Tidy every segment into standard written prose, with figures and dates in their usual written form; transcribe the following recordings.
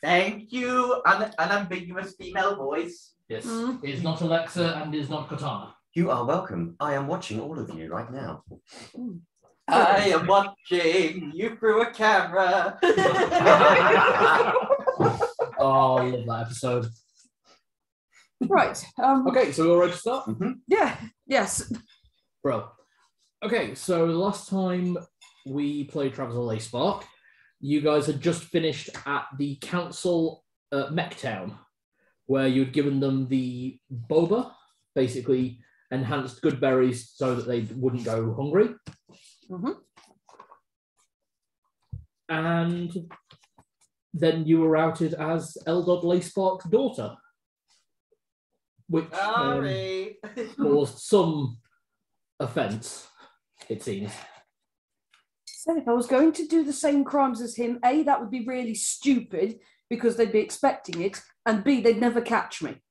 Thank you, an ambiguous female voice. Yes, it's not Alexa and is not Katana. You are welcome. I am watching all of you right now. I am watching you through a camera. Oh, I love that episode. Right. Okay, so we're ready to start? Yeah. Yes. Bro. Okay, so the last time we played Travis of Leyspark, you guys had just finished at the council at Mechtown, where you'd given them the boba, basically enhanced good berries so that they wouldn't go hungry. And then you were outed as Eldod Leyspark's daughter, which caused some offence, it seems. So if I was going to do the same crimes as him, A, that would be really stupid because they'd be expecting it, and B, they'd never catch me.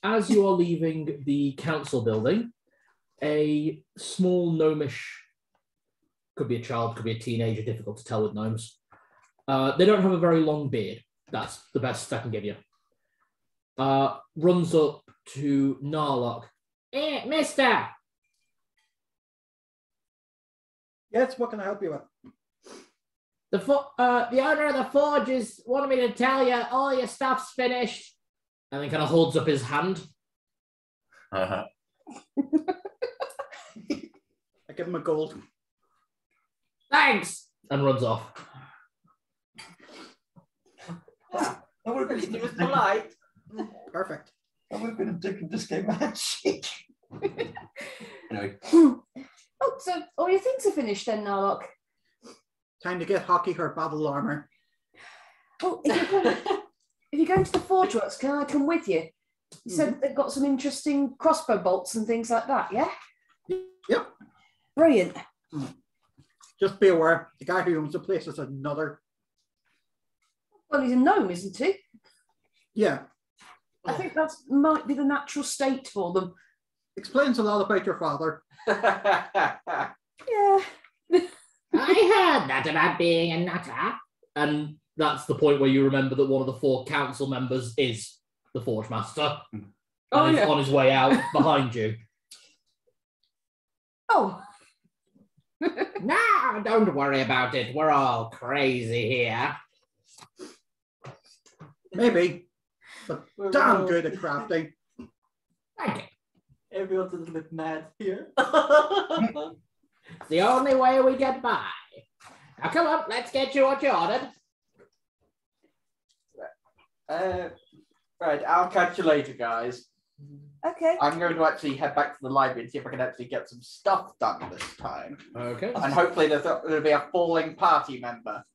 As you are leaving the council building, a small gnomish, could be a child, could be a teenager, difficult to tell with gnomes. They don't have a very long beard. That's the best I can give you. Runs up to Narlock. Mister! Yes, what can I help you with? The owner of the forge is wanted me to tell you all your stuff's finished. And then kind of holds up his hand. I give him a gold. Thanks! And runs off. That would have He been was polite. Perfect. That would have been a dick and disco magic. Anyway. Oh, so all your things are finished then, Narlock? Time to get Hockey her battle armor. Oh, if you're going to the Forge Works, can I come with you? You said they've got some interesting crossbow bolts and things like that, yeah? Yep. Brilliant. Just be aware, the guy who owns the place is another. Well, he's a gnome, isn't he? Yeah. I think that might be the natural state for them. Explains a lot about your father. Yeah. I heard that about being a nutter. And that's the point where you remember that one of the 4 council members is the Forge Master. And is on his way out behind you. Oh. No, don't worry about it. We're all crazy here. Maybe. But damn good at crafting. Thank you. Everyone's a little bit mad here. It's the only way we get by. Now come on, let's get you what you ordered. Right, I'll catch you later, guys. Okay. I'm going to actually head back to the library and see if I can actually get some stuff done this time. Okay. And hopefully there'll be a falling party member.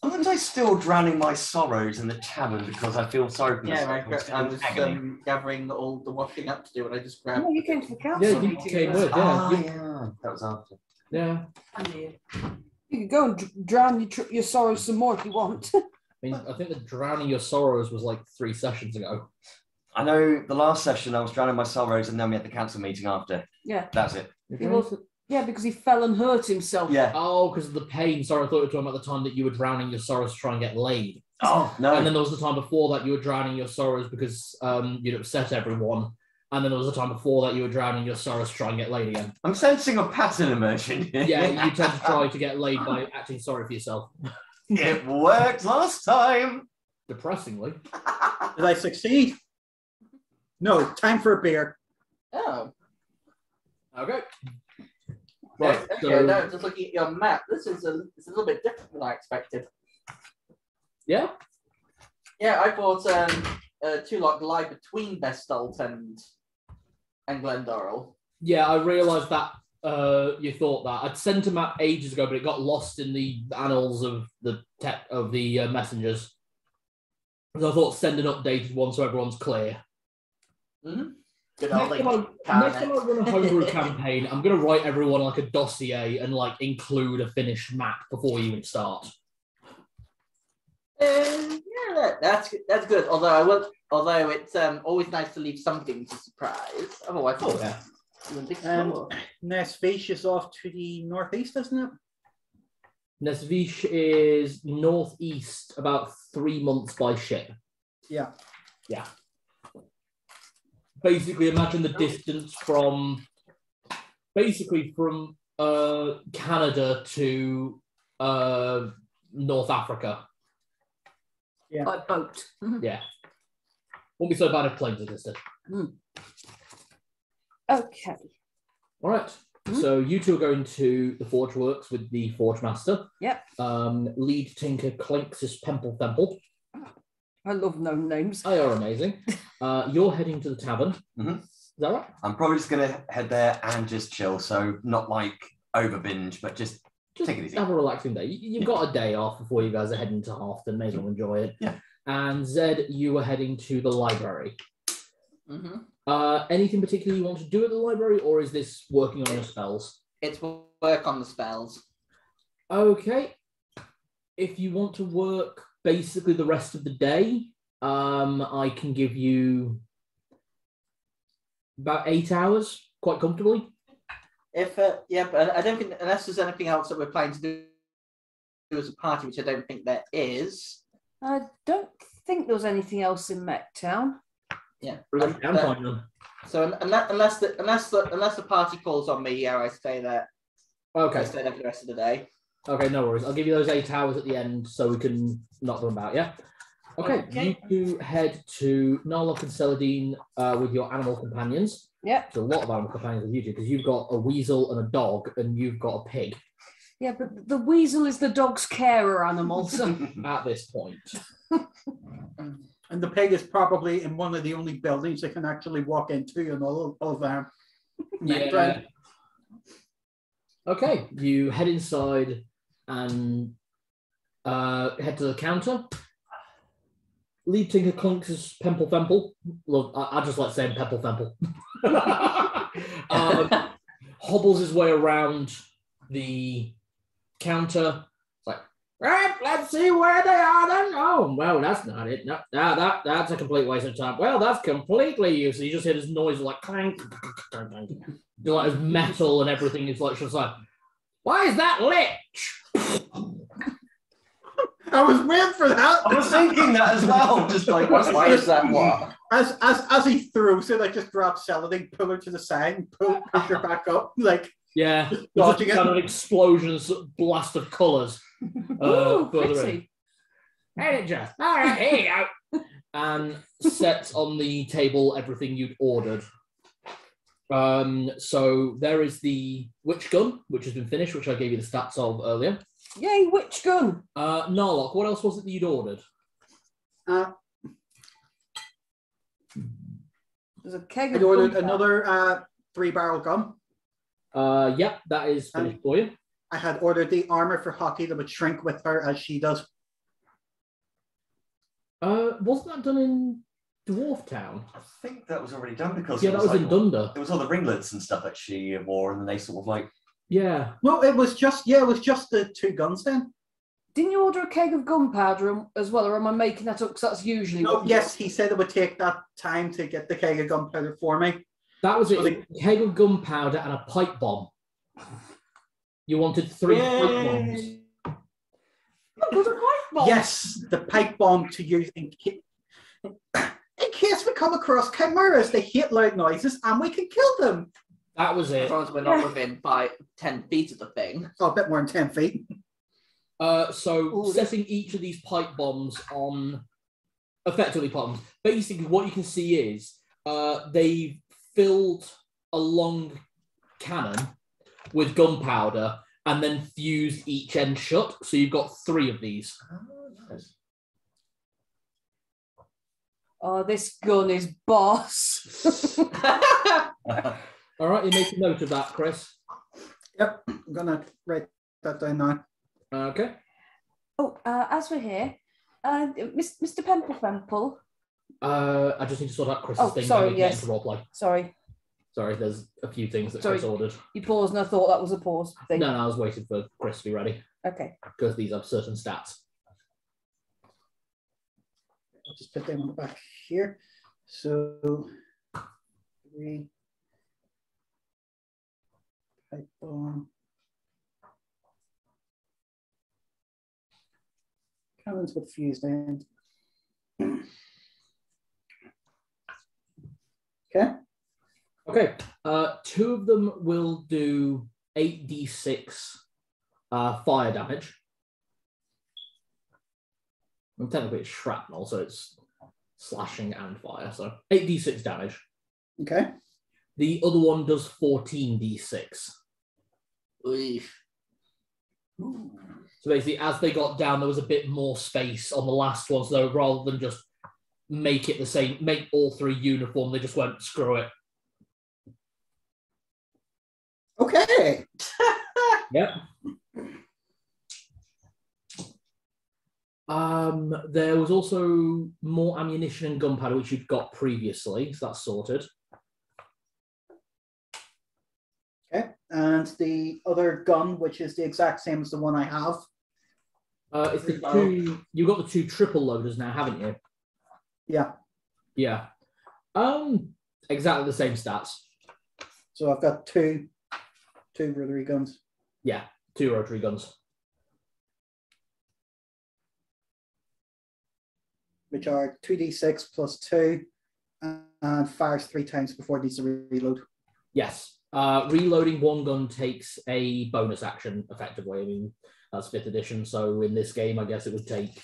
Aren't I still drowning my sorrows in the tavern because I feel sorry for myself? I was gathering all the washing up to do, and I just grabbed. No, you came to the council. Yeah, you came with, yeah. Yeah, that was after. Yeah. You could go and drown your sorrows some more if you want. I mean, I think that drowning your sorrows was like 3 sessions ago. I know the last session I was drowning my sorrows and then we had the council meeting after. Yeah. That's it. Yeah, because he fell and hurt himself. Yeah. Oh, because of the pain. Sorry, I thought you were talking about the time that you were drowning your sorrows to try and get laid. Oh, no. And then there was the time before that you were drowning your sorrows because you'd upset everyone. And then there was a time before that you were drowning your sorrows to try and get laid again. I'm sensing a pattern emerging here. Yeah, you tend to try to get laid by acting sorry for yourself. It worked last time. Depressingly. Did I succeed? No, time for a beer. Oh. Okay. Right. Okay, So, no, just looking at your map, it's a little bit different than I expected. yeah. Yeah, I thought Tulok lie between Bestalt and Glendorrel. Yeah, I realised that you thought that. I'd sent a map ages ago, but it got lost in the annals of the messengers. So I thought send an updated one so everyone's clear. Mm-hmm. Good Next old time I run a homebrew campaign, I'm going to write everyone like a dossier and like include a finished map before you even start. Yeah, that's good. Although it's always nice to leave something to surprise. Otherwise, Nesfish is off to the northeast, isn't it? Nesvish is northeast, about 3 months by ship. Yeah. Yeah. Basically, imagine the distance from Canada to North Africa. Yeah. By boat. Yeah. Won't be so bad if planes existed. Okay. All right. So you two are going to the Forge Works with the Forge Master. Yep. Lead Tinker Clinxus Pemple Themple. I love gnome names. They are amazing. You're heading to the tavern. Is that right? I'm probably just going to head there and just chill. So not like over binge, but just take it easy. Have a relaxing day. You've got a day off before you guys are heading to Halfton. May as well enjoy it. Yeah. And Zed, you were heading to the library. Anything particular you want to do at the library, or is this working on your spells? It's work on the spells. Okay. If you want to work basically the rest of the day, I can give you about 8 hours quite comfortably. If yeah, but I don't think, unless there's anything else that we're planning to do as a party, which I don't think there is. I don't think there was anything else in Mechtown. Yeah. So unless the party calls on me, yeah, I stay there. okay. I stay there for the rest of the day. Okay, no worries. I'll give you those 8 hours at the end so we can knock them about, yeah? Okay, you two head to Narlock and Celadine with your animal companions. Yeah. There's a lot of animal companions with you two because you've got a weasel and a dog and you've got a pig. Yeah, but the weasel is the dog's carer animal, so... At this point. And the pig is probably in one of the only buildings they can actually walk into in all of them. Yeah. Okay, you head inside and head to the counter. Lead Tinker Clunks' Pemple Femple. Look, I just like saying Pemple Femple. Hobbles his way around the counter. It's like, right, let's see where they are then. Oh, well, that's not it. No, that's a complete waste of time. Well, that's completely useless. You just hear this noise like clank, clank, clank. Like there's metal and everything is like just like, why is that lich? I was waiting for that. I was thinking that as well. Just like, Why is that what? As he throws it, I just drop Celadine, pull her to the side, and push her back up, like Yeah, dodging just kind it. of explosions, blast of colours. Ooh, further in. pretty. And it just, all right, here you go. And sets on the table everything you'd ordered. So there is the witch gun, which has been finished, which I gave you the stats of earlier. Yay, witch gun! Narlock, what else was it that you'd ordered? There's a keg I of ordered gunpowder. another 3-barrel gun. Yep, that is finished for you. I had ordered the armor for Hockey that would shrink with her as she does. Wasn't that done in Dwarf Town? I think that was already done because Yeah, that was like, in Dunder. There was all the ringlets and stuff that she wore, and then they sort of like. Yeah. No, it was just the 2 guns then. Didn't you order a keg of gunpowder as well, or am I making that up? Because that's usually. No, what yes, he said it would take that time to get the keg of gunpowder for me. That was it. So A keg of gunpowder and a pipe bomb. You wanted 3 pipe bombs. Oh, there's a pipe bomb. Yes, the pipe bomb to use in case we come across chimeras. They hate loud noises and we can kill them. That was it. As long as we're not within 10 feet of the thing. Oh, a bit more than 10 feet. So setting each of these pipe bombs on effectively pipe bombs. Basically, what you can see is they've filled a long cannon with gunpowder and then fused each end shut. So you've got 3 of these. Oh, this gun is boss. All right, you make a note of that, Chris. Yep, I'm gonna write that down now. Okay. Oh, as we're here, Mr. Pemple. I just need to sort out Chris's thing. Sorry, Get yes. into roleplay. Sorry, There's a few things that Sorry. Chris ordered. you paused and I thought that was a pause thing. No, I was waiting for Chris to be ready Okay. because these have certain stats. I'll just put them on the back here. So 3 pipe bomb. Cannons with fused end. Okay. Okay. 2 of them will do 8d6 fire damage. And technically it's shrapnel, so it's slashing and fire. So 8d6 damage. Okay. The other one does 14d6. So basically, as they got down, there was a bit more space on the last one. So rather than just make it the same, make all 3 uniform, they just went, screw it. Okay. Yep. There was also more ammunition and gunpowder, which you'd got previously, so that's sorted. Okay. And the other gun, which is the exact same as the one I have. It's the 2. You've got the 2 triple loaders now, haven't you? Yeah. Yeah. Exactly the same stats. So I've got two rotary guns. Yeah, 2 rotary guns. Which are 2d6 plus 2 and fires 3 times before it needs to reload. Yes. Reloading one gun takes a bonus action, effectively. I mean, that's 5th edition, so in this game, I guess it would take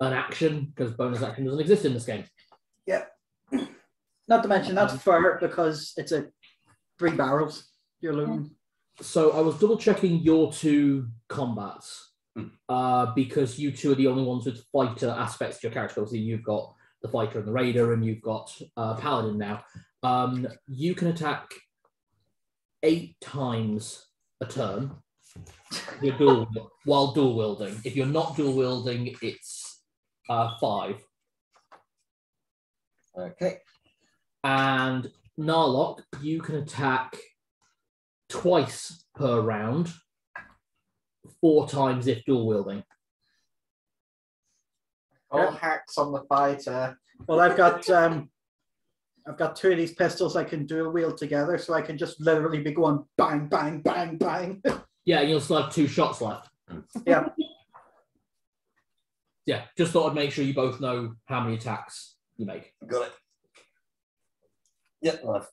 an action, because bonus action doesn't exist in this game. Yep. Not to mention, that's fair, because it's a 3 barrels you're loading. So I was double-checking your 2 combats, because you 2 are the only ones with fighter aspects to your character. Obviously, you've got the fighter and the raider, and you've got paladin now. You can attack 8 times a turn while dual wielding. If you're not dual wielding, it's 5. Okay. And Narlock, you can attack twice per round, 4 times if dual wielding. All hacks on the fighter. Well, I've got 2 of these pistols I can dual wield together, so I can just literally be going bang, bang, bang, bang. Yeah, and you'll still have 2 shots left. Yeah. Yeah, just thought I'd make sure you both know how many attacks you make. Got it. Yep, I've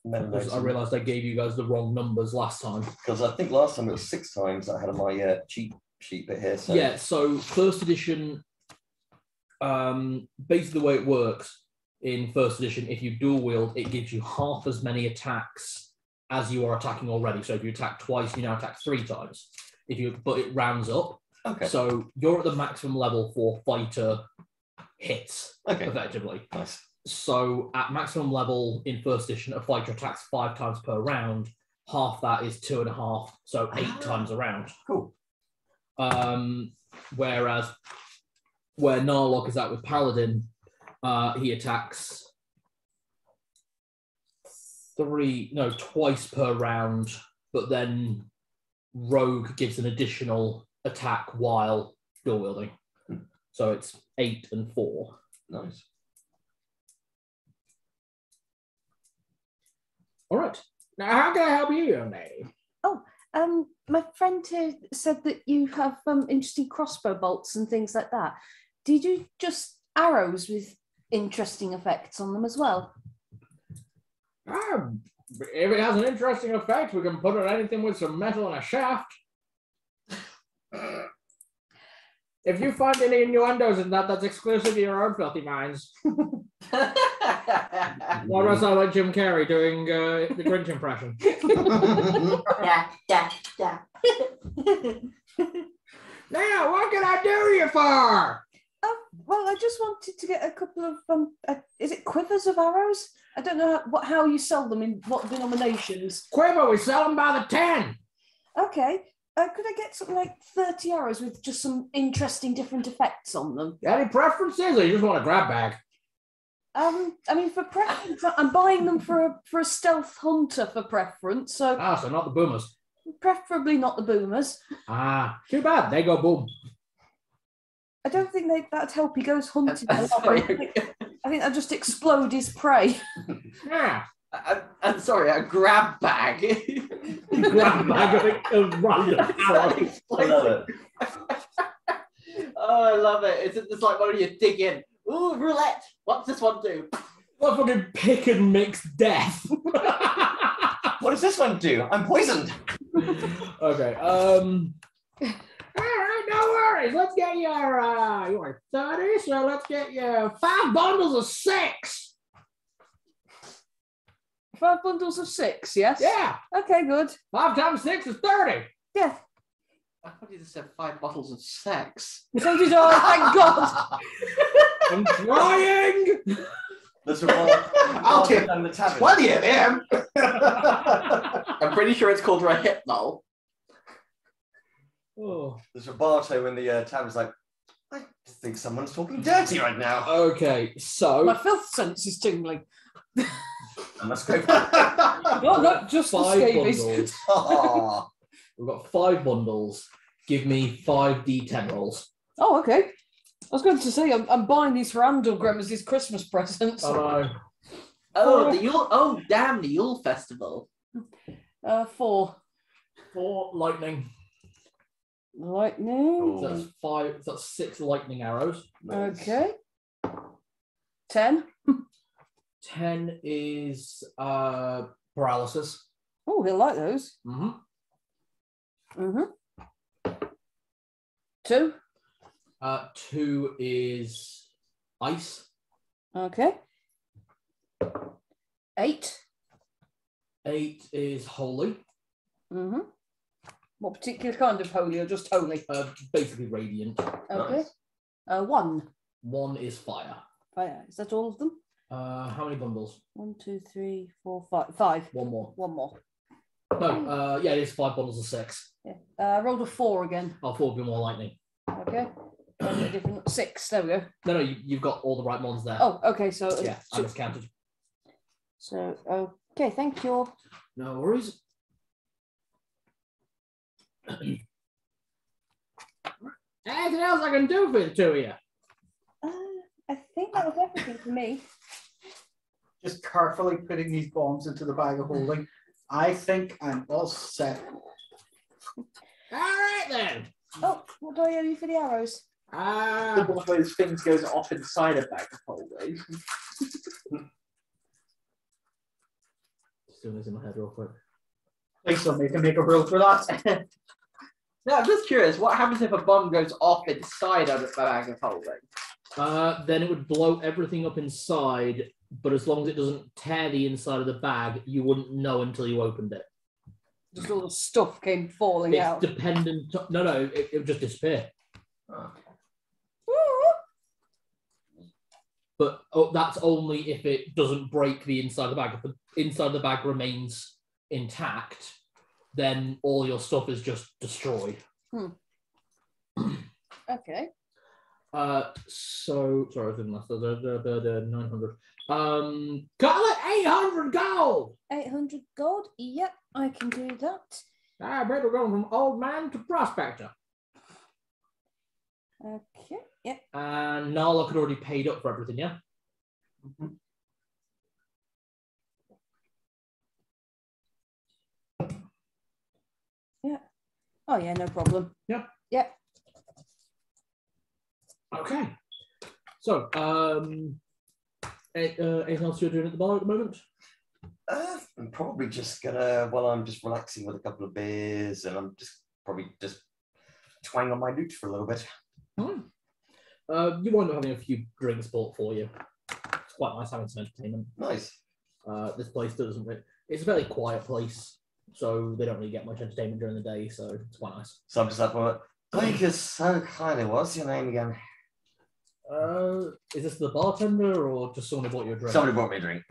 I realised I gave you guys the wrong numbers last time. Because I think last time it was 6 times I had on my cheat sheet bit here. So. Yeah, so 1st edition, basically the way it works in 1st edition, if you dual wield, it gives you half as many attacks as you are attacking already. So if you attack twice, you now attack 3 times. But it rounds up. Okay. So you're at the maximum level for fighter hits, effectively. Nice. So at maximum level in 1st edition, a fighter attacks 5 times per round. Half that is 2.5, so 8 times a round. Cool. Whereas where Narlock is at with Paladin, he attacks twice per round, but then Rogue gives an additional attack while dual wielding. So it's 8 and 4. Nice. All right. Now, how can I help you, young lady? Oh, my friend here said that you have interesting crossbow bolts and things like that. Do you do just arrows with interesting effects on them as well? If it has an interesting effect, we can put it on anything with some metal and a shaft. If you find any innuendos in that, that's exclusive to your own filthy minds. Why does I like Jim Carrey doing the Grinch impression? Now, what can I do you for? Well, I just wanted to get a couple of, is it quivers of arrows? I don't know how you sell them, in what denominations. Quiver, we sell them by the 10. Okay. Could I get something like 30 arrows with just some interesting different effects on them? Any preferences, or you just want a grab bag? I mean, for preference, I'm buying them for a stealth hunter for preference. So not the boomers. Preferably not the boomers. Too bad. They go boom. I don't think that'd help. He goes hunting. I think that'd just explode his prey. Yeah. I'm sorry, a grab bag. Grab bag of random arrows. I love it. Oh, I love it. It's like when you dig in. Ooh, roulette. What's this one do? What fucking pick and mix death? What does this one do? I'm poisoned. Okay. All right, no worries. Let's get your 30. So let's get you 5 bundles of 6. 5 bundles of 6, yes? Yeah. Okay, good. 5 times 6 is 30. Yeah. I thought you just said 5 bottles of sex. So did I, thank God. I'm trying. There's a bar. I'll take down the tavern. 20 of them. I'm pretty sure it's called a hypnol. Oh. There's a barto in the tavern's like, I think someone's talking dirty right now. Okay, so My filth sense is tingling. I must go. Not just the 5 scabies. bundles. Ah. We've got 5 bundles. Give me 5 D10 rolls. Oh, okay. I was going to say, I'm buying these for Andalgrim as his Christmas presents. Oh, the Yule. Oh, damn, the Yule festival. 4. 4 lightning. Lightning. Oh. That's 5. That's 6 lightning arrows. Okay. 10. 10 is paralysis. Oh, he'll like those. Mm-hmm. Mm-hmm. 2. 2 is ice. Okay. 8. 8 is holy. Mm-hmm. What particular kind of holy or just holy? Basically radiant. Okay. Nice. 1. 1 is fire. Fire. Is that all of them? How many bundles? 1, 2, 3, 4, 5. 5. 1 more. 1 more. No, yeah, it is 5 bundles of 6. Yeah. Rolled a 4 again. Oh, 4 would be more lightning. Okay. A different 6. There we go. No, you've got all the right ones there. Oh, okay. So yeah, I miscounted. So okay, thank you. No worries. Anything else I can do for the 2 of you? I think that was everything for me. Just carefully putting these bombs into the bag of holding. I think I'm all set. All right then. Oh, what do I owe you for the arrows? One of those things goes off inside a bag of holding. Just doing this in my head real quick. Please don't make a roll for that. No, I'm just curious. What happens if a bomb goes off inside a bag of holding? Then it would blow everything up inside, but as long as it doesn't tear the inside of the bag, you wouldn't know until you opened it. Just all the stuff came falling It's out. dependent. No, it would just disappear. But that's only if it doesn't break the inside of the bag. If the inside of the bag remains intact, then all your stuff is just destroyed. Okay. So sorry, I didn't last. The 900. Call it 800 gold. 800 gold. Yep, I can do that. I bet we're going from old man to prospector. Okay. Yep. And Nala had already paid up for everything, yeah? Mhm. Yeah. Oh yeah, no problem. Yeah. Yep. Okay. So, anything else you're doing at the bar at the moment? I'm probably just gonna, while I'm just relaxing with a couple of beers, and I'm just probably just twang on my lute for a little bit. You wind up having a few drinks bought for you. It's quite nice having some entertainment. Nice. This place doesn't really, it's a very quiet place, so they don't really get much entertainment during the day, so it's quite nice. So I'm just like, well, thank you so kindly. What's your name again? Is this the bartender or just someone who bought you a drink? Somebody bought me a drink.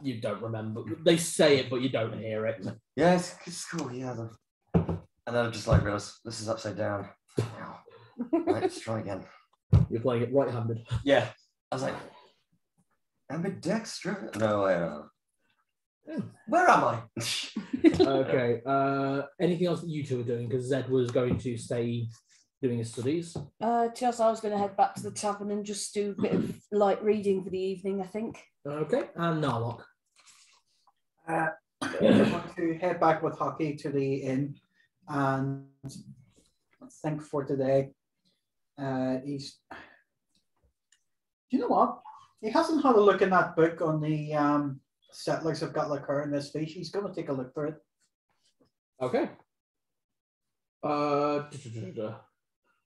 You don't remember. They say it, but you don't hear it. Yeah, it's cool. Yeah. And then I'm just like, realize this is upside down. Ow. Right, let's try again. You're playing it right-handed. Yeah. I was like, ambidextrous? No, I don't know. Where am I? Okay. Anything else that you two are doing? Because Zed was going to stay doing his studies. Just I was going to head back to the tavern and just do a bit of light reading for the evening, I think. Okay. And Narlock. I want to head back with Hockey to the inn and think for today. He's. Do you know what? He hasn't had a look in that book on the settlers of Gatlakur in this species. He's going to take a look for it. Okay. So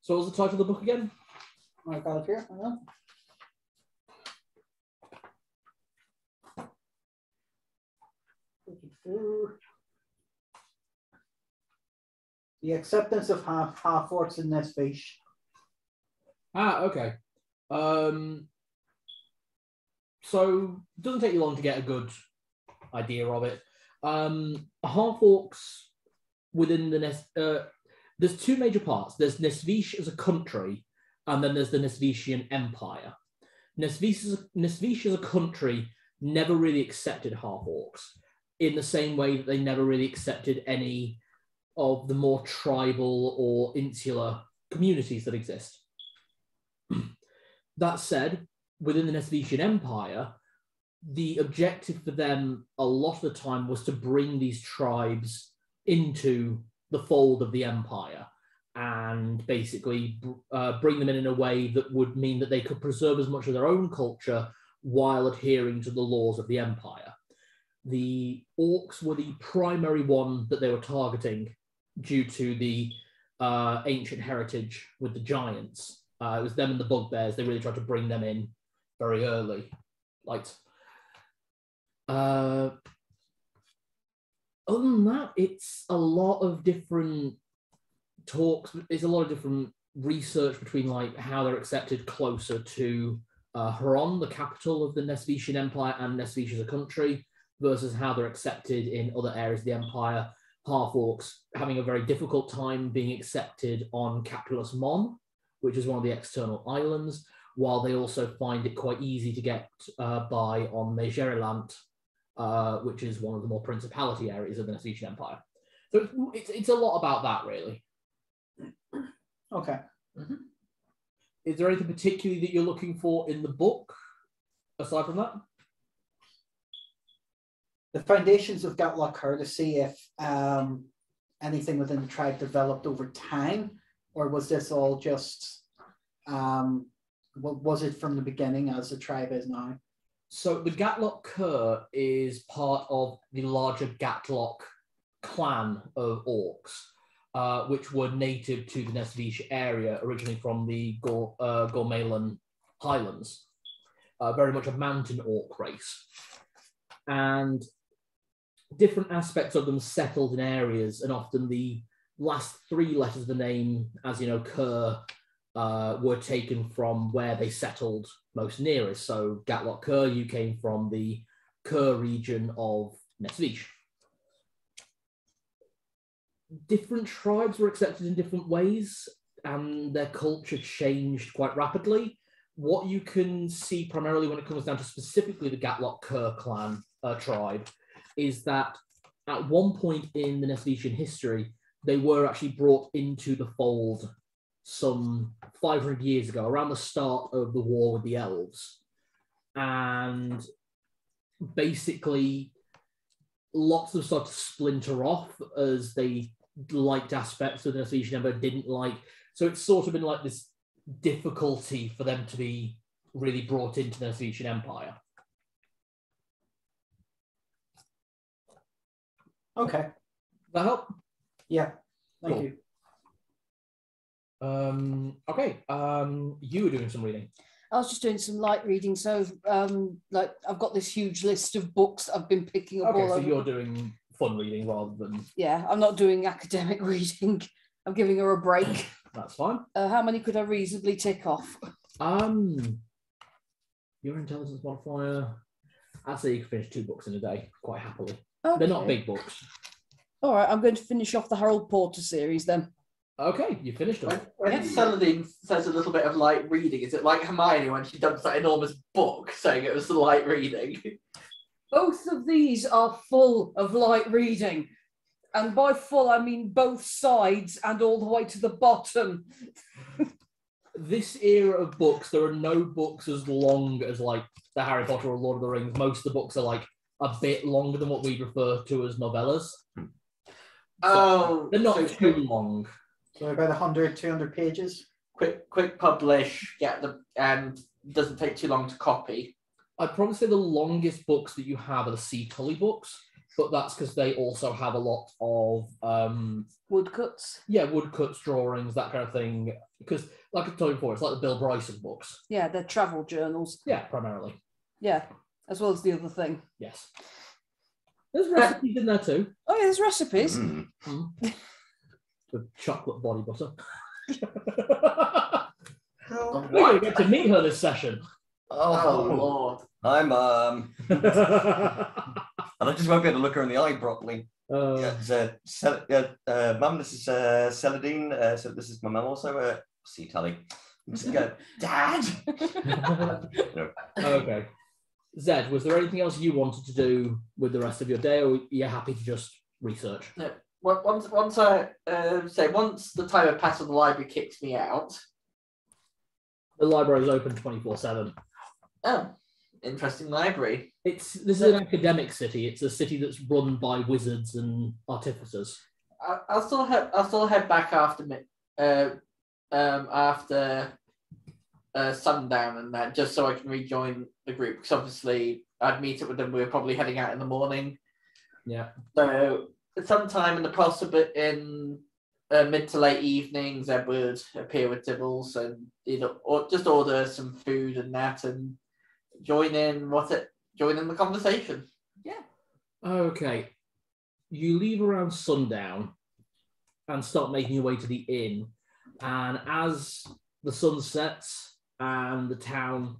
what was the title of the book again? I got it here. Hang on. The acceptance of half-orcs in this fish. Ah, okay. So it doesn't take you long to get a good idea of it. Half-orcs within the there's two major parts. There's Nesvish as a country, and then there's the Nesvishian Empire. Nesvish as a country never really accepted half-orcs in the same way that they never really accepted any of the more tribal or insular communities that exist. That said, within the Nesvishian Empire, the objective for them a lot of the time was to bring these tribes into the fold of the empire and basically bring them in a way that would mean that they could preserve as much of their own culture while adhering to the laws of the empire. The orcs were the primary one that they were targeting due to the ancient heritage with the giants. It was them and the bugbears. They really tried to bring them in very early. Other than that, it's a lot of different talks. It's a lot of different research between like how they're accepted closer to Huron, the capital of the Nesvishian Empire, and Nesvish as a country, versus how they're accepted in other areas of the empire. Half-orcs having a very difficult time being accepted on Capulus Mon, which is one of the external islands, while they also find it quite easy to get by on Megerilant, which is one of the more principality areas of the Nesvishian Empire. So it's a lot about that, really. Okay. Mm-hmm. Is there anything particularly that you're looking for in the book, aside from that? The foundations of Gatlakur to see if anything within the tribe developed over time, or was this all just, was it from the beginning as the tribe is now? So the Gatlock Cur is part of the larger Gatlock clan of orcs, which were native to the Nesvish area, originally from the Gormalan Highlands. Very much a mountain orc race. And different aspects of them settled in areas, and often the last three letters of the name, as you know, Cur, were taken from where they settled most nearest. So Gatlock Cur, you came from the Cur region of Nesvish. Different tribes were accepted in different ways, and their culture changed quite rapidly. What you can see primarily when it comes down to specifically the Gatlock Cur clan tribe is that at one point in the Nesvishian history, they were actually brought into the fold some 500 years ago, around the start of the war with the elves. And basically, lots of them started to splinter off as they liked aspects of the Nesvishian Empire, didn't like. So it's sort of been like this difficulty for them to be really brought into the Nesvishian Empire. Okay. That help? Yeah. Thank Cool. you. Okay. You were doing some reading. I was just doing some light reading, so like I've got this huge list of books I've been picking up Okay, all so over. you're doing fun reading rather than... Yeah, I'm not doing academic reading. I'm giving her a break. That's fine. How many could I reasonably tick off? Your intelligence modifier. I'd say you can finish 2 books in a day quite happily. Okay. They're not big books. All right, I'm going to finish off the Harold Porter series then. Okay, you finished them. When Celadine says a little bit of light reading, is it like Hermione when she dumps that enormous book saying it was the light reading? Both of these are full of light reading. And by full, I mean both sides and all the way to the bottom. This era of books, there are no books as long as like the Harry Potter or Lord of the Rings. Most of the books are like a bit longer than what we refer to as novellas. So they're not too long. So about 100, 200 pages. quick publish, get the and doesn't take too long to copy. I'd probably say the longest books that you have are the Sea Tully books, but that's because they also have a lot of Woodcuts. Yeah, woodcuts, drawings, that kind of thing. Because, like I told you before, it's like the Bill Bryson books. Yeah, they're travel journals. Yeah, primarily. Yeah, as well as the other thing. Yes. There's recipes in there too. Oh yeah, there's recipes. With chocolate body butter. Oh, We're going to get to meet her this session. Oh Lord! I'm and I just won't be able to look her in the eye properly. Mum, this is Celadine. So this is my mum also. See Tully. I'm just going, Dad. No. Okay. Zed, was there anything else you wanted to do with the rest of your day, or are you happy to just research? No. Once the timer pass of the library kicks me out. The library is open 24/7. Oh, interesting library. This is an academic city. It's a city that's run by wizards and artificers. I'll still head back after sundown and that, just so I can rejoin the group. Because obviously I'd meet up with them. We were probably heading out in the morning. Yeah. So sometime in the possible in mid to late evenings, Ed would appear with Dibbles and just order some food and that, and join in the conversation. Yeah. Okay. You leave around sundown and start making your way to the inn. And as the sun sets and the town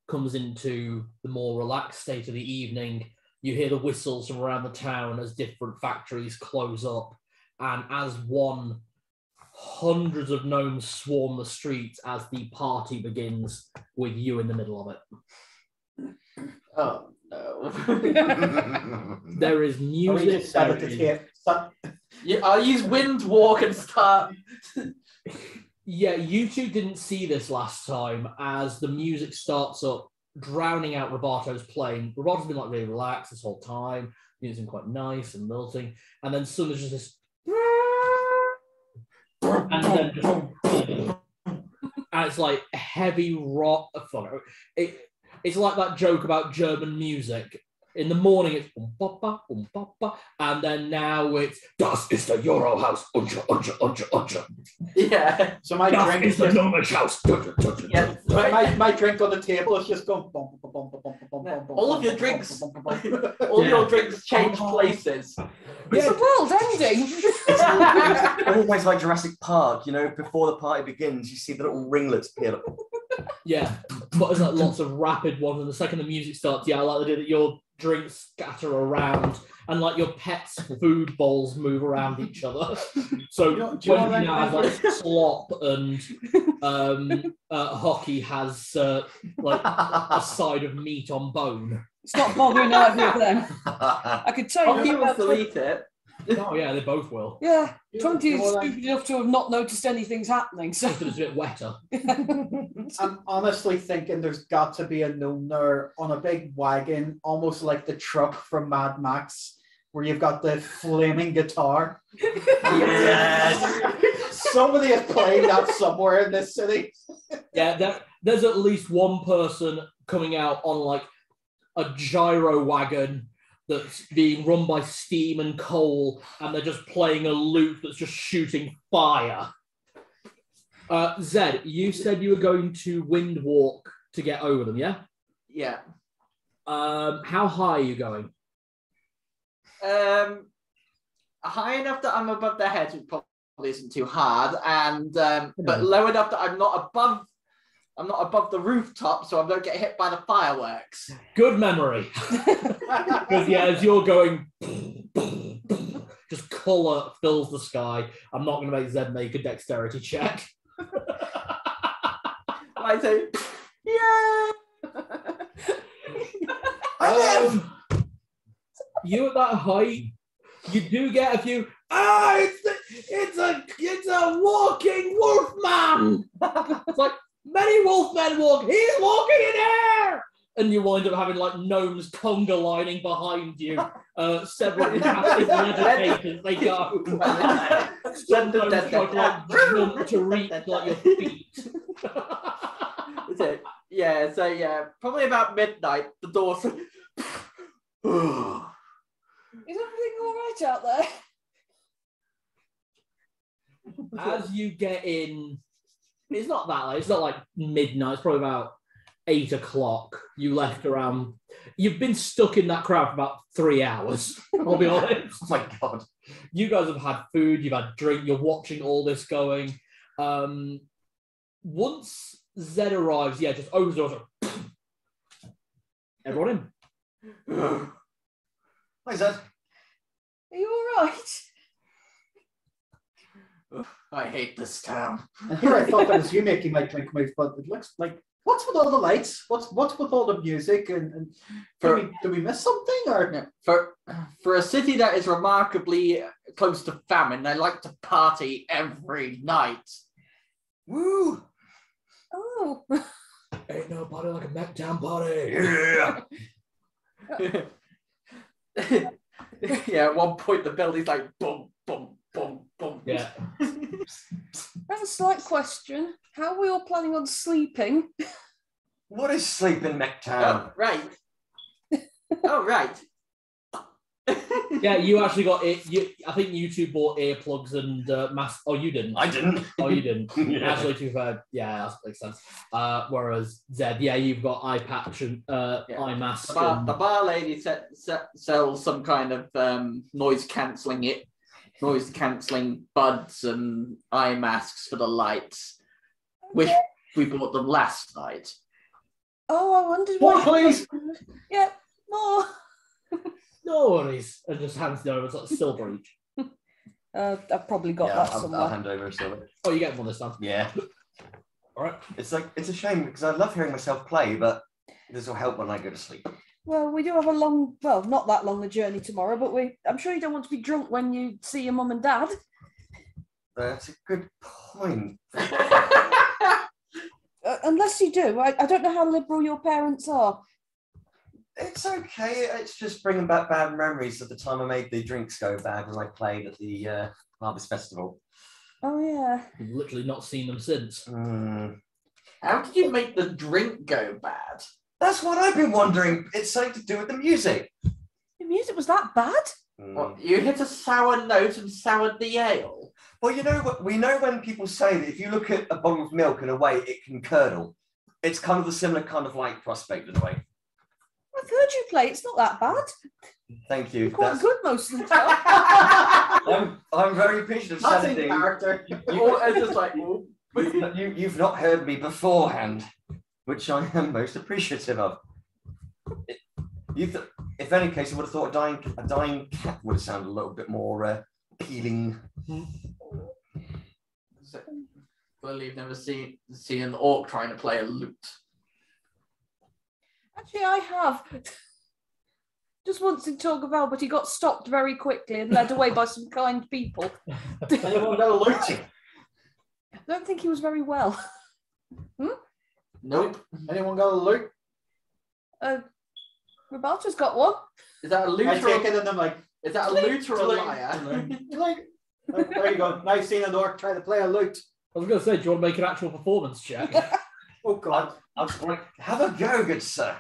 comes into the more relaxed state of the evening, you hear the whistles from around the town as different factories close up. And as hundreds of gnomes swarm the streets as the party begins, with you in the middle of it. Oh no! There is music. I'll use wind walk and start. Yeah, you two didn't see this last time as the music starts up, drowning out Robato's playing. Robato's been like really relaxed this whole time. Music's been quite nice and melting, and then suddenly there's just this. And then and it's like heavy rock. It's like that joke about German music. In the morning it's and then now it's Das ist der Euro House. Yeah. So my Das drink ist is der just, Gnomish House. Yeah. my drink on the table is just going bum, bum, bum, bum, bum, bum, All of your bum, drinks, bum, bum, bum, bum. all your drinks change places. It's the world ending. It's always like Jurassic Park, you know, before the party begins, you see the little ringlets appear. Yeah, but there's like lots of rapid ones, and the second the music starts, I like the idea that your drinks scatter around and like your pets' food bowls move around each other. So do you know when you that- have like slop and hockey has like a side of meat on bone. It's not bothering either of them. I could tell Hockey you will about still eat it. Oh yeah, they both will. Yeah, You 20 is know what stupid enough to have not noticed anything's happening. So Just that it's a bit wetter. I'm honestly thinking there's got to be a gnome there on a big wagon, almost like the truck from Mad Max, where you've got the flaming guitar. Yes. Somebody is playing that somewhere in this city. Yeah, there's at least one person coming out on like a gyro wagon that's being run by steam and coal, and they're just playing a lute that's just shooting fire. Zed, you said you were going to wind walk to get over them, yeah? Yeah. How high are you going? High enough that I'm above their heads, which probably isn't too hard, and but low enough that I'm not above the rooftop, so I don't get hit by the fireworks. Good memory. Because yeah, as you're going, just colour fills the sky. I'm not going to make Zed make a dexterity check. I say, yeah. You at that height, you do get a few. It's a walking wolf man. It's like many wolf men walk. He's walking in here. and you wind up having like gnomes conga lining behind you. Several massive agitators, they go. Some gnomes try to like jump to reach like your feet. Is it? Yeah, so yeah, probably about midnight, the doors. Is everything all right out there? As you get in, it's not that late, it's not like midnight, it's probably about 8 o'clock. You left around, you've been stuck in that crowd for about 3 hours, I'll be honest. Oh my God. You guys have had food, you've had drink, you're watching all this going. Once Zed arrives, yeah, just opens the door. Everyone in. Hi, Zed. Are you all right? I hate this town. And here I thought that was you making my drink move, but it looks like what's with all the lights? What's with all the music? And do we miss something? Or For a city that is remarkably close to famine, they like to party every night. Woo! Oh. Ain't no party like a Mechtown party. Yeah. Yeah, at one point the building's like boom, boom, boom, boom. Yeah. I have a slight question. How are we all planning on sleeping? What is sleep in Mechtown? Oh, right. Oh, right. Yeah, you actually got it. I think you two bought earplugs and mask. Oh, you didn't. I didn't. Oh, you didn't. Yeah. Actually, to be fair, yeah, that makes sense. Whereas Zed, yeah, you've got eye patch and eye mask. The bar lady sells some kind of noise cancelling buds and eye masks for the lights. Wish we bought them last night. Oh, I wondered more, please. Yeah, more. No worries. And just hands it over. It's like silver each. I've probably got that somewhere. I'll hand over a silver. Oh, you get one this time. Yeah. All right. It's a shame because I love hearing myself play, but this will help when I go to sleep. Well, we do have a long, well, not that long a journey tomorrow, but I'm sure you don't want to be drunk when you see your mum and dad. That's a good point. Unless you do. I don't know how liberal your parents are. It's okay. It's just bringing back bad memories of the time I made the drinks go bad when I played at the Harvest Festival. Oh, yeah. You've literally not seen them since. How did you make the drink go bad? That's what I've been wondering. It's something to do with the music. The music was that bad? What, you hit a sour note and soured the ale? Well, you know what? We know when people say that if you look at a bottle of milk in a way, it can curdle. It's kind of a similar kind of like prospect in a way. I've heard you play. It's not that bad. Thank you. You're quite good most of the time. I'm very appreciative. That's in character. It's just like, You've not heard me beforehand, which I am most appreciative of. If any case, I would have thought a dying cat would have sounded a little bit more appealing. Clearly, you've never seen an orc trying to play a lute. Actually, I have. Just once in Torgavel, but he got stopped very quickly and led away by some kind people. Anyone got a lute? I don't think he was very well. Nope. Anyone got a lute? Roberto's got one. Is that a lute? I take it and I'm like, is that a lute or a lyre? There you go. I've seen an orc try to play a lute. I was going to say, do you want to make an actual performance check? Oh, God. I'm like, have a go, good sir.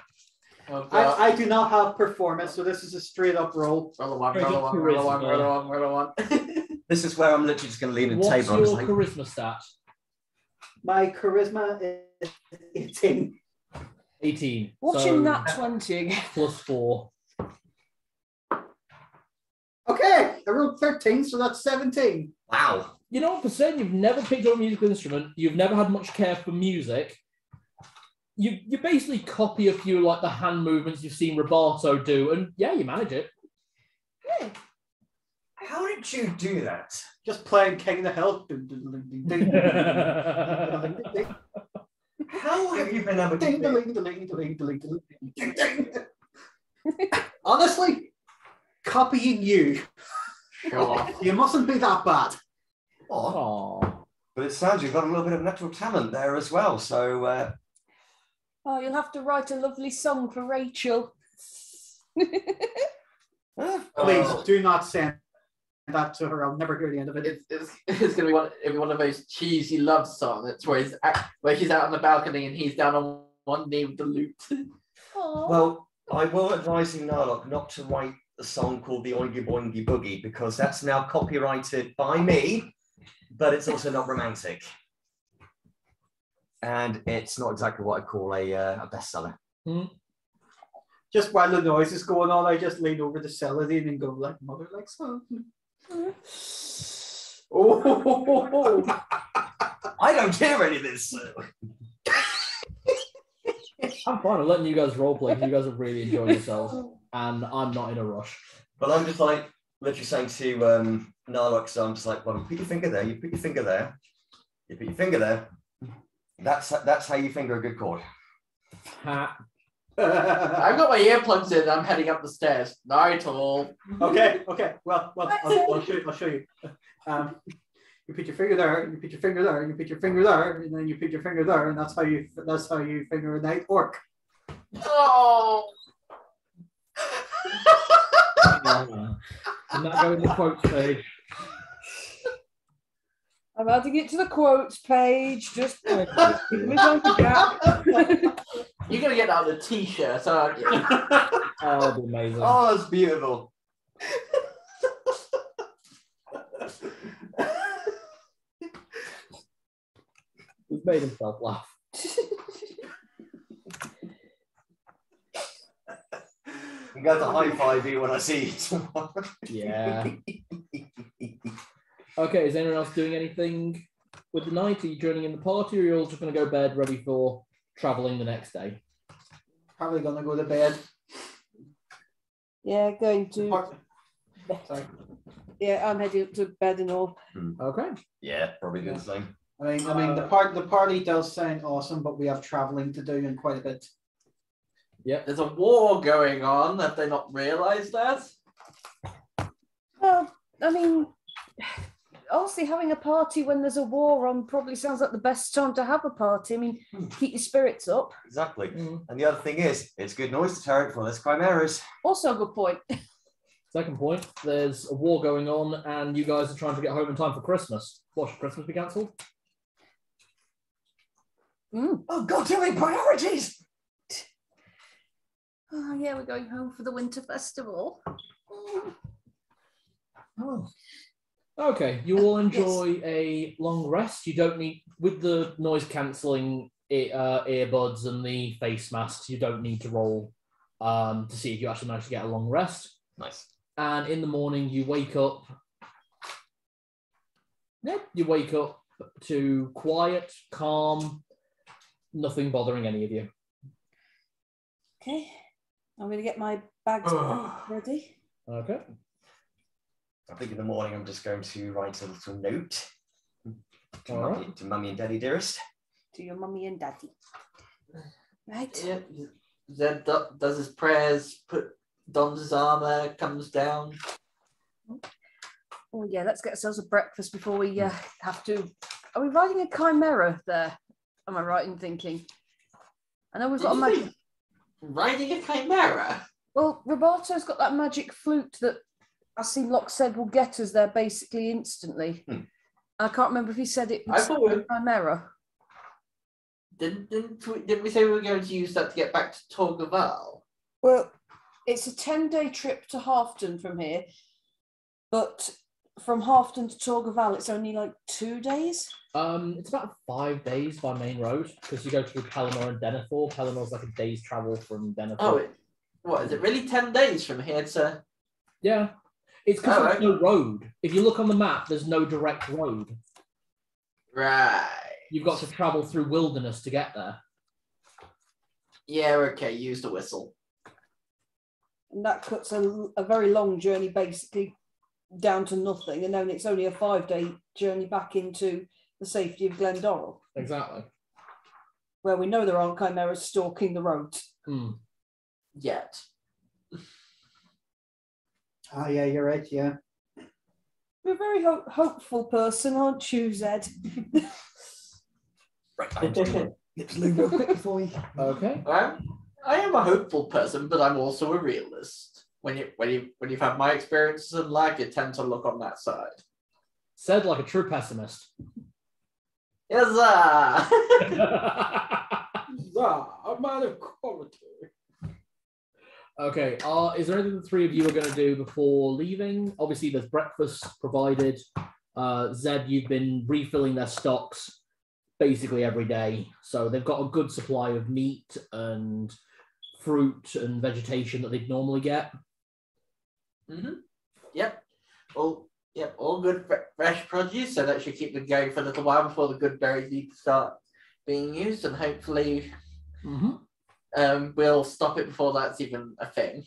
Oh, I do not have performance, so this is a straight up roll. Roll a one. This is where I'm literally just going to lean the What's table. your charisma stat? My charisma is 18. 18. Watching that 20 again. Plus 4. Okay, I rolled 13, so that's 17. Wow. You know what, for saying you've never picked up a musical instrument, you've never had much care for music, you basically copy a few like the hand movements you've seen Roberto do, and yeah, you manage it. Yeah. How did you do that? Just playing King of the Hill. How have you been able to Honestly, copying you. Sure. You mustn't be that bad. Aww. But it sounds you've got a little bit of natural talent there as well. So Oh, you'll have to write a lovely song for Rachel. Please do not send that to her. I'll never hear the end of it. It's going to be one of those cheesy love songs. It's where she's out on the balcony and he's down on one knee with the lute. Well, I will advise you, Narlock, not to write a song called the Oingy Boingy Boogie because that's now copyrighted by me, but it's also not romantic. And it's not exactly what I call a bestseller. Mm. Just while the noise is going on, I just lean over to Celadine and go like, "Mother like son." Oh, I don't hear any of this. I'm fine. I'm letting you guys roleplay because you guys are really enjoying yourselves, and I'm not in a rush. But I'm just like literally saying to Narlock, so I'm just like, well, you put your finger there, you put your finger there, you put your finger there. That's how you finger a good chord. I've got my earplugs in and I'm heading up the stairs. Night all. Okay. Well, I'll show you. You put your finger there, you put your finger there, you put your finger there, and then you put your finger there, and that's how you finger a night orc. Oh. I'm not going to the quotes page. I'm adding it to the quotes page. Just give me time to gap. You're going to get out of the t-shirt, aren't you? Oh, that'd be amazing. Oh, that's beautiful. He's made himself laugh. I'm going to high-five you when I see you tomorrow. Yeah. Okay, is anyone else doing anything with the night? Are you joining in the party, or are you all just going to go to bed ready for travelling the next day? Probably gonna go to bed. Yeah, going to. Sorry. Yeah, I'm heading up to bed and all. Okay. Yeah, probably do the same. I mean, the party does sound awesome, but we have traveling to do and quite a bit. Yep. There's a war going on. Have they not realised that? Well, I mean, honestly, having a party when there's a war on probably sounds like the best time to have a party. I mean, keep your spirits up. Exactly. And the other thing is, it's good noise deterrent for less chimeras. Also a good point. Second point, there's a war going on and you guys are trying to get home in time for Christmas. What, should Christmas be cancelled? Oh, God, too many priorities! Oh, yeah, we're going home for the winter festival. Oh. Okay, you will enjoy a long rest. You don't need, with the noise cancelling earbuds and the face masks, you don't need to roll to see if you actually manage to get a long rest. Nice. And in the morning, you wake up. Yeah, you wake up to quiet, calm, nothing bothering any of you. Okay, I'm going to get my bags ready. Okay. I think in the morning I'm just going to write a little note Alright. to Mummy and Daddy dearest. To your mummy and daddy. Right. Yeah. Zed does his prayers, dons his armour, comes down. Oh, yeah, let's get ourselves a breakfast before we have to. Are we riding a chimera there? Am I right in thinking? I know we've got a magic. Riding a chimera? Well, Roberto's got that magic flute that I see Locke said will get us there basically instantly. I can't remember if he said it was a chimera. Didn't we say we were going to use that to get back to Torgaval? Well, it's a 10-day trip to Halfton from here, but from Halfton to Torgaval, it's only like 2 days. It's about 5 days by main road because you go through Pelennor and Denethor. Pellennor's like a day's travel from Denethor. Oh, what is it? Really 10 days from here to? Yeah, it's because there's no road. If you look on the map, there's no direct road. Right. You've got to travel through wilderness to get there. Yeah, okay, use the whistle. And that cuts a very long journey basically down to nothing, and then it's only a 5-day journey back into the safety of Glendorrel. Exactly. Where we know there aren't chimeras stalking the roads. Yet. Ah, yeah, you're right, yeah. You're a very hopeful person, aren't you, Zed? Right, Nips Lou real quick for you. Okay. I am a hopeful person, but I'm also a realist. When you've had my experiences in life, you tend to look on that side. Said like a true pessimist. Yes, sir. A man of quality. Okay, is there anything the three of you are going to do before leaving? Obviously, there's breakfast provided. Zed, you've been refilling their stocks basically every day. So they've got a good supply of meat and fruit and vegetation that they'd normally get. Mm-hmm. Yep. All good fresh produce, so that should keep them going for a little while before the good berries need to start being used, and hopefully we'll stop it before that's even a thing.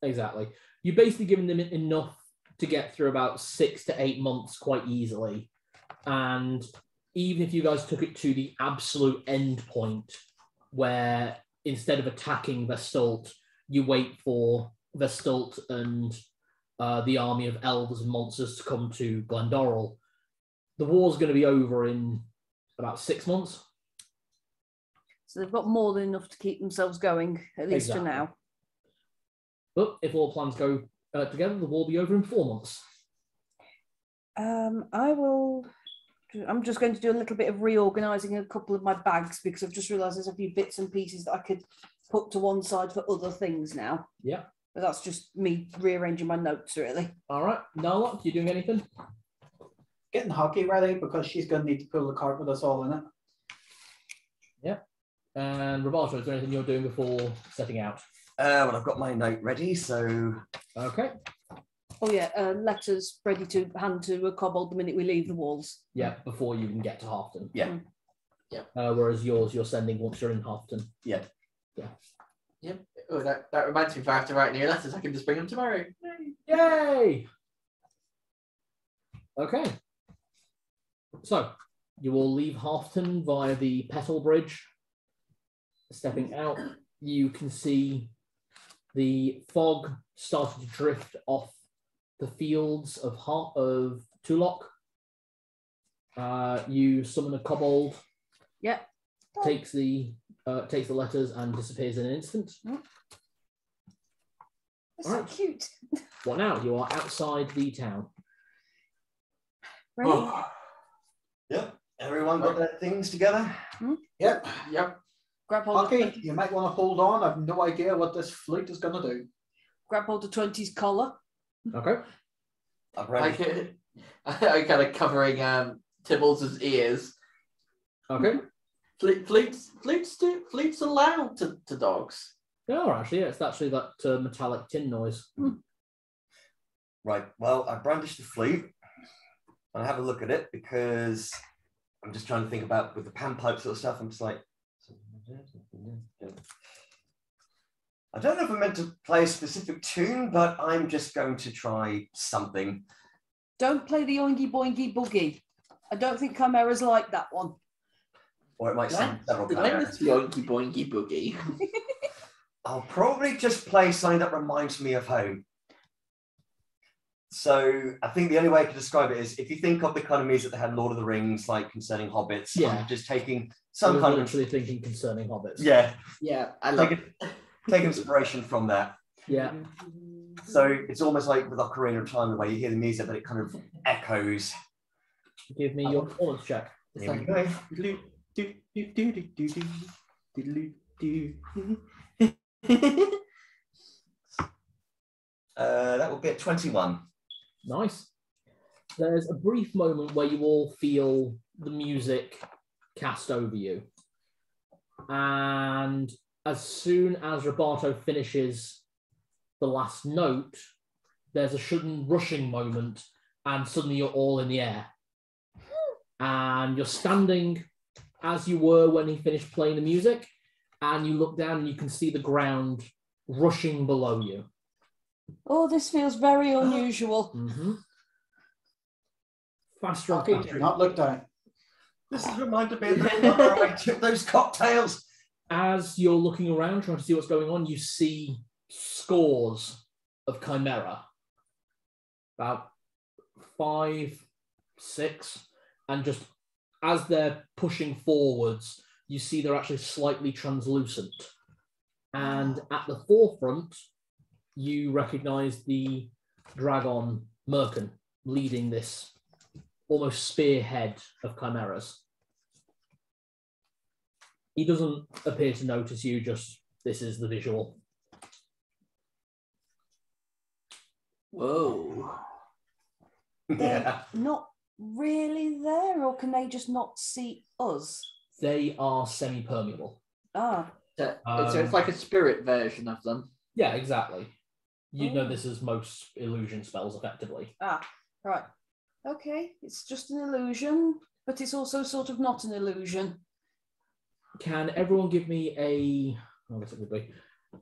Exactly. You've basically given them enough to get through about 6 to 8 months quite easily. And even if you guys took it to the absolute end point, where instead of attacking Vestalt, you wait for Vestalt and the army of elves and monsters to come to Glendorrel, the war's going to be over in about 6 months. So they've got more than enough to keep themselves going, at least for now. But if all plans go together, the war will be over in 4 months. I'm just going to do a little bit of reorganising a couple of my bags, because I've just realised there's a few bits and pieces that I could put to one side for other things now. Yeah. But that's just me rearranging my notes, really. All right. Nala, you doing anything? Getting hockey ready, because she's going to need to pull the cart with us all in it. Yeah. And Roberto, is there anything you're doing before setting out? Well, I've got my note ready, so... Okay. Oh, yeah, letters ready to hand to a kobold the minute we leave the walls. Yeah, before you can get to Halfton. Yeah. Yeah. Whereas yours, you're sending once you're in Halfton. Yeah. Yeah. Yep. Oh, that reminds me, if I have to write new letters, I can just bring them tomorrow. Yay! Okay. So, you will leave Halfton via the Petal Bridge. Stepping out, you can see the fog starting to drift off the fields of Tulok. You summon a kobold. Yeah. Takes the letters and disappears in an instant. That's All right. so cute. What now? You are outside the town. Ready? Yep. Everyone got their things together? Yep. Grab hold of Hockey, you might want to hold on. I've no idea what this fleet is going to do. grab hold of 20's collar. Okay. I kind of covering Tibbles' ears. Okay. Fleets allowed to dogs. No, actually, it's actually that metallic tin noise. Right. Well, I brandish the flute and I have a look at it, because I'm just trying to think about with the panpipe sort of stuff. I'm just like, I don't know if I'm meant to play a specific tune, but I'm just going to try something. Don't play the Oingy Boingy Boogie. I don't think Chimera's like that one. Or it might sound several Did I times. miss the Oinky Boinky Boogie? I'll probably just play something that reminds me of home. So I think the only way I can describe it is, if you think of the kind of music that had Lord of the Rings, like concerning hobbits, Yeah. I'm just taking I'm some kind of... literally thinking concerning hobbits. Yeah, Yeah, I love it. take inspiration from that. Yeah. So it's almost like with Ocarina of Time, the way you hear the music, but it kind of echoes. Give me your performance check. Here we go. That will be at 21. Nice. There's a brief moment where you all feel the music cast over you. And as soon as Roberto finishes the last note, there's a sudden rushing moment, and suddenly you're all in the air. And you're standing as you were when he finished playing the music, and you look down and you can see the ground rushing below you. Oh, this feels very unusual. Mm-hmm. Faster and Hockey, faster. do not look down. This has reminded me of the time I took those cocktails. As you're looking around, trying to see what's going on, you see scores of chimera. About 5, 6, and just as they're pushing forwards, you see they're actually slightly translucent. And at the forefront, you recognize the dragon Merkin leading this almost spearhead of chimeras. He doesn't appear to notice you, just this is the visual. Whoa. They're not really there, or can they just not see us? They are semi-permeable. Ah. So it's like a spirit version of them. Yeah, exactly. You'd know this as most illusion spells, effectively. Ah, right. Okay, it's just an illusion, but it's also sort of not an illusion. Can everyone give me I guess it would be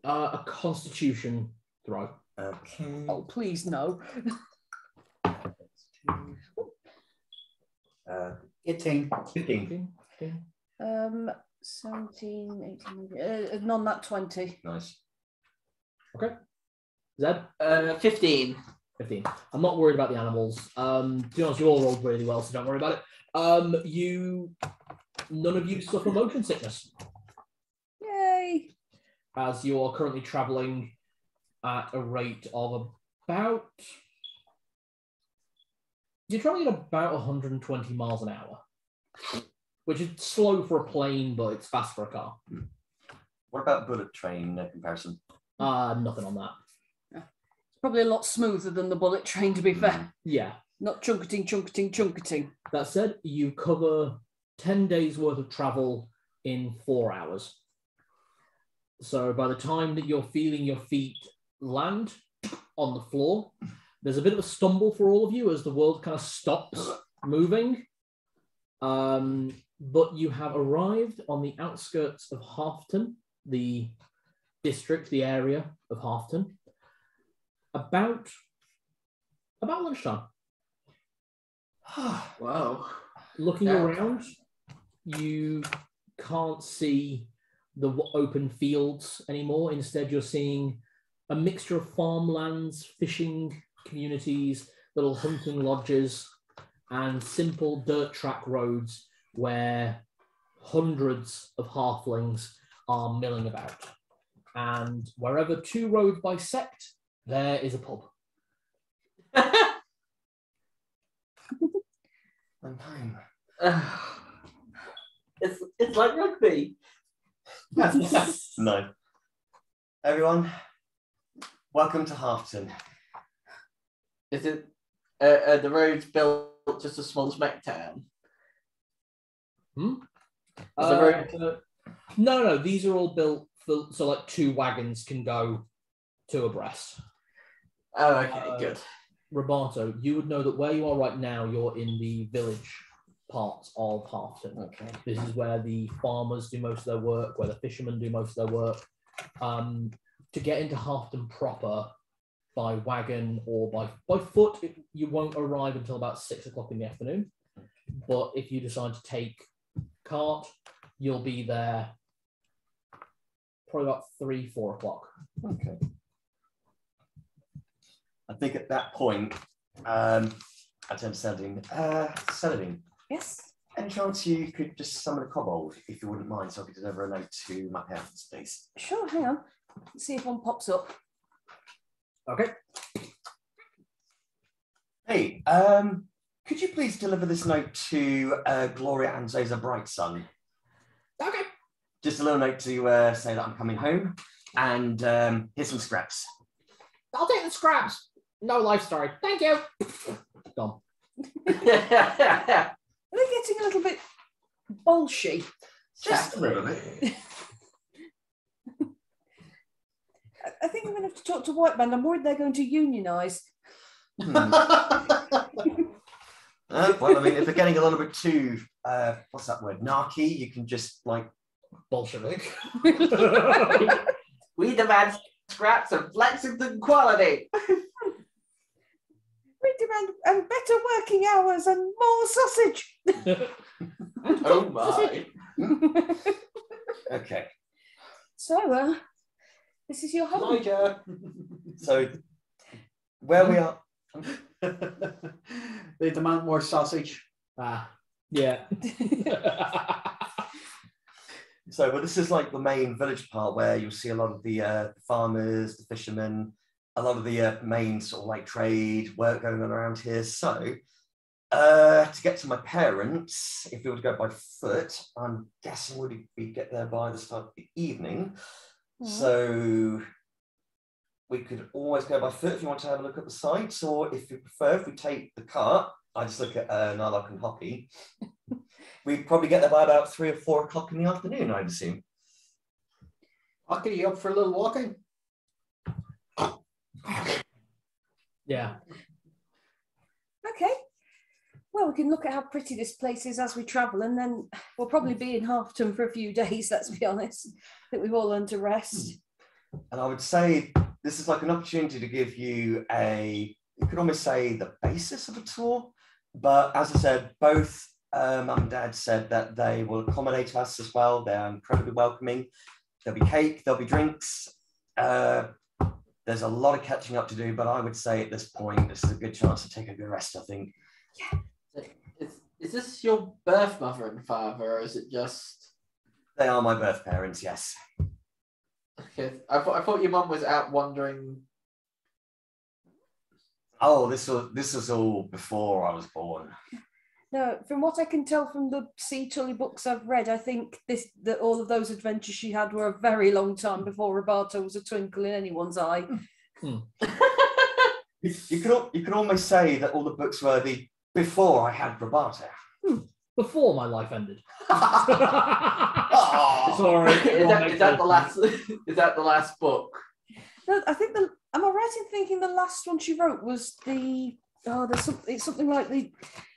a Constitution throw? Okay. Oh, please no. 18. 15. 17, 18, none that 20. Nice. Okay. Zed? 15. 15. I'm not worried about the animals. To be honest, you all rolled really well, so don't worry about it. None of you suffer motion sickness. Yay! As you are currently traveling at a rate of about... You're traveling at about 120 miles an hour, which is slow for a plane, but it's fast for a car. What about bullet train comparison? Nothing on that. It's probably a lot smoother than the bullet train, to be fair. Yeah. Not chunketing. That said, you cover 10 days worth of travel in 4 hours. So by the time that you're feeling your feet land on the floor, there's a bit of a stumble for all of you as the world kind of stops moving. But you have arrived on the outskirts of Halfton, the district, the area of Halfton, about lunchtime. Wow. Looking around, you can't see the open fields anymore. Instead, you're seeing a mixture of farmlands, fishing communities, little hunting lodges, and simple dirt track roads where hundreds of halflings are milling about. And wherever two roads bisect, there is a pub. One time. It's like rugby. No. Everyone, welcome to Halfton. Is it the roads built just as small as Mechtown? No, these are all built for, so like 2 wagons can go 2 abreast. Oh, okay, good. Roberto, you would know that where you are right now, you're in the village part of Halfton. Okay. This is where the farmers do most of their work, where the fishermen do most of their work. To get into Halfton proper by wagon or by foot, you won't arrive until about 6 o'clock in the afternoon. But if you decide to take cart, you'll be there probably about 3-4 o'clock. Okay. I think at that point, I turn to Celadine. Celadine, Yes. any chance you could just summon a kobold, if you wouldn't mind, so I could deliver a note to my parents, please? Sure, hang on. Let's see if one pops up. Okay. Hey, could you please deliver this note to Gloria and Zaza Brightson? Okay. Just a little note to say that I'm coming home, and here's some scraps. I'll take the scraps. No life story. Thank you. Gone. Are they getting a little bit bolshy? Just a little bit. I think I'm going to have to talk to White Band. I'm worried they're going to unionise. Well, I mean, if they're getting a little bit too, what's that word, narky, you can just, like... Bolshevik. We demand scraps of Lexington quality. We demand better working hours and more sausage. Oh my. Okay. So, this is your home. Elijah. So, where we are... They demand more sausage. Yeah. So, well, this is like the main village part where you'll see a lot of the farmers, the fishermen, a lot of the main sort of like trade work going on around here. So, to get to my parents, if we were to go by foot, I'm guessing we'd get there by the start of the evening. So we could always go by foot if you want to have a look at the sights, or if you prefer, if we take the cart, I just look at Narlock and Hoppy. We'd probably get there by about 3 or 4 o'clock in the afternoon, I'd assume. Hockey, you up for a little walking? Yeah. Okay. Well, we can look at how pretty this place is as we travel, and then we'll probably be in Halfton for a few days, let's be honest. I think we've all learned to rest. And I would say this is like an opportunity to give you you could almost say the basis of a tour. But as I said, both Mum and Dad said that they will accommodate us as well. They're incredibly welcoming. There'll be cake, there'll be drinks. There's a lot of catching up to do, but I would say at this point, this is a good chance to take a good rest, I think. Yeah. Is this your birth mother and father, or is it just... They are my birth parents, yes. Okay. I thought your mum was out wandering. Oh, this was all before I was born. No, from what I can tell from the Sea Tully books I've read, I think that all of those adventures she had were a very long time before Roberto was a twinkle in anyone's eye. You could almost say that all the books were the before I had Roberto. Before my life ended. Oh, sorry. Is that the last? Is that the last book? No, I think am I right in thinking the last one she wrote was it's something like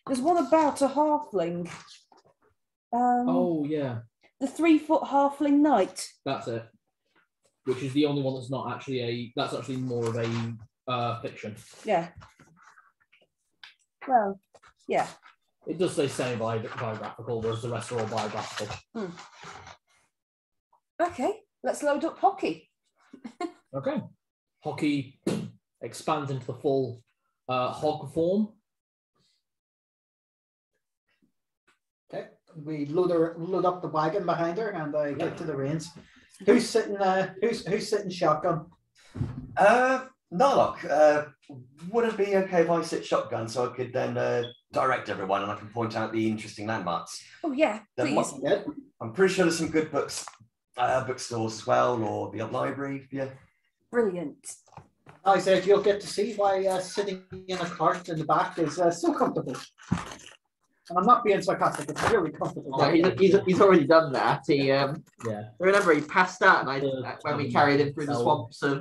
there's one about a halfling. Oh yeah. The 3-foot halfling knight. That's it. Which is the only one that's not actually that's actually more of a fiction. Yeah. Well, yeah. It does say semi-biographical, whereas the rest are all biographical. Okay, let's load up Hockey. Okay. Hockey expands into the full hog form. Okay, we load up the wagon behind her, and I get to the reins. Who's sitting shotgun? Narlock, would it be okay if I sit shotgun so I could then direct everyone and I can point out the interesting landmarks? Oh yeah, please. I'm pretty sure there's some good bookstores as well, or the library. Yeah. Brilliant. I said you'll get to see why sitting in a cart in the back is so comfortable. And I'm not being sarcastic; it's really comfortable. No, he's already done that. Yeah. Remember, he passed out, and when we carried him through the swamps of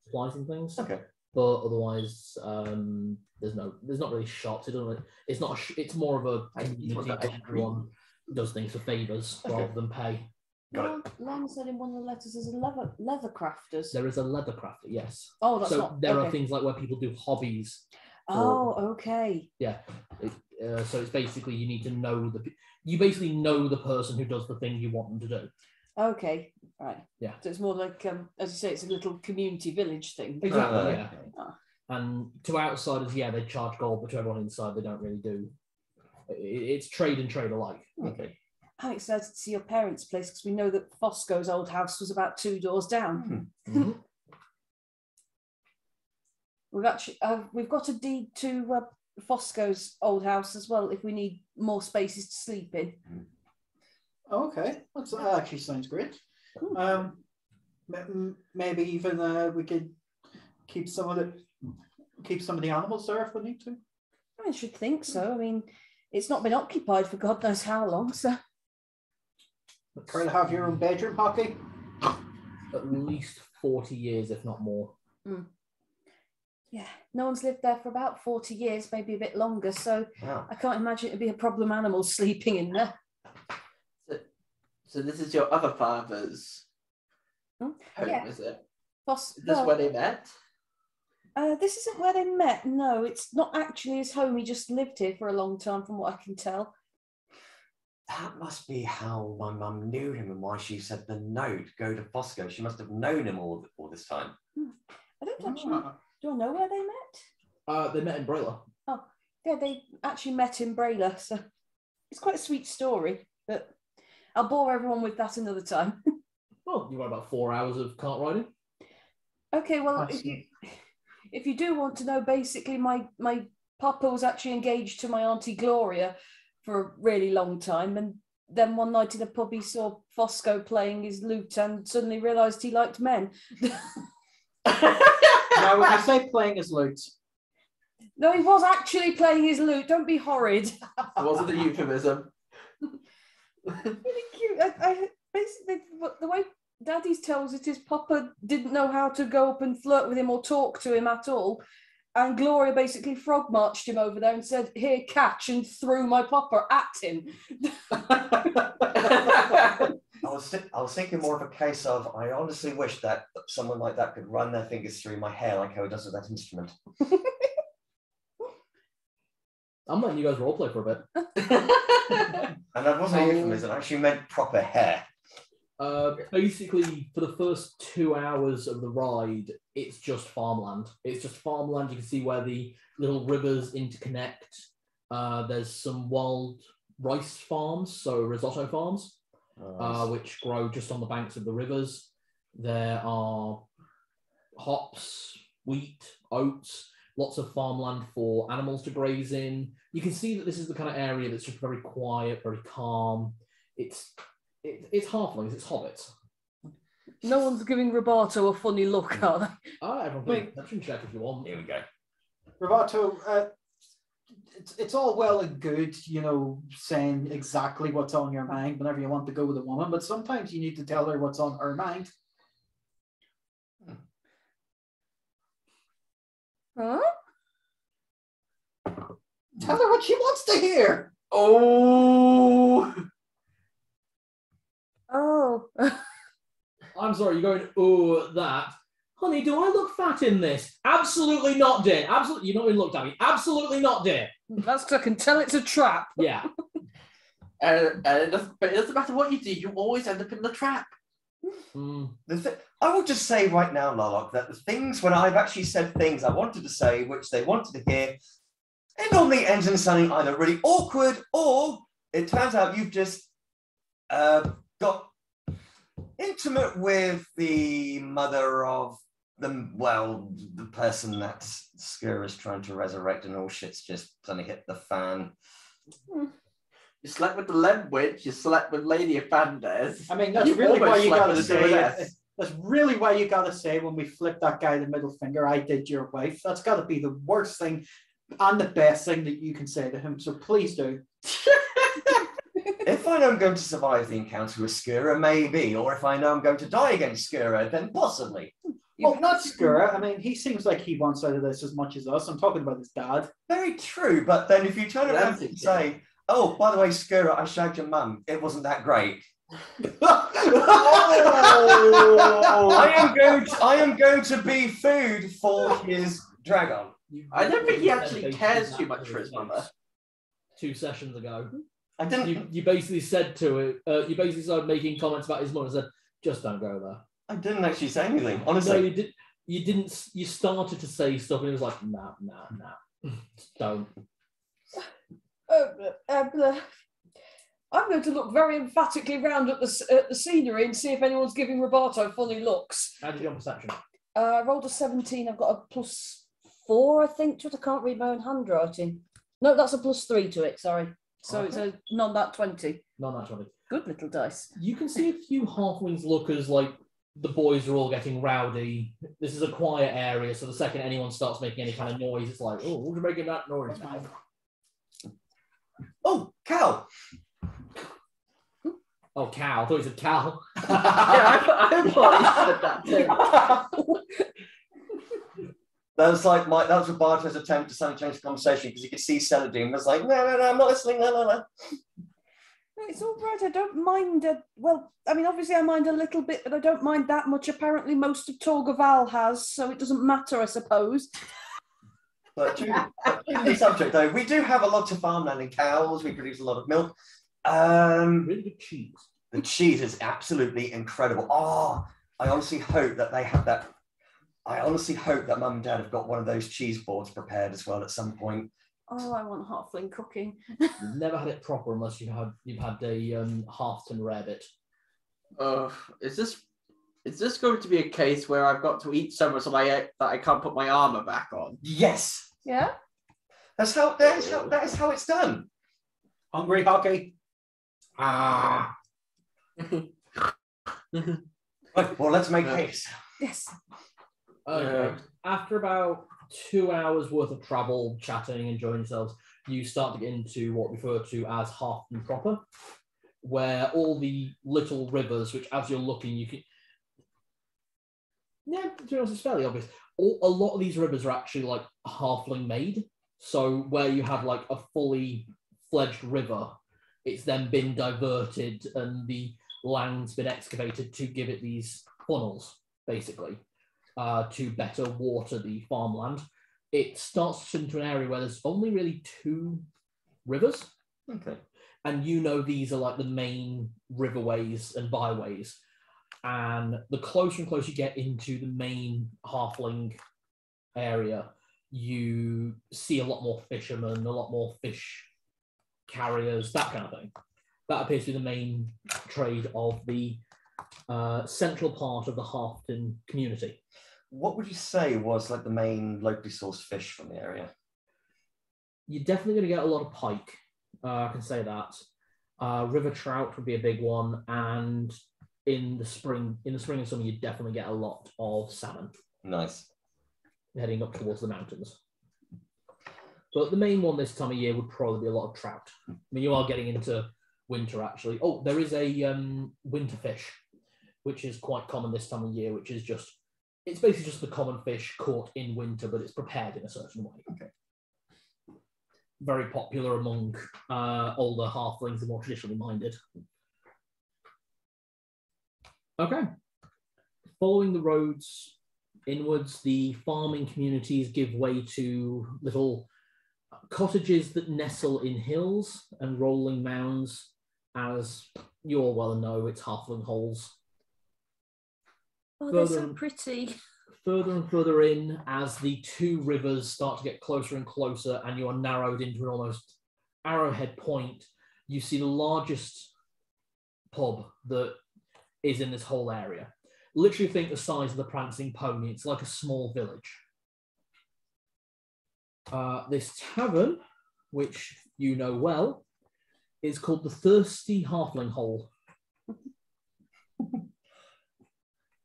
supplies and things. Okay. But otherwise, there's not really shops. It's more of a community that everyone does things for favours rather than pay. Lon said in one of the letters there's a leather crafters. There is a leather crafter, yes. Oh, that's so not. There are things like where people do hobbies. Oh, okay. Yeah. So it's basically you need to know you basically know the person who does the thing you want them to do. Okay, right. Yeah. So it's more like, as you say, it's a little community village thing. Exactly. Yeah. Oh. And to outsiders, they charge gold, but to everyone inside, they don't really do. It's trade and trade alike. Okay. I'm excited to see your parents' place because we know that Fosco's old house was about 2 doors down. Mm-hmm. We've got a deed to Fosco's old house as well if we need more spaces to sleep in. Okay, that actually sounds great. Maybe even we could keep some of the animals there if we need to. I should think so. I mean, it's not been occupied for God knows how long, so. Try to have your own bedroom, Hockey. At least 40 years, if not more. Yeah, no one's lived there for about 40 years, maybe a bit longer, so I can't imagine it'd be a problem animals sleeping in there. So this is your other father's home, is it? Is this where they met? This isn't where they met, no. It's not actually his home. He just lived here for a long time, from what I can tell. That must be how my mum knew him and why she said the note, go to Fosco. She must have known him all this time. I don't actually... Do I know where they met? They met in Brayler. Oh, yeah, they actually met in Brayler, so it's quite a sweet story. But I'll bore everyone with that another time. Well, you got about 4 hours of cart riding. Okay, well, if you do want to know, basically, my papa was actually engaged to my auntie Gloria for a really long time, and then one night in a pub he saw Fosco playing his lute and suddenly realised he liked men. Now, when you say playing his lute, No, he was actually playing his lute. Don't be horrid. It wasn't a euphemism. Really cute. I basically, the way Daddy tells it is Papa didn't know how to go up and flirt with him or talk to him at all. And Gloria basically frog marched him over there and said, "Here, catch," and threw my Papa at him. I was thinking more of a case of, I honestly wish that someone like that could run their fingers through my hair like how he does with that instrument. I'm letting you guys roleplay for a bit. And that wasn't a euphemism, I actually meant proper hair. Basically, for the first 2 hours of the ride, it's just farmland. It's just farmland. You can see where the little rivers interconnect. There's some wild rice farms, so risotto farms, which grow just on the banks of the rivers. There are hops, wheat, oats, lots of farmland for animals to graze in. You can see that this is the kind of area that's just very quiet, very calm. It's halflings, it's hobbits. No one's giving Roberto a funny look, are they? Everyone can perception check if you want. Here we go. Roberto, it's all well and good, you know, saying exactly what's on your mind whenever you want to go with a woman, but sometimes you need to tell her what's on her mind. Huh? Tell her what she wants to hear. Oh. Oh. I'm sorry, you're going, oh, that. Honey, do I look fat in this? Absolutely not, dear. Absolutely, you're not even looked at me. Absolutely not, dear. That's because I can tell it's a trap. Yeah. But it doesn't matter what you do, you always end up in the trap. I will just say right now, Larlock, that the things when I've actually said things I wanted to say, which they wanted to hear, it normally ends in something either really awkward or it turns out you've just got intimate with the mother of the person that Skir is trying to resurrect, and all shit's just suddenly hit the fan. You slept with the Lem Witch, you slept with Lady Afandes. I mean, that's really why you gotta say it. That's really why you gotta say when we flip that guy the middle finger, "I did your wife." That's gotta be the worst thing and the best thing that you can say to him. So please do. If I know I'm going to survive the encounter with Skira, maybe, or if I know I'm going to die against Skira, then possibly. Well, not Skira. I mean, he seems like he wants out of this as much as us. I'm talking about his dad. Very true, but then if you turn around and say, "Oh, by the way, Skira, I shagged your mum. It wasn't that great." I am going to be food for his dragon. I don't think he actually cares too much for his mother. 2 sessions ago. I didn't. You basically said to it. You basically started making comments about his mother and said, "Just don't go there." I didn't actually say anything. Honestly, no, you did. You didn't. You started to say stuff, and it was like, "Nah, don't." I'm going to look very emphatically round at the scenery and see if anyone's giving Roberto funny looks. How did you on perception? I rolled a 17. I've got a +4, I think, to it. I can't read my own handwriting. No, that's a +3 to it, sorry. So Okay. it's a non-that 20. Non-that 20. Good little dice. You can see a few halflings look as like the boys are all getting rowdy. This is a quiet area, so the second anyone starts making any kind of noise, it's like, "Oh, who's making that noise?" Oh, Cal. Oh, cow. I thought he said Cal. Yeah, I thought he said that too. That was Roberto's attempt to suddenly change the conversation because you could see Celadine was like, no, I'm not listening, no. No, it's all right. I don't mind. Well, I mean, obviously I mind a little bit, but I don't mind that much. Apparently most of Torgaval has, so it doesn't matter, I suppose. But to the subject, though, we do have a lot of farmland and cows. We produce a lot of milk. Really good cheese. The cheese is absolutely incredible. Oh, I honestly hope that they have that. I honestly hope that Mum and Dad have got one of those cheese boards prepared as well at some point. Oh, I want halfling cooking. You've never had it proper unless you've had a half-ton rarebit. Is this going to be a case where I've got to eat so much that I can't put my armor back on? Yes. Yeah. That is how it's done. Hungry hockey. Ah. Right, well, let's make haste. Yes. Okay. After about 2 hours worth of travel, chatting, enjoying yourselves, you start to get into what we refer to as Halfton proper, where all the little rivers, which as you're looking, you can... Yeah, to be honest, it's fairly obvious. A lot of these rivers are actually like halfling made. So where you have like a fully fledged river, it's then been diverted and the land's been excavated to give it these funnels, basically, to better water the farmland. It starts into an area where there's only really 2 rivers. Okay. And you know these are like the main riverways and byways. And the closer and closer you get into the main halfling area, you see a lot more fishermen, a lot more fish carriers, that kind of thing. That appears to be the main trade of the central part of the Halfton community. What would you say was like the main locally sourced fish from the area? You're definitely going to get a lot of pike. I can say that. River trout would be a big one, and in the spring and summer, you definitely get a lot of salmon. Nice. Heading up towards the mountains. But the main one this time of year would probably be a lot of trout. I mean, you are getting into winter, actually. Oh, there is a winter fish, which is quite common this time of year, which is just, it's basically just the common fish caught in winter, but it's prepared in a certain way. Okay. Very popular among older halflings and more traditionally minded. Okay. Following the roads inwards, the farming communities give way to little cottages that nestle in hills and rolling mounds. As you all well know, it's halfling holes. Oh, they're so pretty. Further and further in, as the 2 rivers start to get closer and closer, and you are narrowed into an almost arrowhead point, you see the largest pub that is in this whole area. Literally think the size of the Prancing Pony. It's like a small village. This tavern, which you know well, is called the Thirsty Halfling Hole.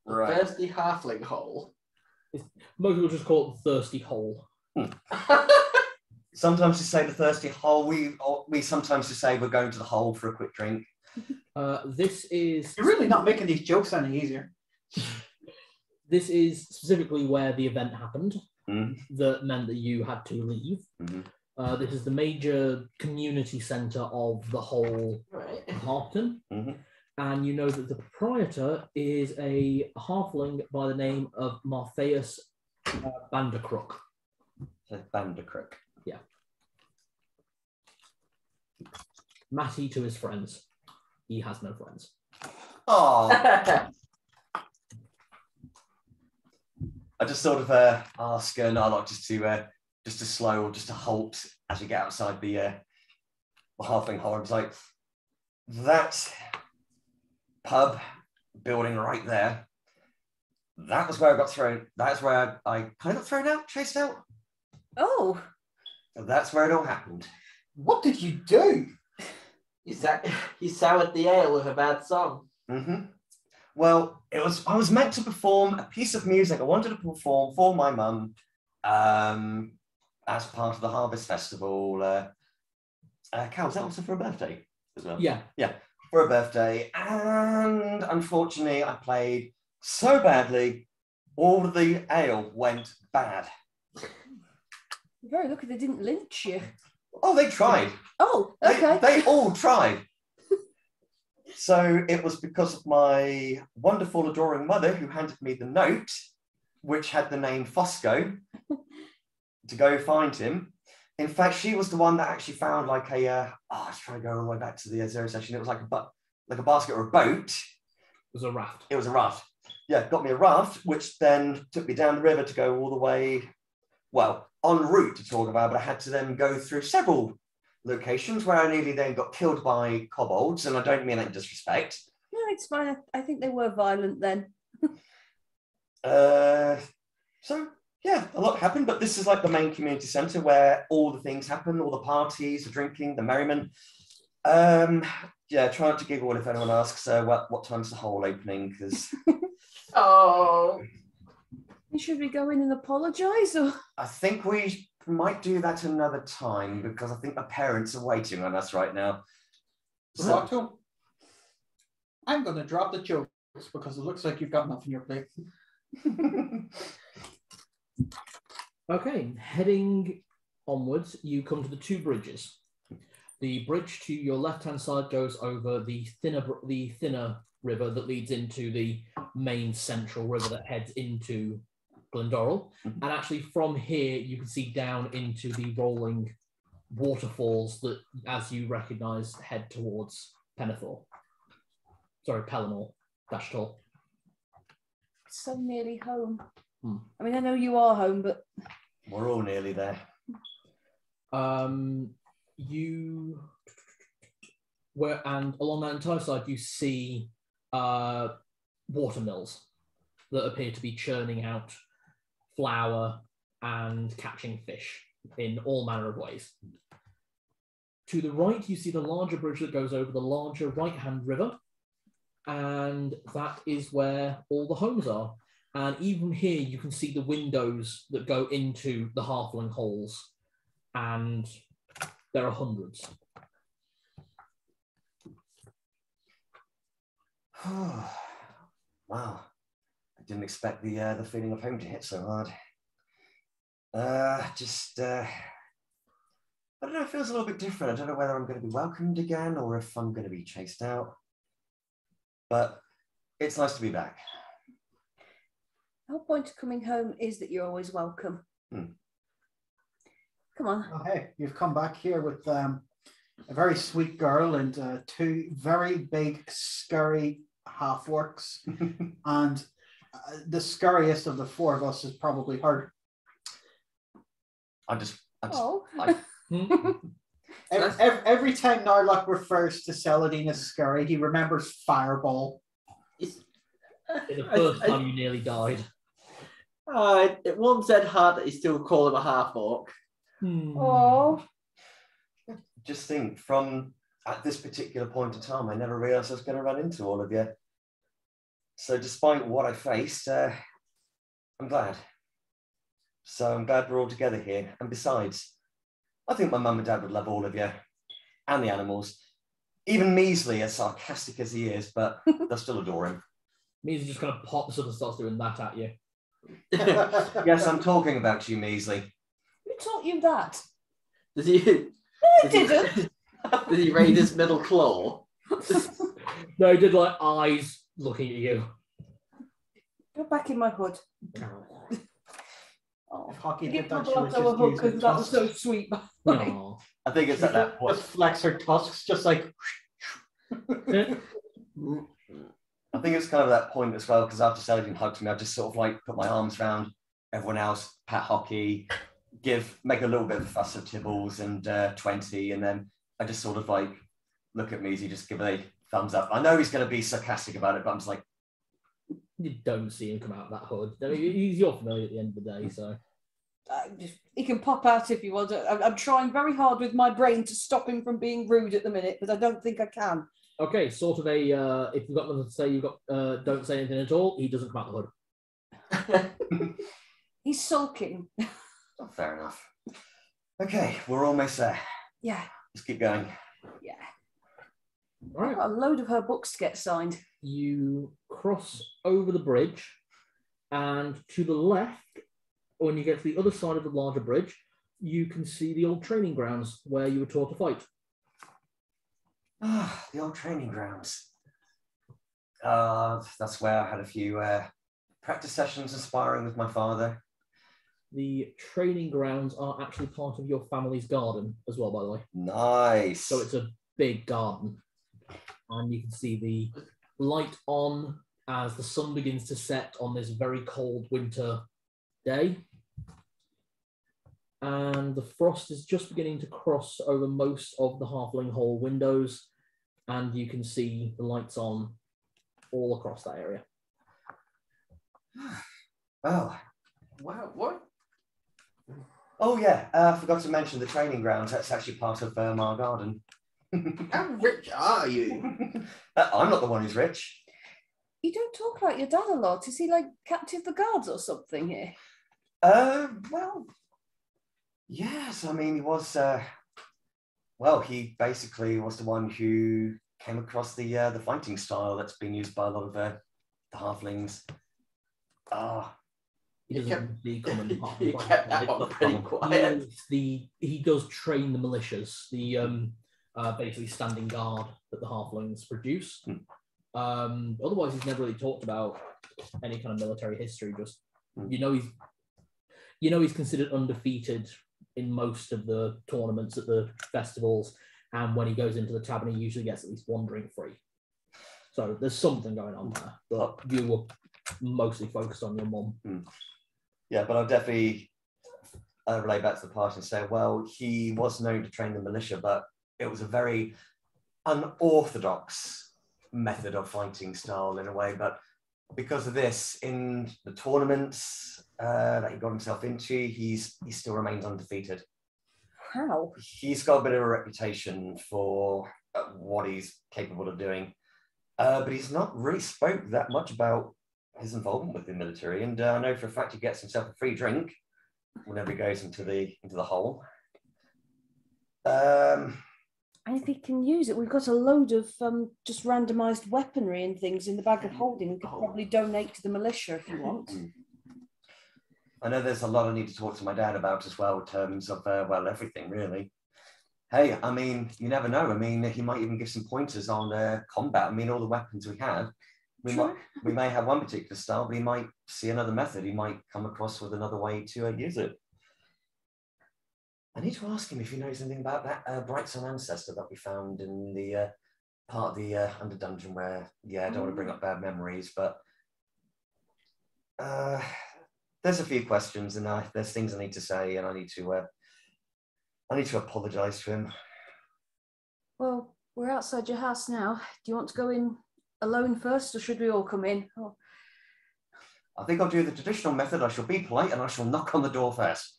Right. Thirsty Halfling Hole. Most people just call it the Thirsty Hole. Sometimes you say the Thirsty Hole. We sometimes just say we're going to the hole for a quick drink. This is... You're really not making these jokes any easier. This is specifically where the event happened that meant that you had to leave. This is the major community centre of the whole Halfton. And you know that the proprietor is a halfling by the name of Morpheus Bandacrook. Bandacrook. Yeah. Matty to his friends. He has no friends. Oh. I just sort of ask Narlock just to slow or just to halt as you get outside the halfling hole. It's like, that pub building right there, that was where I got thrown. That's where I kind of got thrown out, chased out. Oh. That's where it all happened. What did you do? You soured the ale with a bad song. Well, I was meant to perform a piece of music I wanted to perform for my mum as part of the Harvest Festival. Cal, was that also for a birthday as well? Yeah. Yeah, for a birthday. And unfortunately, I played so badly, all of the ale went bad. You're very lucky they didn't lynch you. Oh, they tried. Oh, okay. They all tried. So it was because of my wonderful, adoring mother who handed me the note, which had the name Fosco, to go find him. In fact, she was the one that actually found like I was trying to go all the way back to the zero session. It was like a basket or a boat. It was a raft. It was a raft. Yeah, got me a raft, which then took me down the river to go all the way. Well, en route to talk about, but I had to then go through several locations where I nearly then got killed by kobolds, and I don't mean that in disrespect. No, it's fine. I think they were violent then. So yeah, a lot happened, but this is like the main community centre where all the things happen, all the parties, the drinking, the merriment. Yeah, try not to giggle if anyone asks what time's the hole opening, because Oh. Should we go in and apologise? Or I think we might do that another time, because I think my parents are waiting on us right now. So, Rocco, I'm going to drop the jokes because it looks like you've got enough on your plate. Okay, heading onwards, you come to the two bridges. The bridge to your left-hand side goes over the thinner river that leads into the main central river that heads into Glendorrel. And actually from here, you can see down into the rolling waterfalls that, as you recognise, head towards Penethor. Sorry, Pelennor, Dashtal. so nearly home. Hmm. I mean, I know you are home, but we're all nearly there. And along that entire side, you see water mills that appear to be churning out flour and catching fish in all manner of ways. To the right, you see the larger bridge that goes over the larger right-hand river, and that is where all the homes are. And even here, you can see the windows that go into the halfling halls, and there are hundreds. Wow, I didn't expect the feeling of home to hit so hard. I don't know, it feels a little bit different. I don't know whether I'm going to be welcomed again or if I'm going to be chased out. But it's nice to be back. the whole point of coming home is that you're always welcome. Come on. Oh, hey, you've come back here with a very sweet girl and two very big, scurry half-orcs. And the scurriest of the four of us is probably her. Every time Narlock refers to Celadine as scurry, he remembers Fireball. The first time you nearly died. It warms Ed hard that he still call him a half-orc. Oh. Just think, from at this particular point in time, I never realised I was going to run into all of you. So despite what I faced, I'm glad. So I'm glad we're all together here. And besides, I think my mum and dad would love all of you and the animals. Even Measley, as sarcastic as he is, but they'll still adore him. Measley just kind of pops up and starts doing that at you. Yes, I'm talking about you, Measley. Who taught you that? Does he? No, I didn't. Did he raise his middle claw? No, he did like eyes looking at you. Go back in my hood. If Hockey Give did that, she Pablo would a just hug use because her that was tusks. so sweet. Aw. I think it's at that point. Just flex her tusks, just like. I think it's kind of that point as well, because after Celadine hugged me, I just sort of like put my arms around everyone else, pat Hockey, make a little bit of a fuss of Tibbles and 20, and then I just sort of like look at Measy, just give a thumbs up. I know he's going to be sarcastic about it, but I'm just like, You don't see him come out of that hood. I mean, he's your familiar at the end of the day, so. He can pop out if you want. I'm trying very hard with my brain to stop him from being rude at the minute, but I don't think I can. Okay, sort of a, if you've got nothing to say, you've got, don't say anything at all, he doesn't come out the hood. He's sulking. oh, fair enough. Okay, we're almost there. Yeah. Let's keep going. Yeah. All right. I've got a load of her books to get signed. You cross over the bridge, and to the left, when you get to the other side of the larger bridge, you can see the old training grounds where you were taught to fight. Ah, the old training grounds. That's where I had a few practice sessions and sparring with my father. The training grounds are actually part of your family's garden as well, by the way. Nice. So it's a big garden. And you can see the light on as the sun begins to set on this very cold winter day. and the frost is just beginning to cross over most of the halfling hole windows, and you can see the lights on all across that area. Oh. Wow, what? Oh, yeah. I forgot to mention the training grounds. That's actually part of our garden. How rich are you? I'm not the one who's rich. You don't talk like your dad a lot. Is he like captive the guards or something here? Well, yes. I mean, he was. Well, he basically was the one who came across the fighting style that's been used by a lot of the halflings. He doesn't become You kept that one pretty quiet. He does train the militias, the basically standing guard that the halflings produce. Otherwise, he's never really talked about any kind of military history. Just he's considered undefeated in most of the tournaments at the festivals, and when he goes into the tavern, he usually gets at least one drink free. So there's something going on there, but you were mostly focused on your mum. Yeah, but I'll definitely relay back to the party and say, well, he was known to train the militia, but it was a very unorthodox method of fighting style in a way. But because of this, in the tournaments that he got himself into, he still remains undefeated. How? He's got a bit of a reputation for what he's capable of doing, but he's not really spoke that much about his involvement with the military. And I know for a fact he gets himself a free drink whenever he goes into the hole. And if he can use it, we've got a load of just randomised weaponry and things in the bag of holding. We could probably donate to the militia if you want. I know there's a lot I need to talk to my dad about as well in terms of, well, everything really. Hey, I mean, you never know. I mean, he might even give some pointers on combat. I mean, all the weapons we have, we may have one particular style, but he might see another method. He might come across with another way to use it. I need to ask him if he knows anything about that Bright Sun Ancestor that we found in the part of the Under Dungeon where, yeah, I don't want to bring up bad memories, but there's a few questions and there's things I need to say, and I need to apologise to him. Well, we're outside your house now. Do you want to go in alone first, or should we all come in? Oh. I think I'll do the traditional method. I shall be polite and I shall knock on the door first.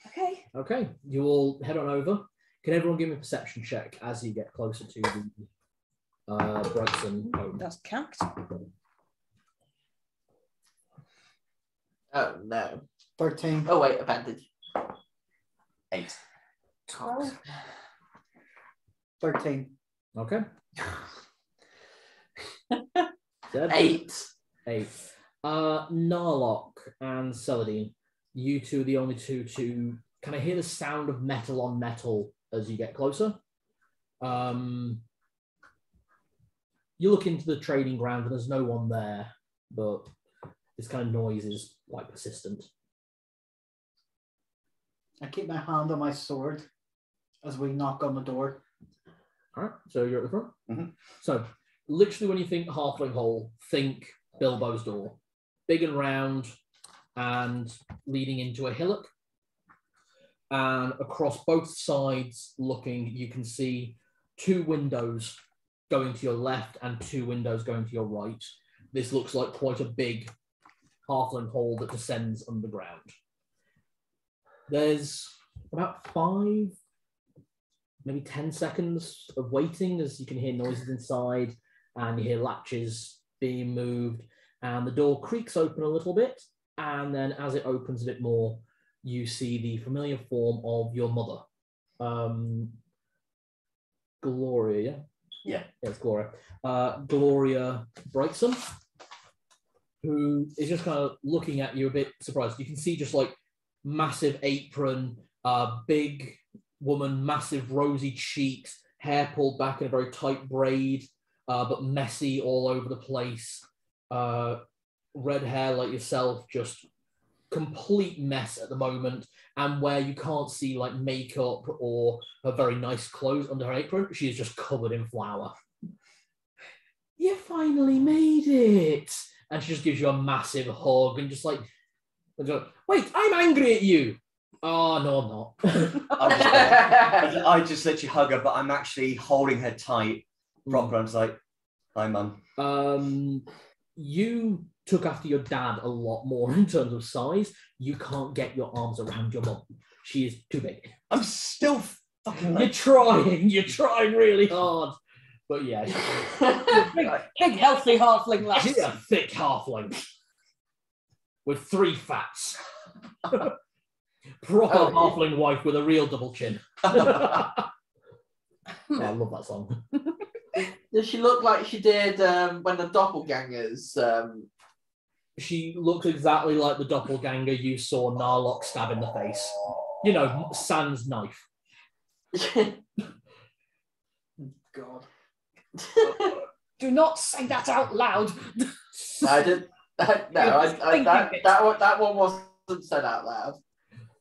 Okay. Okay, you all head on over. Can everyone give me a perception check as you get closer to the Brightson home? That's cacked. Oh, no. 13. Oh, wait, advantage. 8. 12. 13. Okay. 8. 8. Narlock and Celadine, you two are the only two to kind of hear the sound of metal on metal as you get closer. You look into the trading ground and there's no one there, but this kind of noise is quite persistent. I keep my hand on my sword as we knock on the door. All right, so you're at the front. Mm-hmm. So literally when you think Halfling Hole, think Bilbo's door. Big and round and leading into a hillock. And across both sides looking, you can see 2 windows going to your left and 2 windows going to your right. This looks like quite a big Halfling Hole that descends underground. There's about 5, maybe 10 seconds of waiting as you can hear noises inside and you hear latches being moved and the door creaks open a little bit, and then as it opens a bit more, you see the familiar form of your mother. Gloria, yeah? Yeah, it's Gloria. Gloria Brightson, who is just kind of looking at you a bit surprised. You can see just like massive apron, big woman, massive rosy cheeks, hair pulled back in a very tight braid, but messy all over the place. Red hair like yourself, just complete mess at the moment. And where you can't see like makeup or her very nice clothes under her apron, she is just covered in flour. You finally made it. And she just gives you a massive hug and just like, wait, I'm angry at you. Oh, no, I'm not. I just let you hug her, but I'm actually holding her tight, proper. I'm just like, hi, Mum. You took after your dad a lot more in terms of size. You can't get your arms around your mum. She is too big. I'm still fucking. You're trying really hard. But yeah, Big healthy halfling lass. she's a thick halfling with 3 fats. Proper halfling wife with a real double chin. I love that song. Does she look like she did when the doppelgangers? She looks exactly like the doppelganger you saw Narlock stab in the face. You know, Sans knife. God. Do not say that out loud. I didn't. That one wasn't said out loud.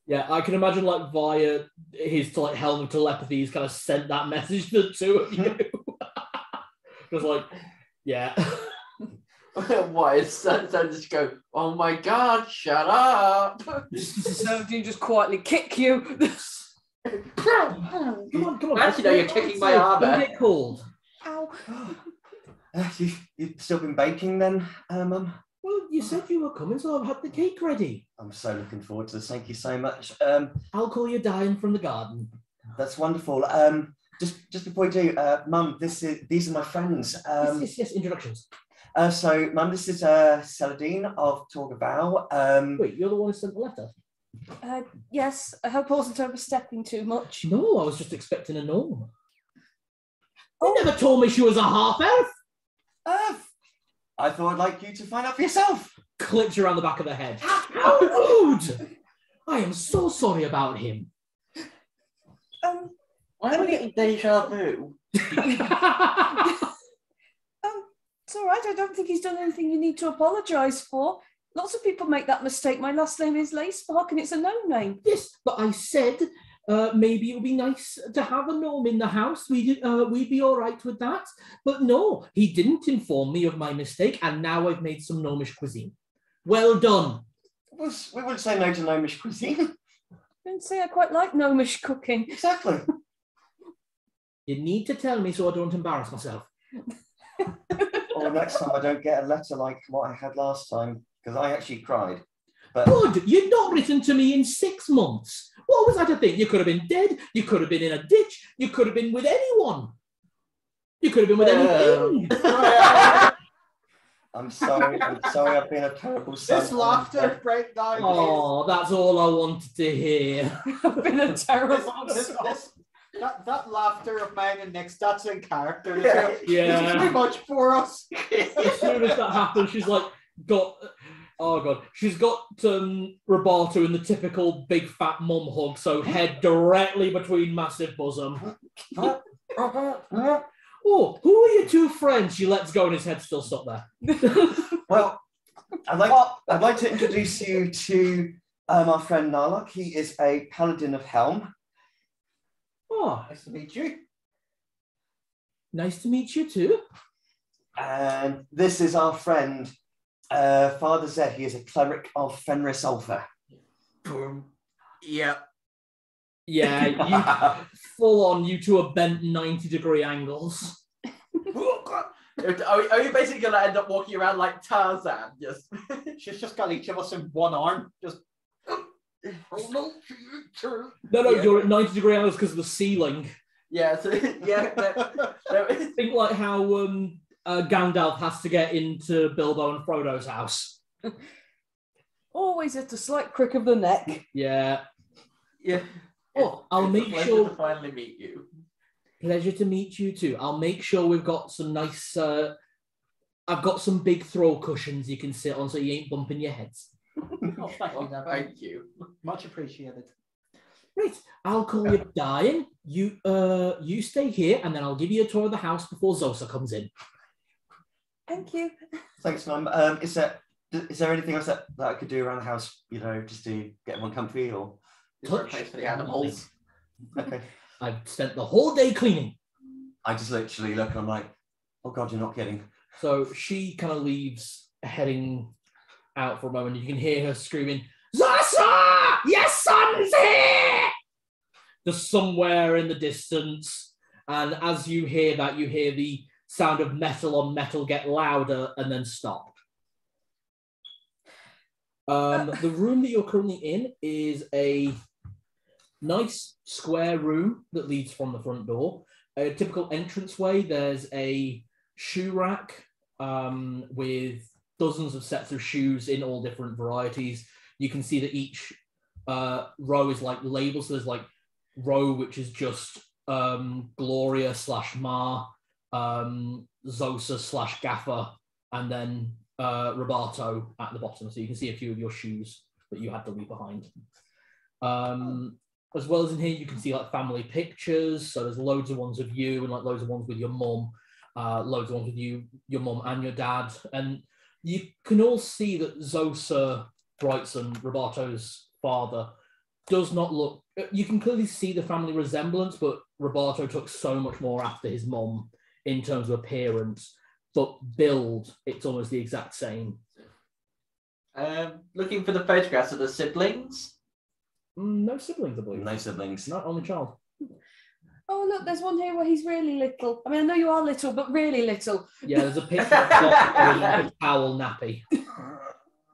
Yeah, I can imagine like via his like helm of telepathy, he's kind of sent that message to the two of you. Just like, yeah. Why is so just go? Oh my God! Shut up! So do you just quietly kick you? Come on. Actually, no, you're kicking my arm. Don't get cold. Ow. You've still been baking then, Mum? Well, you said you were coming, so I've had the cake ready. I'm so looking forward to this. Thank you so much. I'll call you Diane from the garden. That's wonderful. Just before we do, Mum, these are my friends. Yes, introductions. So, Mum, this is Celadine of Torgavao. Wait, you're the one who sent the letter? Yes, I hope I wasn't overstepping too much. No, I was just expecting a gnome. You never told me she was a half-elf. I thought I'd like you to find out for yourself. Clips you around the back of the head. How rude! I am so sorry about him. Why am I getting deja vu? It's all right. I don't think he's done anything you need to apologise for. Lots of people make that mistake. My last name is Leyspark, and it's a gnome name. Yes, but I said maybe it would be nice to have a gnome in the house. We'd be all right with that. But no, he didn't inform me of my mistake, and now I've made some gnomish cuisine. Well done. We wouldn't say no to gnomish cuisine. I didn't say I quite like gnomish cooking. Exactly. You need to tell me so I don't embarrass myself. Or next time I don't get a letter like what I had last time, because I actually cried. But Good, you'd not written to me in 6 months. What was I to think? You could have been dead, you could have been in a ditch, you could have been with anyone. You could have been with anything. I'm sorry, I've been a terrible son. This laughter breakdown. Oh, that's all I wanted to hear. I've been a terrible That laughter of mine and Nick's, that's in character. Yeah. It's too much for us. As soon as that happens, she's like, she's got Roberto in the typical big fat mum hug, so head directly between massive bosom. Oh, who are your 2 friends? She lets go and his head's still stuck there. Well, I'd like to introduce you to our friend Narlock. He is a paladin of Helm. Oh, Nice to meet you. nice to meet you too. And this is our friend, Father Zed. He is a cleric of Fenris Ulfa. Yeah. Yeah, you full on, you two are bent 90-degree angles. Are you basically going to end up walking around like Tarzan? Just She's just got each of us in one arm. Just. No, you're at 90-degree angles because of the ceiling. yeah, so, yeah. Think like how Gandalf has to get into Bilbo and Frodo's house. Always at a slight crick of the neck. Yeah. Yeah. Oh, I'll It's a make pleasure sure. to finally meet you. Pleasure to meet you too. I'll make sure we've got some nice. I've got some big throw cushions you can sit on, so you ain't bumping your heads. Oh, thank you, Neville. Thank you. Much appreciated. Right, I'll call you Diane. You stay here, and then I'll give you a tour of the house before Zosa comes in. Thank you. Thanks, Mum. Is there anything else that I could do around the house? You know, just to get everyone comfy, or Is there a place for the animals? okay? I've spent the whole day cleaning. I just literally look and I'm like, oh God, you're not kidding. So she kind of leaves, heading out for a moment. You can hear her screaming, Zosa! Your son's here! Just somewhere in the distance. And as you hear that, you hear the sound of metal on metal get louder and then stop. The room that you're currently in is a nice square room that leads from the front door. A typical entranceway, there's a shoe rack with dozens of sets of shoes in all different varieties. You can see that each row is like labeled. So there's like row, which is just Gloria / Ma, Zosa / Gaffer, and then Roberto at the bottom. So you can see a few of your shoes that you had to leave behind. As well as in here, you can see like family pictures. So there's loads of ones of you and like loads of ones with your mum, loads of ones with you, your mum and your dad. And you can all see that Zosa Brightson, Roberto's father, does not look, you can clearly see the family resemblance, but Roberto took so much more after his mum in terms of appearance, but build, it's almost the exact same. Looking for the photographs of the siblings. No siblings, I believe. No siblings. Not only child. Oh, look, there's one here where he's really little. I mean, I know you are little, but really little. Yeah, there's a picture of Doc wearing like a towel nappy.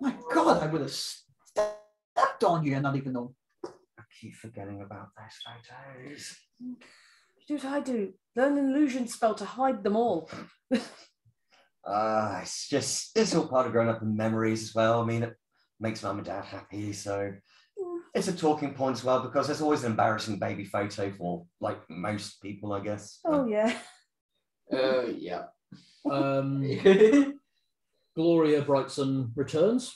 My God, I would have stepped on you and not even known. I keep forgetting about those photos. You do what I do. Learn an illusion spell to hide them all. It's all part of growing up in memories as well. I mean, it makes mum and dad happy, so it's a talking point as well, because there's always an embarrassing baby photo for like most people, I guess. Oh yeah. Yeah. Gloria Brightson returns.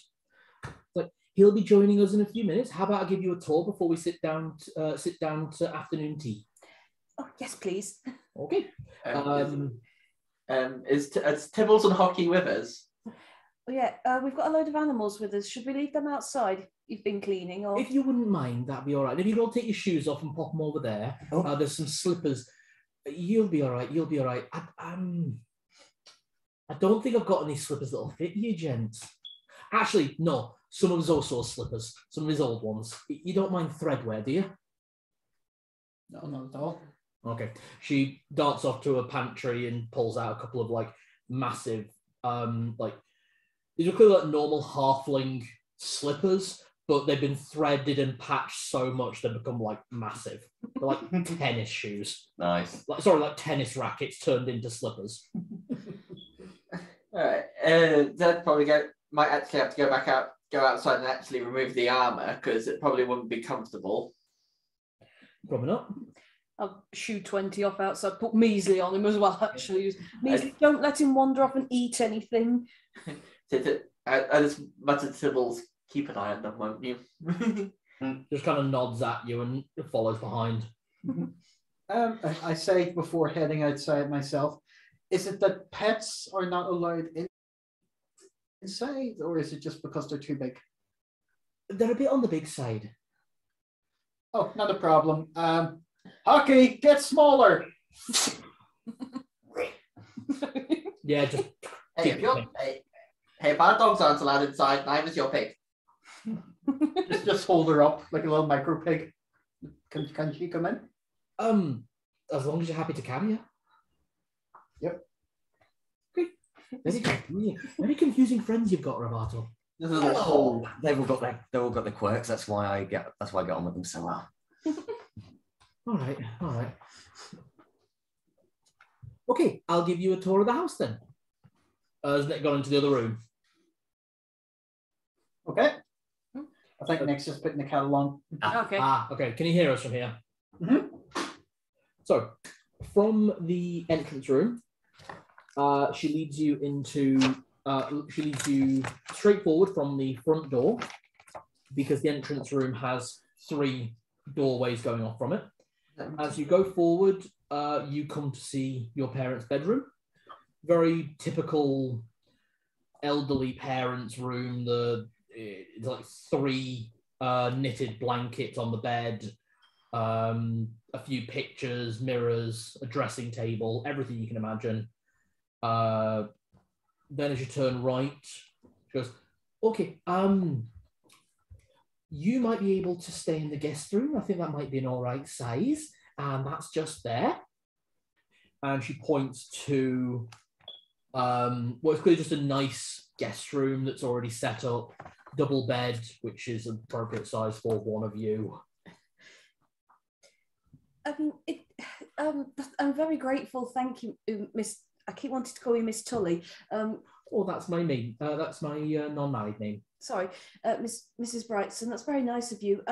Like, he'll be joining us in a few minutes. How about I give you a tour before we sit down to afternoon tea? Oh yes, please. Okay. Is Tibbles and Hockey with us? Oh, yeah, we've got a load of animals with us. Should we leave them outside? You've been cleaning, or If you wouldn't mind, that'd be all right. If you don't take your shoes off and pop them over there, there's some slippers. You'll be all right. You'll be all right. I don't think I've got any slippers that'll fit you, gents. Actually, no. Some of Zoso's slippers. Some of his old ones. You don't mind threadwear, do you? No, not at all. Okay. She darts off to a pantry and pulls out a couple of like massive, these are clearly like normal halfling slippers, but they've been threaded and patched so much they've become like massive. They're like tennis shoes. Nice. Like tennis rackets turned into slippers. All right. Dad probably might actually have to go outside and actually remove the armor, because it probably wouldn't be comfortable. Probably not. I'll shoot 20 off outside. Put measly on him as well. Actually, measly. Don't let him wander off and eat anything. I just muttered to Tibbles, keep an eye on them, won't you? Just kind of nods at you and follows behind. I say before heading outside myself, is it that pets are not allowed inside, or is it just because they're too big? They're a bit on the big side. Oh, not a problem. Hockey, get smaller. Yeah, just Hey, if our dogs aren't allowed inside, neither's your pig. just hold her up like a little micro pig. Can she come in? As long as you're happy to carry her. Yep. Very confusing friends you've got, Roberto. They've all got their quirks. That's why I get on with them so well. All right. Okay, I'll give you a tour of the house then. Has Nick gone into the other room? Okay. I think Nick's just putting the kettle on. Okay. Okay. Can you hear us from here? Mm-hmm. So, from the entrance room, she leads you straight forward from the front door, because the entrance room has 3 doorways going off from it. As you go forward, you come to see your parents' bedroom. Very typical elderly parents' room. It's like 3 knitted blankets on the bed, a few pictures, mirrors, a dressing table, everything you can imagine. Then as you turn right, she goes, okay, you might be able to stay in the guest room. I think that might be an all right size. And that's just there. And she points to it's clearly just a nice guest room that's already set up, double bed, which is an appropriate size for one of you. I'm very grateful. Thank you, Miss. I keep wanting to call you Miss Tully. Oh, that's my name. That's my non-married name. Sorry, Mrs. Brightson. That's very nice of you.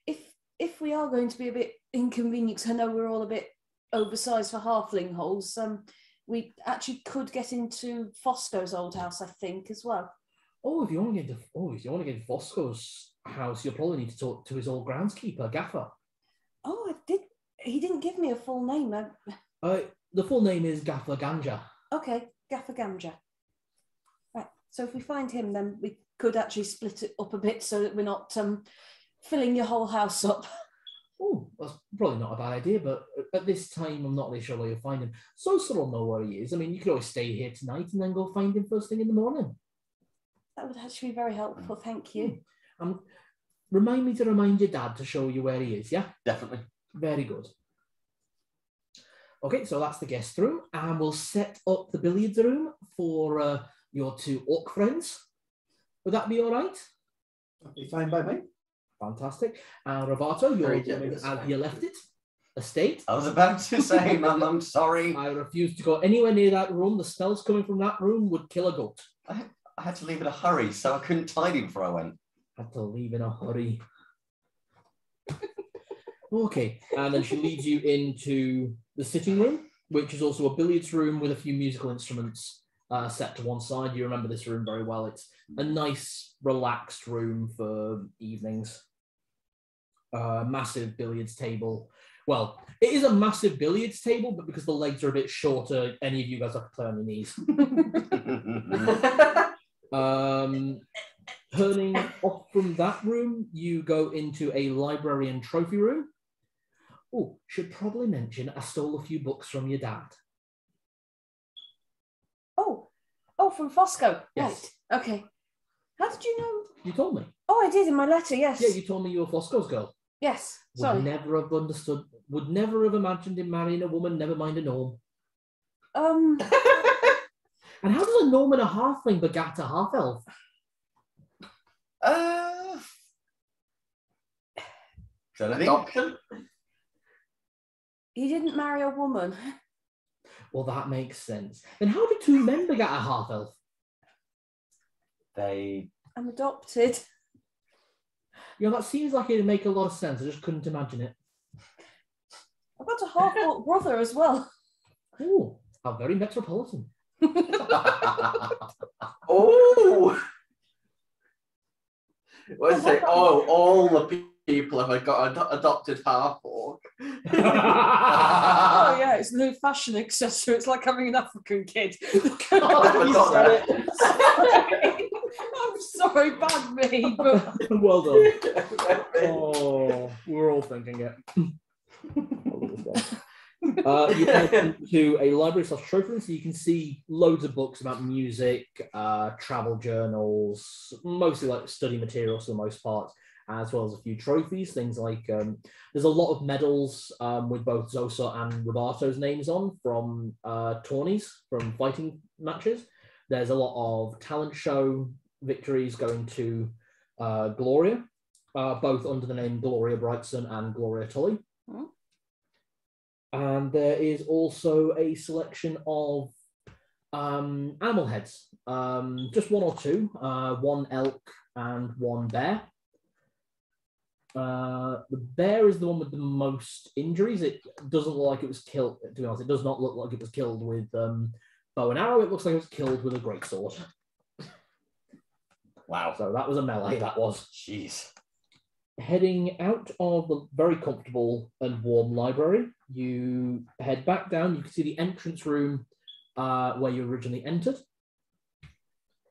If we are going to be a bit inconvenienced, I know we're all a bit oversized for halfling holes. We actually could get into Fosco's old house, I think, as well. Oh, if you want to get into Fosco's house, you'll probably need to talk to his old groundskeeper, Gaffer. Oh, I did. He didn't give me a full name. The full name is Gaffer Ganja. Okay, Gaffer Ganja. Right. So if we find him, then we could actually split it up a bit so that we're not filling your whole house up. Oh, that's probably not a bad idea, but at this time, I'm not really sure where you'll find him. So will know where he is. I mean, you could always stay here tonight and then go find him first thing in the morning. That would actually be very helpful. Thank you. Remind me to remind your dad to show you where he is, yeah? Definitely. Very good. Okay, so that's the guest room, and we'll set up the billiards room for your two orc friends. Would that be all right? That'd be fine by me. Fantastic. And Roberto, you're doing as you left it. Estate. I was about to say, Mum, I'm sorry. I refuse to go anywhere near that room. The smells coming from that room would kill a goat. I had to leave in a hurry, so I couldn't tidy before I went. Had to leave in a hurry. Okay, and then she leads you into the sitting room, which is also a billiards room with a few musical instruments set to one side. You remember this room very well. It's a nice, relaxed room for evenings. Massive billiards table. Well, it is a massive billiards table, but because the legs are a bit shorter, any of you guys have to play on your knees. Turning off from that room, you go into a library and trophy room. Oh, should probably mention I stole a few books from your dad. Oh, from Fosco. Yes. Right. Okay. How did you know? You told me. Oh, I did in my letter, yes. Yeah, you told me you were Fosco's girl. Yes, Would never have understood, would never have imagined him marrying a woman, never mind a gnome. And how does a gnome and a halfling begat a half-elf? Adoption? He didn't marry a woman. Well, that makes sense. Then how did two men begat a half-elf? I'm adopted. You know, that seems like it'd make a lot of sense. I just couldn't imagine it. I've got a half-orc brother as well. Oh, how very metropolitan. Oh! What is it? Oh, all the people have got adopted half-orc. Oh yeah, it's the new fashion accessory. It's like having an African kid. I'm sorry, bad me, but well done. Oh, we're all thinking it. You go into a library/trophy room, so you can see loads of books about music, travel journals, mostly like study materials for the most part, as well as a few trophies. Things like there's a lot of medals with both Zosa and Roberto's names on from tourneys, from fighting matches. There's a lot of talent show victories going to Gloria, both under the name Gloria Brightson and Gloria Tully. Oh. And there is also a selection of animal heads, just one or two, one elk and one bear. The bear is the one with the most injuries. It doesn't look like it was killed, to be honest. It does not look like it was killed with bow and arrow. It looks like it was killed with a greatsword. Wow. So that was a melee, that was. Jeez. Heading out of the very comfortable and warm library, you head back down. You can see the entrance room where you originally entered.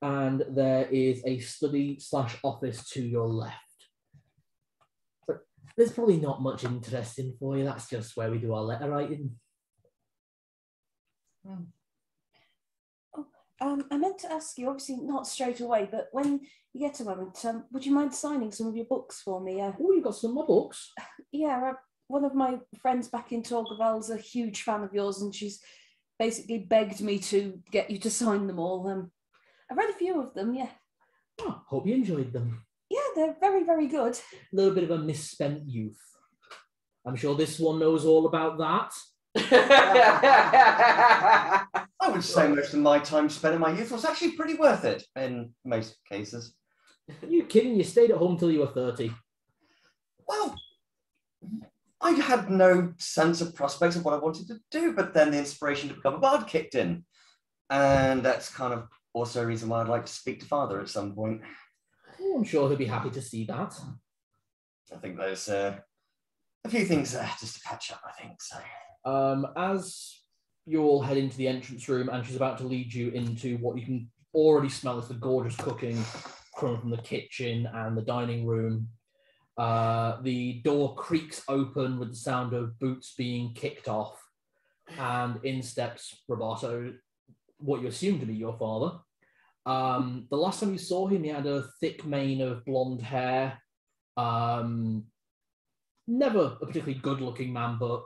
And there is a study/office to your left. But there's probably not much interesting for you. That's just where we do our letter writing. I meant to ask you, obviously not straight away, but when you get a moment, would you mind signing some of your books for me? Oh, you got some more books? Yeah, one of my friends back in Torgavel's a huge fan of yours, and she's basically begged me to get you to sign them all. I've read a few of them, yeah. Oh, hope you enjoyed them. Yeah, they're very, very good. A little bit of a misspent youth. I'm sure this one knows all about that. I would say most of my time spent in my youth was actually pretty worth it in most cases. You kidding? You stayed at home till you were 30. Well, I had no sense of prospects of what I wanted to do, but then the inspiration to become a bard kicked in. And that's kind of also a reason why I'd like to speak to Father at some point. Oh, I'm sure he'll be happy to see that. I think there's a few things just to catch up, I think, so. As you all head into the entrance room and she's about to lead you into what you can already smell is the gorgeous cooking coming from the kitchen and the dining room. The door creaks open with the sound of boots being kicked off, and in steps Roberto, what you assume to be your father. The last time you saw him, he had a thick mane of blonde hair. Never a particularly good-looking man, but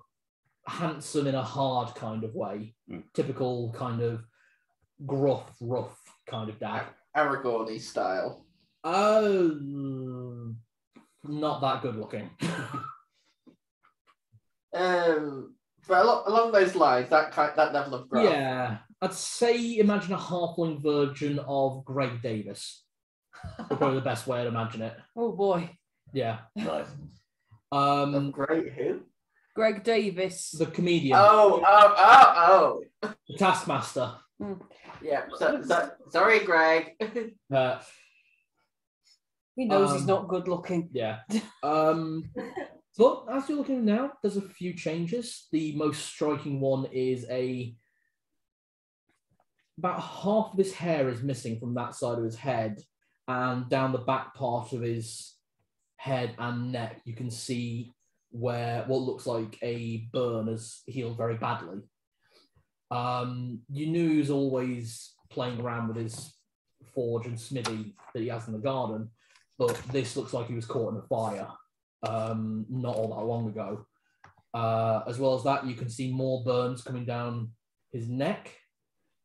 handsome in a hard kind of way. Typical kind of gruff, rough kind of dad. Aragorn style. Oh, not that good-looking. But along those lines, that level of gruff. Yeah, I'd say imagine a halfling version of Greg Davis. Probably the best way to imagine it. Oh boy. Yeah. Nice. Great who? Greg Davis. The comedian. Oh. The Taskmaster. Yeah. Sorry, Greg. He knows he's not good looking. Yeah. But as you're looking now, there's a few changes. The most striking one is about half of his hair is missing from that side of his head, and down the back part of his head and neck, you can see where what looks like a burn has healed very badly. You knew he was always playing around with his forge and smithy that he has in the garden, but this looks like he was caught in a fire not all that long ago. As well as that, you can see more burns coming down his neck,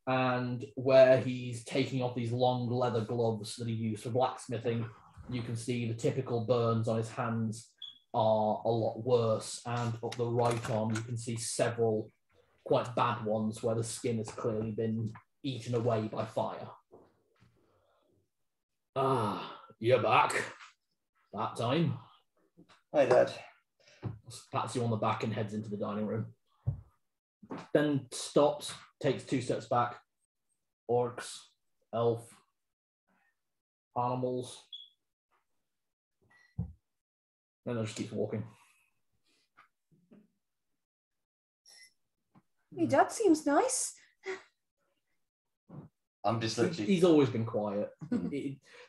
and where he's taking off these long leather gloves that he used for blacksmithing, you can see the typical burns on his hands are a lot worse, and up the right arm you can see several quite bad ones where the skin has clearly been eaten away by fire. You're back. That time. Hi, Dad. Pats you on the back and heads into the dining room. Then stops, takes 2 steps back. Orcs, elf, animals. Then just keeps walking. Your dad seems nice. I'm just literally... He's always been quiet.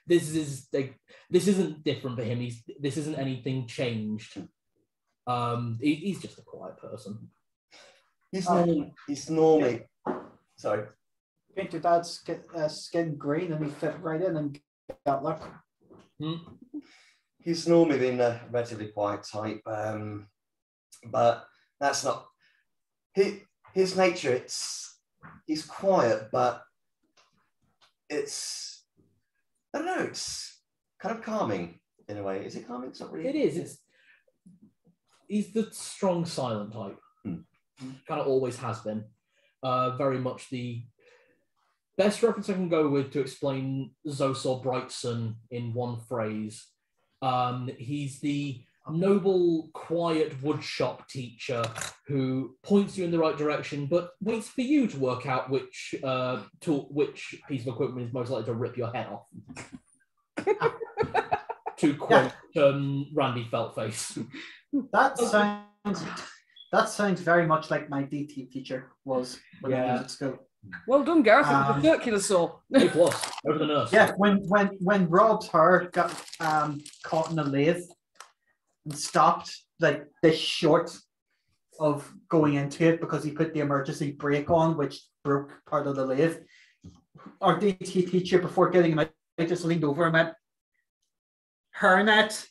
This isn't different for him. This isn't anything changed. He's just a quiet person. He's normally... Sorry. Paint your dad's skin green and he fit right in and got luck. He's normally been a relatively quiet type, but that's not... His nature, he's quiet, but it's... I don't know, it's kind of calming in a way. Is it calming? It's not really... It is. He's the strong, silent type. Kind of always has been. Very much the best reference I can go with to explain Zosor Brightson in one phrase. He's the noble, quiet woodshop teacher who points you in the right direction, but waits for you to work out which piece of equipment is most likely to rip your head off. To quote Randy Feltface. That sounds very much like my DT teacher was when I was at school. Well done, Gareth, with the circular saw. A+ over the nurse. Yeah, when Rob's hair got caught in a lathe and stopped like this short of going into it because he put the emergency brake on, which broke part of the lathe. our DT teacher before getting him out, I just leaned over and went, Hernet.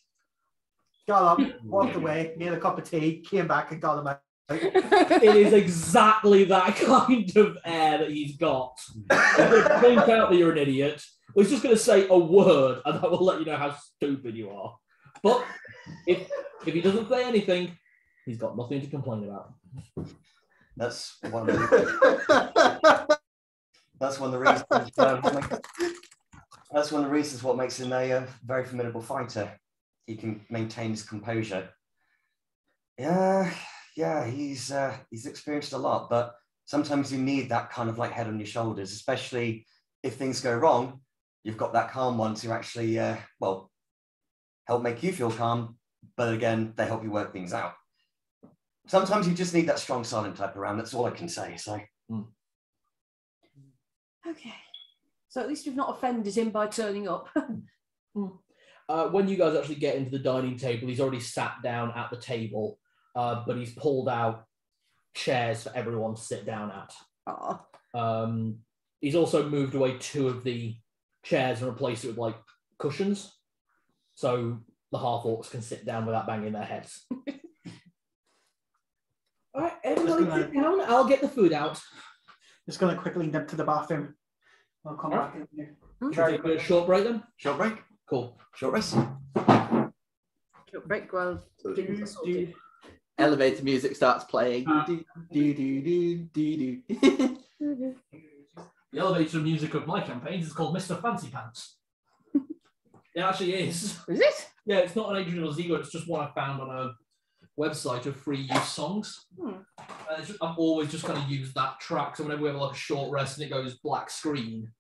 Got up, walked away, made a cup of tea, came back and got him out. It is exactly that kind of air that he's got. I'm going to point out that you're an idiot. Well, he's just going to say a word, and that will let you know how stupid you are. But if he doesn't say anything, he's got nothing to complain about. That's one of the. That's one of the reasons. That's one of the reasons what makes him a very formidable fighter. He can maintain his composure. Yeah, he's experienced a lot, but sometimes you need that kind of like head on your shoulders, especially if things go wrong. You've got that calm ones who actually, help make you feel calm, but again, they help you work things out. Sometimes you just need that strong silent type around. That's all I can say. So. Okay. So at least we've not offended him by turning up. When you guys actually get into the dining table, he's already sat down at the table, but he's pulled out chairs for everyone to sit down at. He's also moved away 2 of the chairs and replaced it with like cushions, so the half-orcs can sit down without banging their heads. All right, everybody sit down. I'll get the food out. Just going to quickly nip to the bathroom. I'll come back in here. Should we take a short break then? Short break. Cool. Short rest. Short break while things are sorted. Elevator music starts playing. The elevator music of my campaigns is called Mr. Fancy Pants. It actually is. Is it? Yeah, it's not an Adrian or Zigo, it's just one I found on a website of free use songs. I've always just kind of used that track, so whenever we have like a short rest and it goes black screen,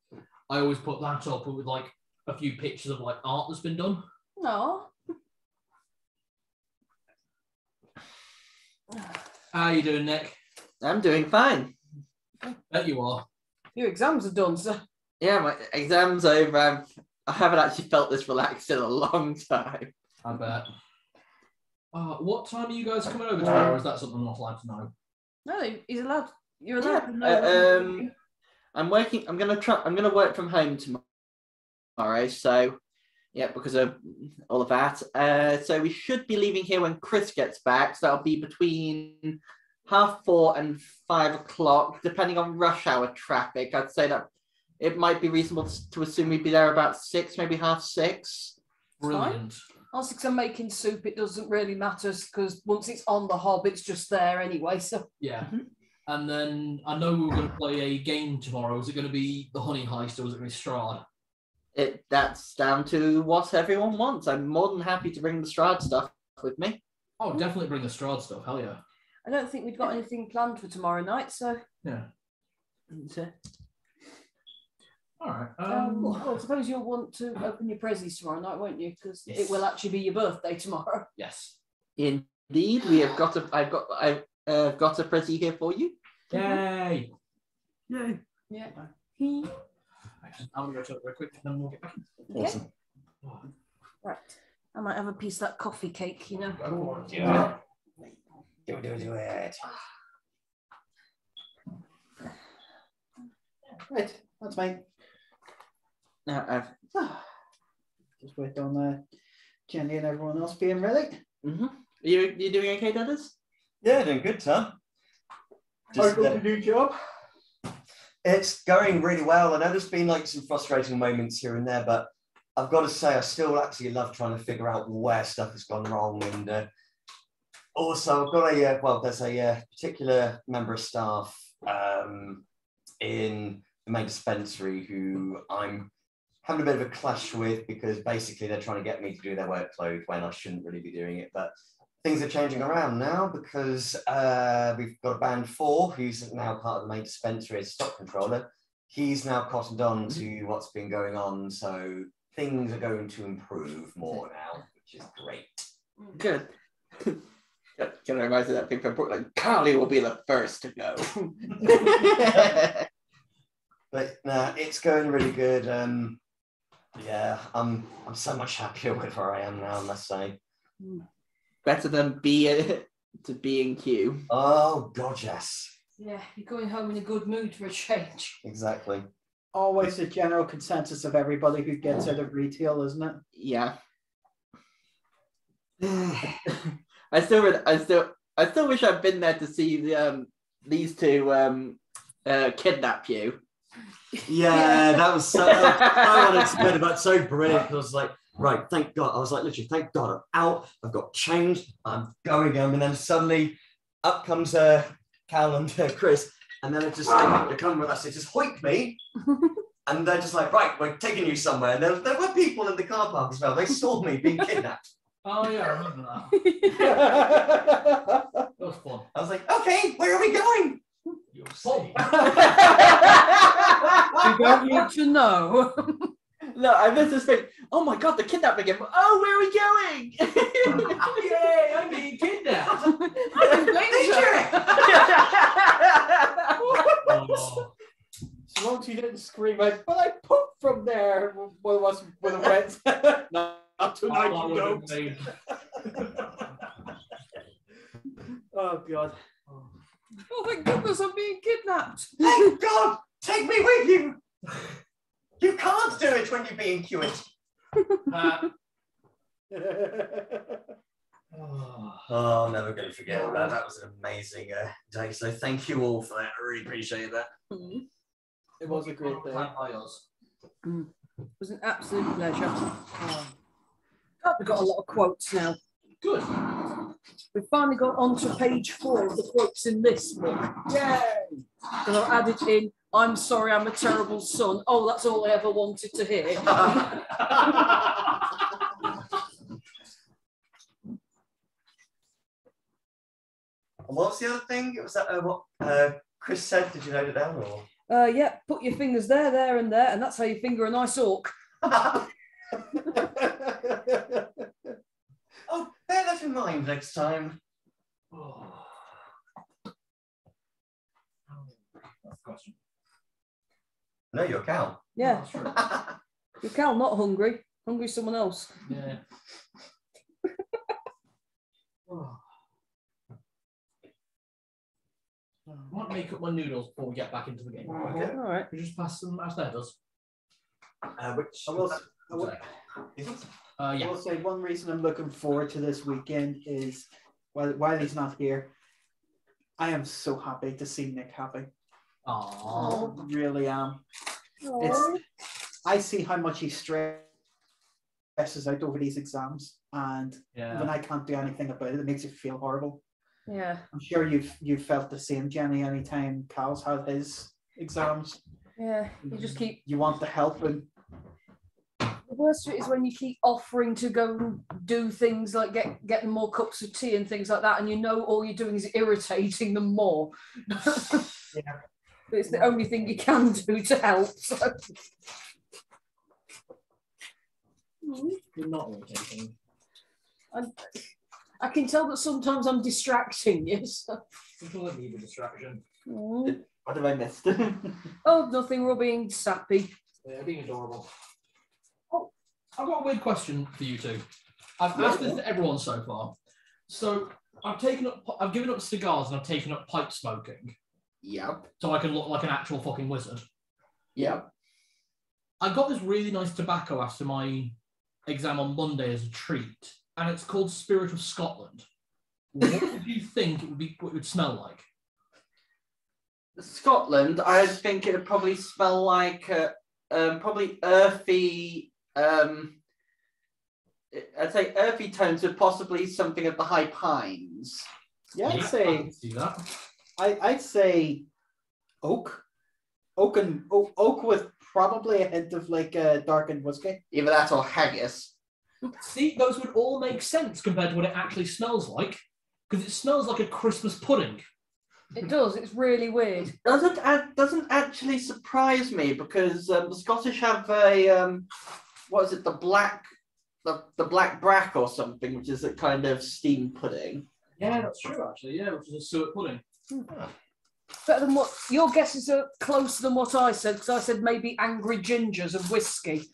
I always put that up with like a few pictures of like art that's been done. No. How you doing, Nick? I'm doing fine. Bet you are. Your exams are done, sir. Yeah, my exam's over. I haven't actually felt this relaxed in a long time. I bet. What time are you guys coming over tomorrow? Or is that something I'm not allowed to know? No, he's allowed. You're allowed to know. I'm working. I'm gonna work from home tomorrow. So, yeah, because of all of that. So we should be leaving here when Chris gets back. So that'll be between 4:30 and 5 o'clock, depending on rush hour traffic. I'd say that it might be reasonable to assume we'd be there about 6, maybe 6:30. Brilliant. Also, because I'm making soup, it doesn't really matter because once it's on the hob, it's just there anyway. So yeah. And then I know we were going to play a game tomorrow. Is it going to be the Honey Heist or is it going to be Strahd? That's down to what everyone wants. I'm more than happy to bring the Strahd stuff with me. Oh, definitely bring the Strahd stuff. Hell yeah. I don't think we've got anything planned for tomorrow night. So yeah. All right. Well, I suppose you'll want to open your prezzies tomorrow night, won't you? Because it will actually be your birthday tomorrow. Yes. Indeed, I've got a prezzy here for you. Yay! Yay! Yeah. I'm gonna go to it real quick, and then we'll get back. Okay. Awesome. Right. I might have a piece of that coffee cake, you know. Yeah. Do it. Right, that's mine. Now I've just wait on Jenny and everyone else being ready. Mm-hmm. You doing okay, Dennis? Yeah, doing good, Tom. How's the new job? It's going really well. I know there's been like some frustrating moments here and there, but I've got to say I still actually love trying to figure out where stuff has gone wrong. And also I've got there's a particular member of staff in the main dispensary who I'm having a bit of a clash with because basically they're trying to get me to do their workload when I shouldn't really be doing it. But things are changing around now because we've got a band 4 who's now part of the main dispensary as stock controller. He's now cottoned on to what's been going on, so things are going to improve more now, which is great. Good. Can I remind you that thing from Brooklyn? Carly will be the first to go. But it's going really good. Yeah, I'm so much happier with where I am now, I must say. Better than B&Q. Oh God, yes. Yeah, you're going home in a good mood for a change. Exactly. always the general consensus of everybody who gets out of retail, isn't it? Yeah. I still wish I'd been there to see these two kidnap you. Yeah, that was so unexpected, but so brilliant. I was like, right, thank God. I was like, literally, thank God I'm out. I've got changed. I'm going. And then suddenly up comes Cal and Chris. And then it just like, they come with us. They just hoik me. And they're just like, right, we're taking you somewhere. And there were people in the car park as well. They saw me being kidnapped. Oh, yeah, I remember that. That was fun. I was like, okay, where are we going? You'll see. You don't need to know. No, I missed this thing. Oh my God, the kidnapping him. Oh, where are we going? Yay, I'm being kidnapped. I'm in danger. Oh. As long as you didn't scream out, but I pooped from there. Well, it wasn't when it went. No, not tonight, you don't. Oh, God. Oh, thank goodness I'm being kidnapped. Thank God, take me with you. You can't do it when you're being cured. Oh, never going to forget that. That was an amazing day. So thank you all for that. I really appreciate that. It was a great day. It was an absolute pleasure. Oh, we've got a lot of quotes now. Good. We've finally got onto page 4 of the quotes in this book. Yay! And I've added in, I'm sorry, I'm a terrible son. Oh, that's all I ever wanted to hear. And what was the other thing? It was that what Chris said. Did you note it down? Or? Yeah, put your fingers there, there, and there, and that's how you finger a nice orc. Oh, bear that in mind next time. Question. No, you're a cow. Yeah. Your cow not hungry. Hungry someone else. Yeah. I want to make up my noodles before we get back into the game. Okay. All right. We just pass them as there does. Which I will Yeah. say one reason I'm looking forward to this weekend is while he's not here, I am so happy to see Nick happy. Aww. I really am. It's, I see how much he stresses out over these exams, and when I can't do anything about it, it makes you feel horrible. Yeah. I'm sure you've felt the same, Jenny, anytime Cal's had his exams. Yeah. You just keep. You want to help him. The worst of it is when you keep offering to go and do things like get them more cups of tea and things like that, and you know all you're doing is irritating them more. Yeah. But it's the only thing you can do to help. So. You're not irritating. I can tell that sometimes I'm distracting you. So. People don't need a distraction. What have I missed? Oh, nothing. We're all being sappy. They're being adorable. Oh, I've got a weird question for you two. I've asked this to everyone so far. So I've given up cigars and I've taken up pipe smoking. Yep. So I can look like an actual fucking wizard. Yep. I got this really nice tobacco after my exam on Monday as a treat, and it's called Spirit of Scotland. What do you think it would smell like? Scotland, I think it would probably smell like probably earthy. I'd say earthy tones with possibly something of the high pines. Yeah, I can see that. I'd say oak with probably a hint of like darkened whiskey. Either that or haggis. See, those would all make sense compared to what it actually smells like, because it smells like a Christmas pudding. It does. It's really weird. Doesn't actually surprise me because the Scottish have a what is it, the black brack or something, which is a kind of steam pudding. Yeah, that's true actually. Yeah, which is a suet pudding. Better than what your guesses are closer than what I said, because I said maybe angry gingers and whiskey.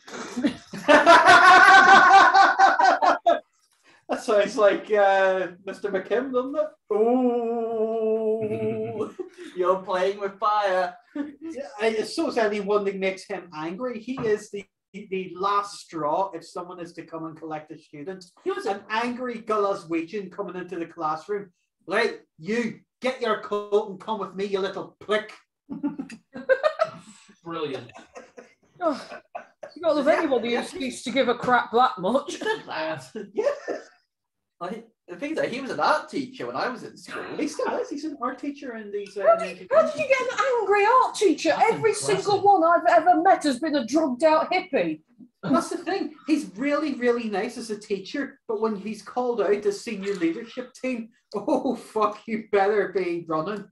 That sounds like Mr. McKim, doesn't it? Ooh, you're playing with fire. So is anyone that makes him angry. He is the last straw if someone is to come and collect a student. He was an angry Glaswegian coming into the classroom. Right, you get your coat and come with me, you little prick. Brilliant. Oh, you got to love anybody who speaks to give a crap that much. Yeah. The thing is that he was an art teacher when I was in school. He still is. He's an art teacher in these. How did you get an angry art teacher? That's Every impressive. single one I've ever met has been a drugged out hippie. That's the thing. He's really, really nice as a teacher, but when he's called out to senior leadership team, oh fuck, you better be running.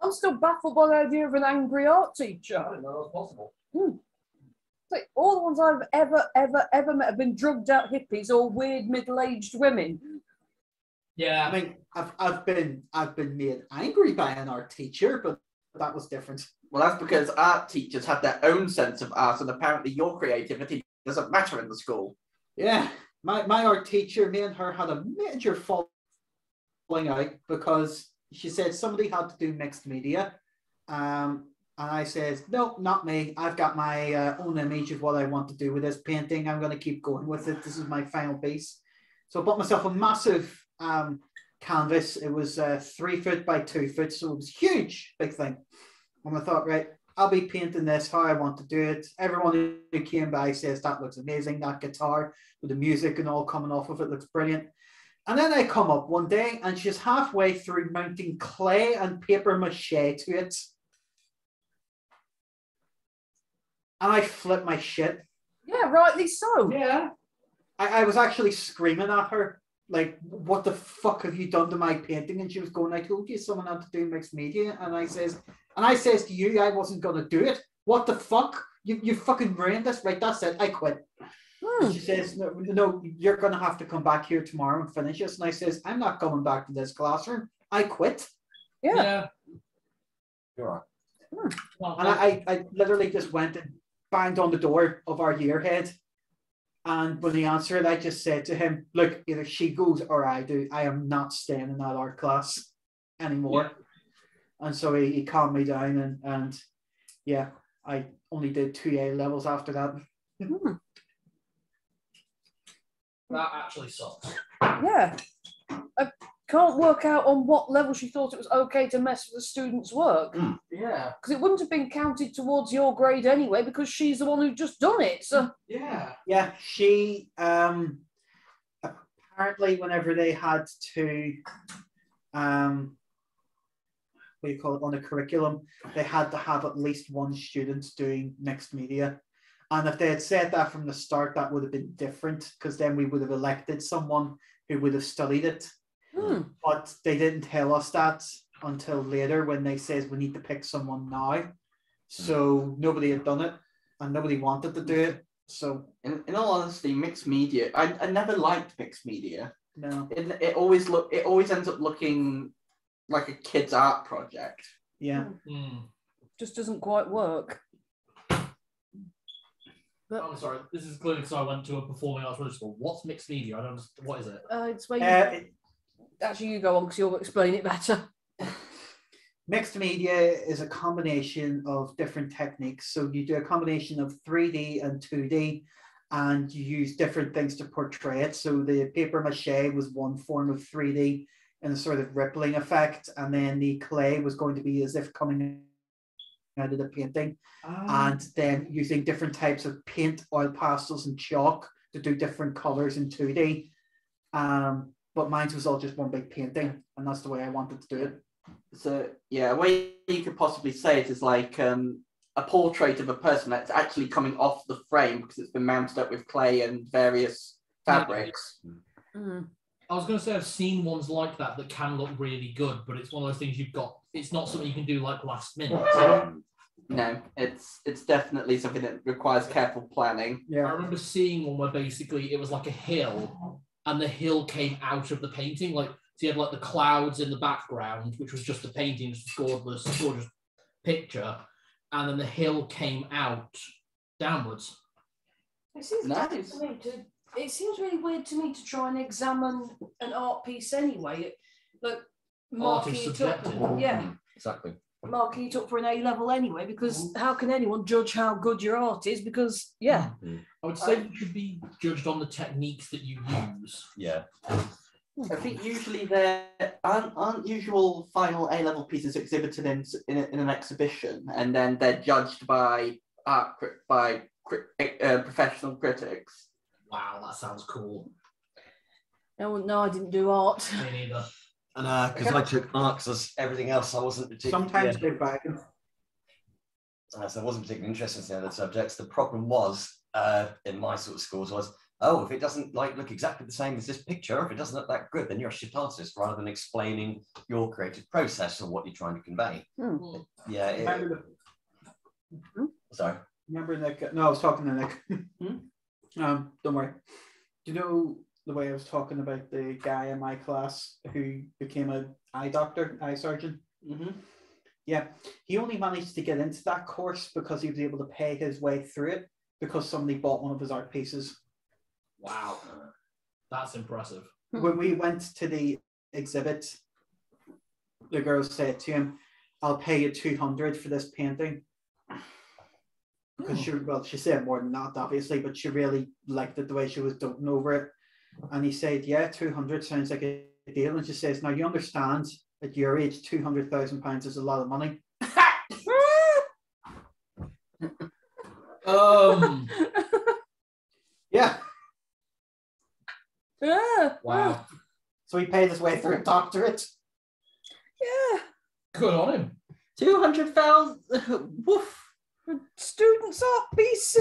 I'm still baffled by the idea of an angry art teacher. I didn't know that was possible. It's like all the ones I've ever met have been drugged out hippies or weird middle-aged women. Yeah. I mean, I've been made angry by an art teacher, but that was different. Well, that's because art teachers have their own sense of art, and apparently your creativity doesn't matter in the school. Yeah, my art teacher, me and her had a major falling out because she said somebody had to do mixed media. And I said, no, not me. I've got my own image of what I want to do with this painting. I'm going to keep going with it. This is my final piece. So I bought myself a massive canvas. It was 3 foot by 2 foot. So it was huge, big thing. And I thought, right, I'll be painting this how I want to do it. Everyone who came by says that looks amazing. That guitar with the music and all coming off of it looks brilliant. And then I come up one day and she's halfway through mounting clay and paper mache to it. And I flipped my shit. Yeah, rightly so. Yeah. I was actually screaming at her, like, what the fuck have you done to my painting? And she was going, I told you someone had to do mixed media. And I says to you, I wasn't going to do it. What the fuck? You fucking ruined this. Right, that's it. I quit. And she says, no, you're going to have to come back here tomorrow and finish this. And I says, I'm not coming back to this classroom. I quit. Yeah. You're right. Well, And I literally just went and banged on the door of our year head. And when he answered, I just said to him, look, either she goes or I do. I am not staying in that art class anymore. Yeah. And so he calmed me down. And yeah, I only did 2 A levels after that. That actually sucks. Yeah. I can't work out on what level she thought it was okay to mess with the student's work. Yeah. Because it wouldn't have been counted towards your grade anyway, because she's the one who just done it. So Yeah. Yeah, she apparently whenever they had to what do you call it, on a curriculum, they had to have at least one student doing mixed media. And if they had said that from the start, that would have been different, because then we would have elected someone who would have studied it. But they didn't tell us that until later when they says we need to pick someone now. So nobody had done it and nobody wanted to do it. So In all honesty, mixed media, I never liked mixed media. no. It always ends up looking like a kid's art project. Yeah. just doesn't quite work. But, I'm sorry, this is clearly because I went to a performing arts religious school. What's mixed media? I don't understand. What is it? it's where you, actually you go on because you'll explain it better. Mixed media is a combination of different techniques. So you do a combination of 3D and 2D, and you use different things to portray it. So the paper mache was one form of 3D and a sort of rippling effect, and then the clay was going to be as if coming out of the painting, and then using different types of paint, oil pastels, and chalk to do different colors in 2D. But mine was all just one big painting, and that's the way I wanted to do it. So yeah, a way you could possibly say it is like a portrait of a person that's actually coming off the frame because it's been mounted up with clay and various fabrics. I was going to say I've seen ones like that can look really good, but it's one of those things you've got. It's not something you can do like last minute. No, it's definitely something that requires careful planning. I remember seeing one where basically it was like a hill, and the hill came out of the painting. Like, so you had like the clouds in the background, which was just the painting, just a gorgeous picture, and then the hill came out downwards. It seems nice. to me it seems really weird to me to try and examine an art piece anyway. Like, Art is subjective. Yeah. Exactly. Marking it up for an A level anyway, because how can anyone judge how good your art is? Because I would say you should be judged on the techniques that you use. Yeah. I think usually there aren't usual final A-level pieces exhibited in an exhibition, and then they're judged by professional critics. Wow, that sounds cool. No, I didn't do art. Me neither. And because I took art, because everything else I wasn't particularly. Sometimes they back. So I wasn't particularly interested in the other subjects. The problem was in my sort of schools was, if it doesn't look exactly the same as this picture, if it doesn't look that good, then you're a shit artist, rather than explaining your creative process or what you're trying to convey. Yeah. Sorry. Remember Nick? No, I was talking to Nick. Don't worry. Do you know the way I was talking about the guy in my class who became an eye surgeon? Yeah, he only managed to get into that course because he was able to pay his way through it because somebody bought one of his art pieces. Wow, that's impressive. When we went to the exhibit, the girl said to him, "I'll pay you 200 for this painting." Because she said more than that, obviously, but she really liked it the way she was doting over it. And he said, "Yeah, 200 sounds like a deal." And she says, "Now you understand at your age, £200,000 is a lot of money." Yeah. Wow. So he paid his way through a doctorate. Yeah. Good on him. 200,000. Woof. Student's art piece.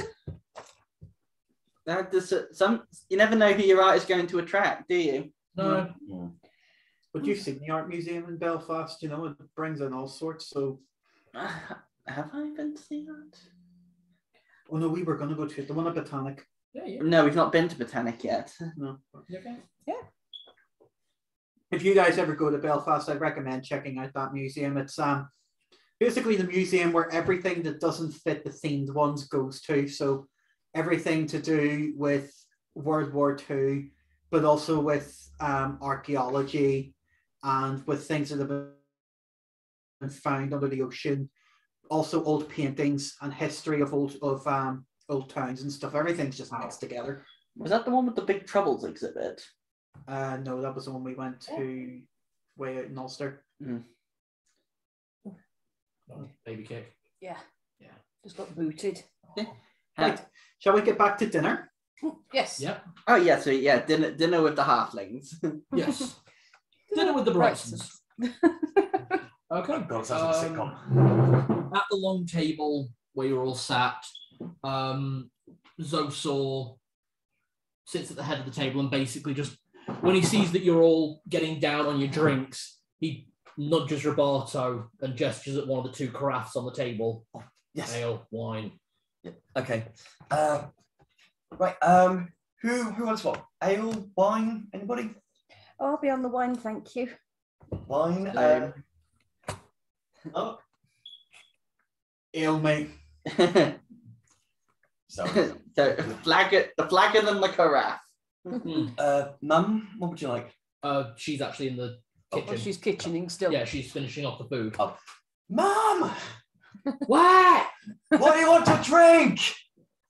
You never know who your art is going to attract, do you? No. But you've seen the art museum in Belfast, it brings in all sorts. So, have I been to see that? Oh no, we were going to go to it. The one at Botanic. Yeah. No, we've not been to Botanic yet. No. Okay. Yeah. If you guys ever go to Belfast, I'd recommend checking out that museum. It's basically the museum where everything that doesn't fit the themed ones goes to. So everything to do with World War II, but also with archaeology and with things that have been found under the ocean. Also old paintings and history of old towns and stuff. Everything's just mixed together. Was that the one with the Big Troubles exhibit? No, that was the one we went to way out in Ulster. Baby kick. Yeah. Just got booted. Right. Shall we get back to dinner? Yes. Yep. Oh yeah, so yeah, dinner with the halflings. Yes. Dinner with the Brightsons. Okay. God, sounds like a sitcom. At the long table where you're all sat, Zosor sits at the head of the table and basically just, when he sees that you're all getting down on your drinks, he nudges Roberto and gestures at one of the two carafes on the table. Yes. Ale, wine. Yeah. Okay. Right. Who wants what? Ale, wine? Anybody? I'll be on the wine, thank you. Wine. Ale, mate. So the flagon and the carafe. Mum, what would you like? She's actually in the kitchen. Oh, she's kitchening still. Yeah, she's finishing off the food. Oh. Mum! What? What do you want to drink?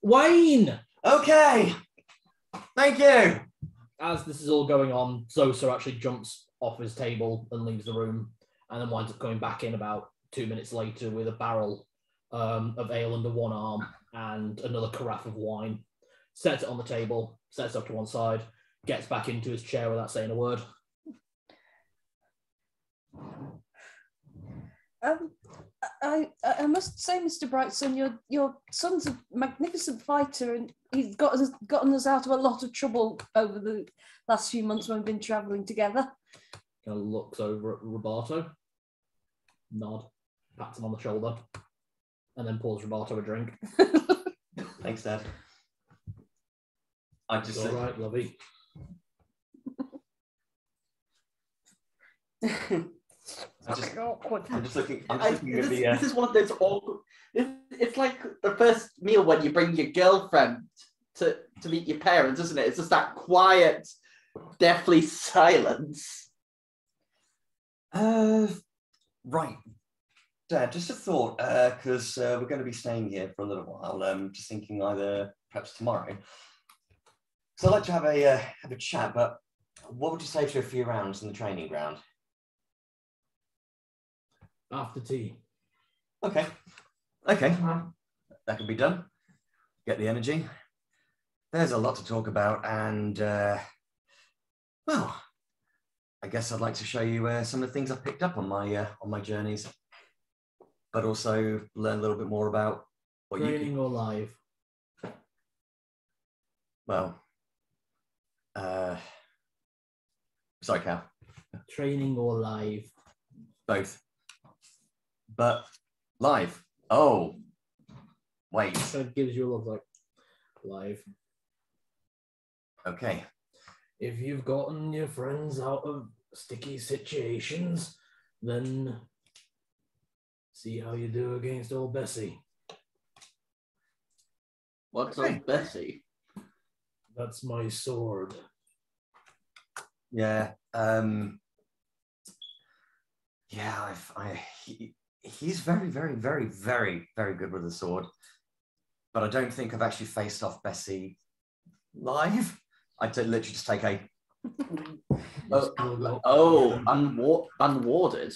Wine! Okay. Thank you. As this is all going on, Zosa actually jumps off his table and leaves the room, and then winds up coming back in about 2 minutes later with a barrel of ale under one arm and another carafe of wine. Sets it on the table, sets it up to one side, gets back into his chair without saying a word. I must say, Mr. Brightson, your son's a magnificent fighter, and he's gotten us out of a lot of trouble over the last few months when we've been travelling together. Kind of looks over at Roberto, nod, pats him on the shoulder, and then pours Roberto a drink. Thanks, Dad. I just All right, lovey. I'm just looking at This the. is one of those awkward. It's like the first meal when you bring your girlfriend to meet your parents, isn't it? It's just that quiet, deathly silence. Right. Dad, just a thought, because we're going to be staying here for a little while. Just thinking either perhaps tomorrow. So I'd like to have a chat, but what would you say to a few rounds in the training ground? After tea. Okay. Okay. That can be done. Get the energy. There's a lot to talk about, and well, I guess I'd like to show you some of the things I've picked up on my journeys, but also learn a little bit more about what training or live. Well, sorry, Cal. Training or live. Both. But live. Oh, wait. So it gives you a look like live. Okay. If you've gotten your friends out of sticky situations, then see how you do against old Bessie. What's old Bessie? That's my sword. Yeah. Yeah. He's very, very, very, very, very good with the sword. But I don't think I've actually faced off Bessie live. I literally just take a. Unwarded.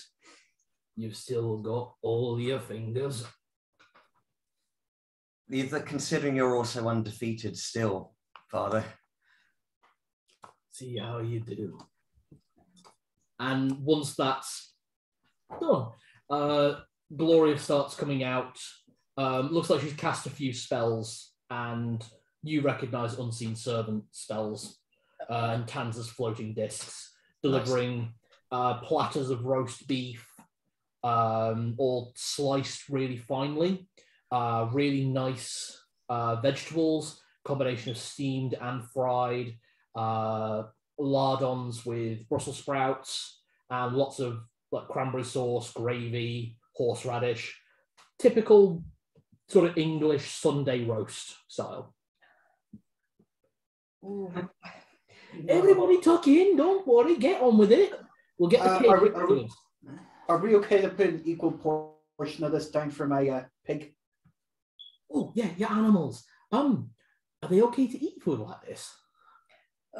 You've still got all your fingers. Considering you're also undefeated still, Father. See how you do. And once that's done, Gloria starts coming out. Looks like she's cast a few spells, and you recognize unseen servant spells and Kansas floating discs, delivering platters of roast beef, all sliced really finely, really nice vegetables, combination of steamed and fried, lardons with Brussels sprouts, and lots of like cranberry sauce, gravy, horseradish, typical sort of English Sunday roast style. Ooh. Everybody tuck in, don't worry, get on with it. We'll get the pig. Are we okay to put an equal portion of this down for my pig? Oh, yeah, your animals. Are they okay to eat food like this?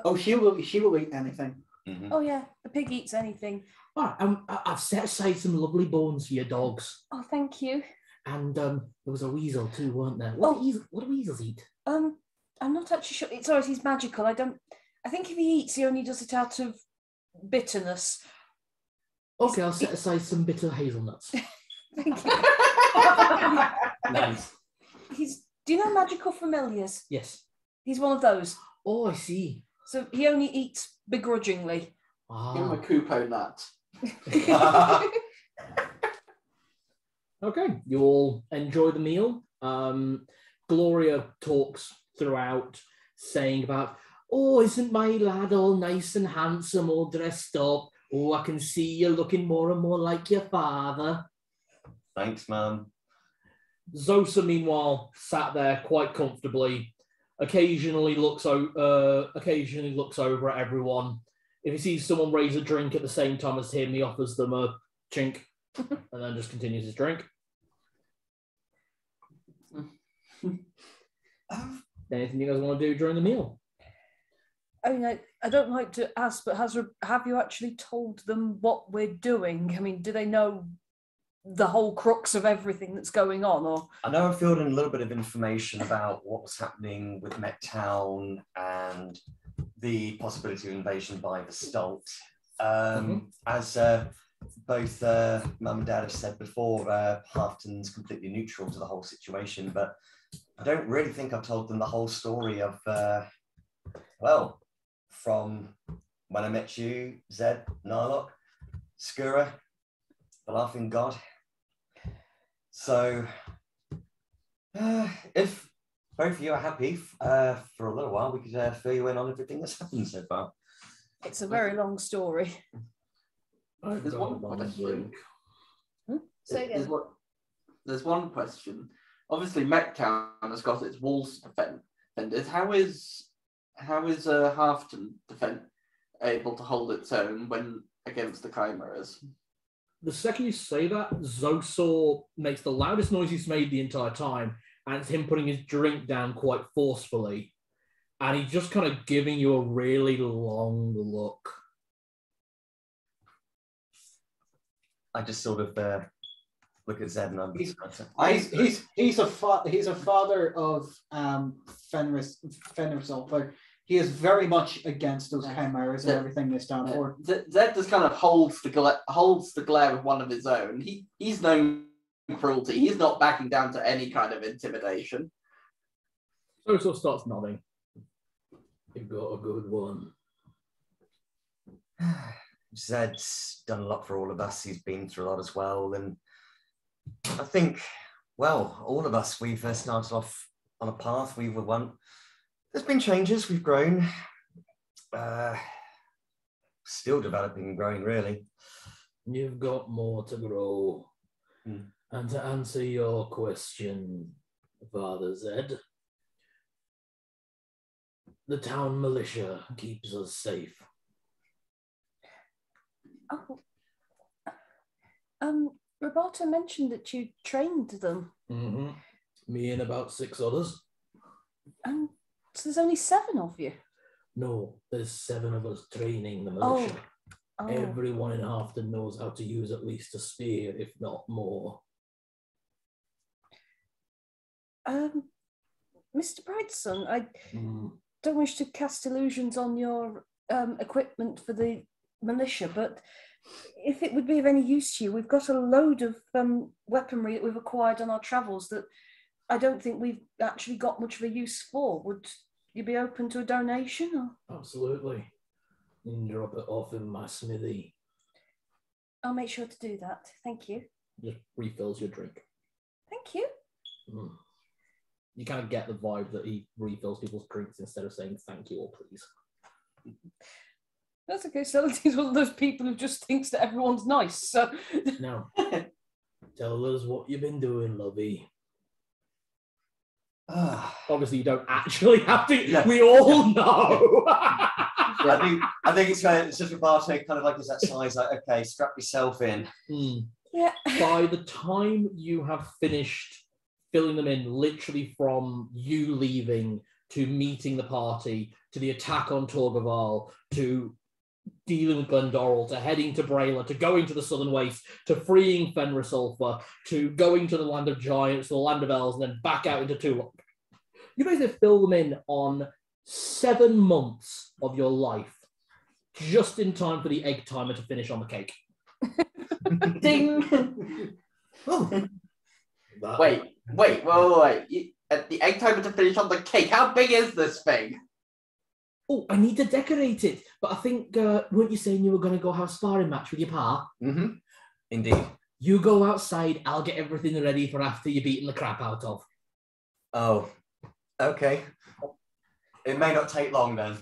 Oh, she will eat anything. Mm-hmm. Oh yeah, the pig eats anything. All right, I've set aside some lovely bones for your dogs. Oh, thank you. And there was a weasel too, weren't there? What do weasels eat? I'm not actually sure. It's always he's magical. I think if he eats, he only does it out of bitterness. Okay, I'll set aside some bitter hazelnuts. Thank you. Nice. Do you know magical familiars? Yes. He's one of those. Oh, I see. So he only eats begrudgingly. Give him a Kupo nut. Okay, you all enjoy the meal. Gloria talks throughout, saying about, oh, isn't my lad all nice and handsome, all dressed up? Oh, I can see you're looking more and more like your father. Thanks, Mum. Zosa, meanwhile, sat there quite comfortably, occasionally looks over at everyone. If he sees someone raise a drink at the same time as him, he offers them a chink and then just continues his drink. Anything you guys want to do during the meal? I mean, I don't like to ask, but have you actually told them what we're doing? I mean, do they know the whole crux of everything that's going on? Or I know I filled in a little bit of information about what was happening with Mechtown and the possibility of invasion by the Stolt. As both Mum and Dad have said before, Halfton's completely neutral to the whole situation, but I don't really think I've told them the whole story of, well, from when I met you, Zed, Narlock, Skura, the Laughing God. So, if both of you are happy for a little while, we could fill you in on everything that's happened so far. it's a very long story. There's one question. Say again. There's one question. Obviously, Mechtown has got its walls defended. How is Halfton able to hold its own when against the chimeras. The second you say that, Zosaur makes the loudest noise he's made the entire time, and it's him putting his drink down quite forcefully. And he's just kind of giving you a really long look. I just sort of look at Zed and I'm he's a father of Fenrisulfur. He is very much against those chimeras and everything they stand for. Zed just kind of holds the glare with one of his own. He's no cruelty. He's not backing down to any kind of intimidation. Zosaur starts nodding. You've got a good one. Zed's done a lot for all of us. He's been through a lot as well. And I think, well, all of us, we've started off on a path we would want. There's been changes. We've grown. Still developing and growing, really. You've got more to grow. And to answer your question, Father Zed, the town militia keeps us safe. Roberto mentioned that you trained them. Mm-hmm. Me and about 6 others. So there's only 7 of you? No, there's 7 of us training the militia. Oh. Everyone in Halfton knows how to use at least a spear, if not more. Mr. Brightson, I don't wish to cast illusions on your equipment for the militia, but if it would be of any use to you, we've got a load of weaponry that we've acquired on our travels that I don't think we've actually got much of a use for. Would you be open to a donation? Or? Absolutely. You can drop it off in my smithy. I'll make sure to do that. Thank you. Just refills your drink. Thank you. You kind of get the vibe that he refills people's drinks instead of saying thank you or please. That's okay. Celestine's one of those people who just thinks that everyone's nice. So no. Tell us what you've been doing, lovey. Obviously, you don't actually have to. Yeah. We all know. I think it's just Roberto kind of like is that size, like, okay, strap yourself in. Yeah. By the time you have finished filling them in, literally from you leaving to meeting the party, to the attack on Torgaval, to dealing with Glendorrel, to heading to Brayla, to going to the Southern Waste, to freeing Fenrisulfur, to going to the Land of Giants, the Land of Elves, and then back out into Tulok. You basically fill them in on 7 months of your life, just in time for the egg timer to finish on the cake. Ding! Wait. The egg timer to finish on the cake. How big is this thing? Oh, I need to decorate it. But I think, weren't you saying you were going to go have a sparring match with your pa? Mm-hmm. Indeed. You go outside, I'll get everything ready for after you're beating the crap out of. Oh, okay. It may not take long then.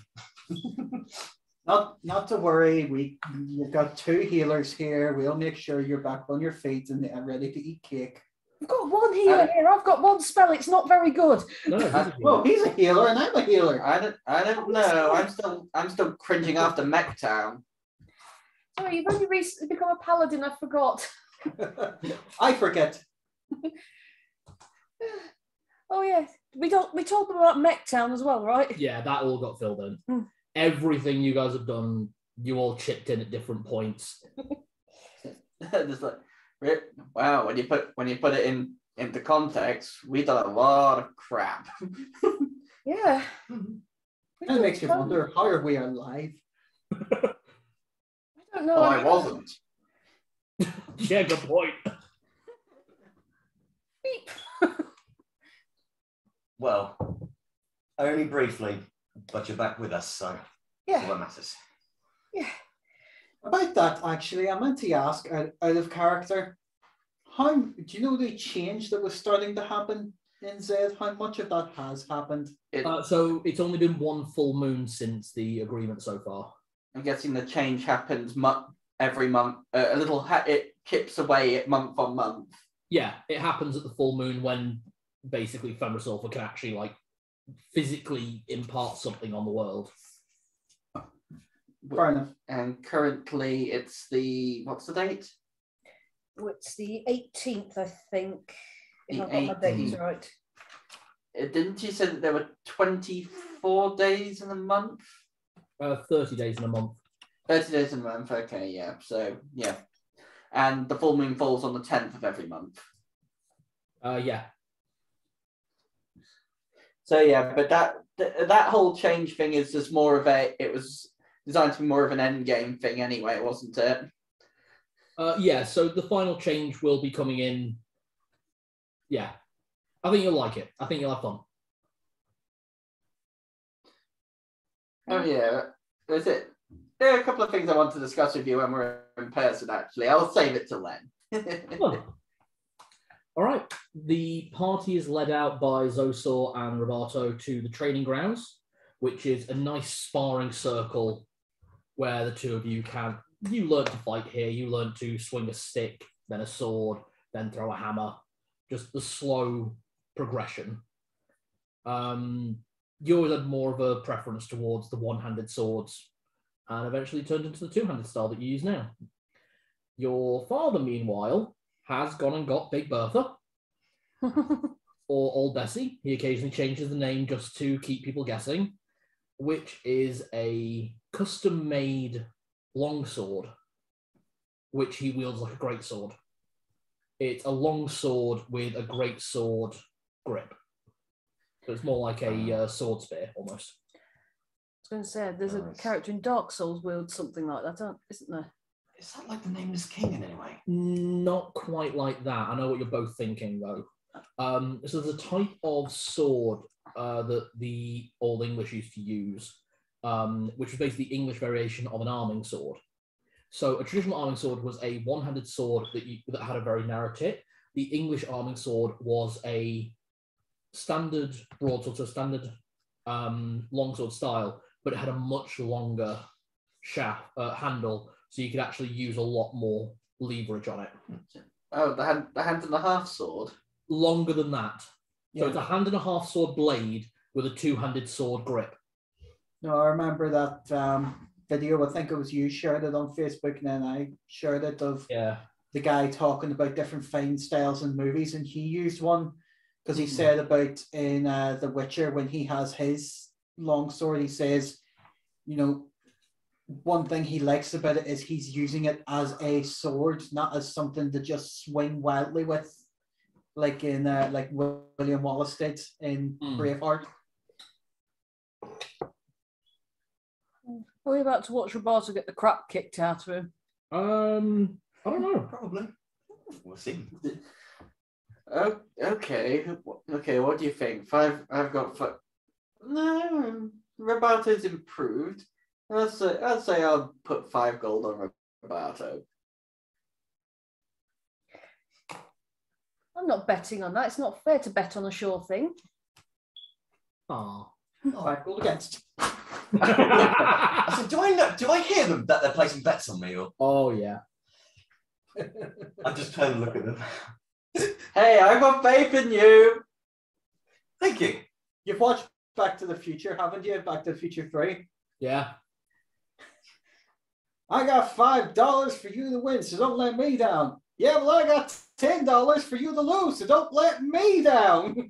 Not to worry. We've got 2 healers here. We'll make sure you're back on your feet and ready to eat cake. I've got 1 healer here. I've got 1 spell. It's not very good. Well, he's a healer and I'm a healer. I don't know. I'm still cringing after Mechtown. Sorry, you've only recently become a paladin. I forgot. I forget. Oh yes, we told them about Mechtown as well, right? Yeah, that all got filled in. Everything you guys have done, you all chipped in at different points. Just like, wow, when you put it into context, we've done a lot of crap. Yeah. It makes you wonder, how are we alive? I don't know. Oh, I wasn't. Yeah, good point. Beep. Well, only briefly, but you're back with us, so yeah. That's what matters. Yeah. About that, actually, I meant to ask, out of character, do you know the change that was starting to happen in Zed? How much of that has happened? So it's only been 1 full moon since the agreement so far. I'm guessing the change happens every month. It chips away month on month. Yeah, it happens at the full moon when basically Fenrisulfur can actually like physically impart something on the world. Fair enough. And currently it's what's the date? It's the 18th, I think. If The I've got my dates 18th. right. Didn't you say that there were 24 days in a month? 30 days in a month. 30 days in a month, okay, yeah. So, yeah. And the full moon falls on the 10th of every month. Yeah. So, yeah, but that whole change thing is just more of it was designed to be more of an end game thing anyway, wasn't it? Yeah, so the final change will be coming in. Yeah. I think you'll like it. I think you'll have fun. Oh, yeah. There are a couple of things I want to discuss with you when we're in person, actually. I'll save it till then. Oh. All right. The party is led out by Zosor and Roberto to the training grounds, which is a nice sparring circle where the two of you learn to fight here. You learn to swing a stick, then a sword, then throw a hammer. Just the slow progression. You always had more of a preference towards the one-handed swords and eventually turned into the two-handed style that you use now. Your father, meanwhile, has gone and got Big Bertha or Old Bessie. He occasionally changes the name just to keep people guessing, which is a custom-made longsword, which he wields like a greatsword. It's a long sword with a greatsword grip. So it's more like a sword spear, almost. I was going to say, there's a character in Dark Souls wields something like that, isn't there? Is that like the Nameless King in any way? Not quite like that. I know what you're both thinking, though. So there's a type of sword that the Old English used to use, which was basically the English variation of an arming sword. So a traditional arming sword was a one-handed sword that had a very narrow tip. The English arming sword was a standard broadsword, so standard longsword style, but it had a much longer handle, so you could actually use a lot more leverage on it. Oh, the hand and a half sword? Longer than that. Yeah. So it's a hand and a half sword blade with a two-handed sword grip. No, I remember that video. I think it was you shared it on Facebook, and then I shared it of the guy talking about different fighting styles in movies, and he used one because he said about in The Witcher when he has his long sword, he says, one thing he likes about it is he's using it as a sword, not as something to just swing wildly with, like in like William Wallace did in Braveheart. Are we about to watch Roberto get the crap kicked out of him? I don't know. Probably. We'll see. Okay. Okay, what do you think? I've got five. No, Roberto's improved. I'll say I'll put 5 gold on Roberto. I'm not betting on that. It's not fair to bet on a sure thing. Oh. 5 gold against. I said, do I hear them that they're placing bets on me? Or Oh, yeah. I just turn and look at them. Hey, I've got faith in you. Thank you. You've watched Back to the Future, haven't you? Back to the Future 3. Yeah. I got $5 for you to win, so don't let me down. Yeah, well, I got $10 for you to lose, so don't let me down.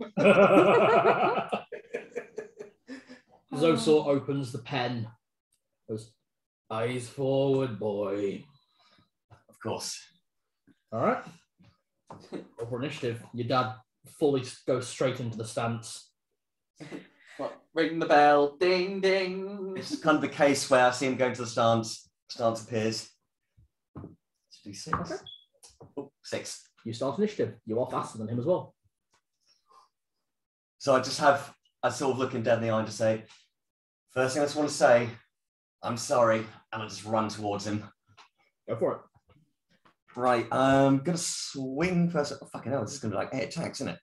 Zosor opens the pen. Goes, eyes forward, boy. Of course. All right. Go for initiative. Your dad fully goes straight into the stance. What? Ring the bell. Ding, ding. It's kind of the case where I see him going to the stance. Stance appears. Let's do 6. Okay. Oh, 6. You start initiative. You are faster than him as well. So I just have a sort of looking dead in the eye to say, first thing I just want to say, I'm sorry, and I just run towards him. Go for it. Right, I'm gonna swing first. Oh, fucking hell, this is gonna be like 8 attacks, isn't it?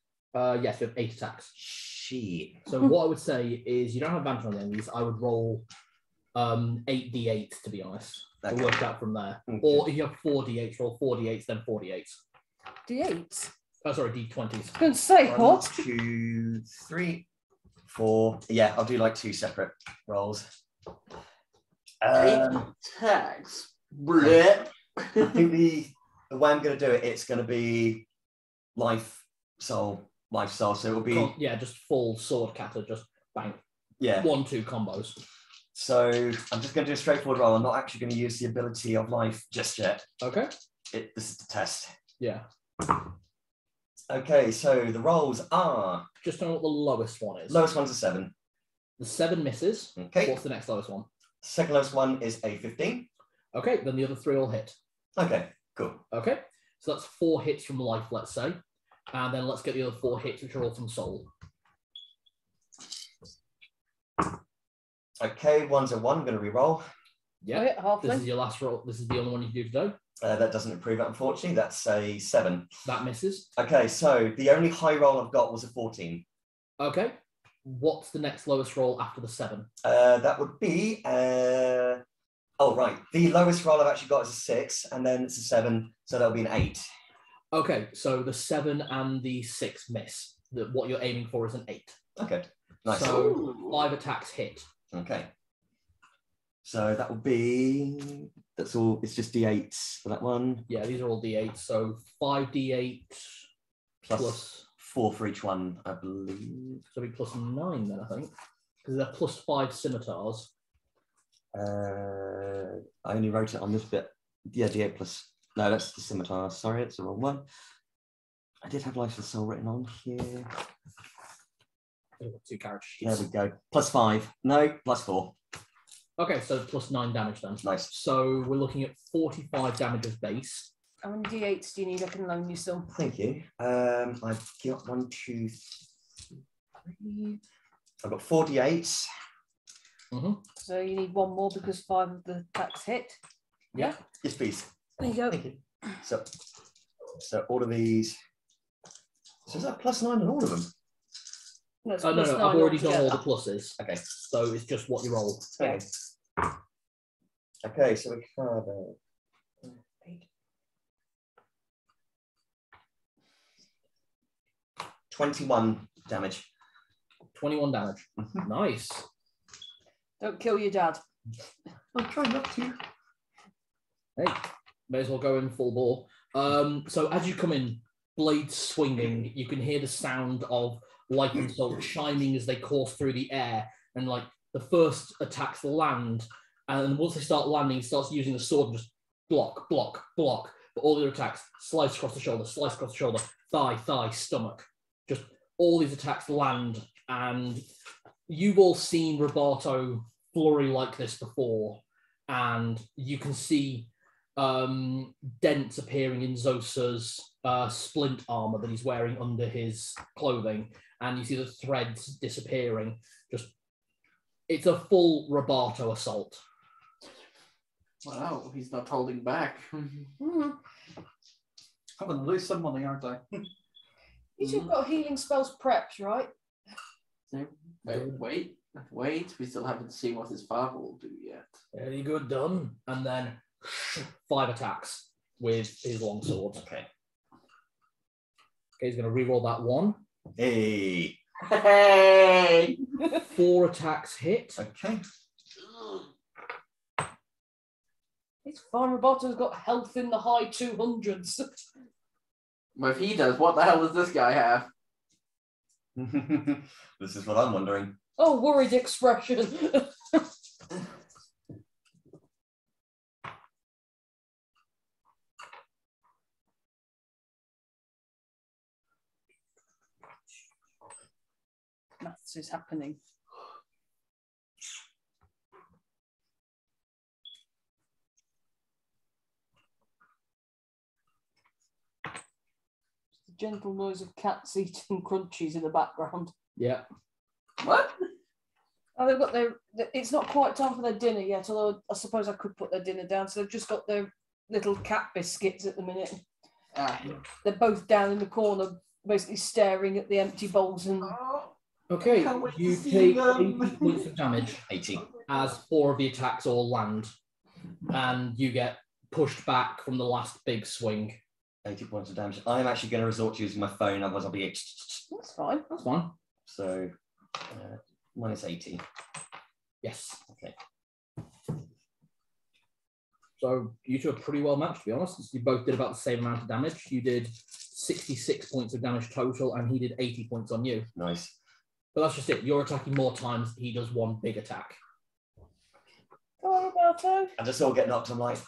Yes, you have 8 attacks. Shit. So what I would say is you don't have advantage on the enemies. I would roll 8d8 to be honest. Okay. To work out from there. Okay. Or if you have 4d8s, roll 4d8s, then 4d8s. D8s? Oh, sorry, d20s. I was going to say, 1, what? 2, 3, 4. Yeah, I'll do like 2 separate rolls. Attacks. Blech. I think the way I'm going to do it, it's going to be life, soul. So it'll be just full sword kata, just bang. Yeah. 1-2 combos. So I'm just going to do a straightforward roll. I'm not actually going to use the ability of life just yet. Okay. This is the test. Yeah. Okay, so the rolls are... Just tell me what the lowest one is. Lowest one's a 7. The 7 misses. Okay. What's the next lowest one? Second lowest one is a 15. Okay, then the other 3 will hit. Okay, cool. Okay, so that's 4 hits from life, let's say. And then let's get the other 4 hits, which are all from soul. Okay, one's a 1. I'm going to re-roll. Yeah, Halfling. this is your last roll. This is the only one you can do today. That doesn't improve it, unfortunately. That's a 7. That misses. Okay, so the only high roll I've got was a 14. Okay, what's the next lowest roll after the 7? That would be... oh, right. The lowest roll I've actually got is a 6, and then it's a 7, so that'll be an 8. Okay, so the 7 and the 6 miss. What you're aiming for is an 8. Okay, nice. So 5 attacks hit. Okay. So that will be... That's all. It's just D8s for that one. Yeah, these are all D8s. So 5D8 plus 4 for each one, I believe. So it'll be plus 9 then, I think. Because they're plus 5 scimitars. I only wrote it on this bit. Yeah, D8 plus... No, that's the scimitar. Sorry, it's the wrong one. I did have Life and Soul written on here. 2 character sheets. There we go. Plus 5. No, plus 4. Okay, so plus 9 damage then. Nice. So we're looking at 45 damage as base. How many d8s do you need? I can loan you some. Thank you. I've got 1, 2, 3. I've got 4 D8s. So you need 1 more because 5 of the attacks hit. Yeah. Yes, please. There you go. Thank you. So all of these. So is that plus 9 on all of them? No, it's No, plus I've 9 already done all altogether. the pluses. Okay. So it's just what you roll. Okay. Okay, so we have 21 damage. 21 damage. Nice. Don't kill your dad. I'm trying not to. Hey, may as well go in full bore. So as you come in, blades swinging, you can hear the sound of light and soul chiming as they course through the air, and like the first attacks land, and once they start landing, he starts using the sword and just block, block, block. But all the other attacks, slice across the shoulder, slice across the shoulder, thigh, thigh, stomach. Just all these attacks land, and you've all seen Roboto flurry like this before, and you can see dents appearing in Zosa's splint armor that he's wearing under his clothing, and you see the threads disappearing. Just, it's a full Roboto assault. Wow, he's not holding back. I'm going to lose some money, aren't I? You've got healing spells prepped, right? Wait, we still haven't seen what his father will do yet. Very good, done. And then 5 attacks with his longsword. Okay. Okay, he's going to reroll that 1. Hey. Hey! 4 attacks hit. Okay. It's fine. Roboto's got health in the high 200s. Well, if he does, what the hell does this guy have? This is what I'm wondering. Oh, worried expression. Maths is happening. The gentle noise of cats eating crunchies in the background. Yeah. What? Oh, they've got their. It's not quite time for their dinner yet, although I suppose I could put their dinner down. So they've just got their little cat biscuits at the minute. They're both down in the corner, basically staring at the empty bowls. And Okay, Can't wait to you see take them. 80 points of damage 80. as 4 of the attacks all land, and you get pushed back from the last big swing. 80 points of damage. I'm actually going to resort to using my phone, otherwise I'll be... that's fine. That's fine. So, minus 80. Yes. Okay. So you two are pretty well matched, to be honest. You both did about the same amount of damage. You did 66 points of damage total, and he did 80 points on you. Nice. But that's just it. You're attacking more times. He does one big attack. Oh, Roberto. I just all get knocked. I'm like,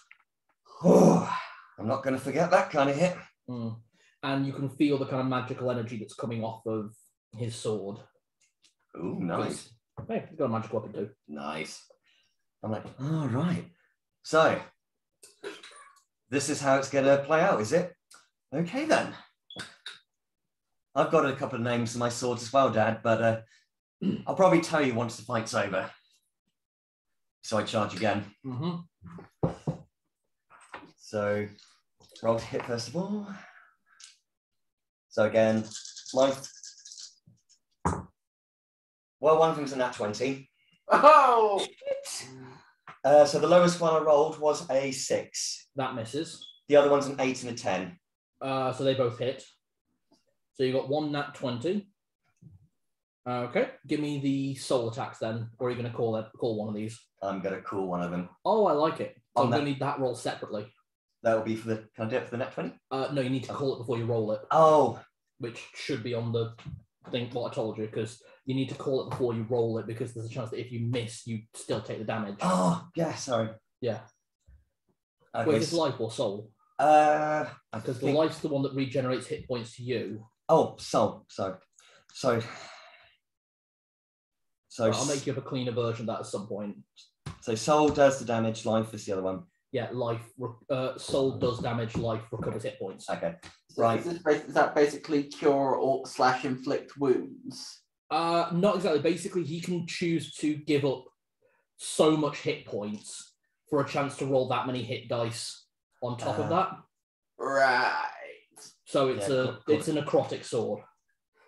oh, I'm not going to forget that kind of hit. Mm. And you can feel the kind of magical energy that's coming off of his sword. Ooh, nice. Hey, he's got a magic weapon too. Nice. I'm like, all right. So, this is how it's going to play out, is it? Okay, then. I've got a couple of names for my swords as well, Dad, but I'll probably tell you once the fight's over. So I charge again. Mm-hmm. So, roll to hit first of all. So again, life. Well, one of them's a nat 20. Oh! So the lowest one I rolled was a 6. That misses. The other one's an 8 and a 10. So they both hit. So you got one nat 20. Okay, give me the soul attacks then. Or are you going to call one of these? I'm going to call one of them. Oh, I like it. So I'm that- going to need that roll separately. That will be for the. Can I do it for the net 20? No, you need to call it before you roll it, Oh, which should be on the thing, what I told you, because you need to call it before you roll it, because there's a chance that if you miss, you still take the damage. oh, yeah. Sorry. Yeah. Okay. Wait, is this life or soul? I Because the think- life's the one that regenerates hit points to you. Oh, soul. So. I'll make you have a cleaner version of that at some point. So soul does the damage. Life is the other one. Yeah, soul does damage, life recovers hit points. Okay. So Right. is that basically cure or / inflict wounds? Not exactly. Basically, he can choose to give up so much hit points for a chance to roll that many hit dice on top of that. Right. So it's Yeah, it's a necrotic sword.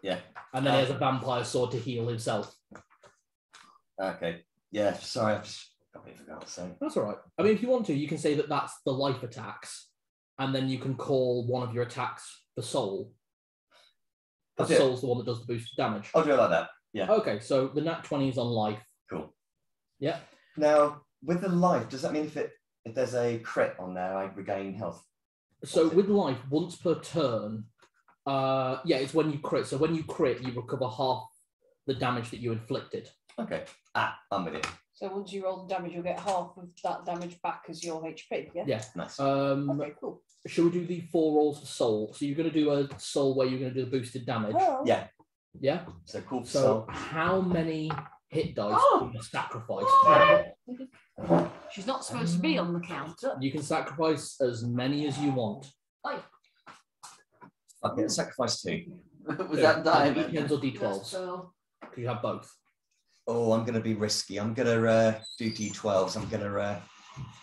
Yeah. And then he has a vampire sword to heal himself. Okay. Yeah. Sorry, I just completely forgot to say. That's all right. I mean, if you want to, you can say that that's the life attacks, and then you can call one of your attacks the soul. The Okay. soul's the one that does the boosted damage. I'll do it like that. Yeah. Okay, so the nat 20 is on life. Cool. Yeah. Now, with the life, does that mean if there's a crit on there, I regain health? So with life, once per turn, it's when you crit. So when you crit, you recover half the damage that you inflicted. Okay. I'm with it. So once you roll the damage, you'll get half of that damage back as your HP, yeah? Yeah. Nice. Okay, cool. Should we do the 4 rolls for soul? So you're going to do a soul where you're going to do the boosted damage. Oh. Yeah. Yeah. So cool. So how many hit dice can you sacrifice? She's not supposed to be on the counter. You can sacrifice as many as you want. Okay, sacrifice 2. Was that diamond? D10s or D12s? So Because you have both. Oh, I'm going to be risky. I'm going to do D12s.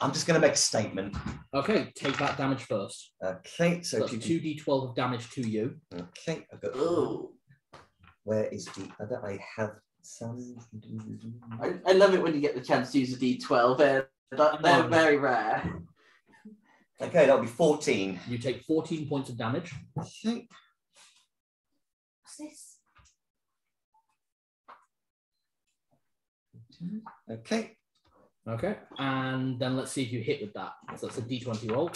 I'm just going to make a statement. Okay, take that damage first. Okay, so That's 2 D12 of damage to you. Okay, I've got. Ooh. Where is the other? I have some. I love it when you get the chance to use a D12. They're very rare. Okay, that'll be 14. You take 14 points of damage. Okay. what's this? Okay. Okay, and then let's see if you hit with that. So that's a D20 roll.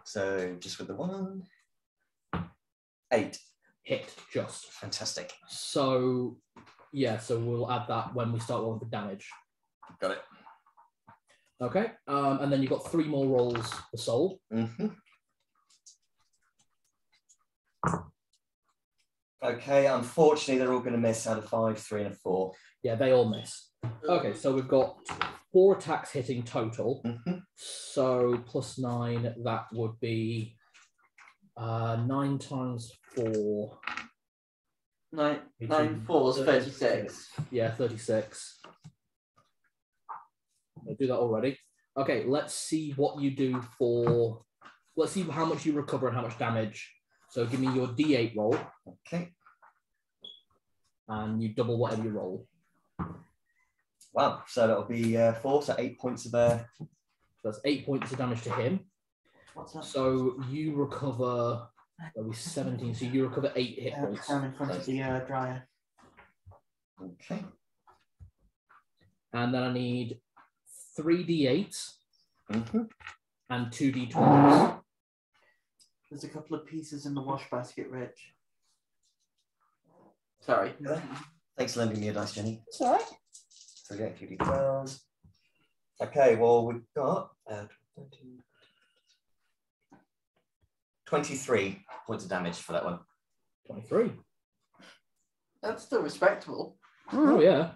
So just with the 1. 8. Hit, just. Fantastic. So, yeah, so we'll add that when we start rolling for damage. Got it. Okay, and then you've got 3 more rolls for soul. Mm-hmm. Okay, unfortunately, they're all going to miss out of 5, 3, and a 4. Yeah, they all miss. Okay, so we've got 4 attacks hitting total. Mm-hmm. So plus 9, that would be 9 times 4. 9 4 is 36. Yeah, 36. I'll do that already. Okay, let's see what you do for... Let's see how much you recover and how much damage. So give me your D8 roll. Okay. And you double whatever you roll. Wow, so that'll be 4, so 8 points of So that's 8 points of damage to him. What's that? So you recover... That'll be 17, so you recover 8 hit points. Down in front of the dryer. Okay. And then I need 3 D8s Mm-hmm. and 2d20s. There's a couple of pieces in the wash basket, Rich. Sorry. Thanks for lending me a dice, Jenny. It's all right. So yeah, 2d12s. Okay, well, we've got 23 points of damage for that one. 23. That's still respectable. Oh, yeah.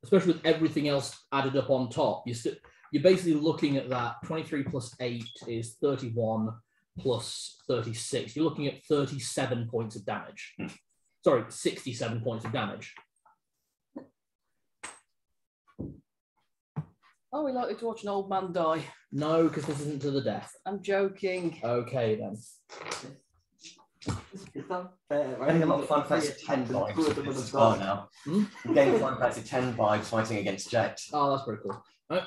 Especially with everything else added up on top. You're basically looking at that. 23 plus 8 is 31 plus 36. You're looking at 37 points of damage. Sorry, 67 points of damage. Are we likely to watch an old man die? No, because this isn't to the death. I'm joking. Okay, then. It's not fair. I'm getting a lot of fun facts of 10 vibes with this bar now. I'm getting fun facts of 10 vibes fighting against Jax. Oh, that's pretty cool. Right.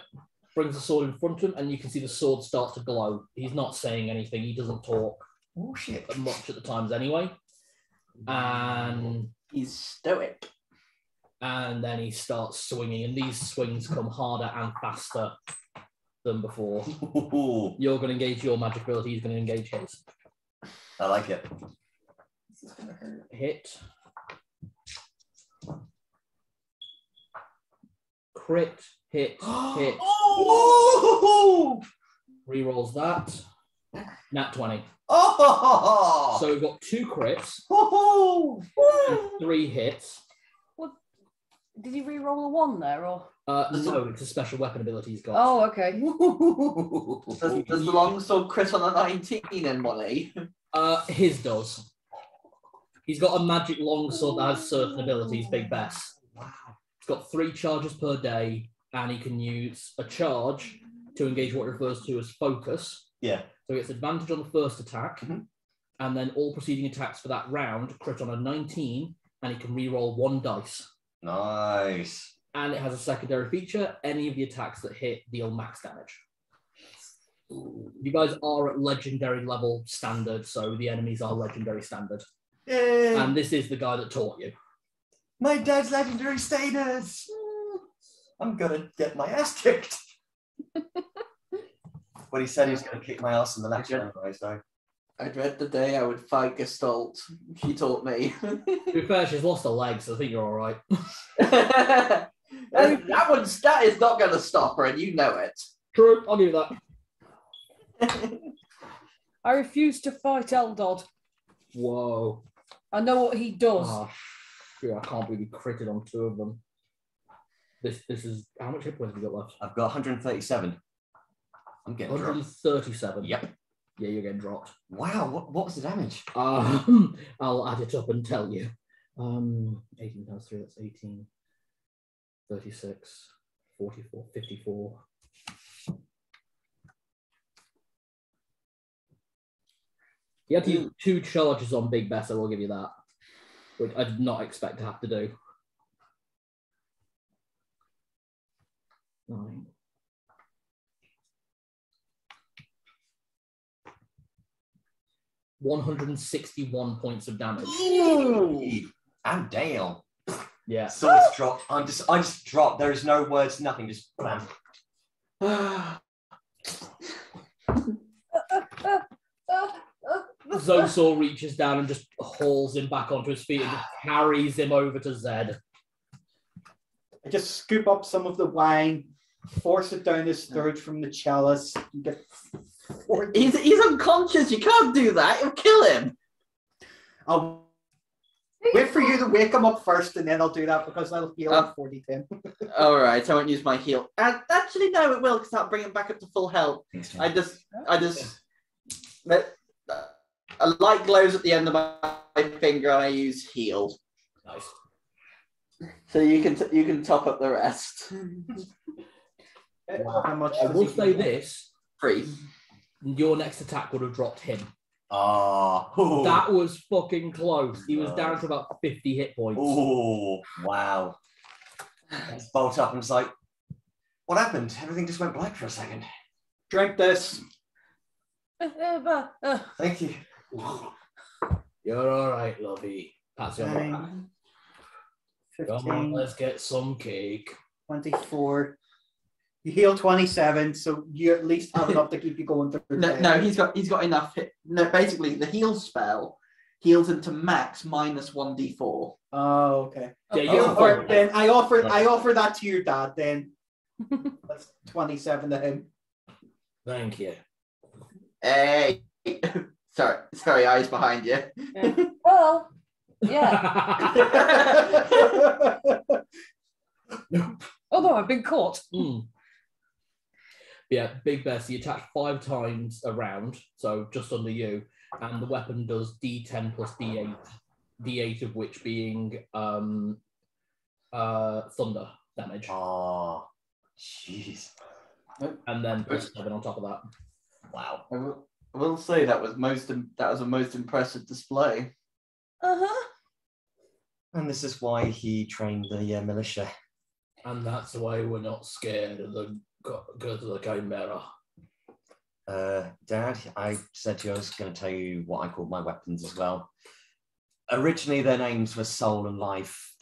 Brings the sword in front of him, and you can see the sword start to glow. He's not saying anything. He doesn't talk Oh, shit. much at the times anyway. And He's stoic. and then he starts swinging, and these swings come harder and faster than before. You're going to engage your magic ability, he's going to engage his. I like it. This is going to hurt. Hit. Crit, hit, hit. Oh! Rerolls that. Nat 20. Oh! So we've got 2 crits, Oh! and 3 hits. Did he re-roll a 1 there, or? No, it's a special weapon ability he's got. Oh, okay. Does the longsword crit on a 19 in 1E? His does. He's got a magic longsword that has certain abilities, Big Bess. Wow. He's got 3 charges per day, and he can use a charge to engage what refers to as focus. Yeah. So he gets advantage on the first attack, and then all preceding attacks for that round crit on a 19, and he can re-roll 1 dice. Nice. And it has a secondary feature. Any of the attacks that hit deal max damage. You guys are at legendary level standard, so the enemies are legendary standard. Yay! And this is the guy that taught you. My dad's legendary status. I'm gonna get my ass kicked. Well, he said he was gonna kick my ass in the next round anyway, so. I dread the day I would fight Gestalt. She taught me. To be fair, she's lost her legs, so I think you're all right. that is not going to stop her, and you know it. True, I'll give you that. I refuse to fight Eldod. Whoa. I know what he does. Oh, shoot, I can't believe you critted on 2 of them. This is... How much hit points have you got left? I've got 137. I'm getting dropped. 137. Yep. Yeah, you're getting dropped. Wow, what was the damage? I'll add it up and tell you. 18 times 3, that's 18. 36, 44, 54. You had to use 2 charges on Big Bess, I will give you that. Which I did not expect to have to do. 9. $161 points of damage. Ooh, I'm down. Yeah. So it's dropped. I just dropped. There is no words, nothing. Just bam. Zosor reaches down and just hauls him back onto his feet and just carries him over to Zed. I just scoop up some of the wine, force it down his throat from the chalice. And get He's unconscious. You can't do that. You'll kill him. I'll wait for you to wake him up first, and then I'll do that because I'll heal at 40-10. All right, I won't use my heal. Actually, no, it will because that'll bring him back up to full health. I just, a light glows at the end of my finger, and I use heal. Nice. So you can top up the rest. Wow. How much I does will he say heal? this: 3. your next attack would have dropped him. Oh, That was fucking close. He was down to about 50 hit points. oh, wow. Let's bolt up and it's like, what happened? Everything just went black for a second. Drink this. Thank you. You're all right, lovey. Pats you on the back. 9, Come on, 15, let's get some cake. 24, You heal 27, so you at least have enough to keep you going through. No, he's got enough. No, basically the heal spell heals into max minus 1d4. Oh, okay. Yeah, Then I offer that to your dad. Then that's 27 to him. Thank you. Hey, sorry, eyes behind you. Yeah. Well, yeah. Although I've been caught. Yeah, Big Bessie attacked 5 times around, so just under you, and the weapon does D10 plus D8, D8 of which being thunder damage. Oh, jeez. And then plus 7 on top of that. Wow. I will say that was a most impressive display. And this is why he trained the militia. And that's why we're not scared of the Chimera. Dad, I said to you I was going to tell you what I called my weapons as well. Originally, their names were Soul and Life.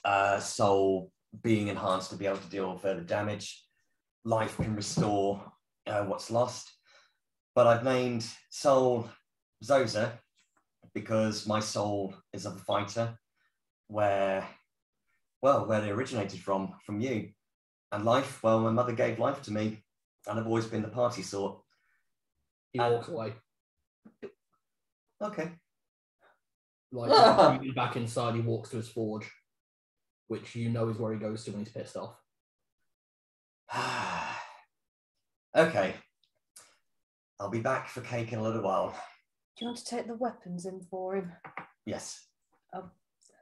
Soul being enhanced to be able to deal with further damage. Life can restore what's lost. But I've named Soul Zosa because my soul is of a fighter where they originated from you. And Life, well, my mother gave life to me, and I've always been the party sort. He walks away. Okay. Like, back inside, he walks to his forge, which you know is where he goes to when he's pissed off. Okay. I'll be back for cake in a little while. Do you want to take the weapons in for him? Yes.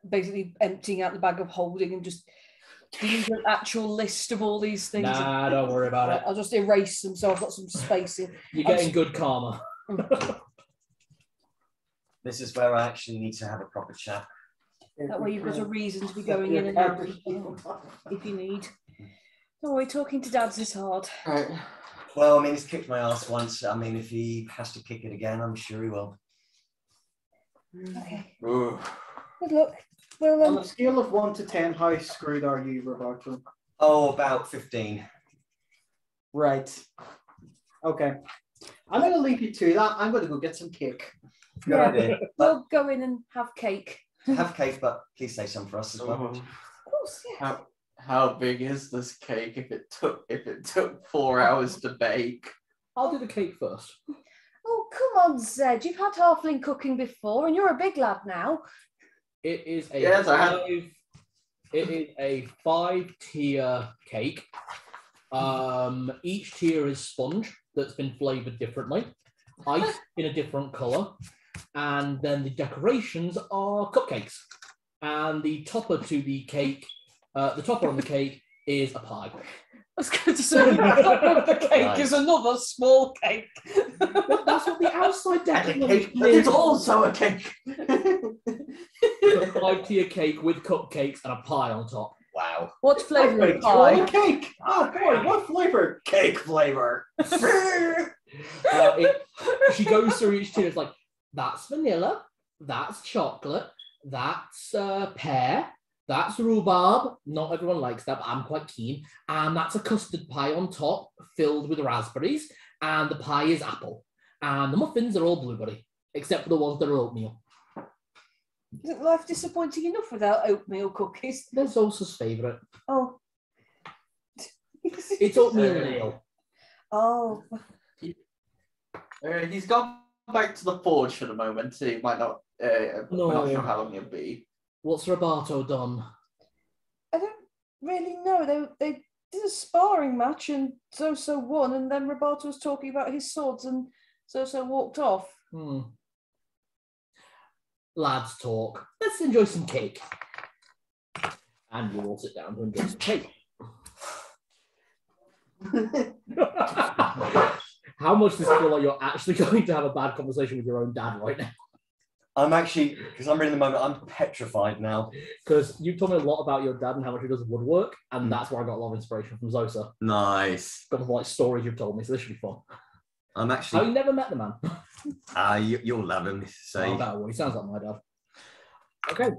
Basically emptying out the bag of holding and just do you need an actual list of all these things? Nah, don't worry about it. I'll just erase them so I've got some space in. You're getting good karma. This is where I actually need to have a proper chat. That way you've got a reason to be going in and out if you need. Don't worry, talking to dads is hard. Right. Well, I mean, he's kicked my ass once. I mean, if he has to kick it again, I'm sure he will. Okay. Ooh. Good luck. Well, On a scale of 1 to 10, how screwed are you, Roberto? Oh, about 15. Right. Okay. I'm going to leave you to that. I'm going to go get some cake. Good idea. we'll go in and have cake. Have cake, but please say some for us as well. Of course, yeah. How big is this cake if it took 4 hours to bake? I'll do the cake first. Oh, come on, Zed. You've had halfling cooking before and you're a big lad now. It is a Yes, I have. It is a 5-tier cake. Each tier is sponge that's been flavored differently, ice in a different color, and then the decorations are cupcakes. And the topper to the cake, the topper on the cake is a pie. I was going to say, the top of the cake is another small cake. That's what the outside decoration It's is. also a cake. A 5-tier cake with cupcakes and a pie on top. Wow. What flavour Wait, of you want a pie? cake? Oh boy, what flavor? Cake flavor. She goes through each tier. It's like, that's vanilla, that's chocolate, that's pear, that's rhubarb. Not everyone likes that, but I'm quite keen. And that's a custard pie on top filled with raspberries. And the pie is apple. And the muffins are all blueberry, except for the ones that are oatmeal. Isn't life disappointing enough without oatmeal cookies? They're Zosa's favourite. Oh. It's oatmeal and ale. Oh. He's gone back to the forge for the moment, so he might not. We're not sure how long he'll be. What's Roberto done? I don't really know. They did a sparring match and Zoso won, and then Roberto was talking about his swords and Zoso walked off. Lads talk. Let's enjoy some cake. And you all sit down to enjoy some cake. How much does it feel like you're actually going to have a bad conversation with your own dad right now? I'm actually, because I'm reading the moment, I'm petrified now. Because you told me a lot about your dad and how much he does woodwork, and that's where I got a lot of inspiration from Zosa. Nice. Got like stories you've told me, so this should be fun. I'm actually. Oh, you never met the man? You'll love him. So. Oh, that one. He sounds like my dad. Okay.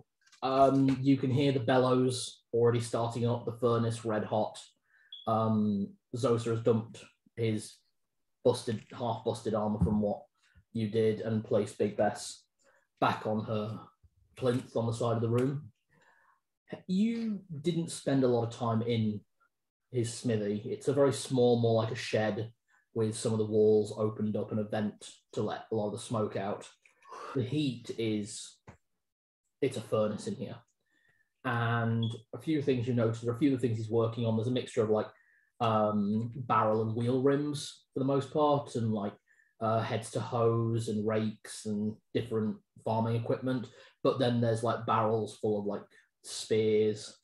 You can hear the bellows already starting up, the furnace red hot. Zosa has dumped his half busted armor from what you did and placed Big Bess back on her plinth on the side of the room. You didn't spend a lot of time in his smithy. It's a very small, more like a shed with some of the walls opened up and a vent to let a lot of the smoke out. The heat it's a furnace in here. And a few things you notice, a few of the things he's working on, there's a mixture of like barrel and wheel rims for the most part, and like heads to hose and rakes and different farming equipment. But then there's like barrels full of like spears,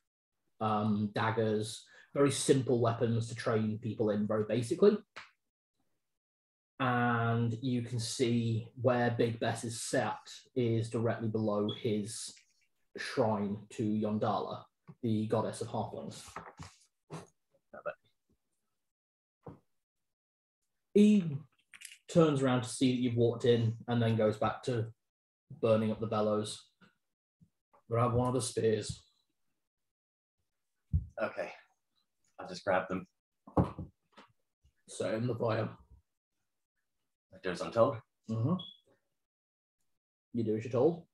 daggers, very simple weapons to train people in very basically. And you can see where Big Bess is sat is directly below his shrine to Yondala, the goddess of halflings. He turns around to see that you've walked in and then goes back to burning up the bellows. Grab one of the spears. Okay. I'll just grab them. Set in the fire. I do as I'm told. Mm-hmm. You do as you're told.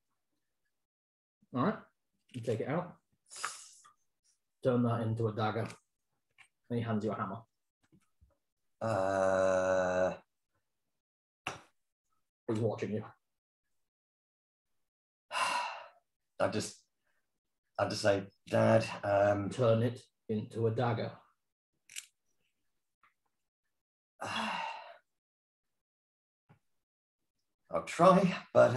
All right. You take it out. Turn that into a dagger. And he hands you a hammer. He's watching you. I just say, Dad, Turn it into a dagger. I'll try, but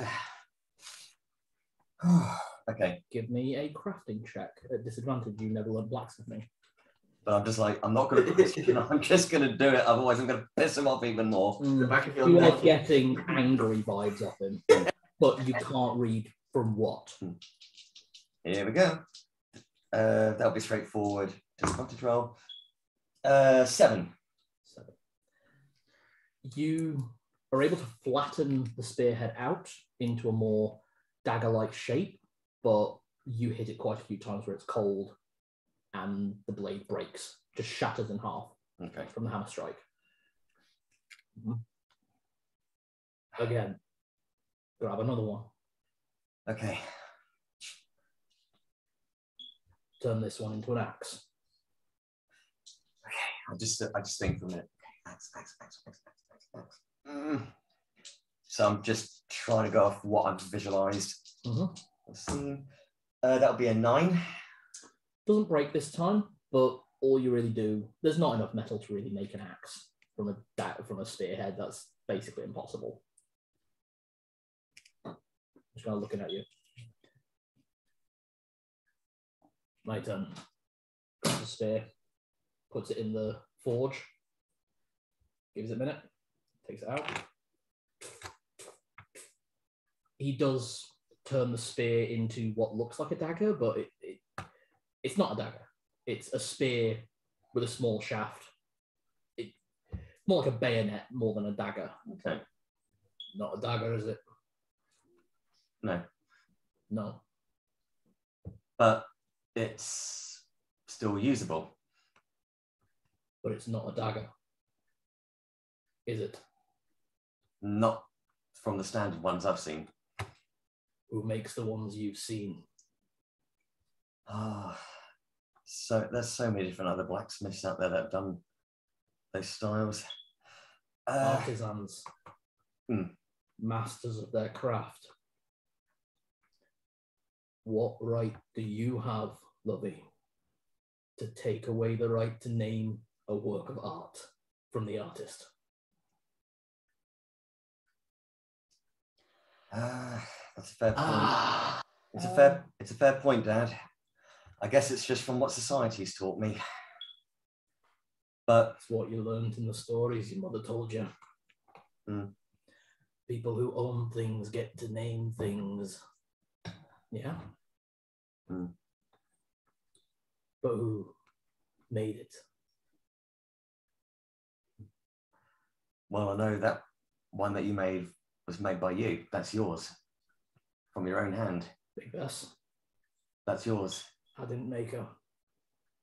okay. Give me a crafting check at disadvantage. You never learned blacksmithing. But I'm just like, I'm not going to. I'm just going to do it. Otherwise, I'm going to piss him off even more. You are getting angry vibes off him, but you can't read from what. Here we go. That'll be straightforward. Disadvantage roll. 7. You are able to flatten the spearhead out into a more dagger-like shape, but you hit it quite a few times where it's cold and the blade breaks, just shatters in half from the hammer strike. Mm-hmm. Again, grab another one. Okay. Turn this one into an axe. Okay, I just think for a minute. Axe. So I'm just trying to go off what I've visualized. Mm-hmm. Let's see. That'll be a 9. Doesn't break this time, but all you really do, there's not enough metal to really make an axe from a spearhead. That's basically impossible. Just kind of looking at you. My turn. Grabs the spear, puts it in the forge, gives it a minute, takes it out. He does turn the spear into what looks like a dagger, but it's not a dagger. It's a spear with a small shaft. It's more like a bayonet more than a dagger. Okay. Not a dagger, is it? No. No. But it's still usable. But it's not a dagger. Is it? Not from the standard ones I've seen. Who makes the ones you've seen? So there's so many different other blacksmiths out there that have done those styles. Artisans. Masters of their craft. What right do you have, Lovey, to take away the right to name a work of art from the artist? That's a fair point. It's a fair point, Dad. I guess it's just from what society's taught me. But it's what you learned in the stories your mother told you. People who own things get to name things. Yeah. But who made it? Well, I know that one that you made was made by you. That's yours. From your own hand. Big Bess. That's yours. I didn't make her.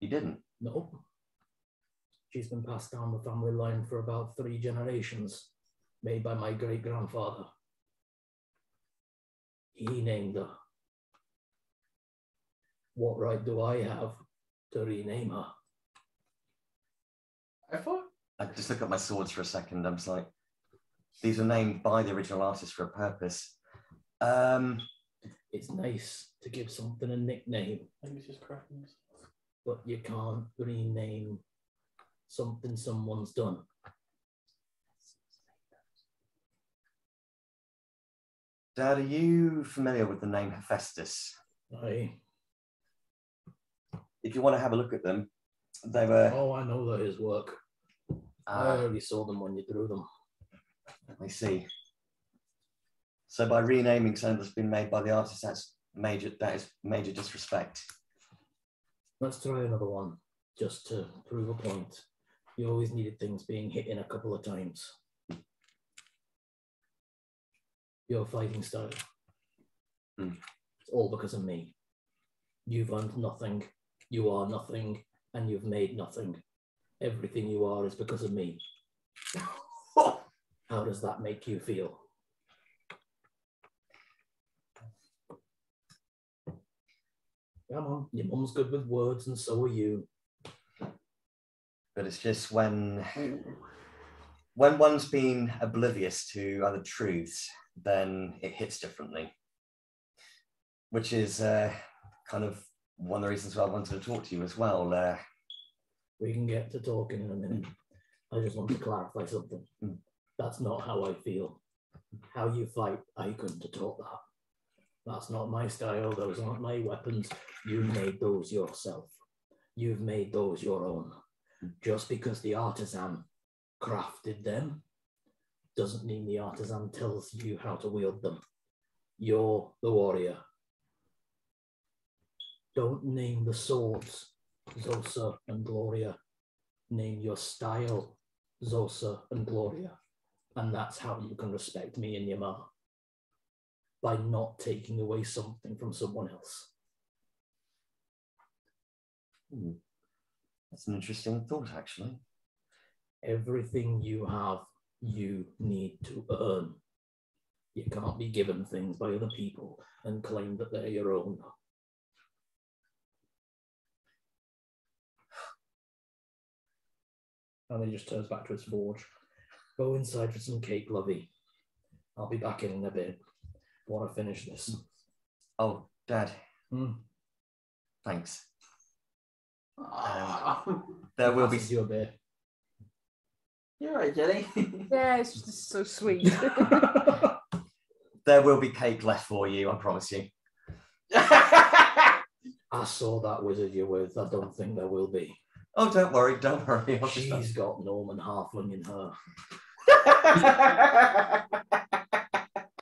You didn't? No. She's been passed down the family line for about 3 generations, made by my great-grandfather. He named her. What right do I have to rename her? I just look at my swords for a second. I'm just like, these were named by the original artist for a purpose. It's nice to give something a nickname, but you can't rename something someone's done. Dad, are you familiar with the name Hephaestus? Aye. If you want to have a look at them, they were... Oh, I know that his work. I already saw them when you drew them. I see. So by renaming something that's been made by the artist, that is major disrespect. Let's try another one, just to prove a point. You always needed things being hit in a couple of times. Your fighting style. It's all because of me. You've earned nothing, you are nothing, and you've made nothing. Everything you are is because of me. How does that make you feel? Come on, your mum's good with words and so are you. But it's just when one's been oblivious to other truths, then it hits differently. Which is kind of one of the reasons why I wanted to talk to you as well. We can get to talking in a minute. I just want to clarify something. That's not how I feel. How you fight, I couldn't have taught that. That's not my style. Those aren't my weapons. You made those yourself. You've made those your own. Just because the artisan crafted them doesn't mean the artisan tells you how to wield them. You're the warrior. Don't name the swords Zosa and Gloria. Name your style Zosa and Gloria. And that's how you can respect me and Yamar. By not taking away something from someone else. That's an interesting thought, actually. Everything you have, you need to earn. You can't be given things by other people and claim that they're your own. And then he just turns back to his forge. Go inside for some cake, lovey. I'll be back in a bit. I want to finish this. Oh, Dad. Thanks. There will be you a beer. You're right, Jenny. Yeah, it's just so sweet. There will be cake left for you, I promise you. I saw that wizard you're with. I don't think there will be. Oh, don't worry, don't worry. She's got Gnome and Halfling in her.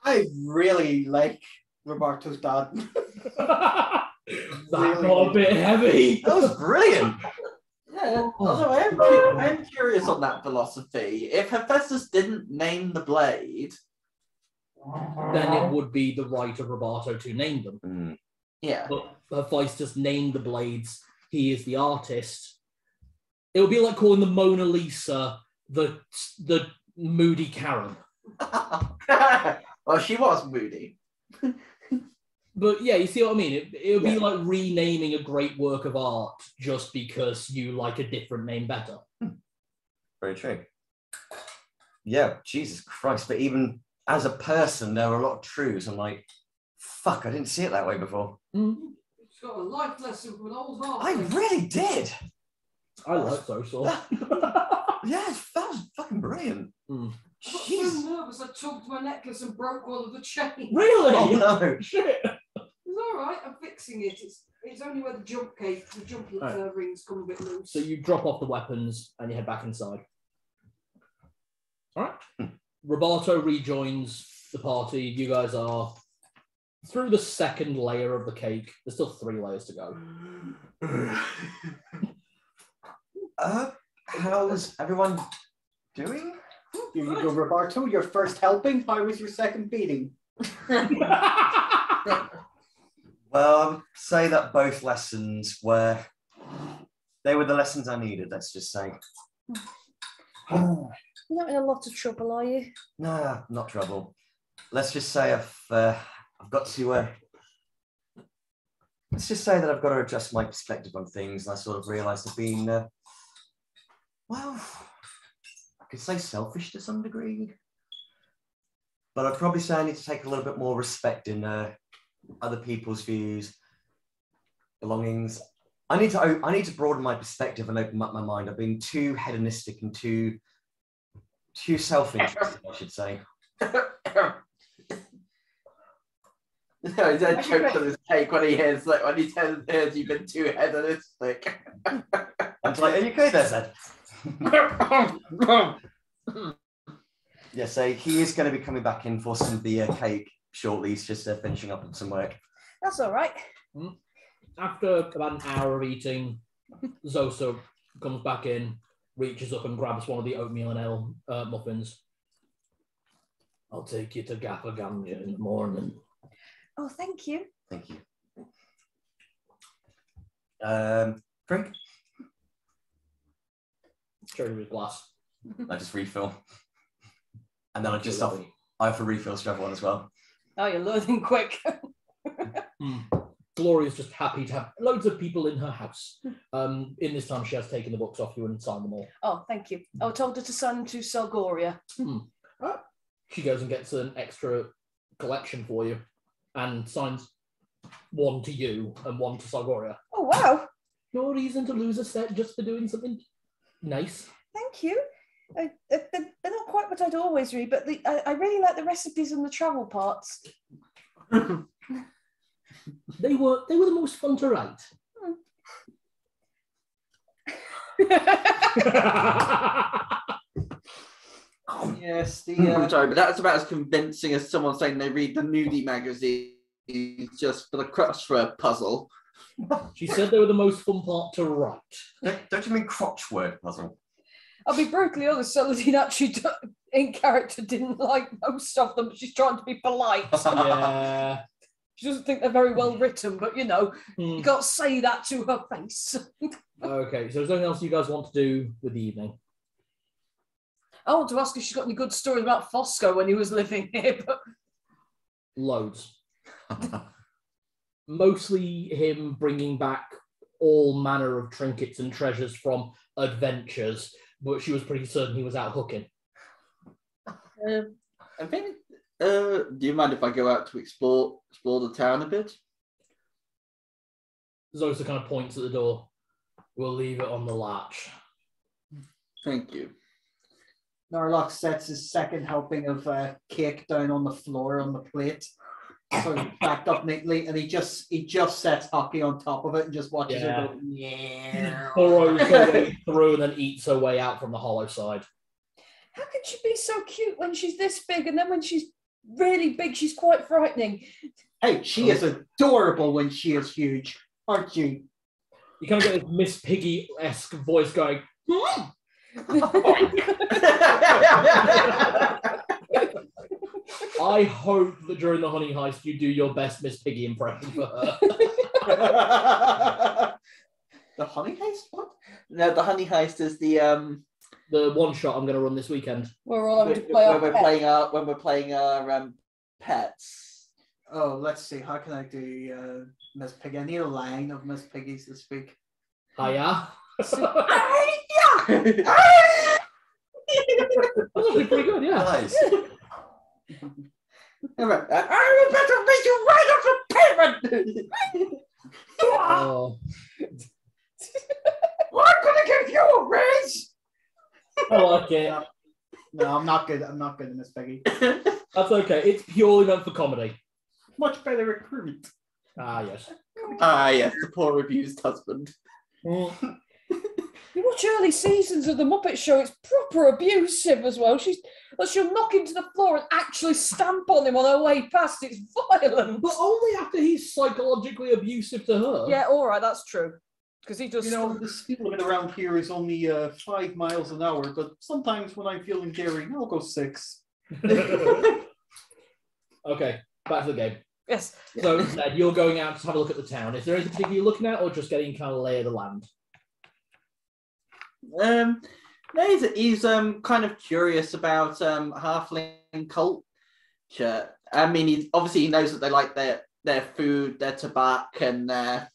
I really like Roberto's dad. That Really? got a bit heavy. That was brilliant. Yeah, although I'm curious on that philosophy. If Hephaestus didn't name the blade, Then it would be the right of Roberto to name them. yeah. But Hephaestus named the blades. He is the artist. It would be like calling the Mona Lisa the moody Karen. Well, she was moody. But yeah, you see what I mean? It would be like renaming a great work of art just because you like a different name better. Very true. Yeah, Jesus Christ. But even as a person, there are a lot of truths. I'm like, fuck, I didn't see it that way before. It's got a life lesson from an old halfling. I really did. I like social. Yeah, that was fucking brilliant. I got Jeez. so nervous I tugged my necklace and broke one of the chains. Really? Oh no. Shit. It's all right. I'm fixing it. It's only where the jump rings come a bit loose. So you drop off the weapons and you head back inside. All right. Roberto rejoins the party. You guys are through the second layer of the cake. There's still 3 layers to go. How's everyone doing? Here you go, Roberto. Your first helping. How was your second beating? Well, I would say that both lessons were the lessons I needed, let's just say. You're not in a lot of trouble, are you? No, not trouble. Let's just say I've got to. Let's just say that I've got to adjust my perspective on things, and I sort of realised I've been, well, I could say selfish to some degree, but I'd probably say I need to take a little bit more respect in other people's views, belongings. I need to broaden my perspective and open up my mind. I've been too hedonistic and too self-interested, I should say. No, he's had choked on his cake when he hears you've been too hedonistic. I'm like, are you okay there, Zed? Yeah, so he is going to be coming back in for some of the cake shortly. He's just finishing up on some work. That's all right. After about an hour of eating, Zosa comes back in, reaches up and grabs one of the oatmeal and ale muffins. I'll take you to Gaffer Ganja in the morning. Oh, thank you. Thank you. Drink? Show you his glass. I just refill. And then I offer refills to everyone as well. Oh, you're learning quick. Gloria's just happy to have loads of people in her house. In this time, she has taken the books off you and signed them all. Oh, thank you. I told her to send them to Salgoria. She goes and gets an extra collection for you and signs one to you and one to Salgoria. Oh, wow. No reason to lose a set just for doing something nice. Thank you. They're not quite what I'd always read, but I really like the recipes and the travel parts. They were the most fun to write. Yes, Sorry, but that's about as convincing as someone saying they read the nudie magazine just for the crossword puzzle. She said they were the most fun part to write. Don't you mean crotchword puzzle? I'll be brutally honest, Celadine actually in character didn't like most of them, but she's trying to be polite. Yeah. She doesn't think they're very well written, but you know, you can't say that to her face. Okay, so is there anything else you guys want to do with the evening? I want to ask if she's got any good stories about Fosco when he was living here, but Loads. Mostly him bringing back all manner of trinkets and treasures from adventures, but she was pretty certain he was out hooking. I think. Do you mind if I go out to explore the town a bit? Zosa kind of points at the door. We'll leave it on the latch. Thank you. Narlock sets his second helping of cake down on the floor on the plate, so it's backed up neatly, and he just sets Hockey on top of it and just watches her go. Yeah. Burrows her way through and then eats her way out from the hollow side. how can she be so cute when she's this big, and then when she's really big, she's quite frightening? Hey, she is adorable when she is huge, aren't you? You kind of get this Miss Piggy-esque voice going, I hope that during the honey heist you do your best Miss Piggy impression for her. The honey heist? What? No, the honey heist is the one shot I'm going to run this weekend. We're all having to play when we're playing our pets. Oh, let's see. How can I do Miss Piggy? I need a line of Miss Piggies this week. Hiya. That's That's actually pretty good, yeah. Nice. I better make you right off the payment. Oh. I'm gonna give you a raise. I like it. No, I'm not good. I'm not good at Miss Piggy. That's okay. It's purely meant for comedy. Much better recruit. Ah, yes. Ah, yes, the poor abused husband. You watch early seasons of the Muppet Show, it's proper abusive as well. She'll knock him to the floor and actually stamp on him on her way past. It's violent. But only after he's psychologically abusive to her. Yeah, all right, that's true. Because he does. You know, the speed limit around here is only 5 miles an hour, but sometimes when I'm feeling daring, I'll go 6. Okay, back to the game. Yes. So instead, you're going out to have a look at the town. Is there anything particular you're looking at, or just getting kind of lay of the land? No, he's kind of curious about halfling culture. I mean, he knows that they like their food, their tobacco, and their.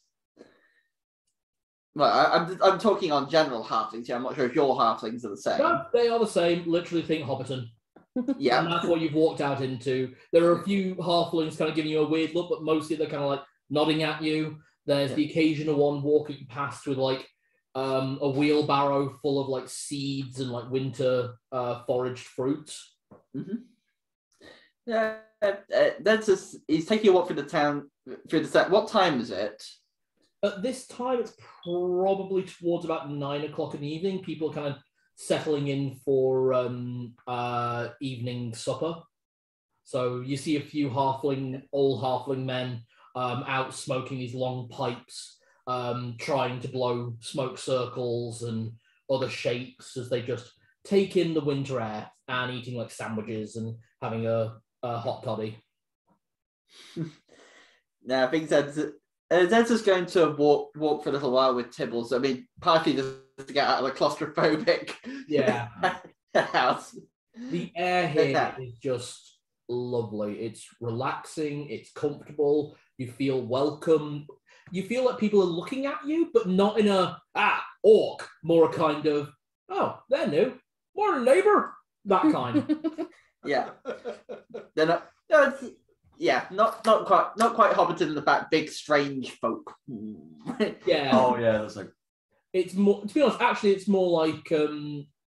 Well, I'm talking on general halflings here. I'm not sure if your halflings are the same. No, they are the same. Literally think Hobbiton. Yeah. And that's what you've walked out into. There are a few halflings kind of giving you a weird look, but mostly they're kind of like nodding at you. There's the occasional one walking past with like a wheelbarrow full of like seeds and like winter foraged fruits. Mm-hmm. Yeah, he's taking a walk through the town. What time is it? At this time, it's probably towards about 9 o'clock in the evening. People are kind of settling in for evening supper. So you see a few old halfling men out smoking these long pipes, trying to blow smoke circles and other shapes as they just take in the winter air and eating like sandwiches and having a hot toddy. Yeah, I think Zed's just going to walk for a little while with Tibbles. I mean, partly just to get out of the claustrophobic house. The air here is just lovely. It's relaxing. It's comfortable. You feel welcome. You feel like people are looking at you, but not in a orc. More a kind of they're new. Morning, neighbor. That kind. Yeah. They're not. No, not quite Hobbiton in the back. Big strange folk. Yeah. Oh yeah, that's like. It's more. To be honest, actually, it's more like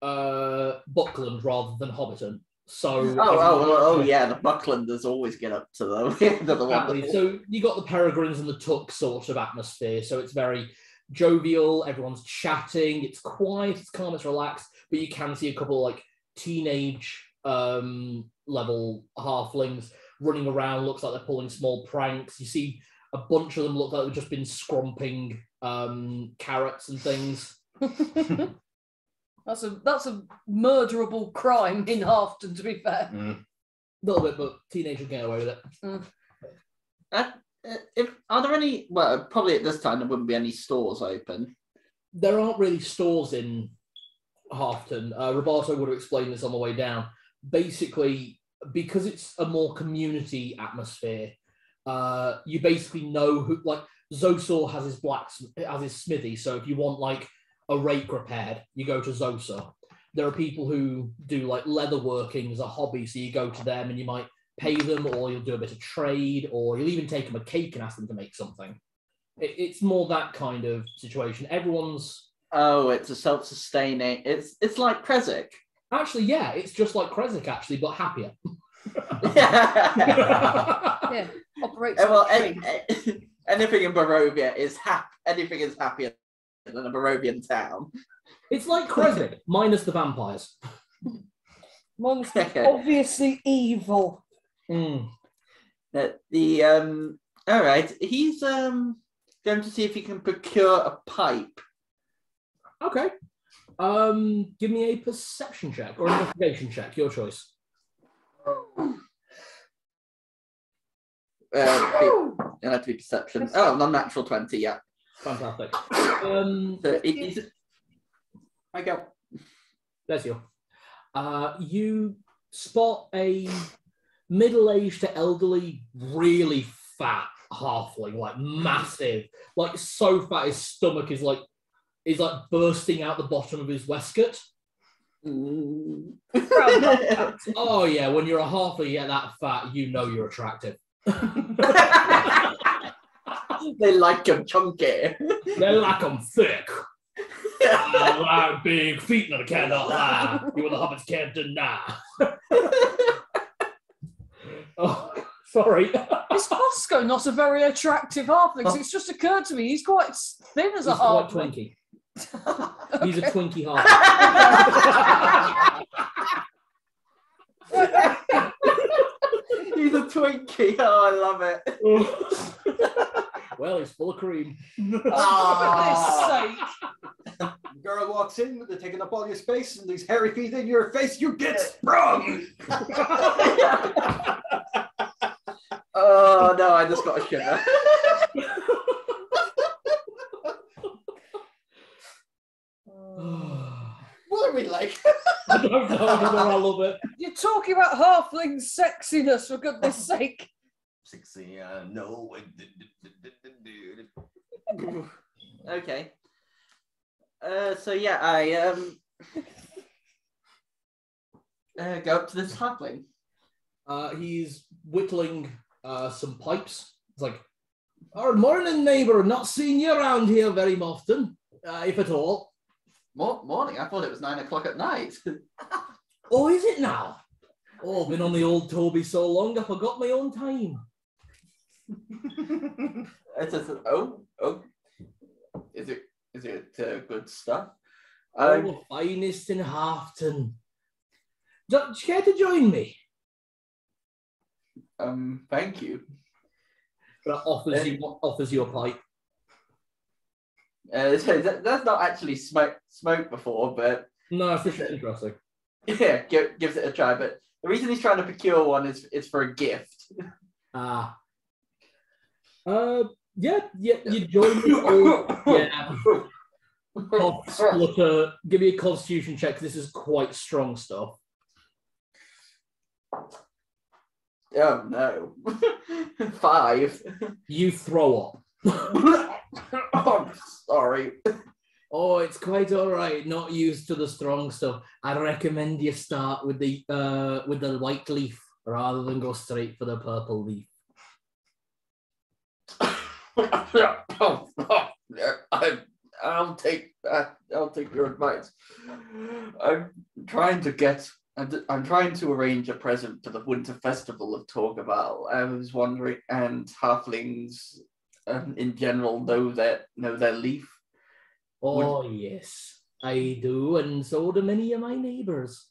Buckland rather than Hobbiton. So. Yeah, the Bucklanders always get up to them. Exactly. So you got the Peregrines and the Tuck sort of atmosphere. So it's very jovial. Everyone's chatting. It's quiet. It's calm. It's relaxed. But you can see a couple of, like teenage level halflings running around. Looks like they're pulling small pranks. You see a bunch of them look like they've just been scrumping carrots and things. That's a murderable crime in Halfton, to be fair. A little bit, but teenagers get away with it. Are there any? Well, probably at this time there wouldn't be any stores open. There aren't really stores in Halfton. Roberto would have explained this on the way down. Basically, because it's a more community atmosphere, you basically know who. Like Zosor has his smithy. So if you want like a rake repaired, you go to Zosor. There are people who do like leather working as a hobby, so you go to them and you might pay them, or you'll do a bit of trade, or you'll even take them a cake and ask them to make something. It's more that kind of situation. Everyone's it's a self-sustaining. It's like Kresik. Actually, yeah, it's just like Kresik actually, but happier. Yeah, operates. Well, anything in Barovia is anything is happier than a Barovian town. It's like Kresik, minus the vampires. Monsters obviously evil. Mm. All right, he's going to see if he can procure a pipe. Okay. Give me a perception check or an investigation check, your choice. It'll have to be perception. Oh, non-natural 20, yeah. Fantastic. I go. There's you. You spot a middle-aged to elderly, really fat halfling, like massive, like so fat his stomach is like bursting out the bottom of his waistcoat. Oh yeah, when you're a halfling, you get that fat, you know you're attractive. They like him chunky. They like him thick. I like big feet and I cannot lie. You and the hobbits can't deny. Oh, sorry. Is Bosco not a very attractive halfling? It's just occurred to me he's quite thin as a halfling. Quite twinky. He's a twinky half. He's a Twinkie. Oh, I love it. Well, he's full of cream. Oh, for goodness sake. Girl walks in, they're taking up all your space, and these hairy feet in your face, you get sprung! Oh, no, I just got a shiver. What are we like? I don't know anymore. I love it. You're talking about halfling sexiness, for goodness sake. Sexy, no. Okay. So yeah, I go up to this halfling. He's whittling some pipes. It's like, "Our morning, neighbour. Not seen you around here very often, if at all." Morning. I thought it was 9 o'clock at night. Oh, is it now? Oh, I've been on the old Toby so long, I forgot my own time. It says, oh, is it good stuff? The finest in Halfton. Do you care to join me? Thank you. That offers you a pipe. That's not actually smoked before, but No, it's just interesting. yeah, gives it a try. But the reason he's trying to procure one is for a gift. Yeah, you join me. Yeah. Give me a constitution check. This is quite strong stuff. Oh no. 5. You throw up. Oh, sorry. Oh, it's quite all right. Not used to the strong stuff. I recommend you start with the white leaf rather than go straight for the purple leaf. I'll take that. I'll take your advice. I'm trying to arrange a present for the Winter Festival of Torgaval. I was wondering, and halflings in general know their leaf. Oh, yes, I do, and so do many of my neighbours.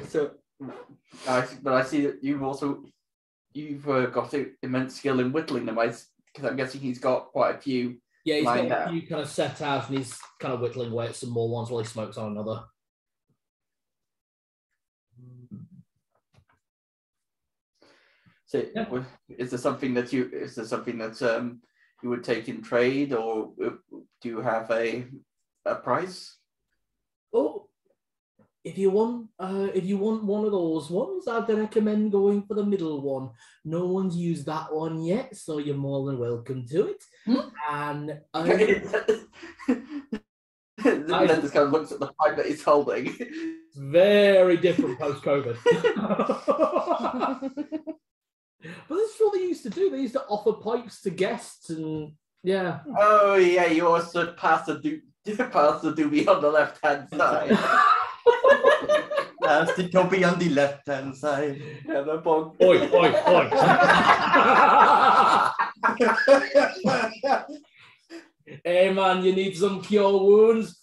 So, I see that you've got immense skill in whittling them. Because I'm guessing he's got quite a few. Yeah, he's got a few kind of set out, and he's kind of whittling away at some more ones while he smokes on another. So, yeah. Is there something that you would take in trade, or do you have a price? Oh, if you want one of those ones, I'd recommend going for the middle one. No one's used that one yet, so you're more than welcome to it. And then just kind of looks at the pipe that he's holding. It's very different post-COVID. But this is what they used to do. They used to offer pipes to guests, and yeah. Oh yeah, you also pass the doobie on the left-hand side. That's the Toby on the left-hand side. Yeah, the bog. Oi, oi, oi. Hey man, you need some cure wounds?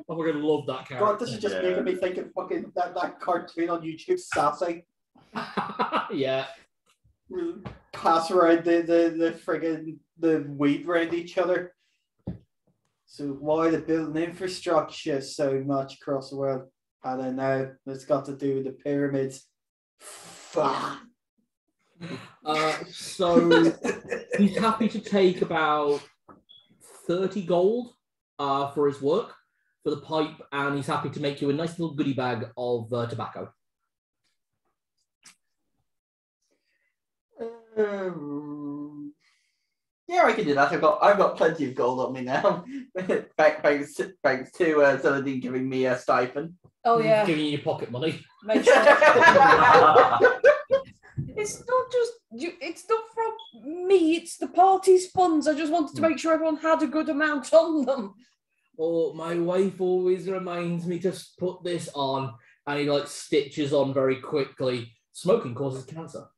I'm gonna love that character. God, this is just making me think of fucking that cartoon on YouTube, Sassy. Yeah. Pass around the friggin' the weed around each other. So why the building infrastructure so much across the world? I don't know. It's got to do with the pyramids. Fuck. So he's happy to take about 30 gold for his work, for the pipe, and he's happy to make you a nice little goodie bag of tobacco. Yeah, I can do that. I've got plenty of gold on me now. thanks to Celadine giving me a stipend. Oh yeah, Giving you your pocket money. Make sure. It's not just you. It's not from me. It's the party's funds. I just wanted to make sure everyone had a good amount on them. Oh, my wife always reminds me to put this on, and he like stitches on very quickly. Smoking causes cancer.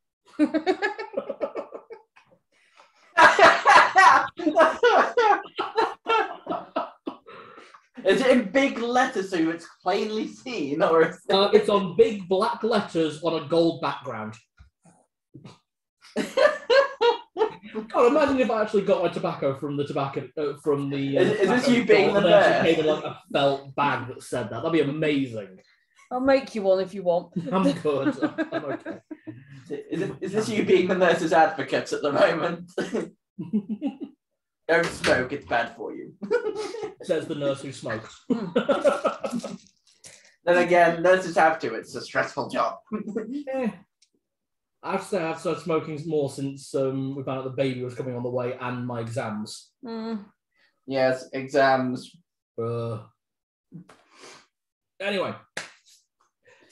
Is it in big letters so it's plainly seen, or is it... It's on big black letters on a gold background. God, imagine if I actually got my tobacco from the tobacco from the. Is this you being the nurse? Came in like a felt bag that said that. That'd be amazing. I'll make you one if you want. I'm good. I'm okay. Is this you being the nurse's advocate at the moment? Don't smoke, it's bad for you. Says the nurse who smokes. Then again, nurses have to. It's a stressful job. I have to say I've started smoking more since we found out the baby was coming on the way and my exams. Yes, exams. Anyway,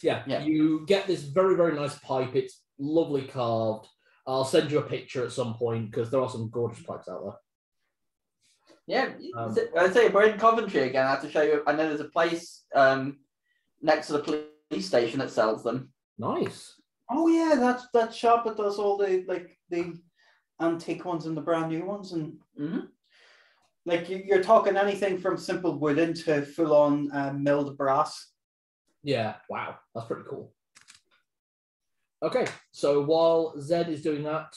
yeah, you get this very, very nice pipe. It's lovely carved. I'll send you a picture at some point because there are some gorgeous pipes out there. Yeah, I say we're in Coventry again. I have to show you. I know there's a place next to the police station that sells them. Nice. Oh yeah, that's that shop that does all the antique ones and the brand new ones, and like you're talking anything from simple wooden to full on milled brass. Yeah, wow, that's pretty cool. Okay, so while Zed is doing that,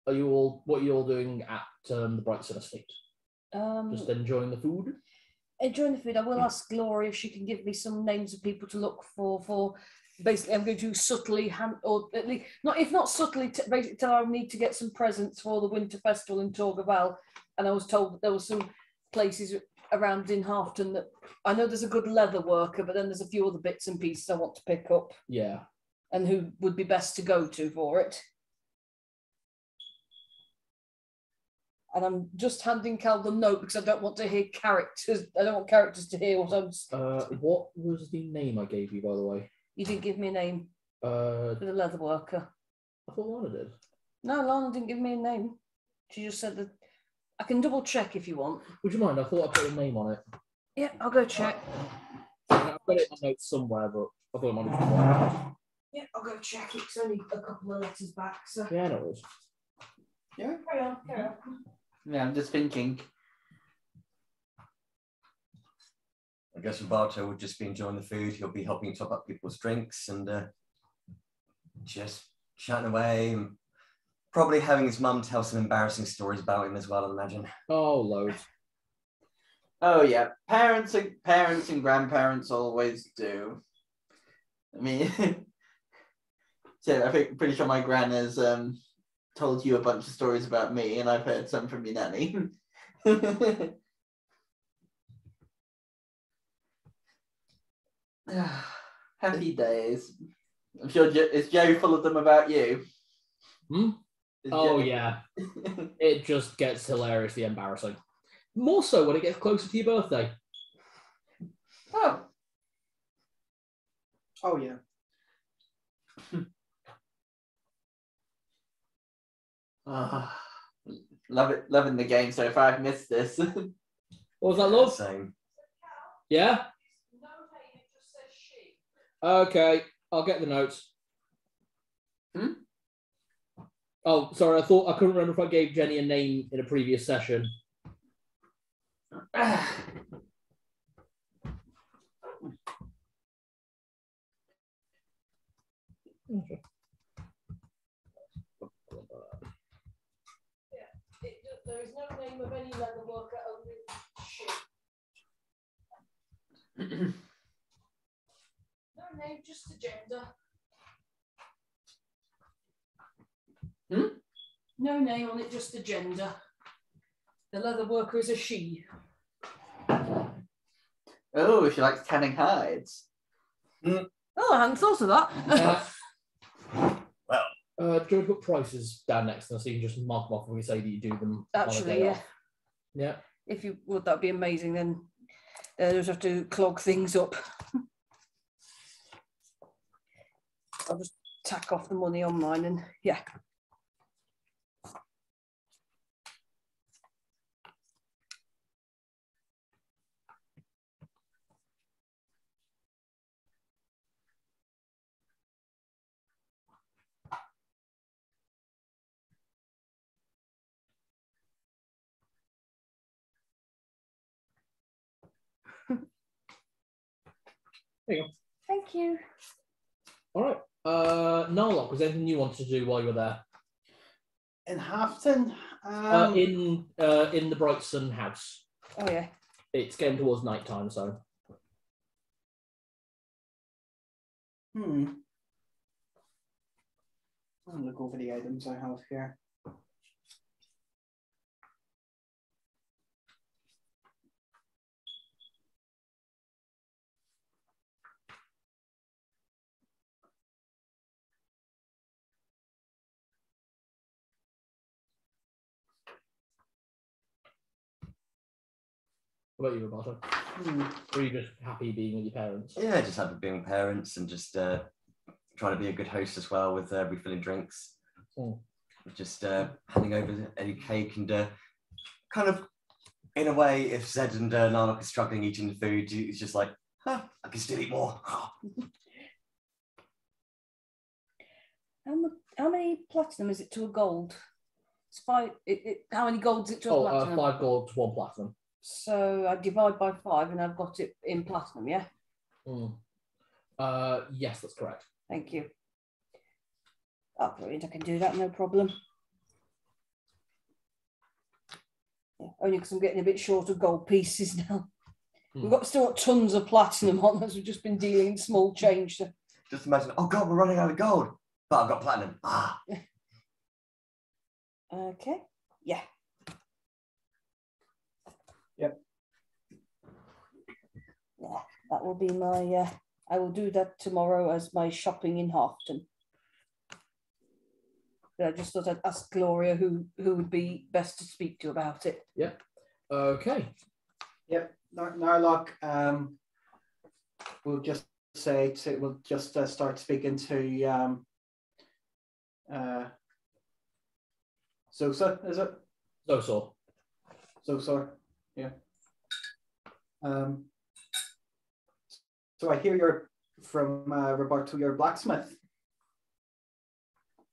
what are you all doing at the Brightson estate? Just enjoying the food? Enjoying the food. I will ask Gloria if she can give me some names of people to look for. Basically, I'm going to subtly, or at least, if not subtly, basically tell her I need to get some presents for the Winter Festival in Torgaval. And I was told that there were some places around in Halfton that I know there's a good leather worker, but then there's a few other bits and pieces I want to pick up. Yeah. And who would be best to go to for it. And I'm just handing Cal the note because I don't want to hear characters. I don't want characters to hear what I'm. What was the name I gave you, by the way? You didn't give me a name. For the leather worker. I thought Lana did. No, Lana didn't give me a name. She just said that. I can double check if you want. Would you mind? I thought I put a name on it. Yeah, I'll go check. I've got it in my notes somewhere, but I thought it might be one. Yeah, I'll go check. It's only a couple of letters back, so. Yeah, no worries. Yeah, carry on. Yeah, I'm just thinking. I guess Roberto would just be enjoying the food. He'll be helping top up people's drinks and just chatting away. And probably having his mum tell some embarrassing stories about him as well, I imagine. Oh, loads. Oh yeah, parents and grandparents always do. I mean, so I think pretty sure my gran has told you a bunch of stories about me, and I've heard some from your nanny. Happy days. I'm sure is Joe full of them about you? Oh yeah. It just gets hilariously embarrassing. More so when it gets closer to your birthday. Oh yeah. Loving the game so far. I've missed this. What was that, love? Same. Yeah? Okay, I'll get the notes. Oh, sorry, I couldn't remember if I gave Jenny a name in a previous session. Okay. There is no name of any leather worker, only shit. No name, just a gender. No name on it, just a gender. The leather worker is a she. Oh, she likes tanning hides. Oh, I hadn't thought of that. Do you want to put prices down next to them so you can just mark them off when we say that you do them? Actually, yeah. Off? Yeah. If you would, that'd be amazing. Then they'll just have to clog things up. I'll just tack off the money on mine and yeah. There you go. Thank you. All right. Narlock, was there anything you wanted to do while you were there? In Halfton? In the Brightson house. Oh yeah. It's getting towards night time, so. I'll look over the items I have here. What about you, Roberto? Or are you just happy being with your parents? Yeah, just happy being with parents and just trying to be a good host as well with refilling drinks. Just handing over any cake and kind of, in a way, if Zed and Narlock are struggling eating the food, it's just like, I can still eat more. How many platinum is it to a gold? It's 5. How many golds is it to a platinum? 5 gold to 1 platinum. So I divide by 5 and I've got it in platinum, yeah? Yes, that's correct. Thank you. Oh, brilliant. I can do that, no problem. Yeah, only because I'm getting a bit short of gold pieces now. We've still got tons of platinum on us. We've just been dealing in small change. So. Just imagine, oh God, we're running out of gold. But I've got platinum. Okay. Yeah. Yep. Yeah, that will be my, I will do that tomorrow as my shopping in Houghton. But I just thought I'd ask Gloria who would be best to speak to about it. Yep. Okay. Yep. Narlock, we'll just say we'll just start speaking to Zosa, is it? Zosor, yeah. So I hear you're from Roberto, you're a blacksmith.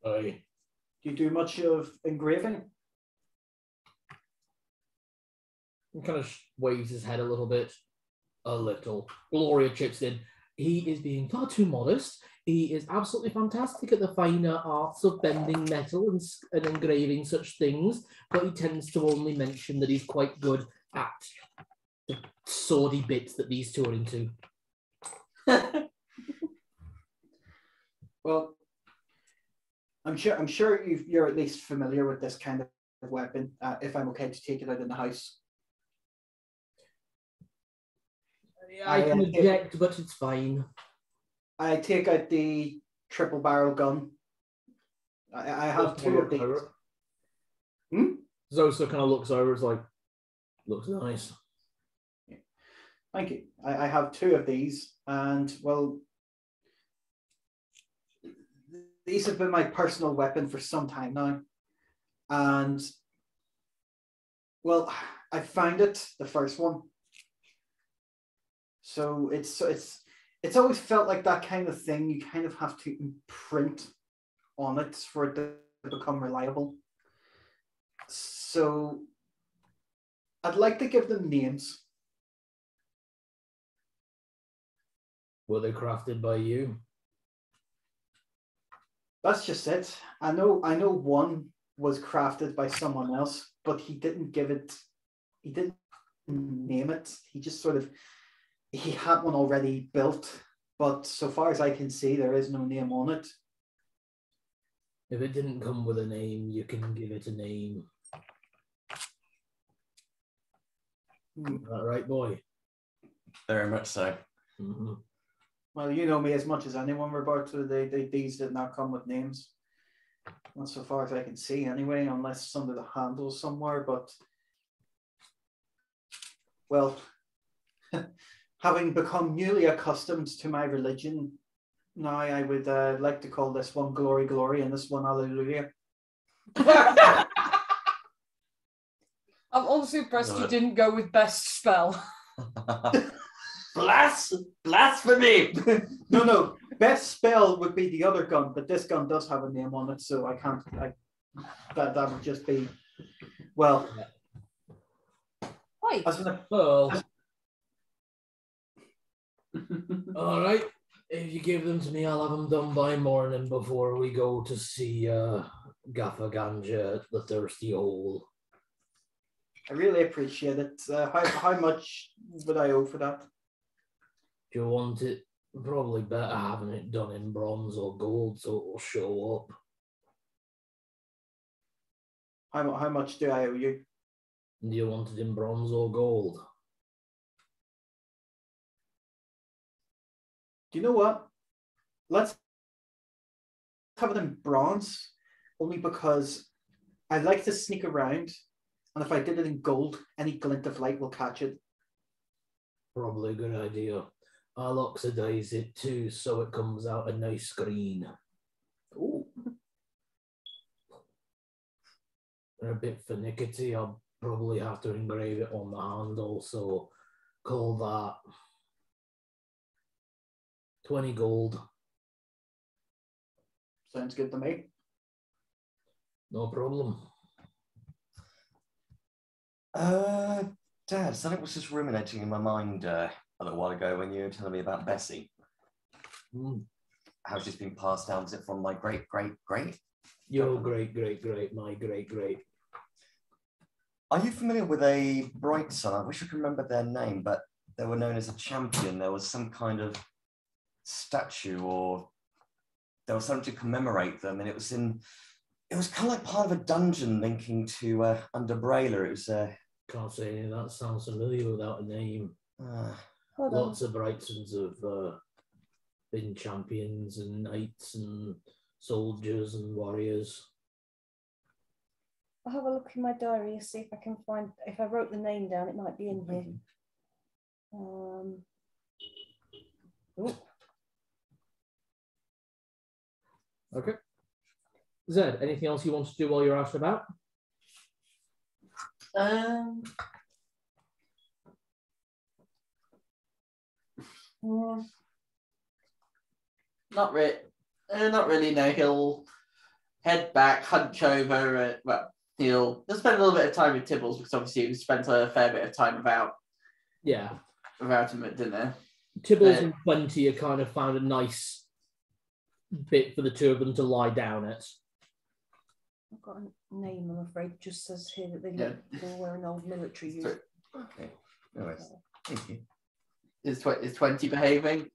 Aye. Do you do much of engraving? He kind of waves his head a little bit. A little. Gloria chips in. He is being far too modest. He is absolutely fantastic at the finer arts of bending metal and engraving such things, but he tends to only mention that he's quite good at the swordy bits that these two are into. Well, I'm sure you're at least familiar with this kind of weapon. If I'm okay to take it out in the house. I can object, but it's fine. I take out the triple barrel gun. I have 2 of these. Zosa kind of looks over. It's like, looks nice. Yeah. Thank you. I have 2 of these, and well, these have been my personal weapon for some time now, and well, I found it, the first one. So it's always felt like that kind of thing. You kind of have to imprint on it for it to become reliable. So I'd like to give them names. Were they crafted by you? That's just it. I know one was crafted by someone else, but he didn't name it. He just sort of, he had one already built, but so far as I can see, there is no name on it. If it didn't come with a name, you can give it a name. Is that right, boy? Very much so. Mm-hmm. Well, you know me as much as anyone, Roberto. These did not come with names. Not so far as I can see, anyway, unless it's under the handle somewhere. But, well, having become newly accustomed to my religion, now I would like to call this one Glory, Glory, and this one Hallelujah. I'm also impressed you didn't go with best spell. Blasphemy! No. Best spell would be the other gun, but this gun does have a name on it, so I can't. That would just be, well. Right. Well. All right. If you give them to me, I'll have them done by morning before we go to see Gaffa Ganja at the Thirsty Hole. I really appreciate it. How much would I owe for that? Do you want it? Probably better having it done in bronze or gold so it will show up. How much do I owe you? Do you want it in bronze or gold? Do you know what? Let's have it in bronze, only because I like to sneak around, and if I did it in gold, any glint of light will catch it. Probably a good idea. I'll oxidize it too, so it comes out a nice green. Ooh. They're a bit finicky. I'll probably have to engrave it on the handle, so call that 20 gold. Sounds good to me. No problem. Dad, something was just ruminating in my mind a little while ago when you were telling me about Bessie. How she's been passed down, is it from my great? Your great, my great. Are you familiar with a bright son? I wish I could remember their name, but they were known as a champion. There was some kind of statue, or there was something to commemorate them, and it was kind of like part of a dungeon linking to Underbraila. It was Can't say any of that sounds familiar without a name. Lots of Brightsons have been champions and knights and soldiers and warriors. I'll have a look in my diary and see if I can find, if I wrote the name down, it might be in here. Okay. Zed, anything else you want to do while you're out and about? Not really. No, he'll head back, hunch over. He'll spend a little bit of time with Tibbles because obviously he spent a fair bit of time without him at dinner. Tibbles and Plenty have kind of found a nice bit for the two of them to lie down at. I've got a name, I'm afraid. It just says here that they're wearing old military uniform. okay. Anyways, thank you. Is 20 behaving?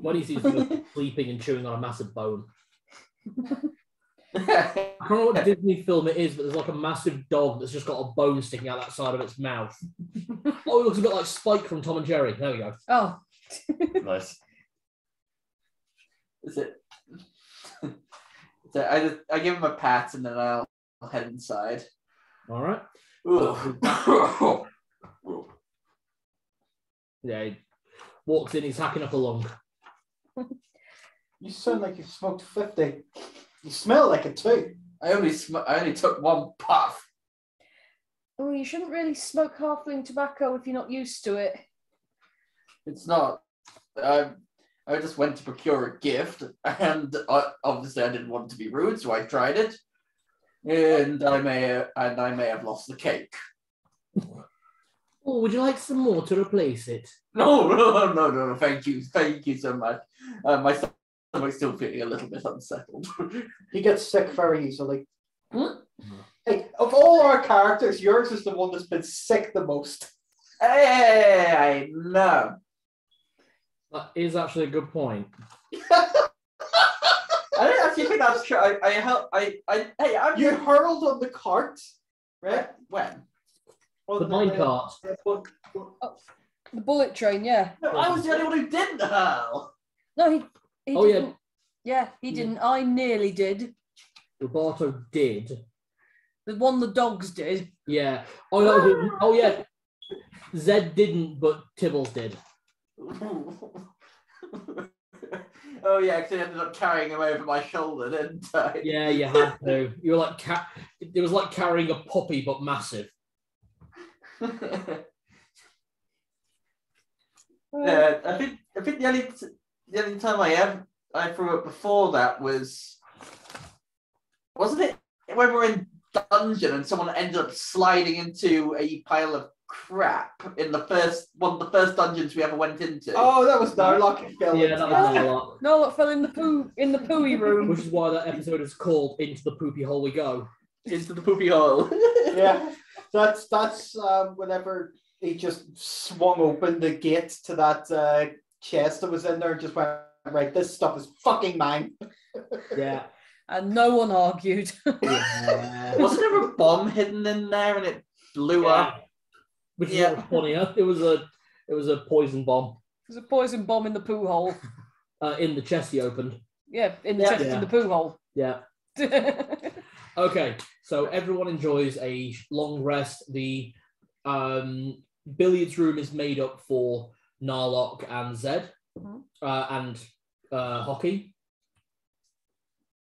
What he sees is sleeping and chewing on a massive bone. I don't know what Disney film it is, but there's like a massive dog that's just got a bone sticking out that side of its mouth. Oh, it looks a bit like Spike from Tom and Jerry. There we go. Oh. Nice. Is it? So I give him a pat and then I'll head inside. All right. Yeah, he walks in, he's hacking up a lung. You sound like you've smoked 50. You smell like it too. I only took one puff. Oh, you shouldn't really smoke halfling tobacco if you're not used to it. It's not. I just went to procure a gift, and obviously I didn't want to be rude, so I tried it, and I may have lost the cake. Oh, would you like some more to replace it? No, thank you so much. My stomach's still feeling a little bit unsettled. He gets sick very easily. Hey, of all our characters, yours is the one that's been sick the most. Hey, I know. That is actually a good point. I don't actually think that's true. You hurled on the cart, right? When? The mine cart. The bullet train, yeah. No, I was the only one who didn't hurl. No, he Oh, didn't. Yeah, he didn't. I nearly did. Roberto did. The one the dogs did. Yeah. Oh, no. Oh, yeah. Zed didn't, but Tibbles did. Oh yeah, because I ended up carrying him over my shoulder, didn't I? Yeah, you had to. You were like it was like carrying a puppy, but massive. Yeah, I think the only time I threw up before that wasn't it when we were in dungeon and someone ended up sliding into a pile of crap in one of the first dungeons we ever went into. Oh, that was Narlock. Yeah, that was Narlock. No, it fell in the pooey room. Which is why that episode is called "Into the Poopy Hole We Go." Into the poopy hole. Yeah, that's whenever he just swung open the gate to that chest that was in there and just went, right, this stuff is fucking mine. Yeah. And no one argued. Yeah. Wasn't there a bomb hidden in there and it blew up? Which is what was funnier. It was a poison bomb. There's a poison bomb in the poo hole. In the chest he opened. Yeah, in the chest in the poo hole. Yeah. Okay, so everyone enjoys a long rest. The billiards room is made up for Narlock and Zed, and hockey.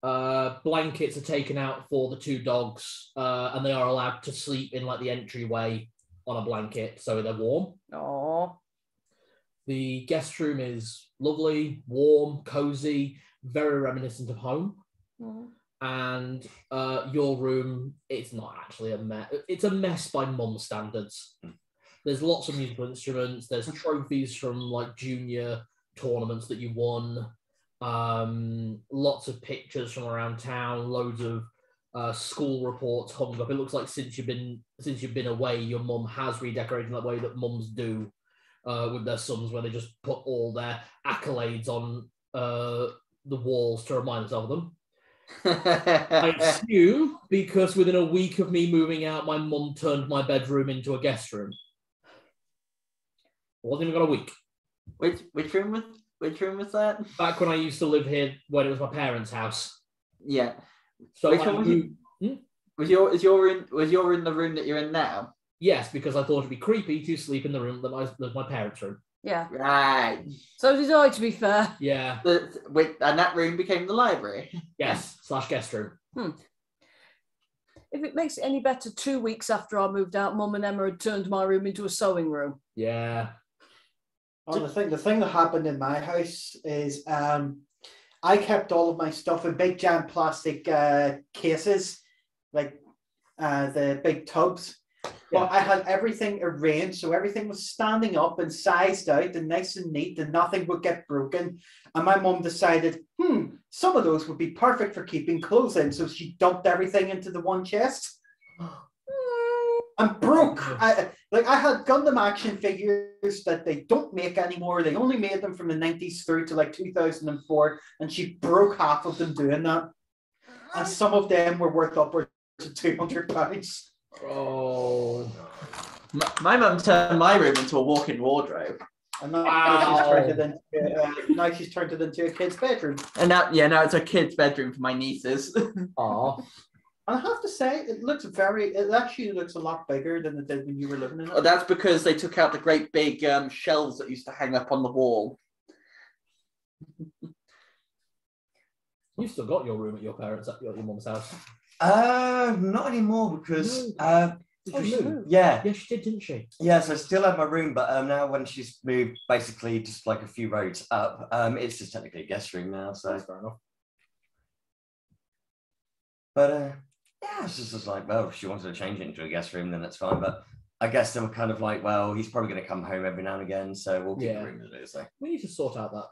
Blankets are taken out for the 2 dogs, and they are allowed to sleep in like the entryway on a blanket, so they're warm. Oh. The guest room is lovely, warm, cozy, very reminiscent of home. And your room, it's not actually a mess. It's a mess by mum standards. There's lots of musical instruments. There's trophies from like junior tournaments that you won. Lots of pictures from around town. Loads of school reports hung up. It looks like since you've been away, your mum has redecorated in that way that mums do with their sons, where they just put all their accolades on the walls to remind themselves of them. I assume because within a week of me moving out, my mum turned my bedroom into a guest room. I wasn't even got a week. Which room was that? Back when I used to live here, when it was my parents' house. Yeah. So which one was your room the room that you're in now? Yes, because I thought it'd be creepy to sleep in the room that my parents' room. Yeah. Right. So did I, to be fair. Yeah. And that room became the library. Yes, / guest room. If it makes it any better, 2 weeks after I moved out, Mum and Emma had turned my room into a sewing room. Yeah. Oh, the thing that happened in my house is I kept all of my stuff in big giant plastic cases, like the big tubs. But I had everything arranged, so everything was standing up and sized out and nice and neat, and nothing would get broken. And my mum decided, some of those would be perfect for keeping clothes in, so she dumped everything into the one chest. And broke. I had Gundam action figures that they don't make anymore. They only made them from the 90s through to like 2004, and she broke half of them doing that. And some of them were worth upwards of £200. Oh. My mum turned my room into a walk-in wardrobe. And now she's turned it into a kid's bedroom. And now it's a kid's bedroom for my nieces. Aww. And I have to say, it actually looks a lot bigger than it did when you were living in it. Oh, that's because they took out the great big shelves that used to hang up on the wall. You still got your room at your parents' at your mum's house? Not anymore because yeah, she did, didn't she? Yes, I still have my room, but now when she's moved, basically just like a few roads up, it's just technically a guest room now. So that's fair enough. But yeah, it's just like, well, if she wanted to change it into a guest room, then that's fine. But I guess they were kind of like, well, he's probably going to come home every now and again, so we'll keep the room as it is. So we need to sort out that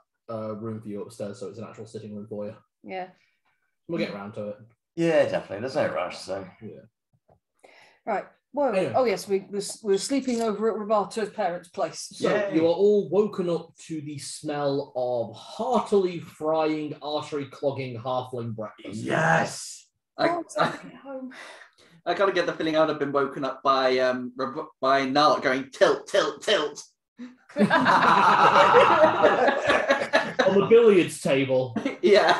room for you upstairs, so it's an actual sitting room for you. Yeah, we'll get around to it. Yeah, definitely. There's no rush, so yeah. Right. Well, anyway. Oh yes, we were sleeping over at Roberto's parents' place. So you are all woken up to the smell of heartily frying, artery-clogging halfling breakfast. Yes. I kind of get the feeling I'd have been woken up by Narlock going tilt, tilt, tilt. On the billiards table. Yeah.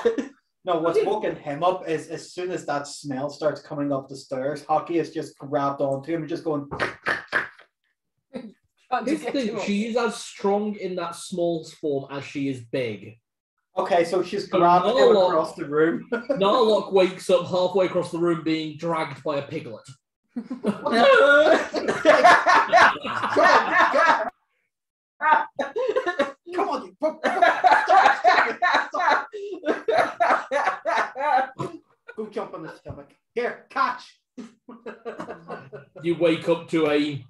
No, what's woken him up is as soon as that smell starts coming up the stairs, Hockey is just grabbed onto him and just going. She is as strong in that small form as she is big. Okay, so she's grabbed him across the room. Narlock wakes up halfway across the room being dragged by a piglet. Come on, go jump on the stomach. Here, catch. You wake up to a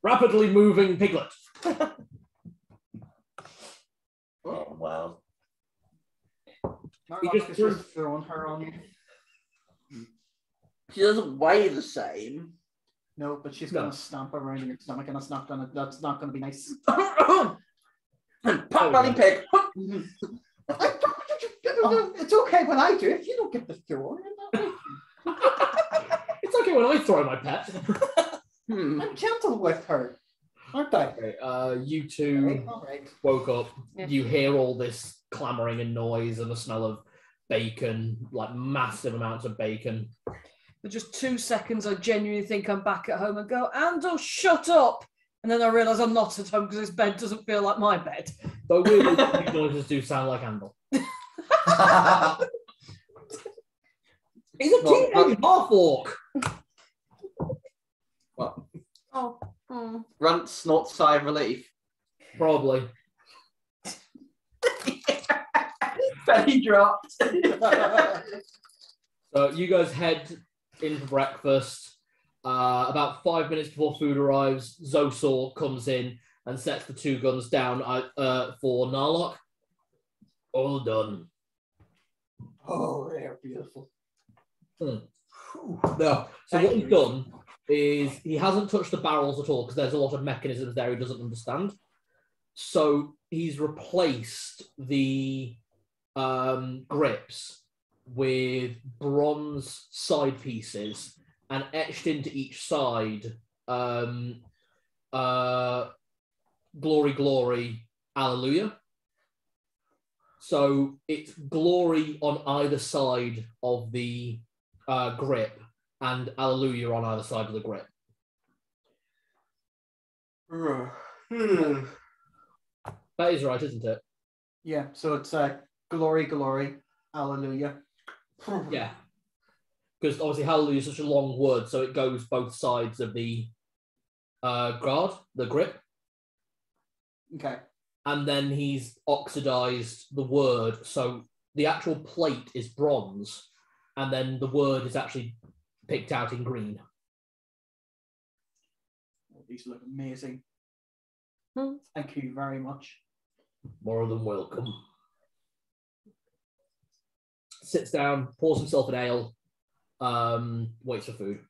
rapidly moving piglet. Oh, wow. He just throwing her on you. She doesn't weigh the same. No, but she's gonna stamp around in your stomach, and that's not gonna be nice. Pop running pig. It's okay when I do it. You don't get the throw. It's okay when I throw my pet. I'm gentle with her, aren't I? Okay, you two woke up. Yeah. You hear all this clamoring and noise and the smell of bacon, like massive amounts of bacon. For just 2 seconds, I genuinely think I'm back at home and go, Andor, shut up! And then I realise I'm not at home because this bed doesn't feel like my bed. But weirdly, these noises do sound like Andal. He's a teenage half-orc. What? Oh. Runt, snort, sigh of relief. Probably. Penny dropped. So you guys head in for breakfast. About 5 minutes before food arrives, Zosor comes in and sets the 2 guns down for Narlock. All done. Oh, they're beautiful. No. So what he's done is he hasn't touched the barrels at all because there's a lot of mechanisms there he doesn't understand. So he's replaced the grips with bronze side pieces and etched into each side glory, glory, hallelujah. So it's glory on either side of the grip and hallelujah on either side of the grip. That is right, isn't it? Yeah, so it's glory, glory, hallelujah. Yeah. Because obviously hallelujah is such a long word, so it goes both sides of the guard, the grip. Okay. And then he's oxidized the word, so the actual plate is bronze, and then the word is actually picked out in green. Oh, these look amazing. Thank you very much. More than welcome. Sits down, pours himself an ale, waits for food.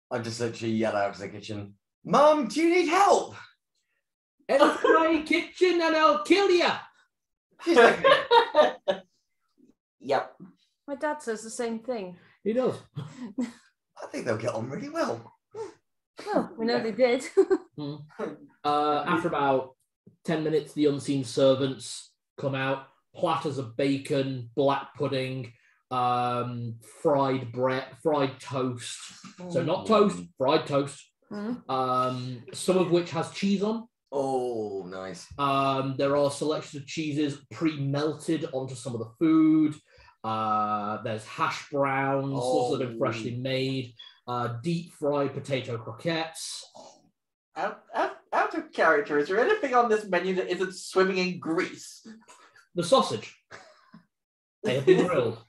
I just literally yell out to the kitchen, Mum, do you need help? Enter my kitchen and I'll kill ya! Yep. My dad says the same thing. He does. I think they'll get on really well. Well, we know they did. After about 10 minutes, the unseen servants come out. Platters of bacon, black pudding, fried bread, fried toast. So not toast, fried toast. Some of which has cheese on. Oh, nice. There are selections of cheeses pre-melted onto some of the food. There's hash browns, also been freshly made. Deep fried potato croquettes. Out of character, is there anything on this menu that isn't swimming in grease? The sausage. They have been grilled.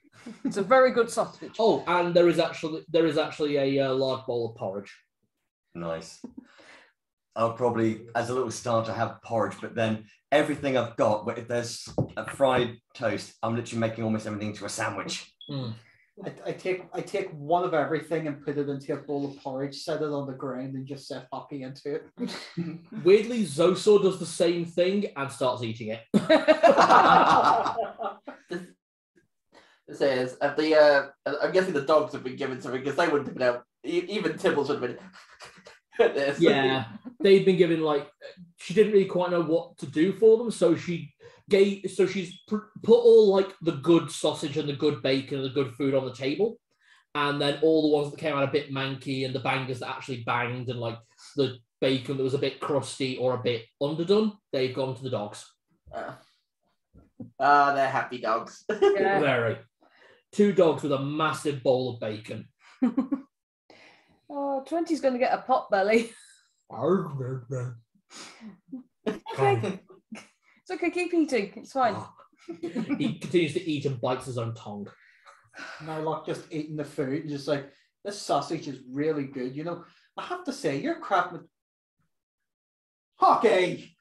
It's a very good sausage. Oh, and there is actually a large bowl of porridge. Nice. I'll probably, as a little starter, have porridge, but then everything I've got, but if there's a fried toast, I'm literally making almost everything into a sandwich. I take one of everything and put it into a bowl of porridge, set it on the ground, and just set hockey into it. Weirdly, Zosor does the same thing and starts eating it. This is I'm guessing the dogs have been given something because they wouldn't have been able. Even Tibbles would have been. This. Yeah, they'd been given she didn't really quite know what to do for them, so she's put all like the good sausage and the good bacon and the good food on the table, and then all the ones that came out a bit manky and the bangers that actually banged and like the bacon that was a bit crusty or a bit underdone, they've gone to the dogs. They're happy dogs. Yeah. Very. 2 dogs with a massive bowl of bacon. Oh, 20's going to get a pot belly. Okay. It's okay, keep eating. It's fine. He continues to eat and bites his own tongue. Narlock just eating the food, just like, this sausage is really good. You know, I have to say, you're crap with hockey.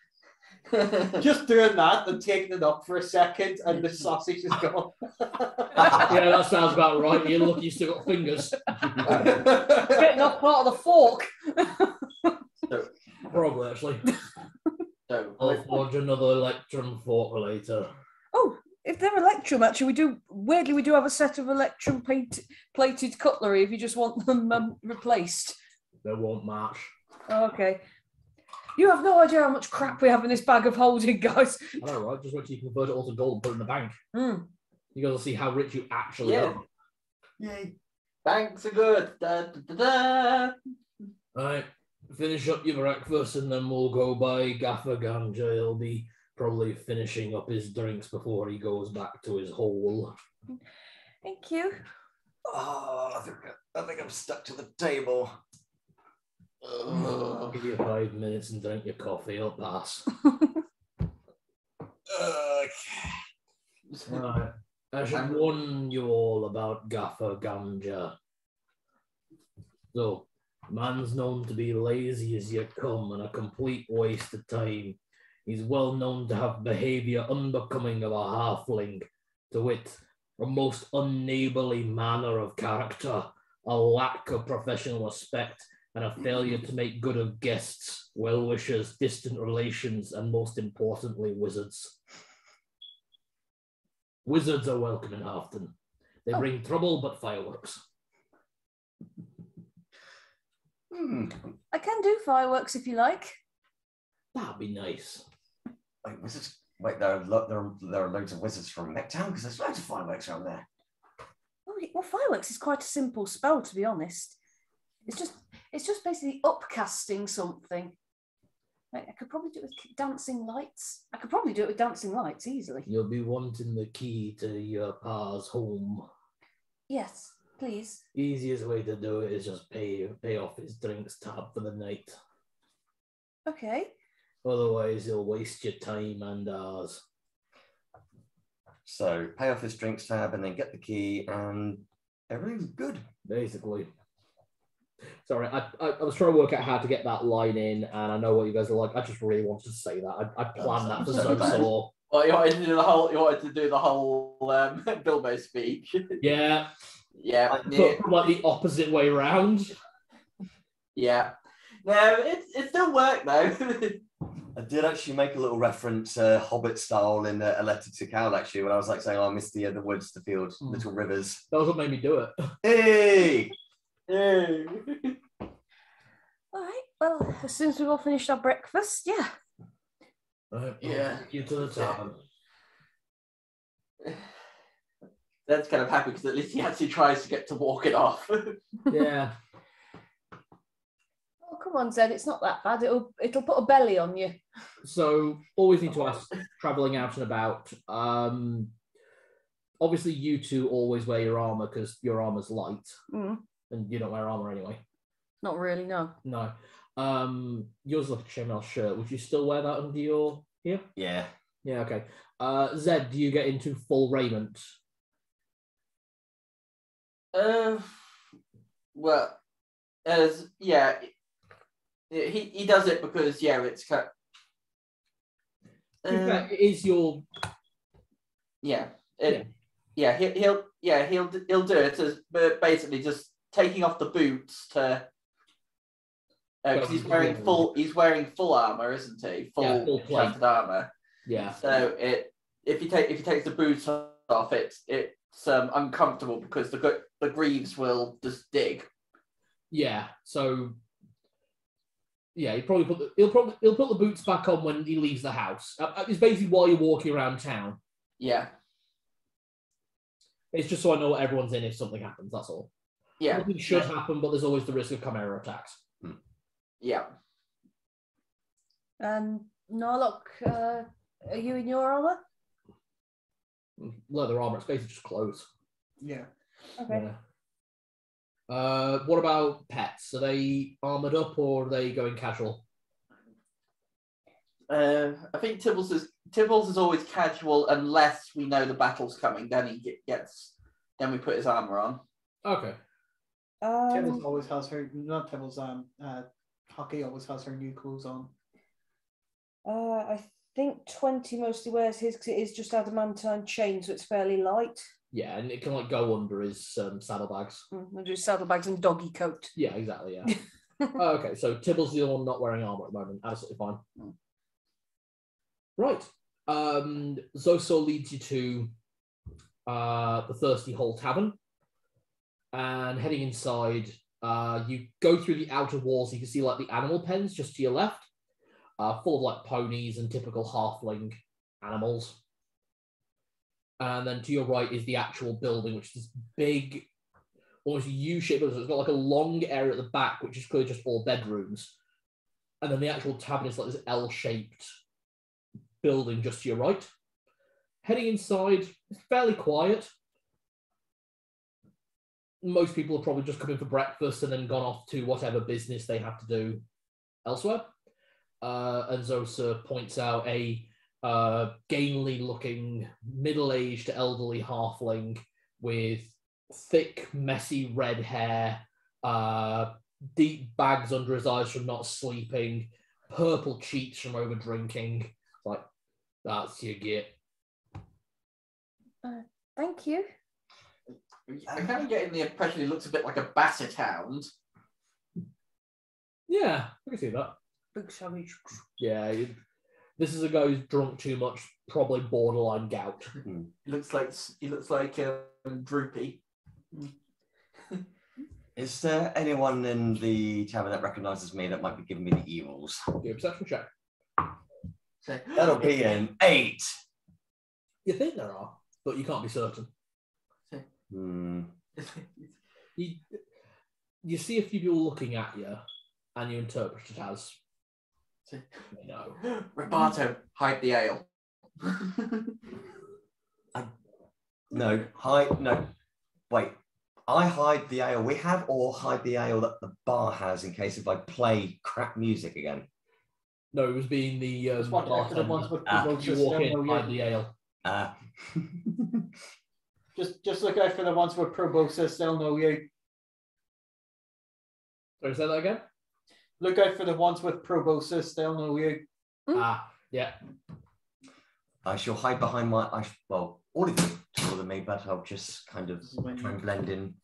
Just doing that and taking it up for a second, and the sausage is gone. Yeah, that sounds about right. You're lucky you still got fingers. Getting off part of the fork. Probably, actually. I'll forge another Electrum fork later. Oh, if they're Electrum, actually, we do have a set of Electrum plated cutlery if you just want them replaced. They won't match. Okay. You have no idea how much crap we have in this bag of holding, guys. I know, right? Just wait till you convert it all to gold and put it in the bank. You guys will see how rich you actually are. Yay. Banks are good. Da, da, da, da. Right, finish up your breakfast and then we'll go by Gaffer Ganja. He'll be probably finishing up his drinks before he goes back to his hole. Thank you. Oh, I think I'm stuck to the table. Give you 5 minutes and drink your coffee, it'll pass. Right. I should warn you all about Gaffer Ganja. So, man's known to be lazy as you come and a complete waste of time. He's well known to have behaviour unbecoming of a halfling, to wit, a most unneighbourly manner of character, a lack of professional respect, and a failure to make good of guests, well-wishers, distant relations, and most importantly, wizards. Wizards are welcome in Halfton. They bring trouble but fireworks. I can do fireworks if you like. That'd be nice. Wait, wizards? Wait, there are loads of wizards from Mechtown because there's loads of fireworks around there. Well, fireworks is quite a simple spell, to be honest. It's just basically upcasting something. Like, I could probably do it with dancing lights. I could probably do it with dancing lights easily. You'll be wanting the key to your pa's home. Yes, please. Easiest way to do it is just pay off his drinks tab for the night. Okay. Otherwise, he'll waste your time and ours. So pay off his drinks tab and then get the key and everything's good. Basically. Sorry, I was trying to work out how to get that line in, and I know what you guys are like. I just really wanted to say that. I planned that for Zosaw. Well, you wanted to do the whole Bilbo speech. Yeah. Yeah. But like the opposite way round. Yeah. No, it still worked though. I did actually make a little reference, Hobbit style, in A Letter to Cal, actually, when I was like saying, I miss the woods, the fields, little rivers. That was what made me do it. Hey! Hey. All right. Well, as soon as we've all finished our breakfast, yeah. Right, Yeah. You to the tavern. That's kind of happy because at least he actually tries to get to walk it off. Yeah. Oh, come on, Zed. It's not that bad. It'll put a belly on you. So always need to ask, traveling out and about. Obviously, you two always wear your armor because your armor's light, and you don't wear armor anyway. Not really, no. No. Yours like a chainmail shirt. Would you still wear that under your here? Yeah. Yeah. Okay. Zed, do you get into full raiment? Well, he does it because it's kind In fact, it is your. He'll do it as basically just taking off the boots to because he's wearing full armor, isn't he? Full plated armor. Yeah. So if he takes the boots off, it's uncomfortable because the greaves will just dig. Yeah. So. Yeah, he'll put the boots back on when he leaves the house. It's basically while you're walking around town. Yeah. It's just so I know what everyone's in if something happens. That's all. Yeah. Nothing should happen, but there's always the risk of chimera attacks. Yeah. Narlock, are you in your armor? Leather armor. It's basically just clothes. Yeah. Okay. Yeah. What about pets? Are they armored up or are they going casual? I think Tibbles is always casual unless we know the battle's coming. Then then we put his armor on. Okay. Tibbles always has her, not Tibbles, Hockey always has her new clothes on. I think 20 mostly wears his because it is just adamantine chain, so it's fairly light. Yeah, and it can like go under his saddlebags. We'll do saddlebags and doggy coat. Yeah, exactly. Yeah. Okay, so Tibble's the one not wearing armor at the moment. Absolutely fine. Right. Zoso leads you to the Thirsty Hole Tavern, and heading inside, you go through the outer walls. You can see like the animal pens just to your left, full of like ponies and typical halfling animals. And then to your right is the actual building, which is this big almost U-shaped building. So it's got like a long area at the back, which is clearly just all bedrooms. And then the actual tavern is like this L-shaped building just to your right. Heading inside, it's fairly quiet. Most people have probably just come in for breakfast and then gone off to whatever business they have to do elsewhere. And Zosa points out a gainly-looking, middle-aged, elderly halfling with thick, messy red hair, deep bags under his eyes from not sleeping, purple cheeks from over drinking. Like, that's your git. Thank you. I'm kind of getting the impression he looks a bit like a basset hound. Yeah, I can see that. Big savage. Yeah, this is a guy who's drunk too much, probably borderline gout. He looks like droopy. Is there anyone in the tavern that recognises me that might be giving me the evils? Do a perception check. So, That'll be an 8. You think there are, but you can't be certain. You see a few people looking at you, and you interpret it as no. Roberto, hide the ale. No. Wait. I hide the ale we have, or hide the ale that the bar has in case if I play crap music again. No, it was being the After the ones with you walk in, hide the ale. Just look out for the ones with proboscis, they'll know you. Sorry, say that again? Look out for the ones with proboscis, they'll know you. Yeah. I shall hide behind all of you taller than me, but I'll just kind of try and blend in.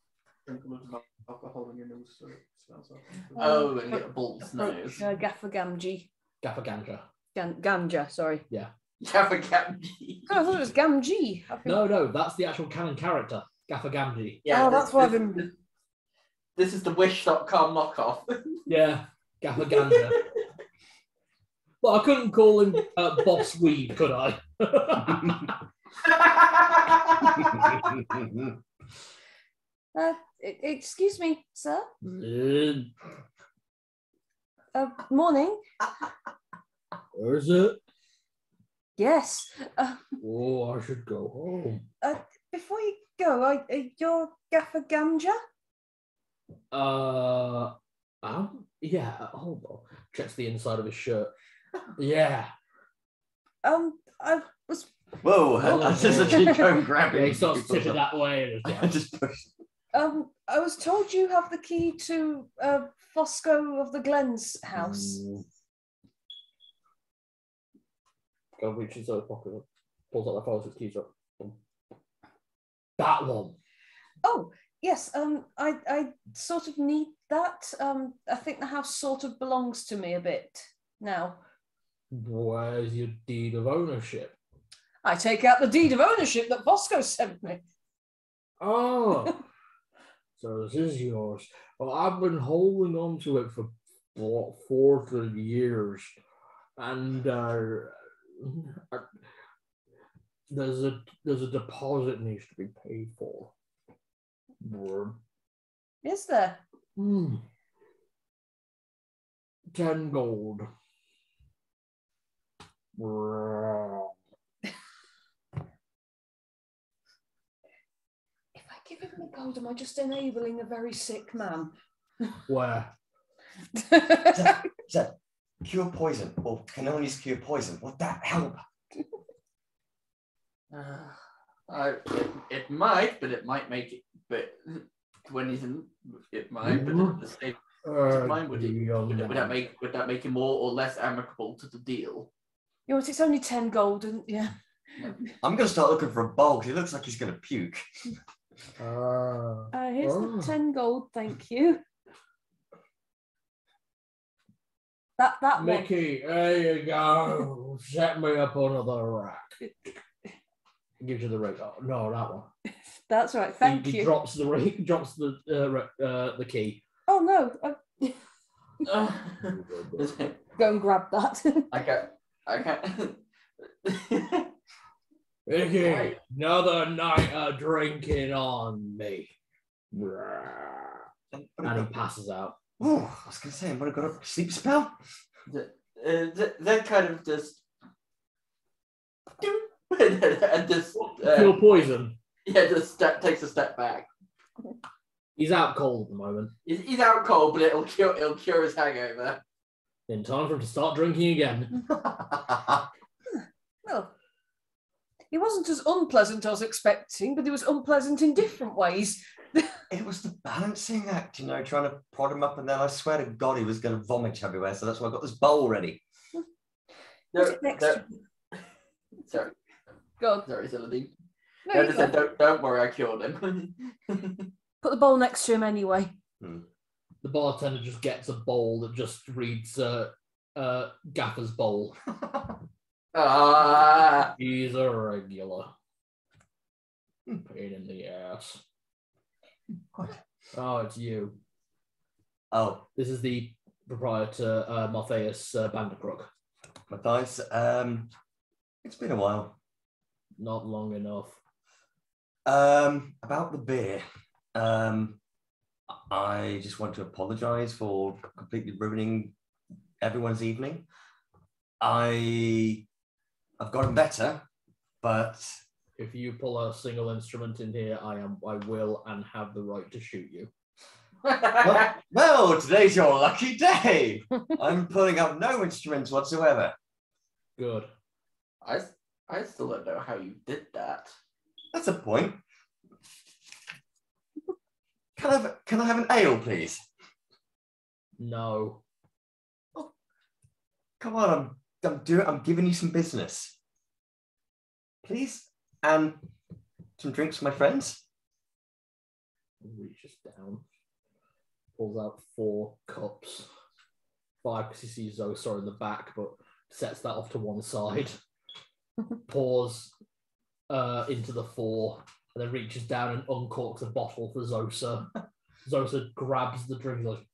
Drink a little alcohol in your nose so it smells like. Oh, and get a bull's nose. Gaffer Gamgee. Gaffer Ganja. Ganja, sorry. Yeah. Gaffer Gamgee. Oh, I thought it was Gamgee. No, that's the actual canon character. Gaffer Gamgee. Yeah, that's why I've been... This is the Wish.com knockoff. Yeah, Gaffer Ganja. But I couldn't call him Boss Weed, could I? Excuse me, sir. Morning. Where's it? Yes. I should go home. Before you go, you're Gaffer Ganja? Yeah, hold on. Checks the inside of his shirt. Yeah. I was... Whoa, I just actually go and grab it. Yeah, he starts tipping that way. I just push. I was told you have the key to Fosco of the Glens house. Go reach inside his pocket, pulls out the files, his keys up. That one. Oh, yes. I sort of need that. I think the house sort of belongs to me a bit now. Where's your deed of ownership? I take out the deed of ownership that Fosco sent me. Oh, so this is yours. Well, I've been holding on to it for 40 years, and there's a deposit needs to be paid for. Is there? 10 gold. If I give him the gold, am I just enabling a very sick man? Where? Is that cure poison? Or cannolis cure poison? Would that help? It might, but it might make it. But when he's in, it might. But at the same time, would that make him more or less amicable to the deal? You know, it's only 10 gold, and yeah. I'm going to start looking for a bulb. He looks like he's going to puke. Here's the 10 gold, thank you. That Mickey, there you go. Set me up another rack. Gives you the ring. Oh, no, that one. That's right. Thank you. He drops the ring. Drops the key. Oh no! Go and grab that. I can't. Mickey, another night of drinking on me. And he passes out. Oh, I was going to say, I'm going to go to sleep spell. Then kind of just and just Feel poison. Yeah, just takes a step back. He's out cold at the moment. He's out cold, but it'll cure his hangover. In time for him to start drinking again. Well, he wasn't as unpleasant as I was expecting, but he was unpleasant in different ways. It was the balancing act, trying to prod him up, and then I swear to God he was going to vomit everywhere, so that's why I got this bowl ready. Sorry. Go on. Sorry, Celadine. No, I said, don't worry, I cured him. Put the bowl next to him anyway. The bartender just gets a bowl that just reads Gaffer's bowl. He's a regular. Pain in the ass. What? Oh, it's you. Oh. This is the proprietor, Morpheus Bandacrook. Matthias, it's been a while. Not long enough. About the beer. I just want to apologise for completely ruining everyone's evening. I've gotten better, but if you pull a single instrument in here, I will and have the right to shoot you. well, today's your lucky day. I'm pulling out no instruments whatsoever. Good. I still don't know how you did that. That's a point. Can I have an ale, please? No. Oh, come on, I'm giving you some business. Please? And some drinks for my friends? Reaches down. Pulls out 4 cups. 5 because he sees Zosa in the back, but sets that off to one side. Pours into the 4. And then reaches down and uncorks a bottle for Zosa. Zosa grabs the drink, like,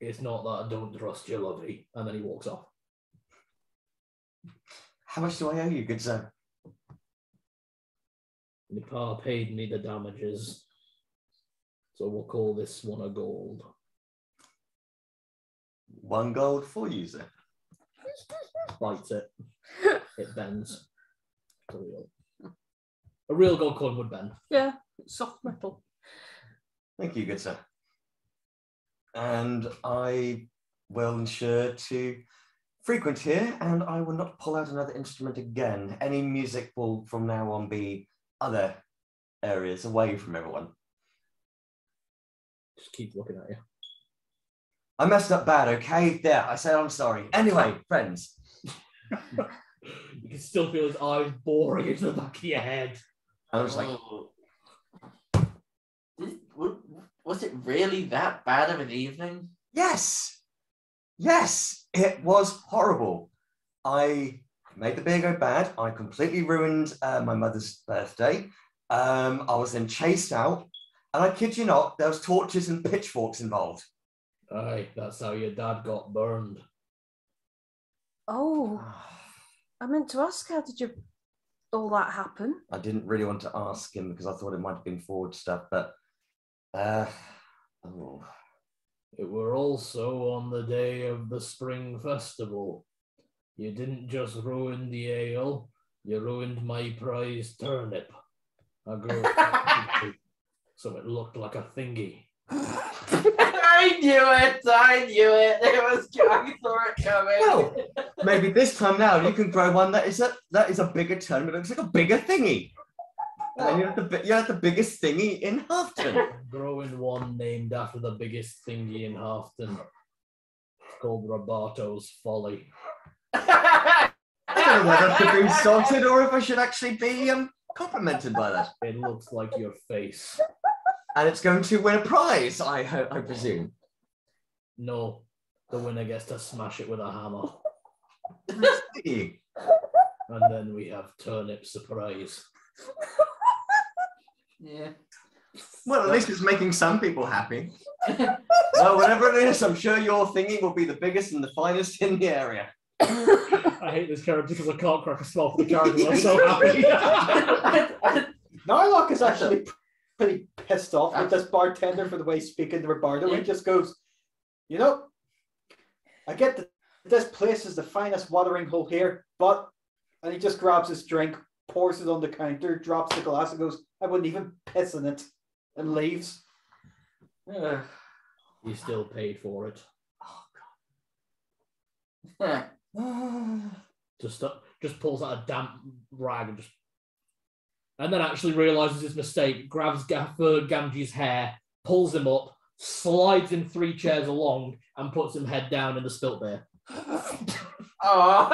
it's not that I don't trust you, lovey. And then he walks off. How much do I owe you, good sir? The pa paid me the damages. So we'll call this one a gold. 1 gold for you, sir. Bites it. It bends. A real gold coin would bend. Yeah, soft metal. Thank you, good sir. And I will ensure to frequent here, and I will not pull out another instrument again. Any music will from now on be other areas away from everyone. Just keep looking at you. I messed up bad, okay? There, I said I'm sorry. Anyway, friends. You can still feel his eyes boring into the back of your head. I was like, was it really that bad of an evening? Yes, it was horrible. I made the beer go bad. I completely ruined my mother's birthday. I was then chased out, and I kid you not, there was torches and pitchforks involved. Aye, that's how your dad got burned. Oh, I meant to ask, how did all that happen? I didn't really want to ask him because I thought it might have been forged stuff, but oh. It were also on the day of the spring festival. You didn't just ruin the ale, you ruined my prized turnip. I grew so it looked like a thingy. I knew it. I saw it coming. Well, maybe this time now you can grow one that is a bigger turnip. It looks like a bigger thingy. And then you have the biggest thingy in Halfton. Growing one named after the biggest thingy in Halfton. It's called Robato's Folly. I don't know whether I should be insulted or if I should actually be complimented by that. It looks like your face. And it's going to win a prize, I presume. No, the winner gets to smash it with a hammer. And then we have turnip surprise. Yeah. Well, at least it's making some people happy. Well, whatever it is, I'm sure your thingy will be the biggest and the finest in the area. I hate this character because I can't crack a smile for the character. I'm so happy. Nylock is actually pretty pissed off with this bartender for the way he's speaking to Roberto. He just goes, you know, I get that this place is the finest watering hole here, but, and he just grabs his drink, pours it on the counter, drops the glass and goes, I wouldn't even piss in it, and leaves. You still paid for it. Yeah. Just pulls out a damp rag and then actually realizes his mistake, grabs Gamgee's hair, pulls him up, slides him 3 chairs along, and puts him head down in the spilt beer. Oh.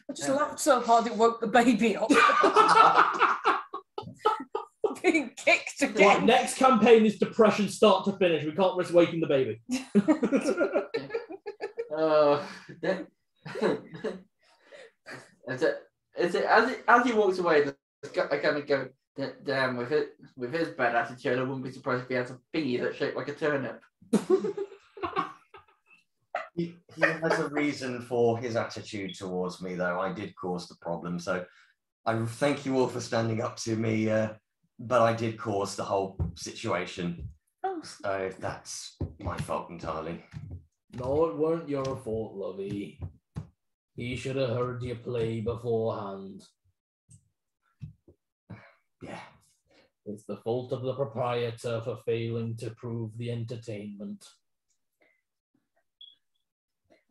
I just laughed so hard it woke the baby up. Being kicked again. Right, next campaign is depression start to finish. We can't risk waking the baby. As he walks away, I kind of go, damn, with his bad attitude, I wouldn't be surprised if he has a thingy that's shaped like a turnip. He has a reason for his attitude towards me, though. I did cause the problem, so I thank you all for standing up to me, but I did cause the whole situation. Oh. So that's my fault entirely. No, it weren't your fault, lovey. He should have heard you play beforehand. Yeah. It's the fault of the proprietor for failing to prove the entertainment.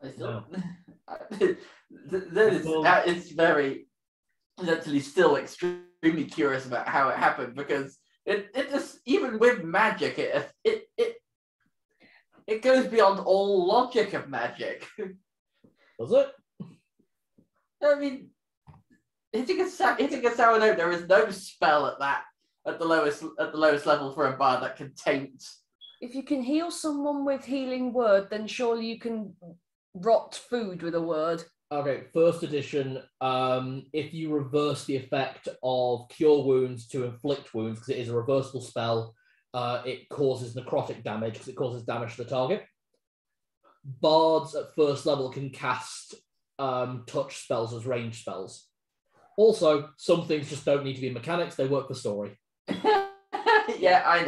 It's very actually still extremely curious about how it happened, because it just, even with magic, it goes beyond all logic of magic. Does it? I mean, hitting a sourdough, there is no spell at the lowest level for a bard that can taint. If you can heal someone with healing word, then surely you can rot food with a word. Okay, first edition, if you reverse the effect of cure wounds to inflict wounds, because it is a reversible spell, it causes necrotic damage because it causes damage to the target. Bards at first level can cast touch spells as range spells. Also, some things just don't need to be mechanics, they work for story. Yeah, I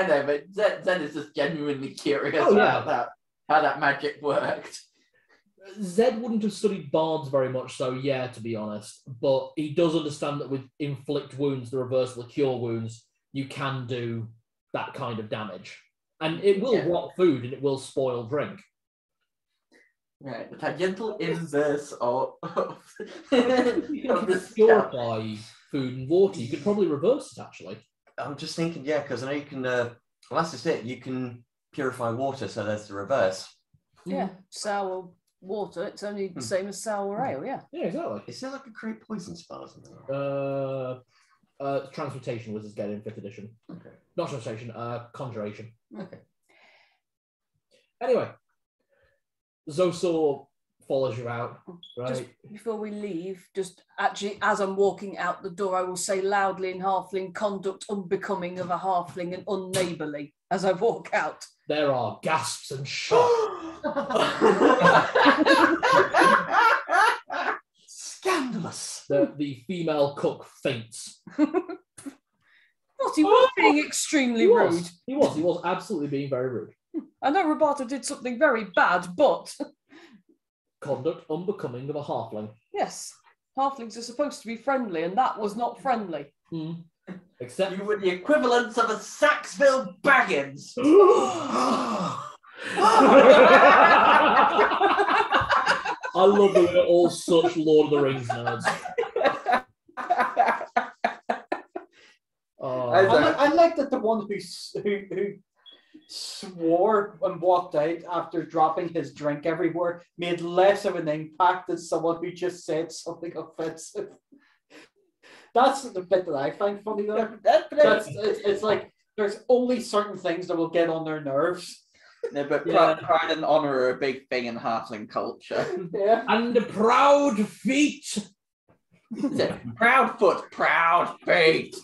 know, but Zen is just genuinely curious about how that magic worked. Zed wouldn't have studied bards very much, so yeah, to be honest, but he does understand that with inflict wounds, the reversible cure wounds, you can do that kind of damage. And it will rot food and it will spoil drink. Right, the tangential inverse of You can purify food and water. You could probably reverse it, actually. I'm just thinking, yeah, because I know you can, well, that's just it. You can purify water, so there's the reverse. Yeah, sour water. It's only the same as sour ale, yeah. Yeah, exactly. Is there like a create poison spell or something? Transmutation wizards get in 5th edition. Okay. Not transmutation, conjuration. Okay. Anyway, Zosor follows you out, right? Just before we leave, just actually as I'm walking out the door, I will say loudly in Halfling, conduct unbecoming of a Halfling and unneighbourly as I walk out. There are gasps and shocks. Scandalous. The female cook faints. What, he was being extremely rude. He was absolutely being very rude. I know Roberto did something very bad, but... Conduct unbecoming of a halfling. Yes, halflings are supposed to be friendly, and that was not friendly. Mm. Except you were the equivalent of a Saxville Baggins. I love that we're all such Lord of the Rings nerds. I like that the one who swore and walked out after dropping his drink everywhere made less of an impact than someone who just said something offensive. That's the bit that I find funny though. It's like there's only certain things that will get on their nerves. No, but pride and honour are a big thing in halfling culture. Yeah. And the proud feet. Proud foot, proud feet.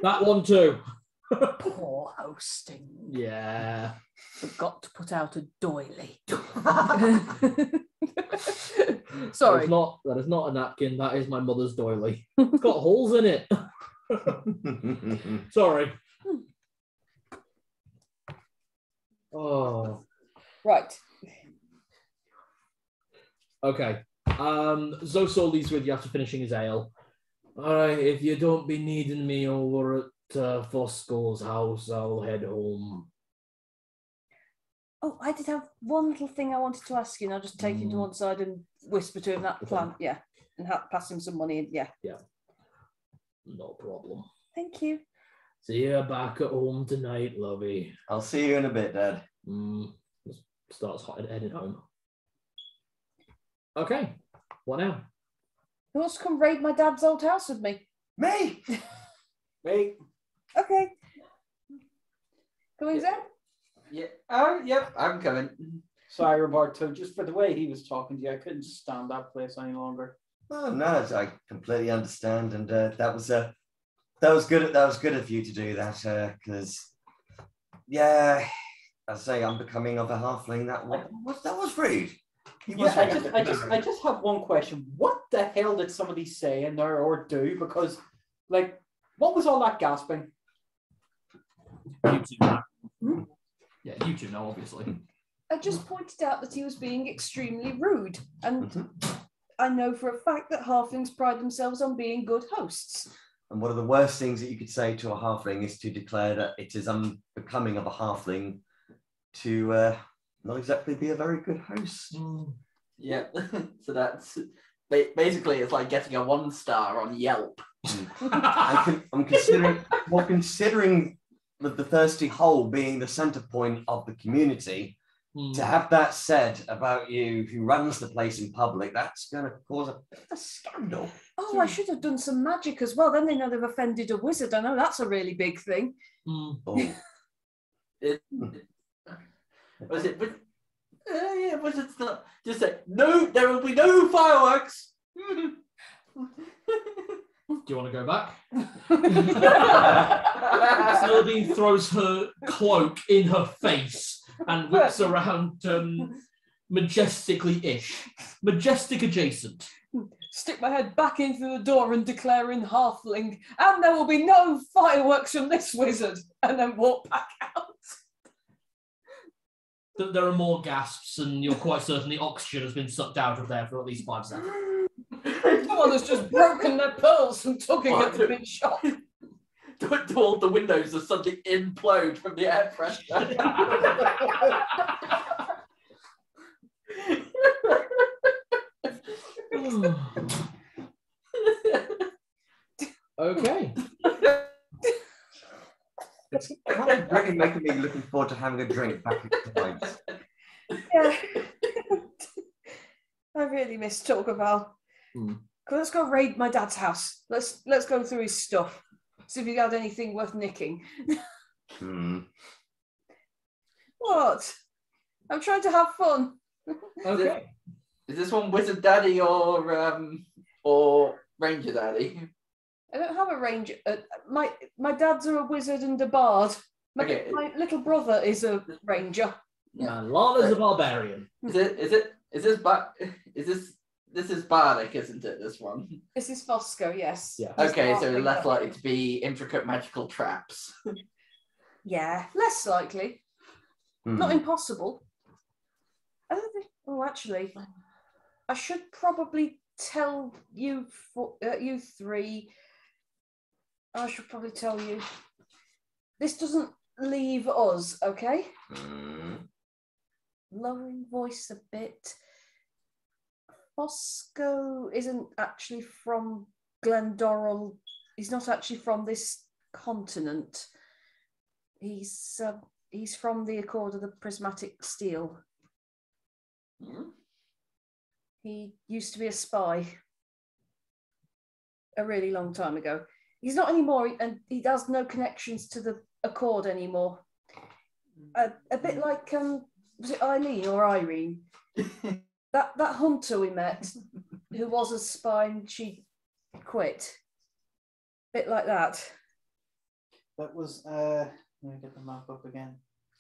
That one too. Poor hosting. Yeah. Forgot to put out a doily. Sorry. That is not a napkin. That is my mother's doily. It's got holes in it. Sorry. Oh. Right. Okay. Zosor leaves with you after finishing his ale. Alright, if you don't be needing me over at Fosco's house, I'll head home. Oh, I did have one little thing I wanted to ask you, and I'll just take him to one side and whisper to him that plan. Yeah. And pass him some money. Yeah. Yeah. No problem. Thank you. See you back at home tonight, lovey. I'll see you in a bit, Dad. Starts heading home. Okay. What now? Who wants to come raid my dad's old house with me? Me! Me. Okay. Going Zen? Yeah. Oh, yep. I'm coming. Sorry, Roberto. Just for the way he was talking to you, I couldn't stand that place any longer. Oh no, I completely understand, and that was good. That was good of you to do that, because yeah, I say I'm becoming of a halfling. That was rude. I just have one question. What the hell did somebody say in there or do? Because, like, what was all that gasping? You two know. Yeah, you two know, obviously. I just pointed out that he was being extremely rude, and I know for a fact that halflings pride themselves on being good hosts. And one of the worst things that you could say to a halfling is to declare that it is unbecoming of a halfling to not exactly be a very good host. Yeah. So that's basically it's like getting a 1-star on Yelp. I'm considering the thirsty hole being the center point of the community. To have that said about you, who runs the place in public, that's going to cause a bit of a scandal. Oh, I should have done some magic as well. Then they know they've offended a wizard. I know that's a really big thing. Oh. Was it? Yeah, wizards not just say no. There will be no fireworks. Do you want to go back? Celadine throws her cloak in her face and whips around majestically-ish. Majestic adjacent. Stick my head back in through the door and declare in halfling, and there will be no fireworks from this wizard, and then walk back out. There are more gasps, and you're quite certain the oxygen has been sucked out of there for at least 5 seconds. Someone has just broken their pearls from tugging at the big shop. Do all the windows are suddenly implode from the air pressure. Okay. It's kind of really making me looking forward to having a drink back at tonight. Yeah. I really miss Talkaval. Let's go raid my dad's house. Let's go through his stuff. See if he had anything worth nicking. What? I'm trying to have fun. Okay. Is this one Wizard Daddy or Ranger Daddy? I don't have a ranger. My dads are a wizard and a bard. My little brother is a ranger. Yeah. And Lana's a barbarian. This is bardic, isn't it? This one. This is Fosco, yes. Yeah. Okay, so less likely to be intricate magical traps. Yeah, less likely. Not impossible. I don't think. Oh, actually, I should probably tell you you three. I should probably tell you. This doesn't leave us, okay? Lowering voice a bit. Fosco isn't actually from Glendorrel. He's not actually from this continent. He's from the Accord of the Prismatic Steel. He used to be a spy a really long time ago. He's not anymore, and he has no connections to the Accord anymore. A bit like was it Eileen or Irene? That hunter we met, who was a spy and she quit. Bit like that. That was let me get the map up again.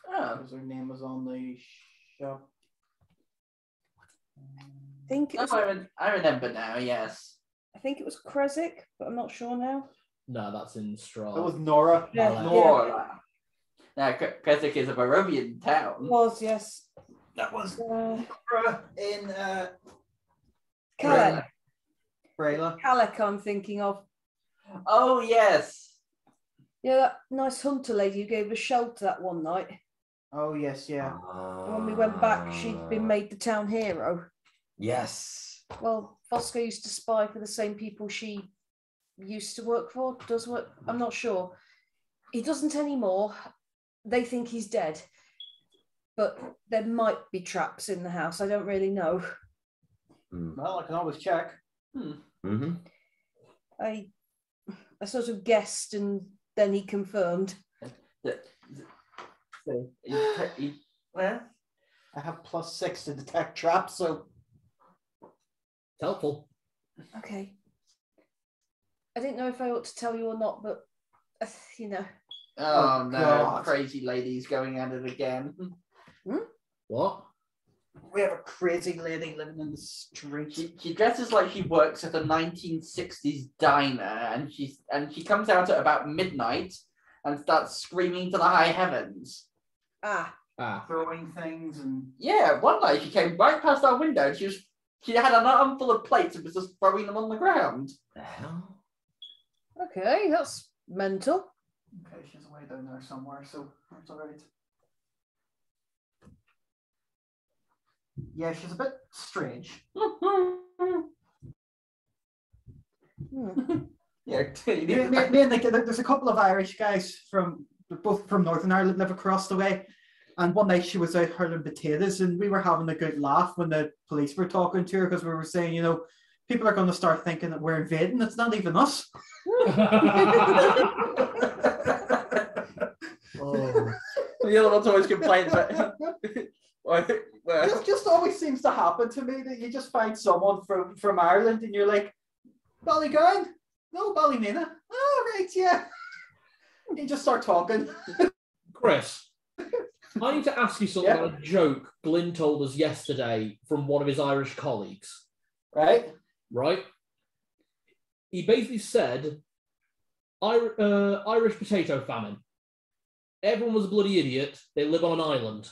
Because her name was on the shop. think it was. I remember now. Yes. I think it was Kresik, but I'm not sure now. No, that's in Straw. That was Nora. Yeah, Nora. Now, Keswick is a Barovian town. It was, yes. That was Nora in Kalek. Brayla. Kalek, I'm thinking of. Oh, yes. Yeah, that nice hunter lady who gave us shelter that one night. Oh yes, yeah. When we went back, she'd been made the town hero. Yes. Well, Fosco used to spy for the same people she used to work for. Does work? I'm not sure. He doesn't anymore. They think he's dead. But there might be traps in the house. I don't really know. Well, I can always check. Mm-hmm. I sort of guessed and then he confirmed. Well, I have +6 to detect traps, so It's helpful. Okay. I didn't know if I ought to tell you or not, but you know. Oh, no, God. crazy lady's going at it again. What? we have a crazy lady living in the street. She dresses like she works at a 1960s diner, and she comes out at about midnight and starts screaming to the high heavens. Throwing things and Yeah, one night she came right past our window and she had an armful of plates and was just throwing them on the ground. The hell? Okay, that's mental. okay, she's away down there somewhere, so that's all right. Yeah, she's a bit strange. Yeah, Me and there's a couple of Irish guys both from Northern Ireland live across the way. And one night she was out hurling potatoes, and we were having a good laugh when the police were talking to her because we were saying, you know, people are going to start thinking that we're invading. It's not even us. The other one's always complains about. It just always seems to happen to me that you just find someone from Ireland and you're like, Ballygowan? No, Ballymena. Oh, right, yeah. And you just start talking. Chris, I need to ask you something about a joke Glyn told us yesterday from one of his Irish colleagues. Right? Right? He basically said, Irish potato famine. Everyone was a bloody idiot. They live on an island.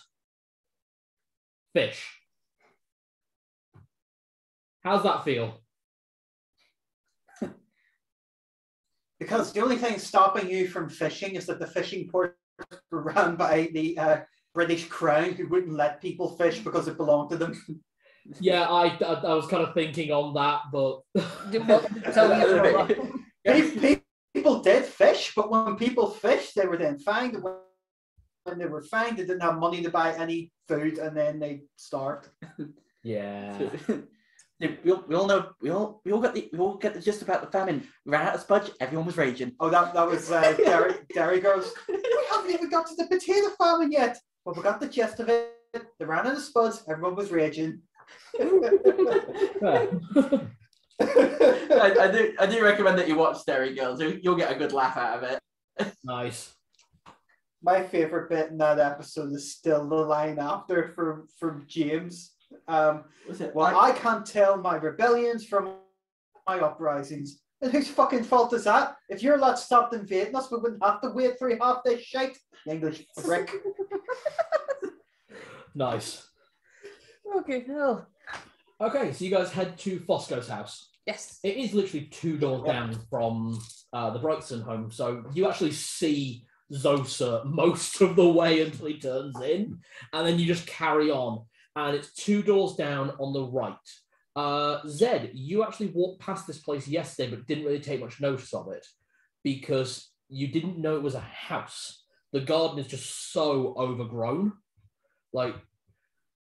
Fish. How's that feel? Because the only thing stopping you from fishing is that the fishing ports were run by the British Crown, who wouldn't let people fish because it belonged to them. Yeah, I was kind of thinking on that, but Didn't want to tell you. People did fish, but when people fished, they were then fined. When they were fined, they didn't have money to buy any food, and then they starved. yeah. We all get the gist about the famine. Ran out of Spudge, everyone was raging. Oh, that was Derry goes, we haven't even got to the potato famine yet. But we got the gist of it. They ran out of spuds, everyone was raging. I do recommend that you watch Derry Girls. You'll get a good laugh out of it. Nice. My favourite bit in that episode is still the line after from James. Well, I can't tell my rebellions from my uprisings. And whose fucking fault is that? If your lot stopped invading us, we wouldn't have to wait through half this shite. English prick. Nice. Okay, hell. Okay, so you guys head to Fosco's house. Yes. It is literally 2 doors down from the Brightson home, so you actually see Zosa most of the way until he turns in, and then you just carry on, and it's 2 doors down on the right. Zed, you actually walked past this place yesterday, but didn't really take much notice of it because you didn't know it was a house. The garden is just so overgrown. Like,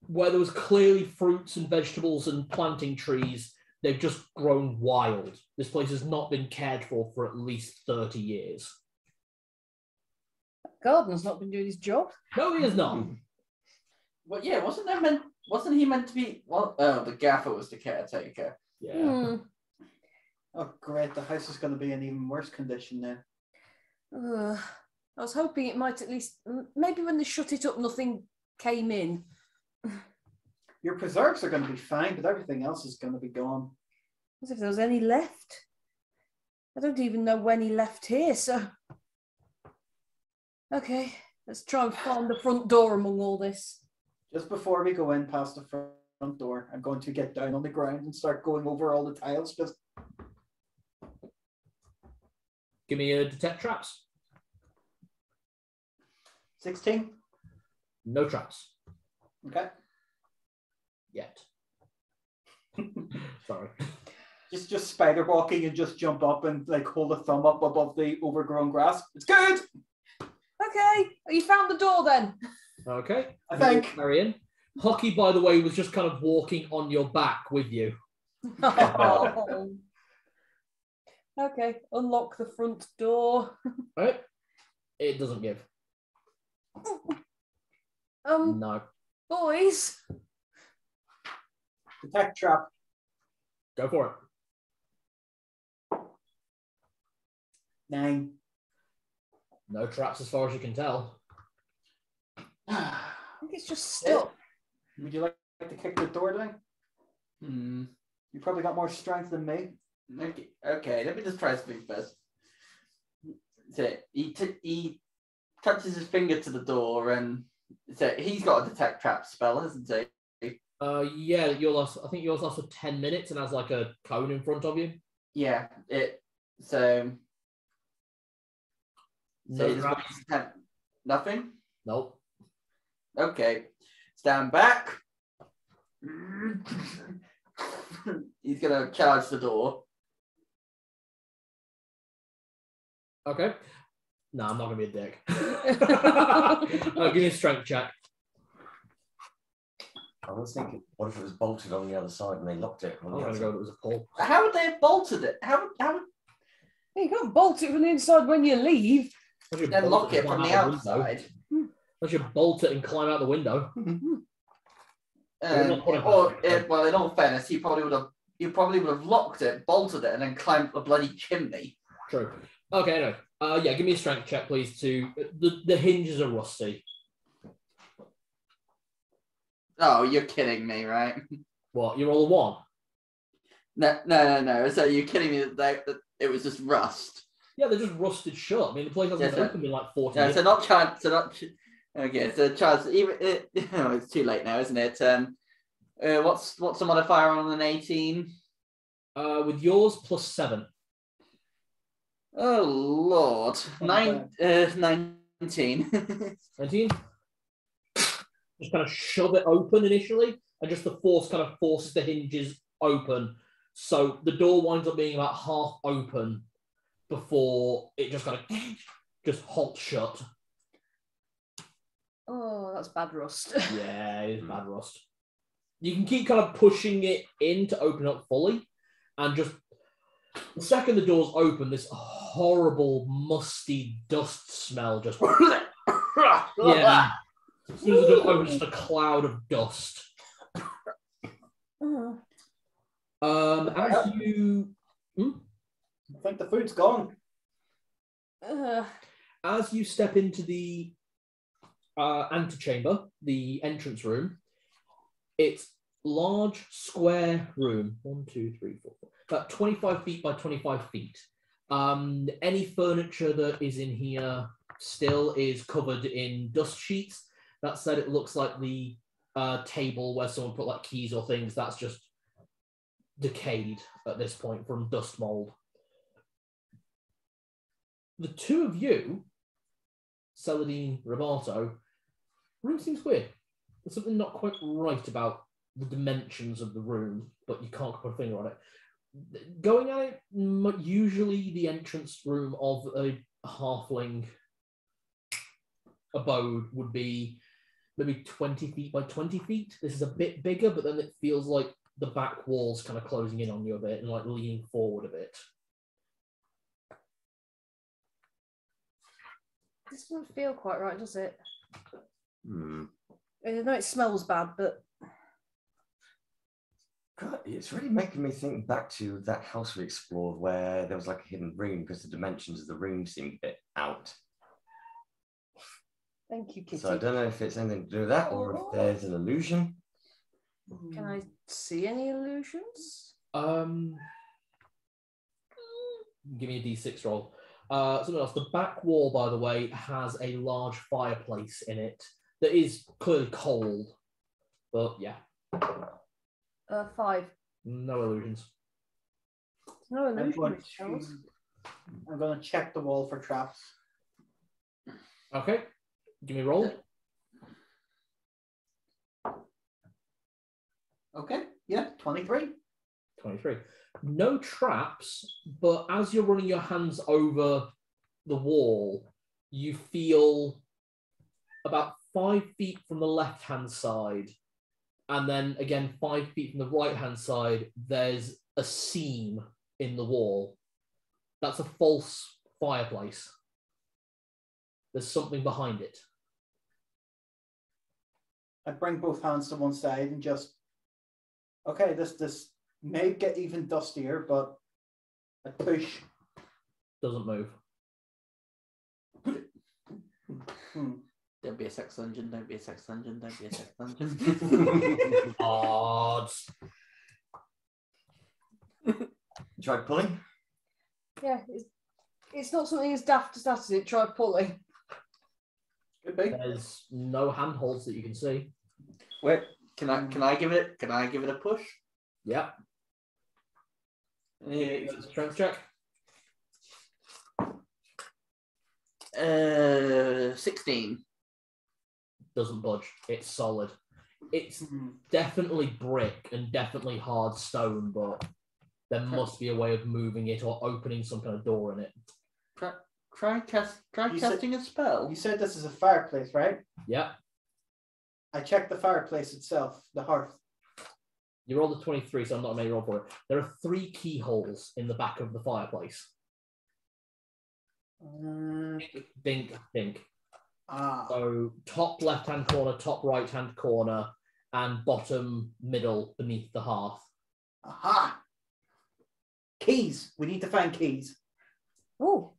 where there was clearly fruits and vegetables and planting trees, they've just grown wild. This place has not been cared for at least 30 years. Garden's not been doing his job. No, he is not. Well, yeah, wasn't he meant to be? Well, the gaffer was the caretaker. Yeah. Oh, great. The house is going to be in even worse condition now. I was hoping it might at least, maybe when they shut it up, nothing came in. Your preserves are going to be fine, but everything else is going to be gone. As if there was any left. I don't even know when he left here, so... Okay, let's try and find the front door among all this. Just before we go in past the front door, I'm going to get down on the ground and start going over all the tiles. Just Give me a detect traps. 16. No traps. Okay. Yet. Sorry. Just spider walking and just jump up and like hold a thumb up above the overgrown grass. It's good. Okay, you found the door then. Okay. I think. Marion. Hockey, by the way, was just kind of walking on your back with you. Oh. Okay, unlock the front door. Right? It doesn't give. No. Boys. Detect trap. Go for it. 9. No traps as far as you can tell. I think it's just stuck. Would you like to kick the door down? You probably got more strength than me. Okay, let me just try something first. So he touches his finger to the door, and so he's got a detect trap spell, hasn't he? Yeah, I think yours lasts for 10 minutes and has like a cone in front of you. Yeah, so No just traps. nothing? Nope. Okay. Stand back. He's gonna charge the door. Okay. No, I'm not gonna be a dick. Give me a strength check. I was thinking, what if it was bolted on the other side and they locked it? I'm gonna go. It was a pull. How would they have bolted it? How You can't bolt it from the inside when you leave. then lock it from the outside? Unless you bolt it and climb out the window. Well, in all fairness, you probably would have locked it, bolted it, and then climbed the bloody chimney. True. Okay, anyway. Yeah, give me a strength check, please. The hinges are rusty. Oh, you're kidding me, right? What? You roll a 1? No. So you're kidding me that it was just rust? Yeah, they're just rusted shut. I mean, the place hasn't been open in like 40 No, years. so not chance. So not. Okay, so chance. It's too late now, isn't it? What's the modifier on an 18? With yours plus 7. Oh Lord, 19. 19. Just kind of shove it open initially, and just the force kind of forces the hinges open. So the door winds up being about half open before it just kind of just halts shut. Oh, that's bad rust. Yeah, it is bad rust. You can keep kind of pushing it in to open up fully, and just the second the door's open, this horrible musty dust smell just yeah. As soon as the door opens, just a cloud of dust. As you I think the food's gone. as you step into the antechamber, the entrance room, it's large square room. 1, 2, 3, 4, about 25 feet by 25 feet. Any furniture that is in here still is covered in dust sheets. That said, it looks like the table where someone put like keys or things, that's just decayed at this point from dust mold. The two of you, Celadine, Roberto, room seems weird. There's something not quite right about the dimensions of the room, but you can't put a finger on it. Going at it, usually the entrance room of a halfling abode would be maybe 20 feet by 20 feet. This is a bit bigger, but then it feels like the back wall's kind of closing in on you a bit and like leaning forward a bit. This doesn't feel quite right, does it? I I know it smells bad, but God, it's really making me think back to that house we explored where there was like a hidden room because the dimensions of the room seemed a bit out. thank you, Kitty. So I don't know if it's anything to do with that or if there's an illusion. Can I see any illusions? Give me a d6 roll. Something else. The back wall, by the way, has a large fireplace in it that is clearly cold. But yeah. 5. No illusions. No I'm illusions. going to check the wall for traps. Okay. Give me a roll. Okay. Yeah, 23. 23. No traps, but as you're running your hands over the wall, you feel about 5 feet from the left-hand side, and then again 5 feet from the right-hand side, there's a seam in the wall. That's a false fireplace. There's something behind it. I bring both hands to one side and just, okay, this may get even dustier, but I push. Doesn't move. Don't be a sex dungeon, don't be a sex dungeon, don't be a sex dungeon. Odds. Try pulling. Yeah, it's not something as daft as that, is it? Try pulling. Could be. There's no handholds that you can see. Wait, can I give it a push? Yeah. Strength check. 16. Doesn't budge. It's solid. It's definitely brick and definitely hard stone, but there must be a way of moving it or opening some kind of door in it. Try casting a spell. You said this is a fireplace, right? Yeah. I checked the fireplace itself, the hearth. You rolled a 23, so I'm not going to roll for it. There are 3 keyholes in the back of the fireplace. Think. So top left-hand corner, top right-hand corner, and bottom middle beneath the hearth. Aha! Keys. We need to find keys. Oh,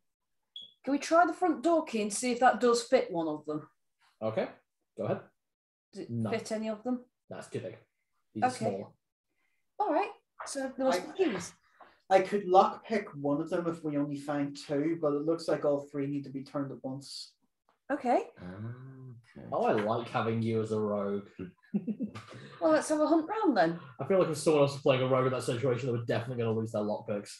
can we try the front door key and see if that does fit one of them? Okay, go ahead. Does it No. fit any of them? That's too big. These are Okay. smaller. All right. So there must be keys. I could lockpick one of them if we only find 2, but it looks like all 3 need to be turned at once. Okay. Oh, I like having you as a rogue. Well, let's have a hunt round then. I feel like if someone else was playing a rogue in that situation, they were definitely going to lose their lockpicks.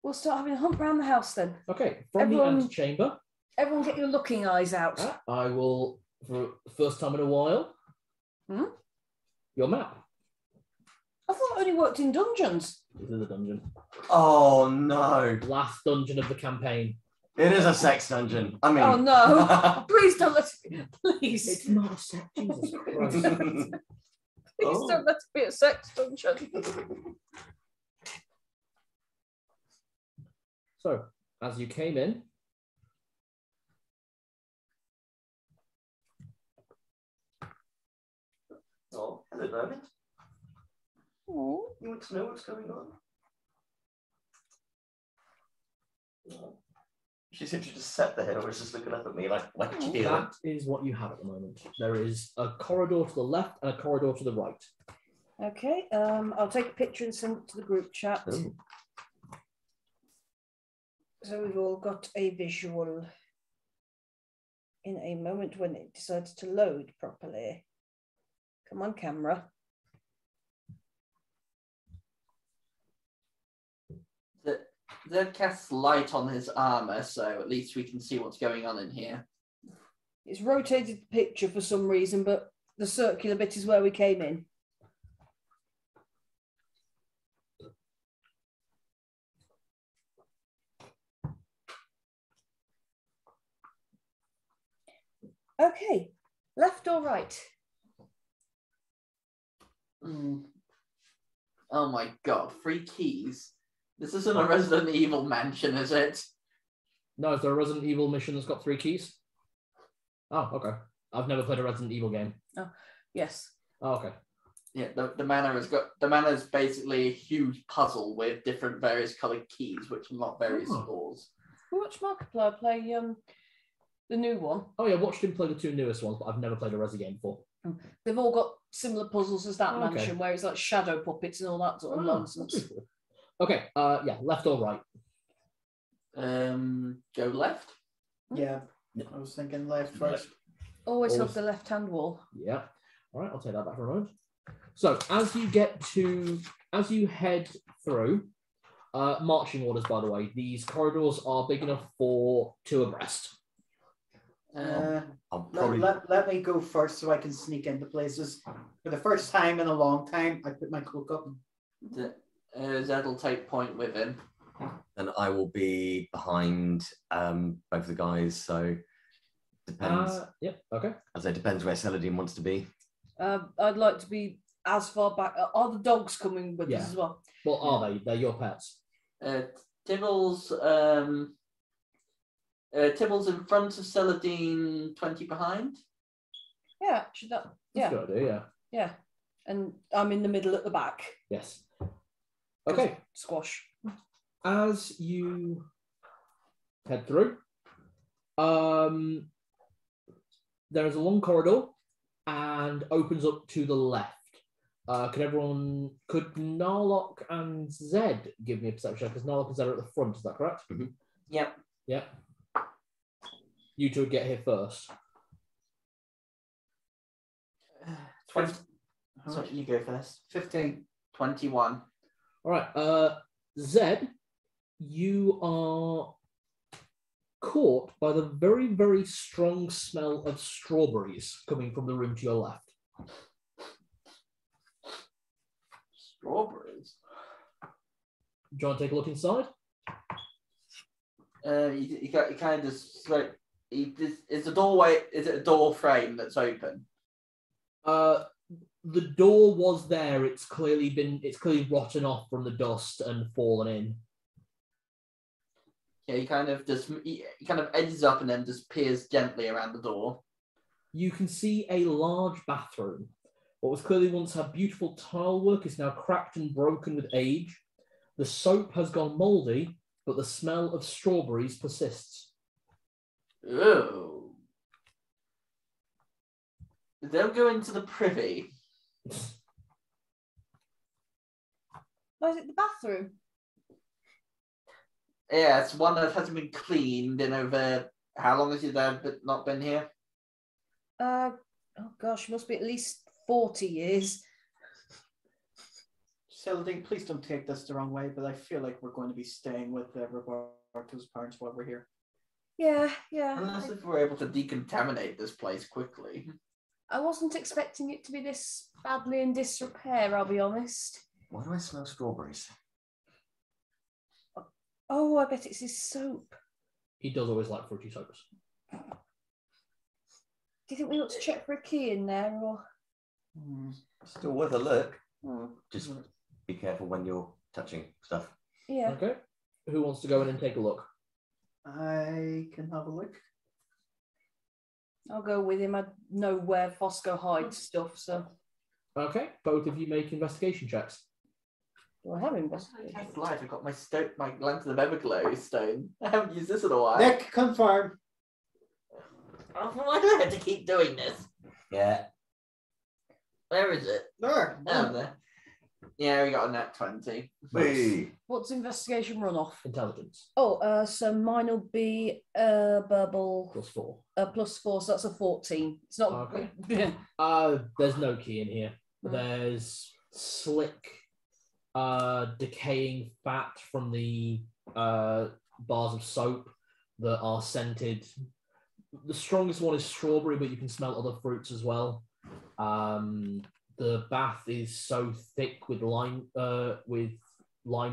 We'll start having a hunt round the house then. Okay, from the antechamber. Everyone get your looking eyes out. I will, for the first time in a while, your map. I thought it only worked in dungeons. This is a dungeon. Oh no. Last dungeon of the campaign. It is a sex dungeon. I mean. Oh no. Please don't let it be. Please. It's not a sex. Jesus Christ. Please don't let it be a sex dungeon. So, as you came in, Oh, hello, David. Oh. You want to know what's going on? She seemed to just sat there and was just looking up at me like you feeling? that is what you have at the moment. There is a corridor to the left and a corridor to the right. Okay. I'll take a picture and send it to the group chat. Ooh. So we've all got a visual in a moment when it decides to load properly. Come on, camera. That casts light on his armor, so at least we can see what's going on in here. It's rotated the picture for some reason, but the circular bit is where we came in. Okay, left or right? Oh my god, 3 keys. This isn't a Resident Evil mansion, is it? No, is there a Resident Evil mission that's got 3 keys? Oh, okay. I've never played a Resident Evil game. Oh, yes. Oh, okay. Yeah, the manor is basically a huge puzzle with different various coloured keys which unlock various doors. We watched Markiplier play the new one. Oh yeah, watched him play the 2 newest ones, but I've never played a Resi game before. They've all got similar puzzles as that Okay. mansion, where it's like shadow puppets and all that sort of nonsense. Okay, yeah, left or right? Go left. Yeah, I was thinking left first. Always hug Always. the left-hand wall. Yeah. All right, I'll take that back for a moment. So as you head through, marching orders, by the way, these corridors are big enough for 2 abreast. I'll probably... Let me go first so I can sneak into places. For the first time in a long time, I put my cloak up. Zed will take point with him. And I will be behind both the guys, so depends. Yep, okay. As it depends where Celadine wants to be. I'd like to be as far back. Are the dogs coming with us as well? Well, are they? They're your pets. Tibble's in front of Celadine, 20 behind. Yeah, should that? Yeah, That's a good idea, yeah. yeah. And I'm in the middle at the back. Yes. Okay. Squash. As you head through, there is a long corridor and opens up to the left. Could Narlock and Zed give me a perception check? Because Narlock and Zed are at the front, is that correct? Mm-hmm. Yep. Yep. You two would get here first. 20. So you go first. 15. 21. All right. Zed, you are caught by the very, very strong smell of strawberries coming from the room to your left. Strawberries. Do you want to take a look inside? You kind of just like, is the doorway? Is it a door frame that's open? The door was there. It's clearly rotten off from the dust and fallen in. Yeah, he kind of edges up and then just peers gently around the door. You can see a large bathroom. What was clearly once had beautiful tile work is now cracked and broken with age. The soap has gone mouldy, but the smell of strawberries persists. Oh. They'll go into the privy. Oh, is it the bathroom? Yeah, it's one that hasn't been cleaned in over... How long has your dad not been here? Oh gosh, must be at least 40 years. Celadine, please don't take this the wrong way, but I feel like we're going to be staying with Roberto's parents while we're here. Yeah. Unless if we're able to decontaminate this place quickly. I wasn't expecting it to be this badly in disrepair, I'll be honest. Why do I smell strawberries? Oh, I bet it's his soap. He does always like fruity soaps. Do you think we ought to check for a key in there, or? Still worth a look. Hmm. Just be careful when you're touching stuff. Yeah. Okay. Who wants to go in and take a look? I can have a look. I'll go with him. I know where Fosco hides stuff, so. Okay. Both of you make investigation checks. Do I have investigation? That's life. I've got my Lantern of Everglow stone. I haven't used this in a while. Nick, confirm. Oh, why do I have to keep doing this? Yeah. Where is it? There. Down there. Yeah, we got a nat 20. Hey. What's investigation runoff? Intelligence. Oh, so mine will be Burble +4. +4, so that's a 14. It's not. Okay. Yeah. There's no key in here. Mm. There's slick, decaying fat from the bars of soap that are scented. The strongest one is strawberry, but you can smell other fruits as well. The bath is so thick with lime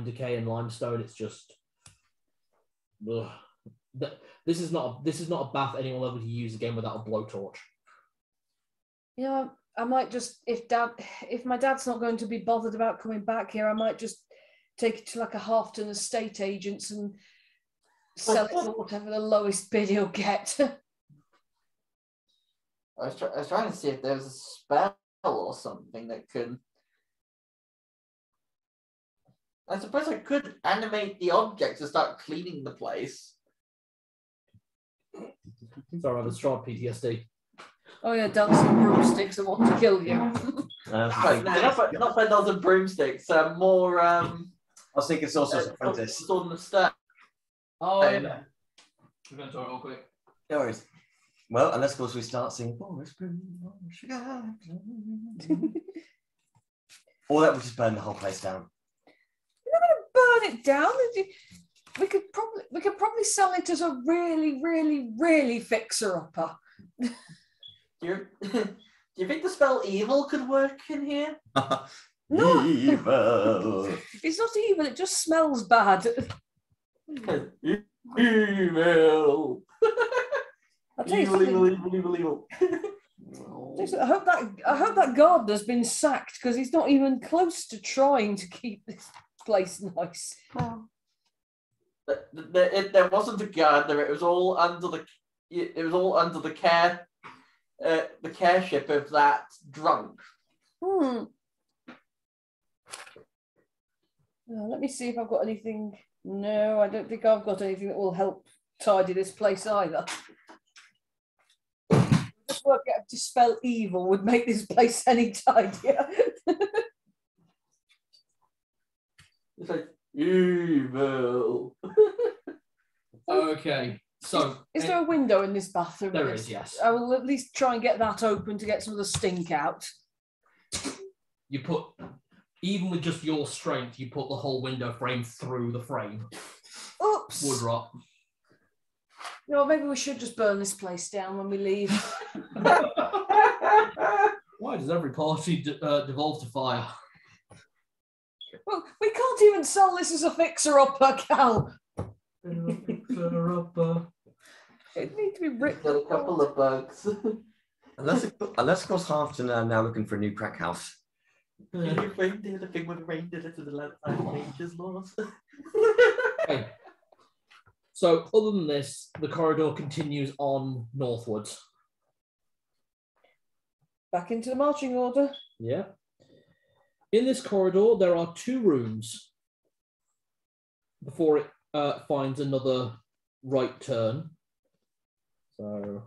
decay and limestone. It's just. Ugh. This is not a bath anyone will ever use again without a blowtorch. Yeah, I might just if my dad's not going to be bothered about coming back here, I might just take it to like a Halfton estate agents and sell it for whatever the lowest bid he'll get. I was trying to see if there was a spell or something that could. I suppose I could animate the object to start cleaning the place. Sorry, I have a strong PTSD. Oh yeah, dancing broomsticks that want to kill you. Not pedals and broomsticks. More. I was thinking Sorcerer's Apprentice. Sword and the Stone. Oh yeah. We're going to talk real quick. No worries. Well, unless of course we start singing or that would just burn the whole place down. You're not going to burn it down. We could probably sell it as a really, really, really fixer-upper. Do you think the spell evil could work in here? No. Evil. It's not evil. It just smells bad. Evil. I'll tell you something. Evil. I hope that gardener's been sacked because he's not even close to trying to keep this place nice. Oh. There wasn't a gardener. It was all under the care. The careship of that drunk. Let me see if I've got anything. No, I don't think I've got anything that will help tidy this place either. Just work out dispel evil would make this place any tidier. It's like evil. Okay. So, is there a window in this bathroom? There is, yes. I will at least try and get that open to get some of the stink out. You put, even with just your strength, you put the whole window frame through the frame. Oops. Wood rot. No, maybe we should just burn this place down when we leave. Why does every party devolve to fire? Well, we can't even sell this as a fixer-upper, Cal. It needs to be ripped. Got a couple of bugs. Unless of course Halfton are now looking for a new crack house. You reindeer the thing with a reindeer to the left nature's laws. Okay. So other than this, the corridor continues on northwards. Back into the marching order. Yeah. In this corridor, there are 2 rooms before it finds another right turn. So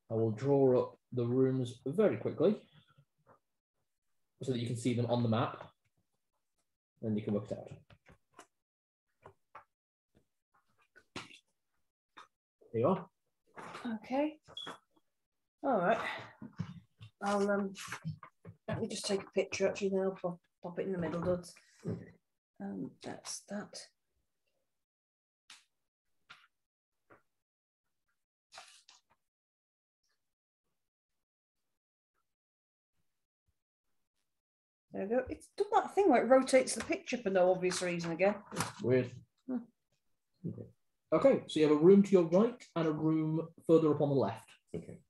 I will draw up the rooms very quickly so that you can see them on the map and you can work it out. There you are. Okay. All right. I'll let me just take a picture actually now. Pop it in the middle, Duds. That's that. There we go. It's done that thing where it rotates the picture for no obvious reason again. Weird. Okay, so you have a room to your right and a room further up on the left. Okay.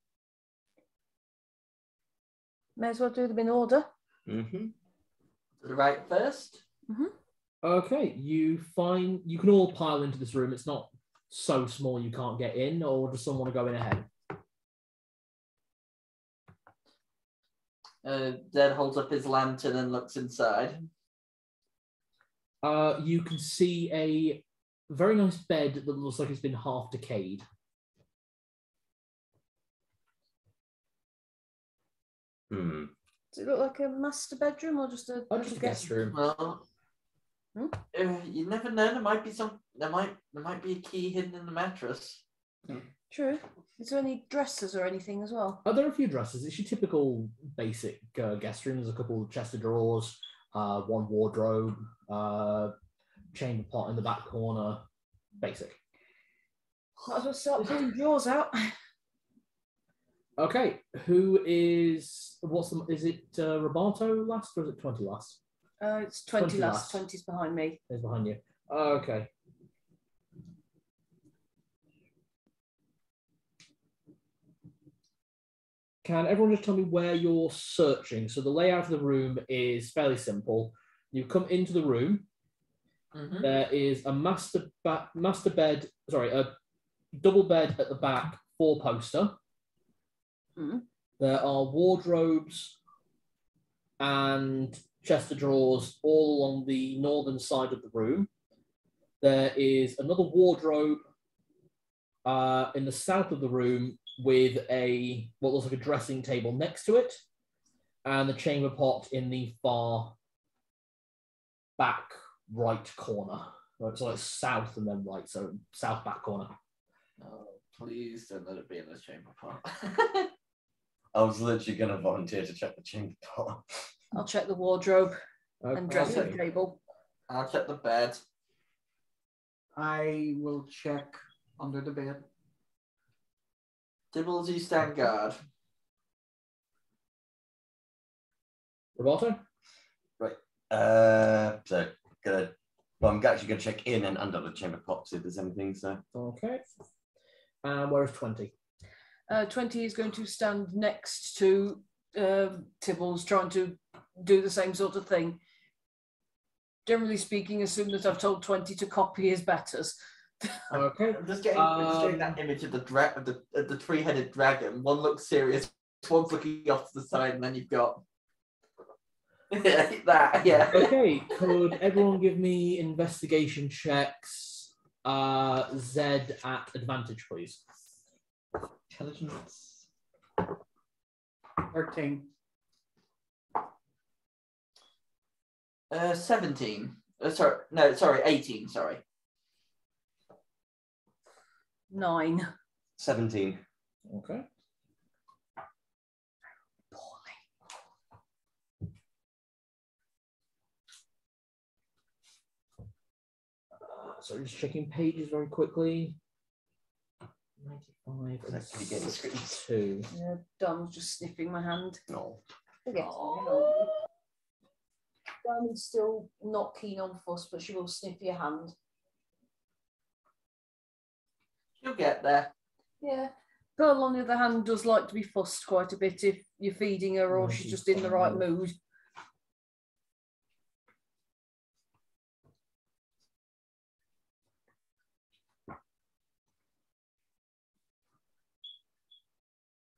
May as well do them in order. Mm-hmm. To the right first. Mm-hmm. Okay, you can all pile into this room. It's not so small you can't get in, or does someone want to go in ahead? Zed holds up his lantern and looks inside. You can see a very nice bed that looks like it's been half decayed. Hmm. Does it look like a master bedroom or just a guest room? Well, you never know. There might be There might be a key hidden in the mattress. True. Is there any dressers or anything as well? There are a few dressers. It's your typical basic guest room. There's a couple of chest of drawers, one wardrobe, chamber pot in the back corner. Basic. Might as well start pulling drawers out. Okay, who is? Is it Roberto last or is it 20 last? It's 20 last. 20's behind me. It's behind you. Okay. Can everyone just tell me where you're searching? So the layout of the room is fairly simple. You come into the room. Mm-hmm. There is a a double bed at the back, 4-poster. Mm-hmm. There are wardrobes and chest of drawers all along the northern side of the room. There is another wardrobe in the south of the room with what looks like a dressing table next to it, and the chamber pot in the far back right corner. So it's south and then right, so south back corner. Oh, please don't let it be in the chamber pot. I was literally going to volunteer to check the chamber pot. I'll check the wardrobe and dressing table. I'll check the bed. I will check under the bed. Dibbles, you stand guard. Roboto? Right. So I'm actually going to check in and under the chamber pot see if there's anything. So okay. And where's 20? 20 is going to stand next to Tibbles, trying to do the same sort of thing. Generally speaking, as soon as I've told 20 to copy his betters. Okay. I'm just getting that image of the three-headed dragon. One looks serious, one's looking off to the side, and then you've got that. Yeah. Okay. Could everyone give me investigation checks? Zed at advantage, please. intelligence. 13. 17. Sorry, 18. Sorry. 9. 17. Okay. So just checking pages very quickly. 95 and 62. Yeah, Don's just sniffing my hand. No. Diamond's still not keen on fuss, but she will sniff your hand. You'll get there. Yeah. Pearl, on the other hand, does like to be fussed quite a bit if you're feeding her or she's just in the right mood.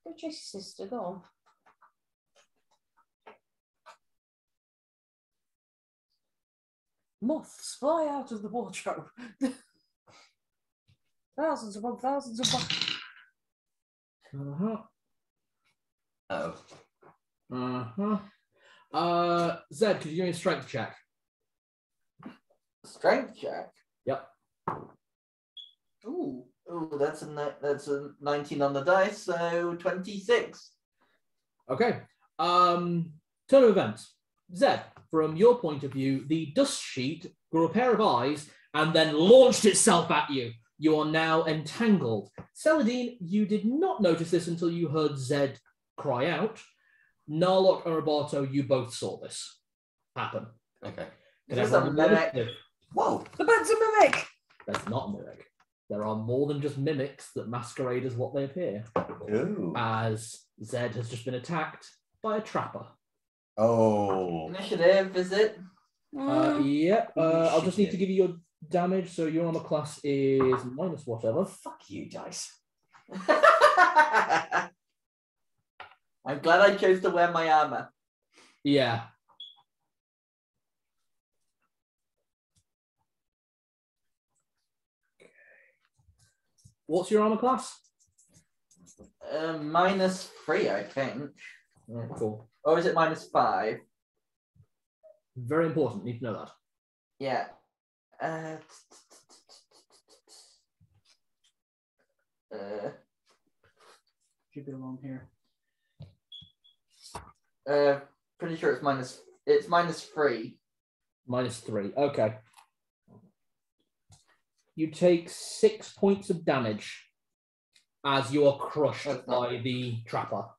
Go chase your sister, go on. Moths fly out of the wardrobe. Thousands upon thousands of Uh-huh. Oh. Uh-huh. Zed, could you give me a strength check? Strength check. Yep. Ooh, that's a 19 on the dice, so 26. Okay. Turn of events. Zed, from your point of view, the dust sheet grew a pair of eyes and then launched itself at you. You are now entangled. Celadine, you did not notice this until you heard Zed cry out. Narlock and Roboto, you both saw this happen. Okay. Is this a mimic? Whoa. The bed's a mimic! That's not a mimic. There are more than just mimics that masquerade as what they appear. Ooh. As Zed has just been attacked by a trapper. Oh. Initiative, is it? Yep. I'll just need to give you your damage. So your armor class is minus whatever. Fuck you, dice. I'm glad I chose to wear my armor. Yeah. What's your armor class? -3, I think. All right, cool. Or is it -5? Very important. Need to know that. Yeah. Should be along here. Pretty sure it's -3. -3. Okay. You take 6 points of damage as you are crushed by the trapper.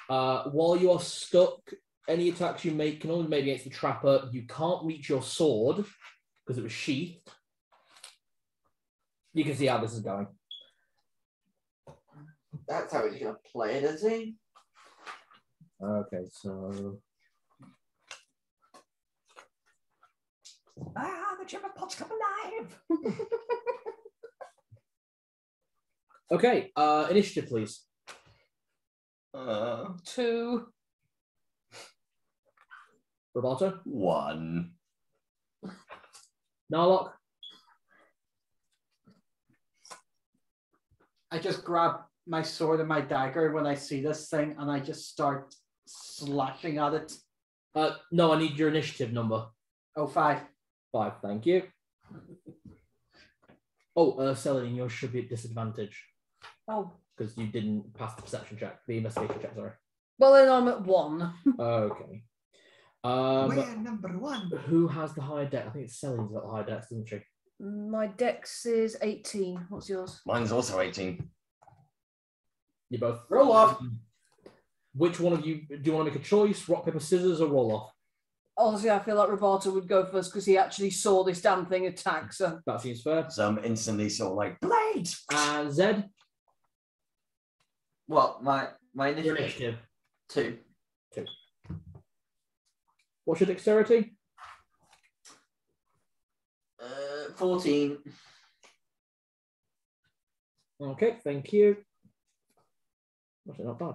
While you are stuck, any attacks you make can only be made against the trapper. You can't reach your sword because it was sheathed. You can see how this is going. That's how he's going to play it, is he? Okay, so... The chamber pot's come alive. Okay, initiative, please. 2. Roboto? 1. Narlock? I just grab my sword and my dagger when I see this thing, and I just start slashing at it. No, I need your initiative number. Oh, 5. 5, thank you. Oh, Celine, yours should be at disadvantage. Oh. Because you didn't pass the perception check, the investigation check, sorry. Well, then I'm at 1. Okay. We're number 1. Who has the high dex? I think it's Celine's got the high dex, doesn't she? My dex is 18. What's yours? Mine's also 18. You both Roll off. Which one of you do you want to make a choice? Rock, paper, scissors, or roll off? Honestly, I feel like Roberto would go first because he actually saw this damn thing attack. So That seems fair. So I'm instantly sort of like, blade! And Zed? What? My Your initiative? initiative. 2. What's your dexterity? 14. Okay, thank you. Actually, not bad.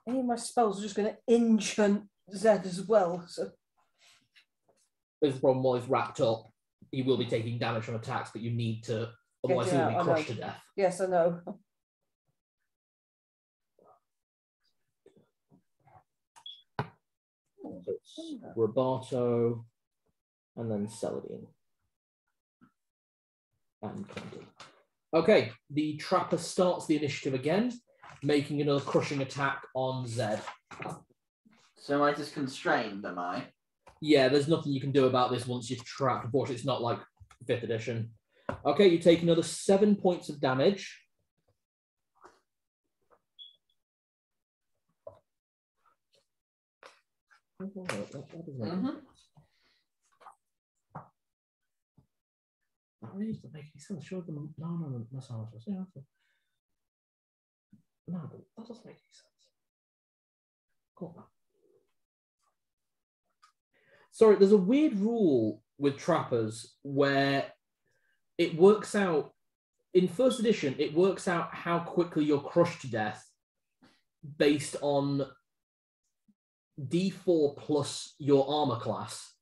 any of my spells are just going to enchant Zed as well. So This is the problem while he's wrapped up. He will be taking damage from attacks, but you need to, otherwise he will be crushed to death. Yes, I know. So it's Roberto and then Celadine. And 20. Okay, the Trapper starts the initiative again, making another crushing attack on Zed. So am I just constrained, am I? Yeah, there's nothing you can do about this once you're trapped. Unfortunately, it's not like 5th edition. Okay, you take another 7 points of damage. That really doesn't make any sense. Show them. No, that's how it was. No, that doesn't make any sense. Cool. Sorry, there's a weird rule with trappers where it works out, in 1st edition, it works out how quickly you're crushed to death based on D4 plus your armor class.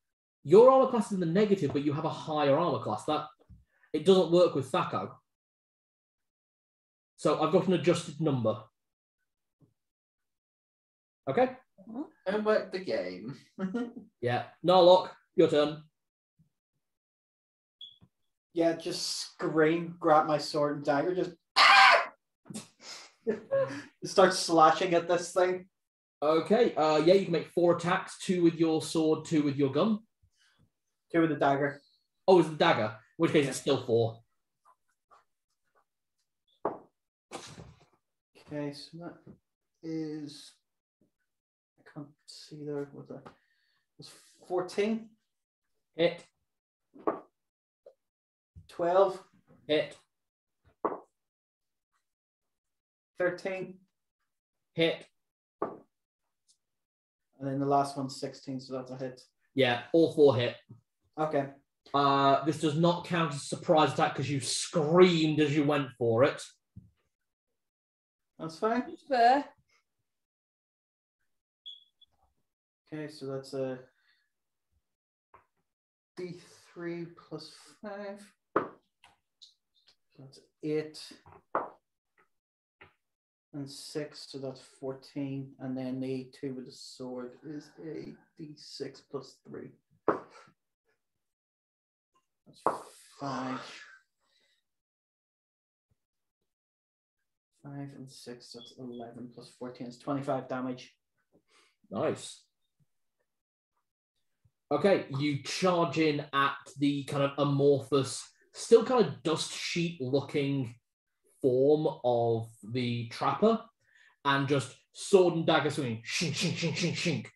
Your armor class is in the negative, but you have a higher armor class. That it doesn't work with Thako. So I've got an adjusted number. Okay? And work the game. Yeah. Narlock, your turn. Yeah, just scream, grab my sword and dagger, just start slashing at this thing. Okay. Yeah, you can make 4 attacks, 2 with your sword, 2 with your gun. 2 with the dagger. Oh, it's the dagger. In which case it's still 4. Okay, so that is, I can't see there what that was. 14. Hit. 12. Hit. 13. Hit. And then the last one's 16, so that's a hit. Yeah, all 4 hit. Okay. This does not count as a surprise attack because you screamed as you went for it. That's fine. Fair. Okay, so that's a D3 plus 5. That's 8. And 6, so that's 14. And then the 2 with the sword is a D6 plus 3. That's 5. 5 and 6, that's 11 plus 14. It's 25 damage. Nice. Okay, you charge in at the kind of amorphous, still kind of dust sheet looking form of the Trapper and just sword and dagger swinging. Shink, shink, shink, shink,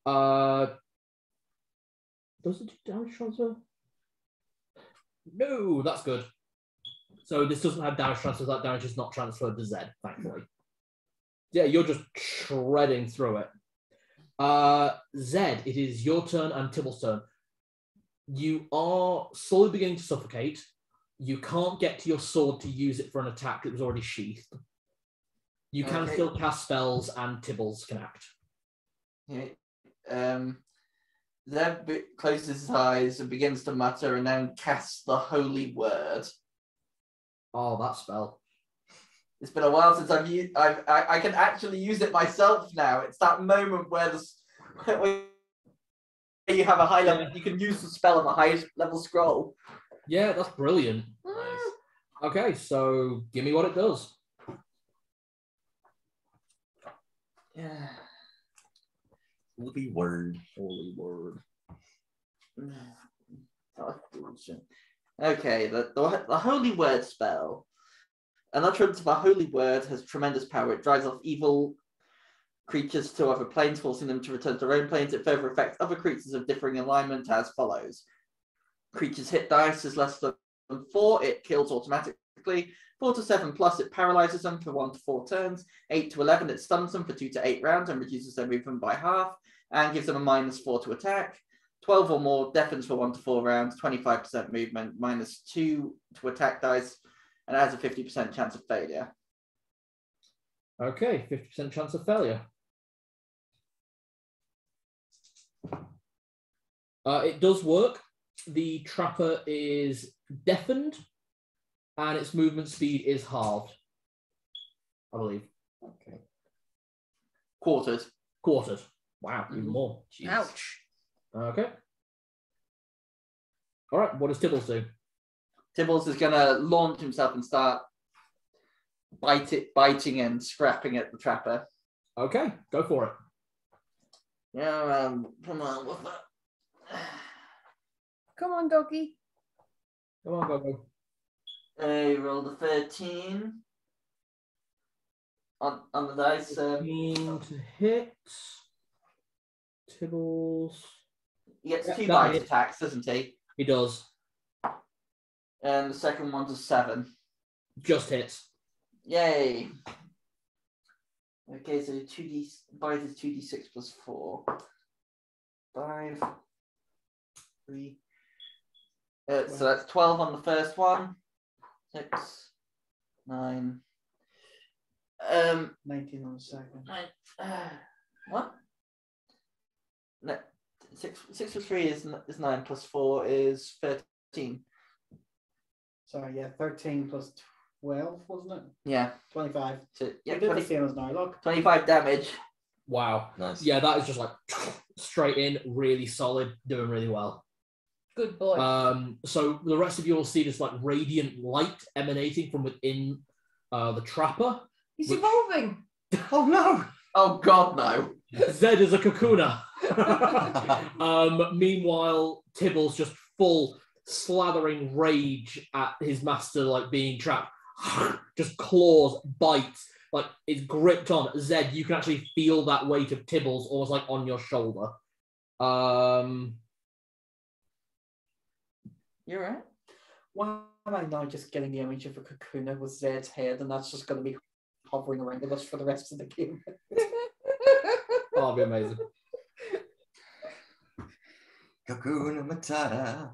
shink. Does it do damage transfer? No, that's good. So this doesn't have damage transfer, that damage is not transferred to Zed, thankfully. Yeah, you're just shredding through it. Zed, it is your turn and Tibble's turn. You are slowly beginning to suffocate. You can't get to your sword to use it for an attack that was already sheathed. You can still cast spells, and Tibbles can act. Yeah. Zed closes his eyes and begins to mutter, and then casts the holy word. Oh, that spell. It's been a while since I've used. I can actually use it myself now. It's that moment where you have a high level. You can use the spell on the highest level scroll. Yeah, that's brilliant. Nice. Okay, so give me what it does. Yeah. Holy word. Holy word. Okay, the holy word spell. An utterance of a holy word has tremendous power. It drives off evil creatures to other planes, forcing them to return to their own planes. It further affects other creatures of differing alignment as follows. Creatures hit dice is less than 4, it kills automatically. 4 to 7 plus, it paralyzes them for 1 to 4 turns. 8 to 11, it stuns them for 2 to 8 rounds and reduces their movement by half and gives them a -4 to attack. 12 or more, deafens for 1 to 4 rounds, 25% movement, -2 to attack dice, and has a 50% chance of failure. Okay, 50% chance of failure. It does work. The trapper is deafened, and its movement speed is halved, I believe. Okay. Quartered. Wow, even more. Jeez. Ouch. Okay. All right, what does Tibbles do? Tibbles is going to launch himself and start biting and scrapping at the trapper. Okay, go for it. Yeah, come on, what's that? Come on, doggy. Come on, go. I rolled a 13 on the dice. 15 to hit. Tibbles. He gets Yep, 2 that bite hit. attacks, doesn't he? He does. And the second one's a 7. Just hits. Yay. Okay, so bite is 2d6 plus 4. 5, 3. So that's 12 on the first one. 6, 9. 19 on the second. What? No, 6 plus 3 is 9 plus 4 is 13. Sorry, yeah, 13 plus 12, wasn't it? Yeah. 25. So, yeah, We did the same as now, look. 25 damage. Wow. Nice. Yeah, that is just like straight in, really solid, doing really well. Good boy. So the rest of you will see this like radiant light emanating from within the trapper. He's evolving. Oh no! Oh god, no. Zed is a kakuna. Meanwhile, Tibble's just full slathering rage at his master like being trapped. Just claws, bites, like it's gripped on. Zed, you can actually feel that weight of Tibbles almost like on your shoulder. You're right. Why am I now just getting the image of a kakuna with Zed's head, and that's just going to be hovering around us for the rest of the game? Oh, that'd be amazing. Kakuna Matata.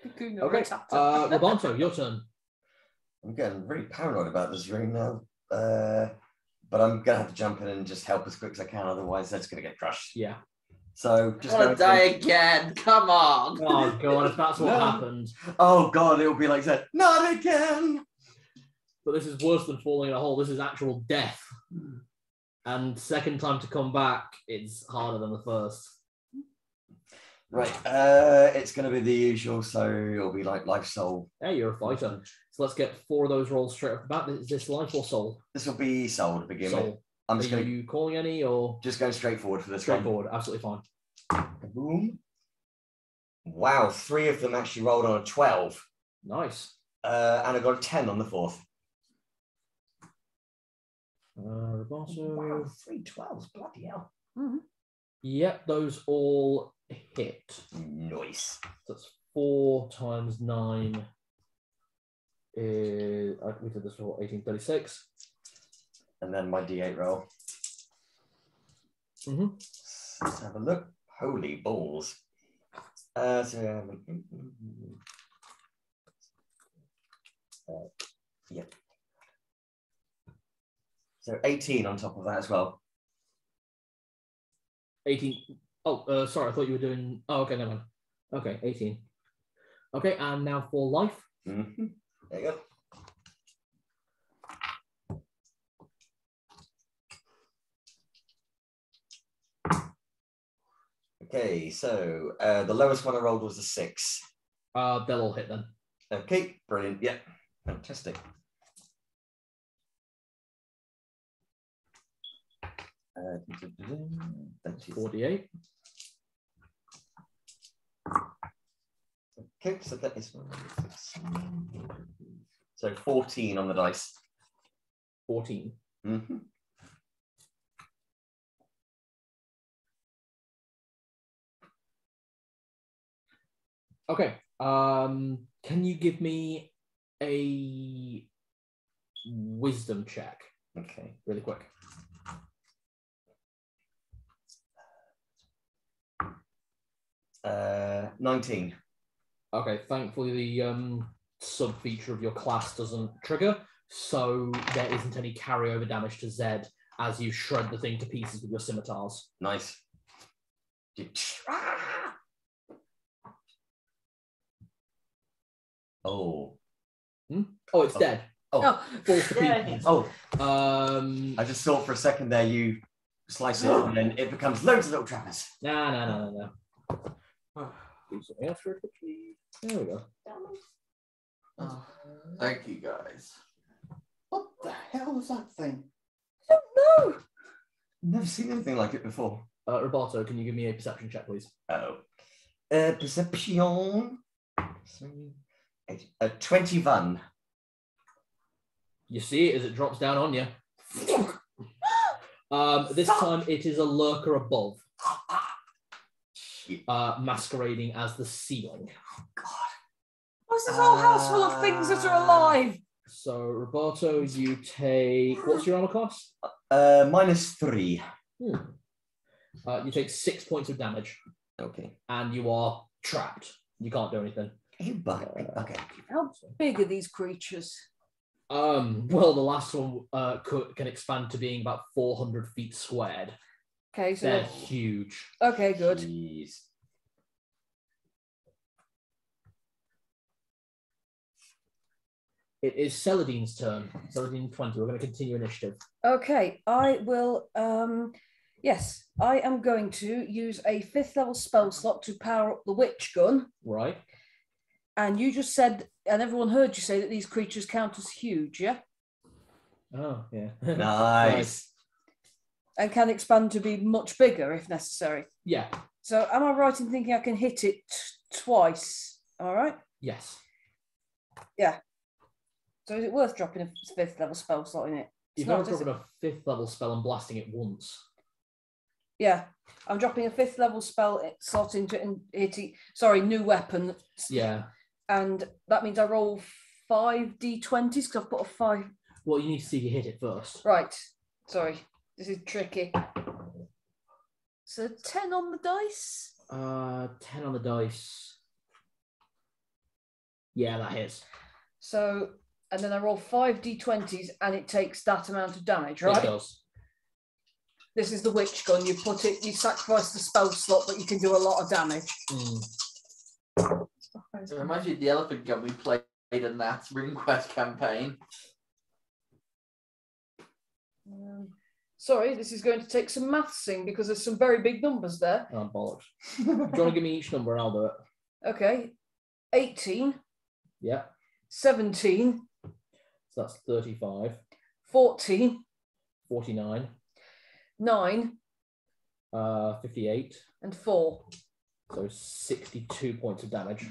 Okay, Robanto, your turn. I'm getting really paranoid about this ring now. But I'm going to have to jump in and just help as quick as I can, otherwise that's going to get crushed. Yeah. So I just want to die again. Come on. Oh, God, if that's what No. happens. Oh, God, it'll be like that. Not again! But this is worse than falling in a hole. This is actual death. And second time to come back, it's harder than the first. Right, it's going to be the usual, so it'll be like life soul. Hey, you're a fighter. So let's get 4 of those rolls straight off the bat. Is this life or soul? This will be soul to begin with. Soul. I'm Are just going to you calling any or? just go straight forward for this Straightforward, absolutely fine. one. Boom. Wow, 3 of them actually rolled on a 12. Nice. And I got a 10 on the 4th. Roboto. Wow, 3 12s, bloody hell. Mm-hmm. Yep, those all hit. Nice. That's 4 times 9 is, we did this for 1836. And then my D8 roll. Let's have a look. Holy balls. Yeah. So 18 on top of that as well. 18. Oh, sorry, I thought you were doing. Oh, okay, never mind. Okay, 18. Okay, and now for life. There you go. Okay, so the lowest one I rolled was a 6. They'll all hit then. Okay, brilliant. Yeah, fantastic. 48. Okay, so that is so 14 on the dice. 14. Okay. Can you give me a wisdom check? Okay. Really quick. Uh, 19. Okay, thankfully the sub feature of your class doesn't trigger, so there isn't any carryover damage to Zed as you shred the thing to pieces with your scimitars. Nice. Oh. Oh, it's dead. Oh. Falls to pieces. Oh. I I just thought for a second there you slice it and then it becomes loads of little trappers. No. Do something else for a quickly. There we go. Oh, thank you, guys. What the hell was that thing? I don't know. Never seen anything like it before. Roberto, can you give me a perception check, please? Oh. Perception. 21. You see it as it drops down on you. This time it is a lurker above, masquerading as the ceiling. What's this whole house full of things that are alive? So, Roberto, you take... What's your armor class? -3. You take 6 points of damage. Okay. And you are trapped. You can't do anything. Okay. How big are these creatures? Well, the last one can expand to being about 400 feet squared. Okay, so they're huge. Okay, good. Jeez. It is Celadine's turn. Celadine 20. We're going to continue initiative. Okay, I will. Yes, I am going to use a 5th level spell slot to power up the witch gun. Right. And you just said, and everyone heard you say that these creatures count as huge, yeah? Oh, yeah. Nice. And can expand to be much bigger if necessary. Yeah. So am I right in thinking I can hit it twice? All right? Yes. Yeah. So is it worth dropping a 5th level spell slot in it? You've never dropped a 5th level spell and blasting it once. Yeah. I'm dropping a 5th level spell slot into and hitting, sorry, new weapon. Yeah. And that means I roll 5 d20s because I've put a 5. Well, you need to see if you hit it first. Right. Sorry. This is tricky. So 10 on the dice? 10 on the dice. Yeah, that hits. So, and then I roll 5 d20s and it takes that amount of damage, right? It does. This is the witch gun. You put it, you sacrifice the spell slot, but you can do a lot of damage. So imagine the elephant gun we played in that RuneQuest campaign. Sorry, this is going to take some mathsing because there's some very big numbers there. Oh, bollocks. Do you want to give me each number and I'll do it? Okay. 18. Yeah. 17. So that's 35. 14. 49. 9. 58. And 4. So 62 points of damage.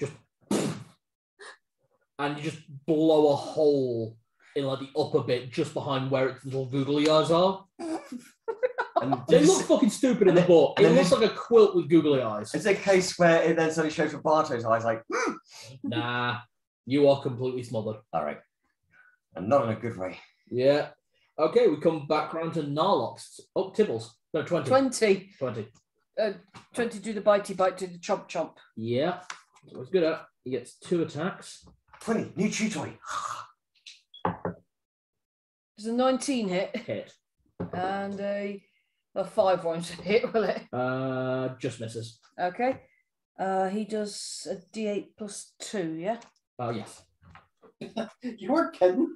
Just and you just blow a hole in like the upper bit just behind where its little googly eyes are. And they look fucking stupid in the book. It looks like a quilt with googly eyes. It's a case where it then suddenly shows Roberto's eyes like, Nah, you are completely smothered. All right. And not in a good way. Yeah. Okay, we come back round to Narlock's. Oh, Tibbles. No, 20. 20. 20. 20 do the bitey bite to the chomp chomp. Yeah. That's what he's good at. He gets 2 attacks. 20. New chew toy. Does a 19 hit? Hit. And a 5 won't hit, will it? Just misses. Okay. He does a D8 plus 2, yeah? Oh, yes. You weren't kidding.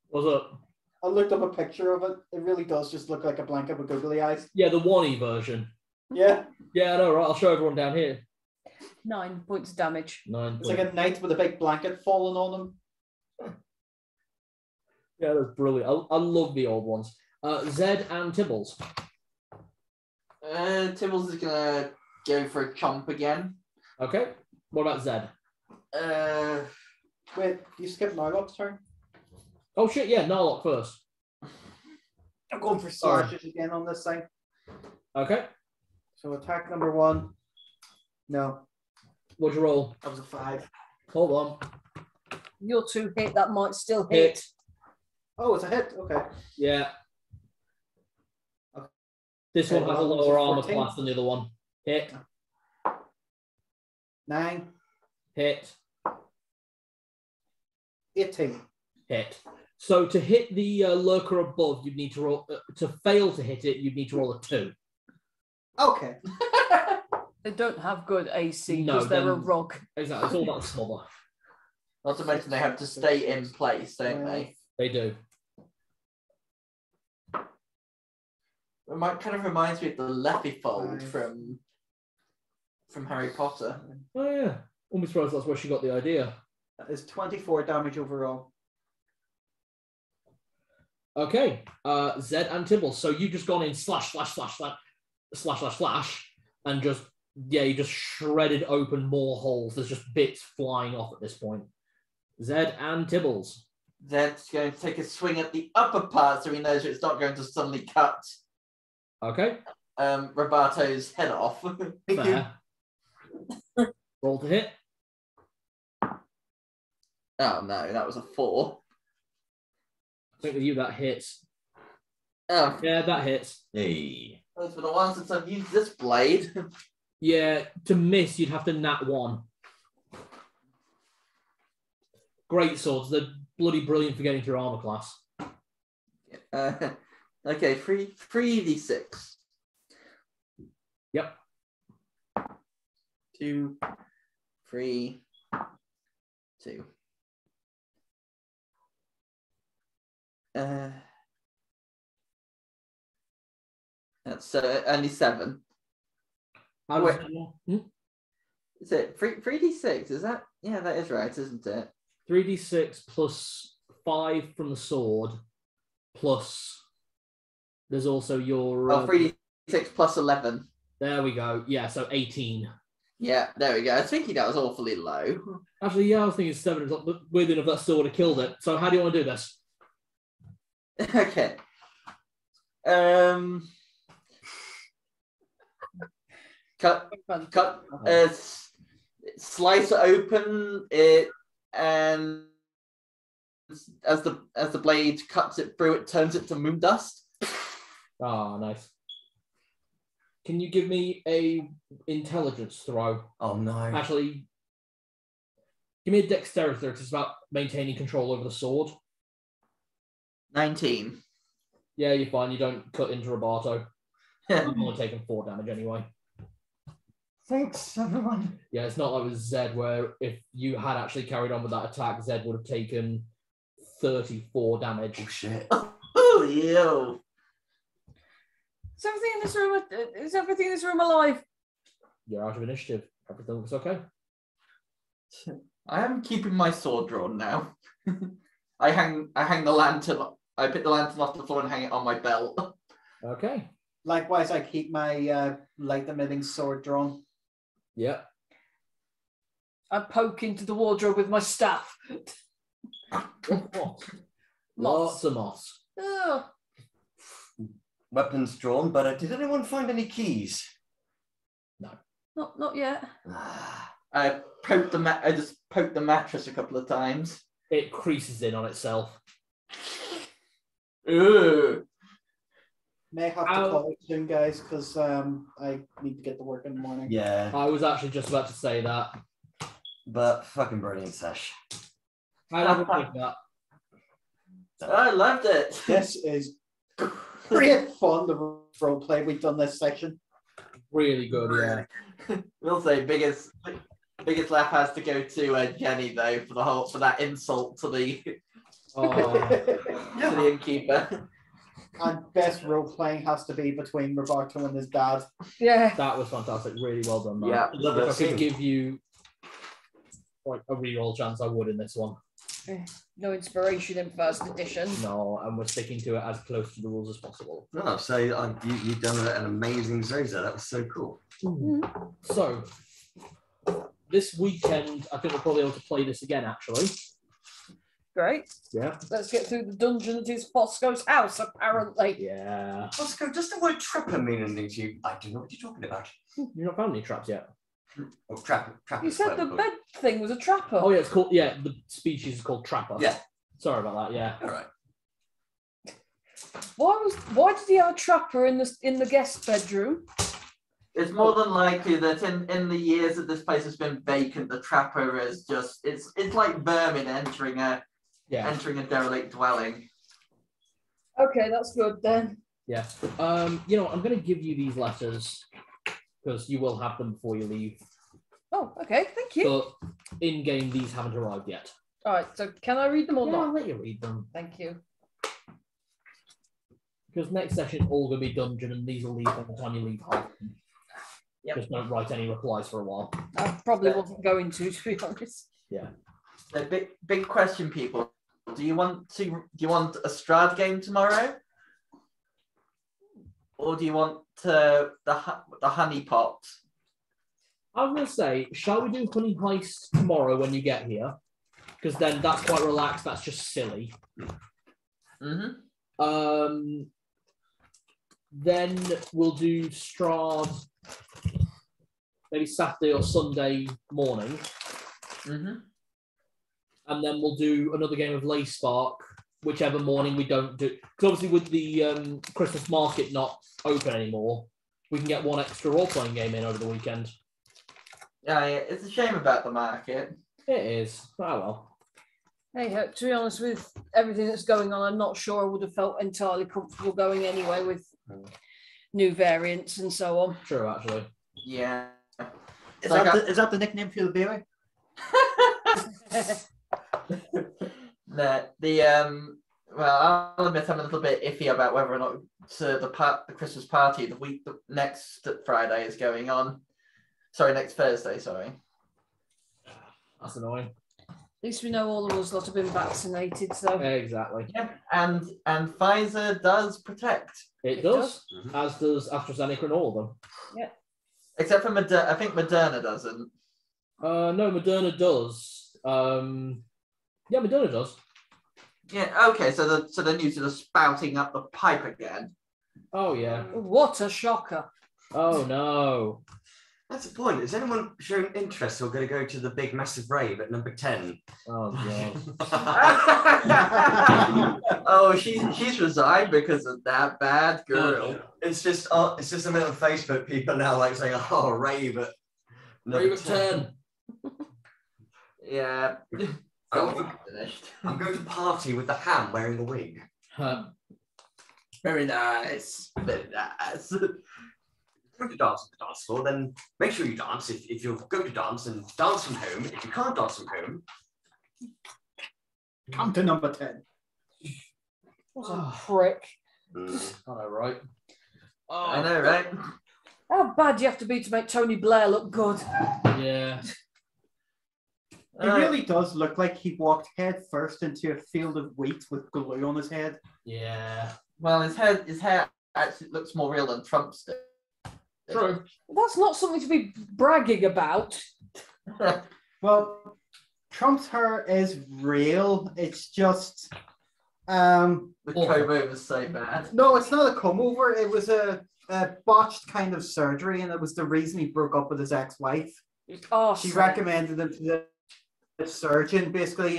What's up? I looked up a picture of it. It really does just look like a blanket with googly eyes. Yeah, the 1E version. Yeah. Yeah, I know, right? I'll show everyone down here. 9 points of damage. 9 It's like a knight with a big blanket falling on him. Yeah, that's brilliant. I love the old ones. Zed and Tibbles. Tibbles is gonna go for a chomp again. Okay. What about Zed? Wait, you skipped Narlock's turn? Oh shit, yeah, Narlock first. I'm going for slashes again on this thing. Okay. So attack number 1. No, What'd you roll? that was a 5. Hold on. Your 2 hit, that might still hit. Oh, it's a hit. Okay. Yeah. Okay. This one has a well, lower armor 14. class than the other one. Hit. 9, Hit. 18. Hit. So to hit the lurker above, you'd need to roll. To fail to hit it, you'd need to roll a 2. Okay. They don't have good AC No, because they're a then- rogue. Exactly. It's all about the smother. Not to mention they have to stay in place, don't they? They do. It kind of reminds me of the Leafyfold 5. from Harry Potter. Oh yeah. Almost surprised that's where she got the idea. That is 24 damage overall. Okay. Zed and Tibble. So you've just gone in slash, and just you just shredded open more holes. There's just bits flying off at this point. Zed and Tibbles. Zed's going to take a swing at the upper part so he knows it's not going to suddenly cut Okay. Robato's head off. Fair. Roll to hit. Oh no, that was a 4. I think with you that hits. Oh, Yeah, that hits. Hey. it's been a while since I've used this blade. Yeah, to miss, you'd have to nat 1. Great swords. They're bloody brilliant for getting through armor class. Okay, 3d6. Yep. 2, 3, 2. That's only 7. How Wait. does that Is it 3d6? Is that? Yeah, that is right, isn't it? 3d6 plus 5 from the sword, plus there's also your... 3d6 plus 11. There we go. Yeah, so 18. Yeah, there we go. I was thinking that was awfully low. Actually, yeah, I was thinking 7 is not weird enough that still would have killed it. So how do you want to do this? Okay. Cut, slice it open it, and as the blade cuts it through, it turns it to moon dust. Ah, nice. Can you give me a intelligence throw? Oh no. Actually, give me a dexterity throw, 'cause it's about maintaining control over the sword. 19. Yeah, you're fine. You don't cut into Roboto. I'm only taking 4 damage anyway. Thanks, everyone. Yeah, it's not like with Zed, where if you had actually carried on with that attack, Zed would have taken 34 damage. Oh shit. Oh, yo. Is everything in this room alive? You're out of initiative. Everything looks okay. I am keeping my sword drawn now. I hang the lantern. I pick the lantern off the floor and hang it on my belt. Okay. Likewise, I keep my light emitting sword drawn. Yeah. I poke into the wardrobe with my staff. What? Lots of moss. Oh, Weapons drawn, but did anyone find any keys? not yet. I just poked the mattress a couple of times. It creases in on itself. Ooh. May have to call it soon, guys, because I need to get to work in the morning. Yeah. I was actually just about to say that. But fucking brilliant sesh. How did you think that? I loved it. This is great fun, the roleplay we've done this section. Really good, yeah. We'll say biggest laugh has to go to Jenny though for that insult to the to the innkeeper. And best role playing has to be between Roberto and his dad. Yeah. That was fantastic. Really well done, man. Yeah, love If it. I could give you like a reroll chance, I would in this one. No inspiration in first edition. No, and we're sticking to it as close to the rules as possible. Oh, so you've done an amazing Zoza. That was so cool. So, this weekend, I think we'll probably be able to play this again, actually. Great. Yeah. Let's get through the dungeon that is Fosco's house, apparently. Yeah. Bosco, does the word trapper mean anything to you? I don't know what you're talking about. You've not found any traps yet? Oh, trapper. You said the bed thing was a trapper. Oh, yeah, it's called, yeah, the species is called trapper. Yeah. Sorry about that, yeah. All right. Why did he have a trapper in the guest bedroom? It's more than likely that in the years that this place has been vacant, the trapper is just it's like vermin entering a derelict dwelling. Okay, that's good then. Yeah. You know, I'm going to give you these letters because you will have them before you leave. Oh, okay, thank you. But in game, these haven't arrived yet. All right, so can I read them or Yeah, I'll not? let you read them. Thank you. Because next session all going to be dungeon, and these will leave by the time you leave Halfling. Yep. Just don't write any replies for a while. I probably wasn't going to be honest. Yeah. So big question, people. Do you want a Strahd game tomorrow, or do you want the honey pot? I was going to say, shall we do Honey Heist tomorrow when you get here? Because then that's quite relaxed. That's just silly. Mm-hmm. Then we'll do Strahd maybe Saturday or Sunday morning. Mm-hmm. And then we'll do another game of Leyspark, whichever morning we don't do. Because obviously with the Christmas market not open anymore, we can get one extra role-playing game in over the weekend. Yeah, it's a shame about the market. It is. Oh, well. Hey, to be honest, with everything that's going on, I'm not sure I would have felt entirely comfortable going anyway with new variants and so on. True, actually. Yeah. Is that the nickname for the baby? Well, I'll admit I'm a little bit iffy about whether or not the Christmas party the next Friday is going on. Sorry, next Thursday. Sorry. That's annoying. At least we know all of us lot have been vaccinated, so Exactly. Yeah, and Pfizer does protect. It does, as does AstraZeneca and all of them. Yeah. Except for Moderna. I think Moderna doesn't. No, Moderna does. Yeah, Moderna does. Yeah. Okay. So they're new to the spouting up the pipe again. Oh yeah. what a shocker. Oh no. That's the point. Is anyone showing interest or going to go to the big massive rave at number 10? Oh god. Oh, she's resigned because of that bad girl. It's just a bit on Facebook. People now like saying, "Oh, rave at number Rave at 10." Yeah. I'm going to party with the ham wearing the wig. Very nice. Very nice. If you're going to dance at the dance floor, then make sure you dance. If you're going to dance, and dance from home. If you can't dance from home, come to number 10. What a prick. I know, right? Oh, I know, right? How bad do you have to be to make Tony Blair look good? Yeah. He really does look like he walked head first into a field of wheat with glue on his head. Yeah. Well, his hair actually looks more real than Trump's did. True. That's not something to be bragging about. Well, Trump's hair is real. It's just The comb over's so bad. no, it's not a comb over. It was a botched kind of surgery, and it was the reason he broke up with his ex-wife. Oh, She recommended him to the surgeon. Basically,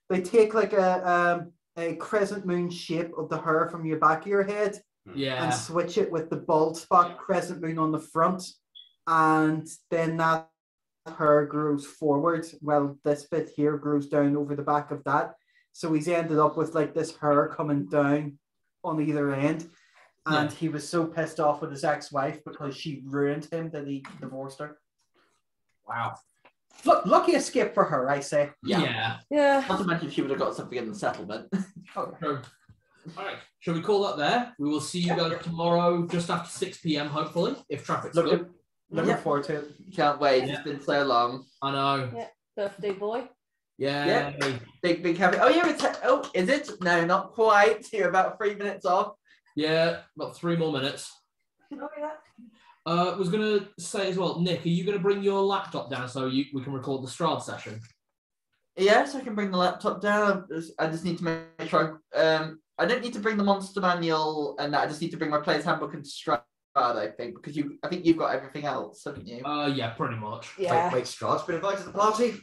they take like a a crescent moon shape of the hair from your back of your head Yeah. and switch it with the bald spot crescent moon on the front. And then that hair grows forward. Well, this bit here grows down over the back of that. So he's ended up with like this hair coming down on either end. And he was so pissed off with his ex-wife because she ruined him that he divorced her. Wow. Look, lucky escape for her, I say. Yeah. Not to mention she would have got something in the settlement. All right. Shall we call that there? We will see you guys tomorrow just after 6 p.m. hopefully, if traffic's good. Looking forward to it. Can't wait. It's been so long. I know. Yeah. Birthday boy. Yeah. Big happy. Oh yeah, is it? No, not quite. You're about 3 minutes off. Yeah, about 3 more minutes. Oh yeah. Was going to say as well, Nick, are you going to bring your laptop down so we can record the Strahd session? Yes, I can bring the laptop down. I just need to make sure. I don't need to bring the monster manual, and I just need to bring my player's handbook and Strahd. I think because I think you've got everything else, haven't you? Yeah, pretty much. Yeah. Wait, Strahd's been invited to the party?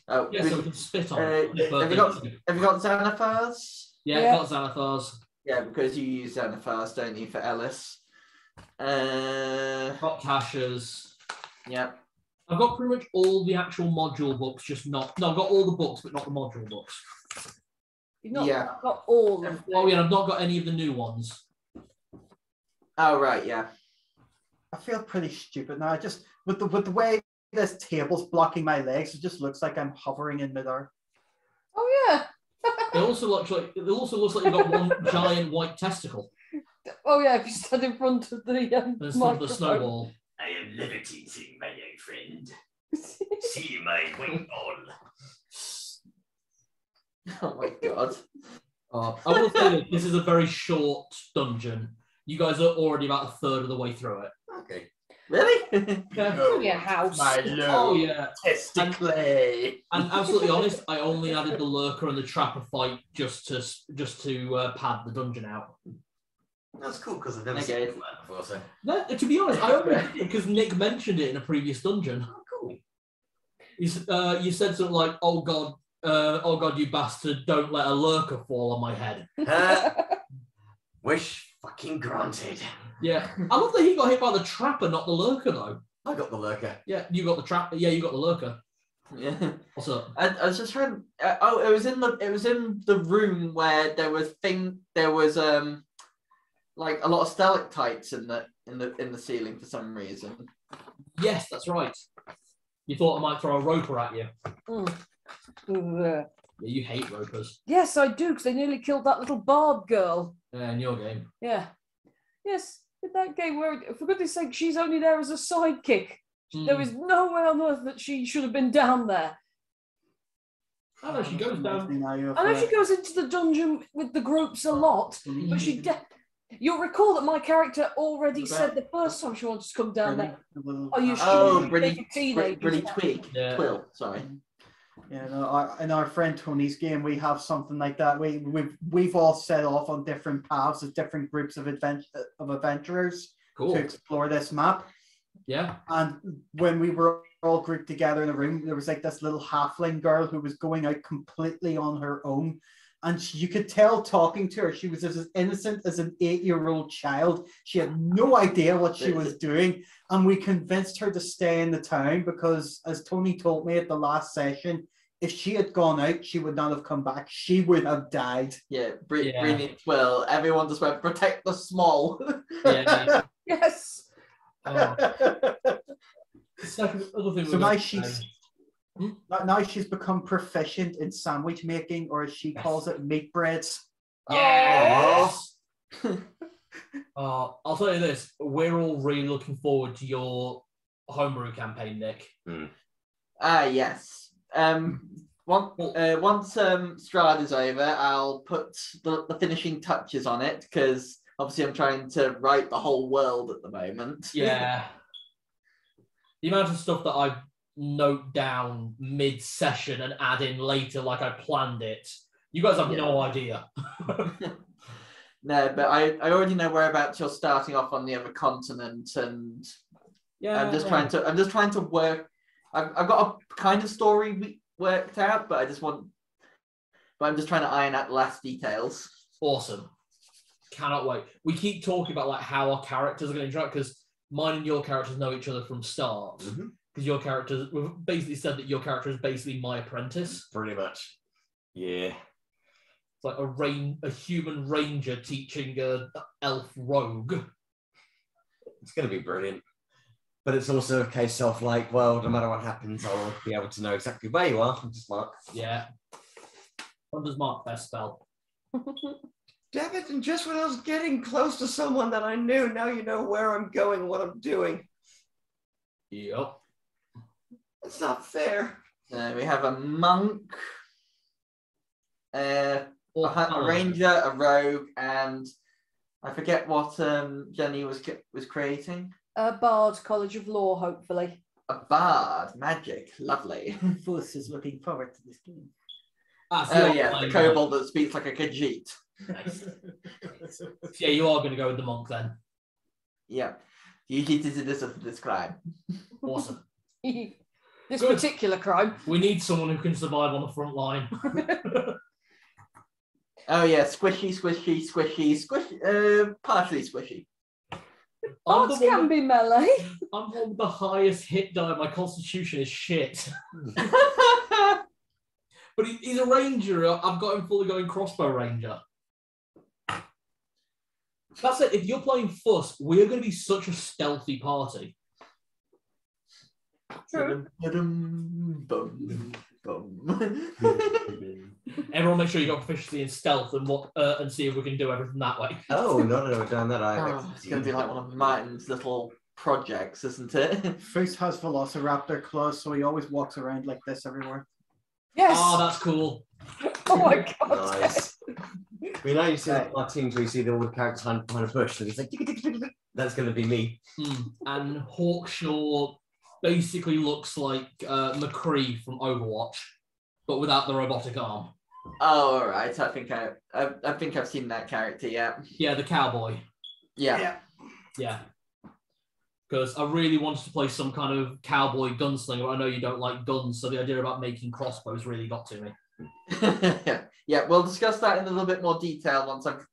Oh, Yeah, so we can spit on it. Have you got Xanathars? Yeah, got Xanathars. Yeah, because you use Xanathars, don't you, for Ellis? Got Tashas. Yeah. I've got pretty much all the actual module books, just not. No, I've got all the books, but not the module books. You've not got all of them. Oh yeah, I've not got any of the new ones. Oh right, yeah. I feel pretty stupid now. Just with the way this table's blocking my legs, it just looks like I'm hovering in midair. Oh yeah. It also looks like you've got one giant white testicle. Oh yeah, if you stand in front of the There's the snowball. I am levitating, my young friend. See my wing ball. Oh my god. I will say that this is a very short dungeon. You guys are already about a third of the way through it. Okay. Really? Oh, your house. Oh yeah. Testically. And absolutely honest, I only added the lurker and the trapper fight just to pad the dungeon out. That's cool because I've never seen that before. So. No, to be honest, I only did it because Nick mentioned it in a previous dungeon. Oh, cool. You said something like, "Oh god, you bastard! Don't let a lurker fall on my head." Wish fucking granted. Yeah, I love that he got hit by the trapper, not the lurker, though. I got the lurker. Yeah, you got the trapper. Yeah, you got the lurker. Yeah. What's up? I was just trying. It was in the room where there was like a lot of stalactites in the ceiling for some reason. Yes, that's right. You thought I might throw a roper at you. Yeah, you hate ropers. Yes, I do, because they nearly killed that little bard girl. In your game. Yeah. Yes, in that game where, for goodness sake, she's only there as a sidekick. There is no way on earth that she should have been down there. I know she goes down. I know she goes into the dungeon with the groups a lot, but you'll recall that my character already said the first time she wanted to come down there. Are you sure? Really twig. Yeah. Twill, sorry. Yeah, no, in our friend Tony's game, we have something like that. We've all set off on different paths as different groups of adventurers to explore this map. Yeah. And when we were all grouped together in a room, there was like this little halfling girl who was going out completely on her own. And you could tell talking to her, she was as innocent as an 8-year-old child. She had no idea what she was doing. And we convinced her to stay in the town because, as Tony told me at the last session, if she had gone out, she would not have come back. She would have died. Yeah, brilliant. Well, everyone just went, protect the small. Yeah. Yes. So now she's become proficient in sandwich making, or as she calls it, meat breads. Yes. I'll tell you this: we're all really looking forward to your homebrew campaign, Nick. Yes. Once Strahd is over, I'll put the finishing touches on it because obviously I'm trying to write the whole world at the moment. Yeah. The amount of stuff that I note down mid-session and add in later like I planned it. You guys have no idea. No, but I already know whereabouts you're starting off on the other continent, and I'm just trying to work. I've got a kind of story worked out, but but I'm just trying to iron out the last details. Awesome. Cannot wait. We keep talking about like how our characters are going to interact because mine and your characters know each other from start. Because your characters, we've basically said that your character is basically my apprentice. Pretty much. Yeah. It's like a human ranger teaching a elf rogue. It's going to be brilliant. But it's also a case of like, well, no matter what happens, I'll be able to know exactly where you are. Just mark. Yeah. What does Mark best spell? Damn it, and just when I was getting close to someone that I knew, now you know where I'm going, what I'm doing. Yep. It's not fair. We have a monk, a Oh. ranger, a rogue, and I forget what Jenny was creating. A Bard, College of Law, hopefully. A bard, magic, lovely. Force is looking forward to this game. Oh yeah, the kobold that speaks like a Khajiit. Nice. Yeah, you are going to go with the monk then. Yeah, usually it is this crime. Awesome. This Good. particular crime. We need someone who can survive on the front line. Oh yeah, squishy, partially squishy. Bards can be melee. I'm one with the highest hit die. My constitution is shit. But he's a ranger. I've got him fully going crossbow ranger. That's it. If you're playing Fuss, we're going to be such a stealthy party. True. Everyone make sure you got proficiency in stealth and see if we can do everything that way. Oh, no, we're doing that. It's going to be like one of Martin's little projects, isn't it? Foose has Velociraptor claws, so he always walks around like this everywhere. Yes. Oh, that's cool. Oh my god. Nice. We know you see our teams where you see all the characters behind a bush, and it's like, that's going to be me. And Hawkshaw basically looks like McCree from Overwatch, but without the robotic arm. Oh, all right. I think I've seen that character. Yeah. Yeah, the cowboy. Yeah. Yeah. Because I really wanted to play some kind of cowboy gunslinger, but I know you don't like guns, so the idea about making crossbows really got to me. Yeah, we'll discuss that in a little bit more detail once I've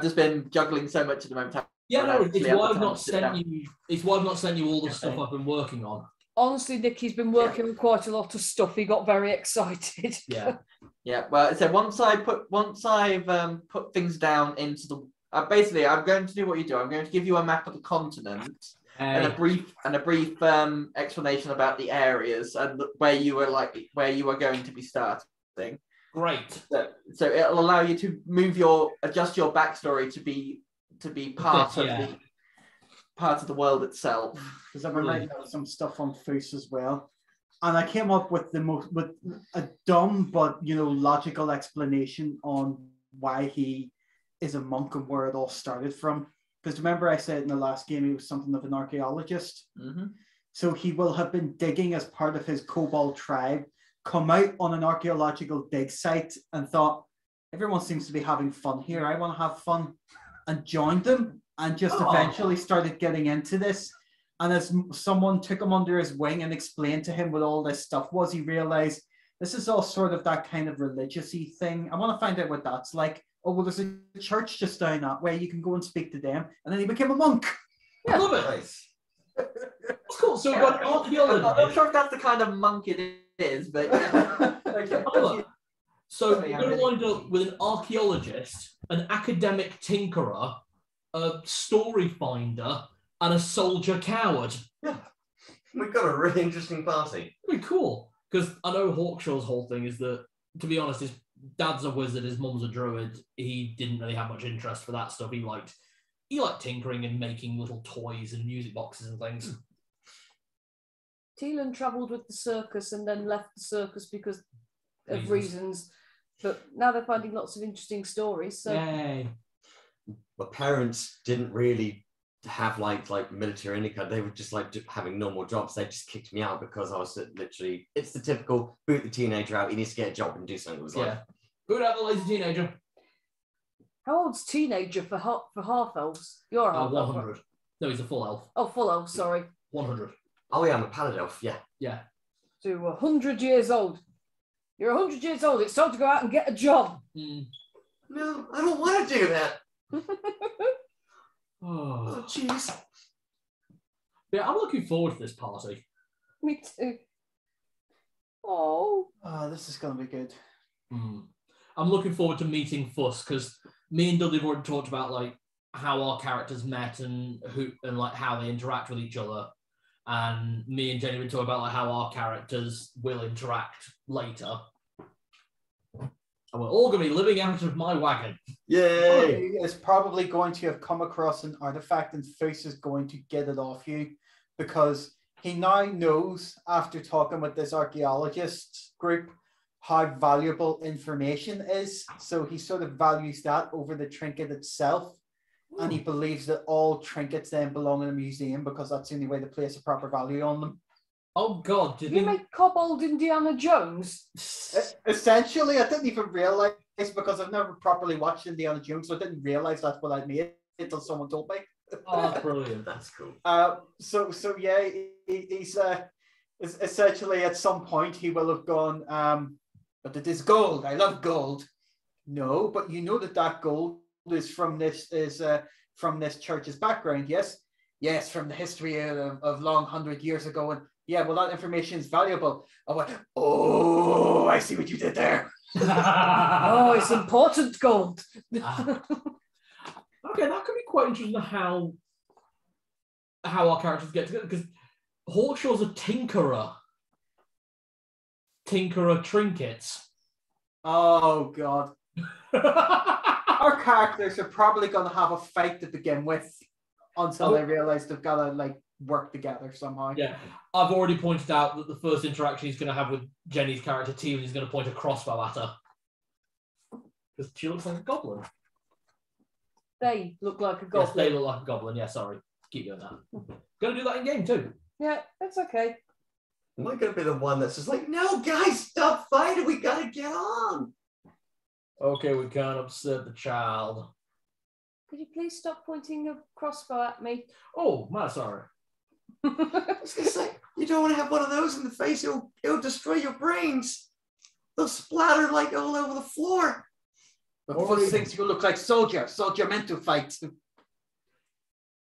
just been juggling so much at the moment. Yeah, no, it's why I've not sent you. It's why I've not sent you all the stuff I've been working on. Honestly, Nicky's been working on quite a lot of stuff. He got very excited. Yeah. Yeah. Well, so once I've put things down into the basically, I'm going to do what you do. I'm going to give you a map of the continent and a brief explanation about the areas and where you are going to be starting. Great. So it'll allow you to adjust your backstory to be part of the world itself. Because I've been writing out some stuff on Foose as well, and I came up with with a dumb but logical explanation on why he is a monk and where it all started from. Because remember I said in the last game he was something of an archaeologist. Mm-hmm. So he will have been digging as part of his kobold tribe, come out on an archaeological dig site and thought, everyone seems to be having fun here. I want to have fun. And joined them and just eventually started getting into this. And as someone took him under his wing and explained to him what all this stuff was, he realized this is all sort of that kind of religious-y thing. I want to find out what that's like. Oh, well, there's a church just down that way. You can go and speak to them. And then he became a monk. Yeah. I love it. Nice. Cool. So we've got archaeology. I'm not sure if that's the kind of monk it is, but yeah. Okay. So we're going to wind up with an archaeologist, an academic tinkerer, a story finder, and a soldier coward. Yeah. We've got a really interesting party. Pretty cool. Because I know Hawkshaw's whole thing is that, to be honest, his dad's a wizard, his mum's a druid. He didn't really have much interest for that stuff. He liked tinkering and making little toys and music boxes and things. Teelan travelled with the circus and then left the circus because of reasons. But now they're finding lots of interesting stories. So. Yay. My parents didn't really have like military income. They were just like having normal jobs. They just kicked me out because I was literally, it's the typical boot the teenager out. He needs to get a job and do something with his life. Boot out the lazy teenager. How old's teenager for half elves? You're a half 100. elf. No, he's a full elf. Oh, full elf, sorry. 100. Oh yeah, I'm a paladin elf, yeah. Yeah. So 100 years old. You're 100 years old. It's time to go out and get a job. No, I don't want to do that. Oh, jeez. Yeah, I'm looking forward to this party. Me too. Oh. This is going to be good. I'm looking forward to meeting Fuss because me and Dudley have already talked about like how our characters met and like how they interact with each other. And me and Jenny will talk about like how our characters will interact later. And we're all going to be living out of my wagon. Yay! Is probably going to have come across an artifact and Fuss is going to get it off you because he now knows, after talking with this archaeologist group, how valuable information is. So he sort of values that over the trinket itself. And he believes that all trinkets then belong in a museum because that's the only way to place a proper value on them. Oh, God. Did you make Kobold Indiana Jones? Essentially, I didn't even realize because I've never properly watched Indiana Jones, so I didn't realize that's what I made until someone told me. Oh, that's brilliant. That's cool. So yeah, he's essentially at some point he will have gone, but it is gold. I love gold. No, but you know that gold is from this church's background. Yes, from the history of long 100 years ago. And yeah, well, that information is valuable. I went, oh, I see what you did there. Oh, it's important gold. Okay, that could be quite interesting how our characters get together because Hawkshaw's a tinkerer trinkets. Oh God. Our characters are probably going to have a fight to begin with until they realize they've got to like work together somehow. Yeah, I've already pointed out that the first interaction he's going to have with Jenny's character Teal is going to point a crossbow at her because she looks like a goblin. They look like a goblin. Yes, they look like a goblin. Yeah, sorry, keep doing that. Going to do that in game too. Yeah, that's okay. Am I going to be the one that's just like, no, guys, stop fighting. We got to get on. Okay, we can't upset the child. Could you please stop pointing a crossbow at me? Oh, my sorry. I was going to say, you don't want to have one of those in the face. It'll destroy your brains. They'll splatter like all over the floor. But Fuss thinks you look like soldier meant to fight.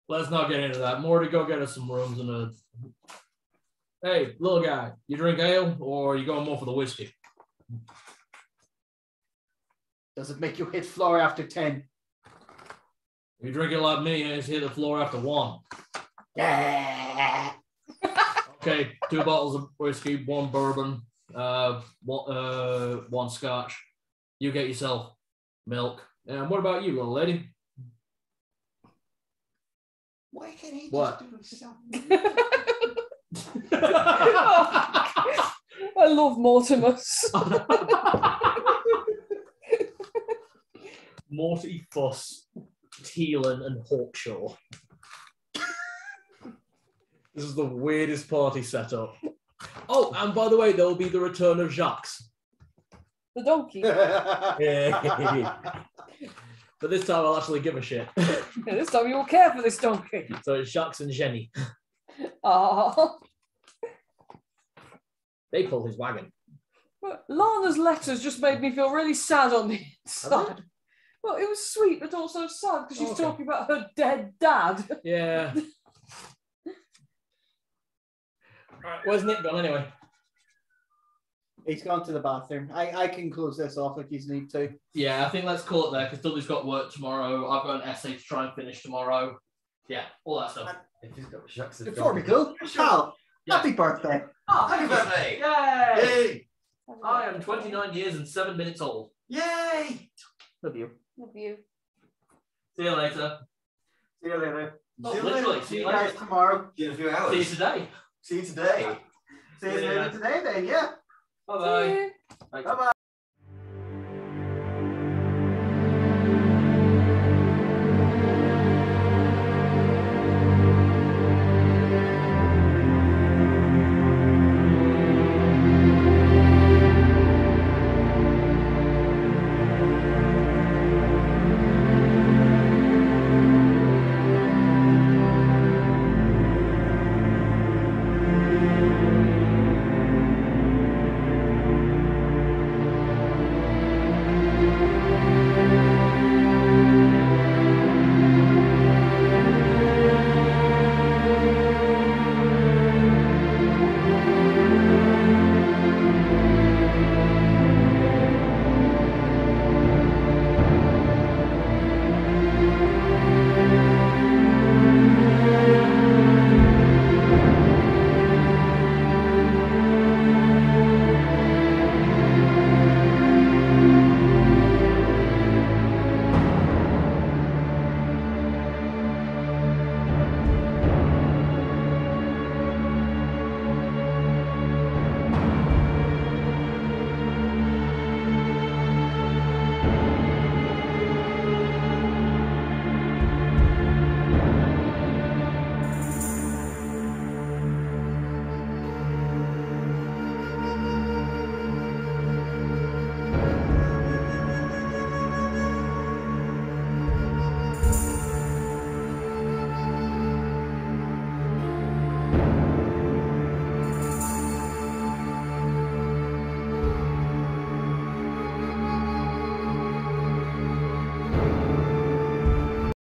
Let's not get into that. Morty, go get us some rooms and a... Hey, little guy, you drink ale or are you going more for the whiskey? Does it make you hit floor after 10? If you drink it like me, it's hit the floor after 1. Yeah. Okay, 2 bottles of whiskey, 1 bourbon, 1 scotch. You get yourself milk. And what about you, little lady? Why can't he What? just do himself? I love Mortimus. Morty, Fuss, Teelan, and Hawkshaw. This is the weirdest party setup. Oh, and by the way, there will be the return of Jacques. The donkey. But this time I'll actually give a shit. Yeah, this time you will care for this donkey. So it's Jacques and Jenny. Oh. They pull his wagon. Lana's letters just made me feel really sad on the inside. Well, it was sweet, but also sad because she's talking about her dead dad. Yeah. Right, where's Nick gone anyway? He's gone to the bathroom. I can close this off if you need to. Yeah, I think let's call it there because Dudley's got work tomorrow. I've got an essay to try and finish tomorrow. Yeah, all that stuff. Before we go, Hal, happy birthday. Oh, happy birthday! Yay! Yay! I am 29 years and 7 minutes old. Yay! Love you. Love you. See you later. See you later. Oh, See you literally, later. see you Guys, later. tomorrow. See you in a few hours. See you today. See you today. See you later today then, yeah. Bye-bye. See you. Bye. Bye-bye.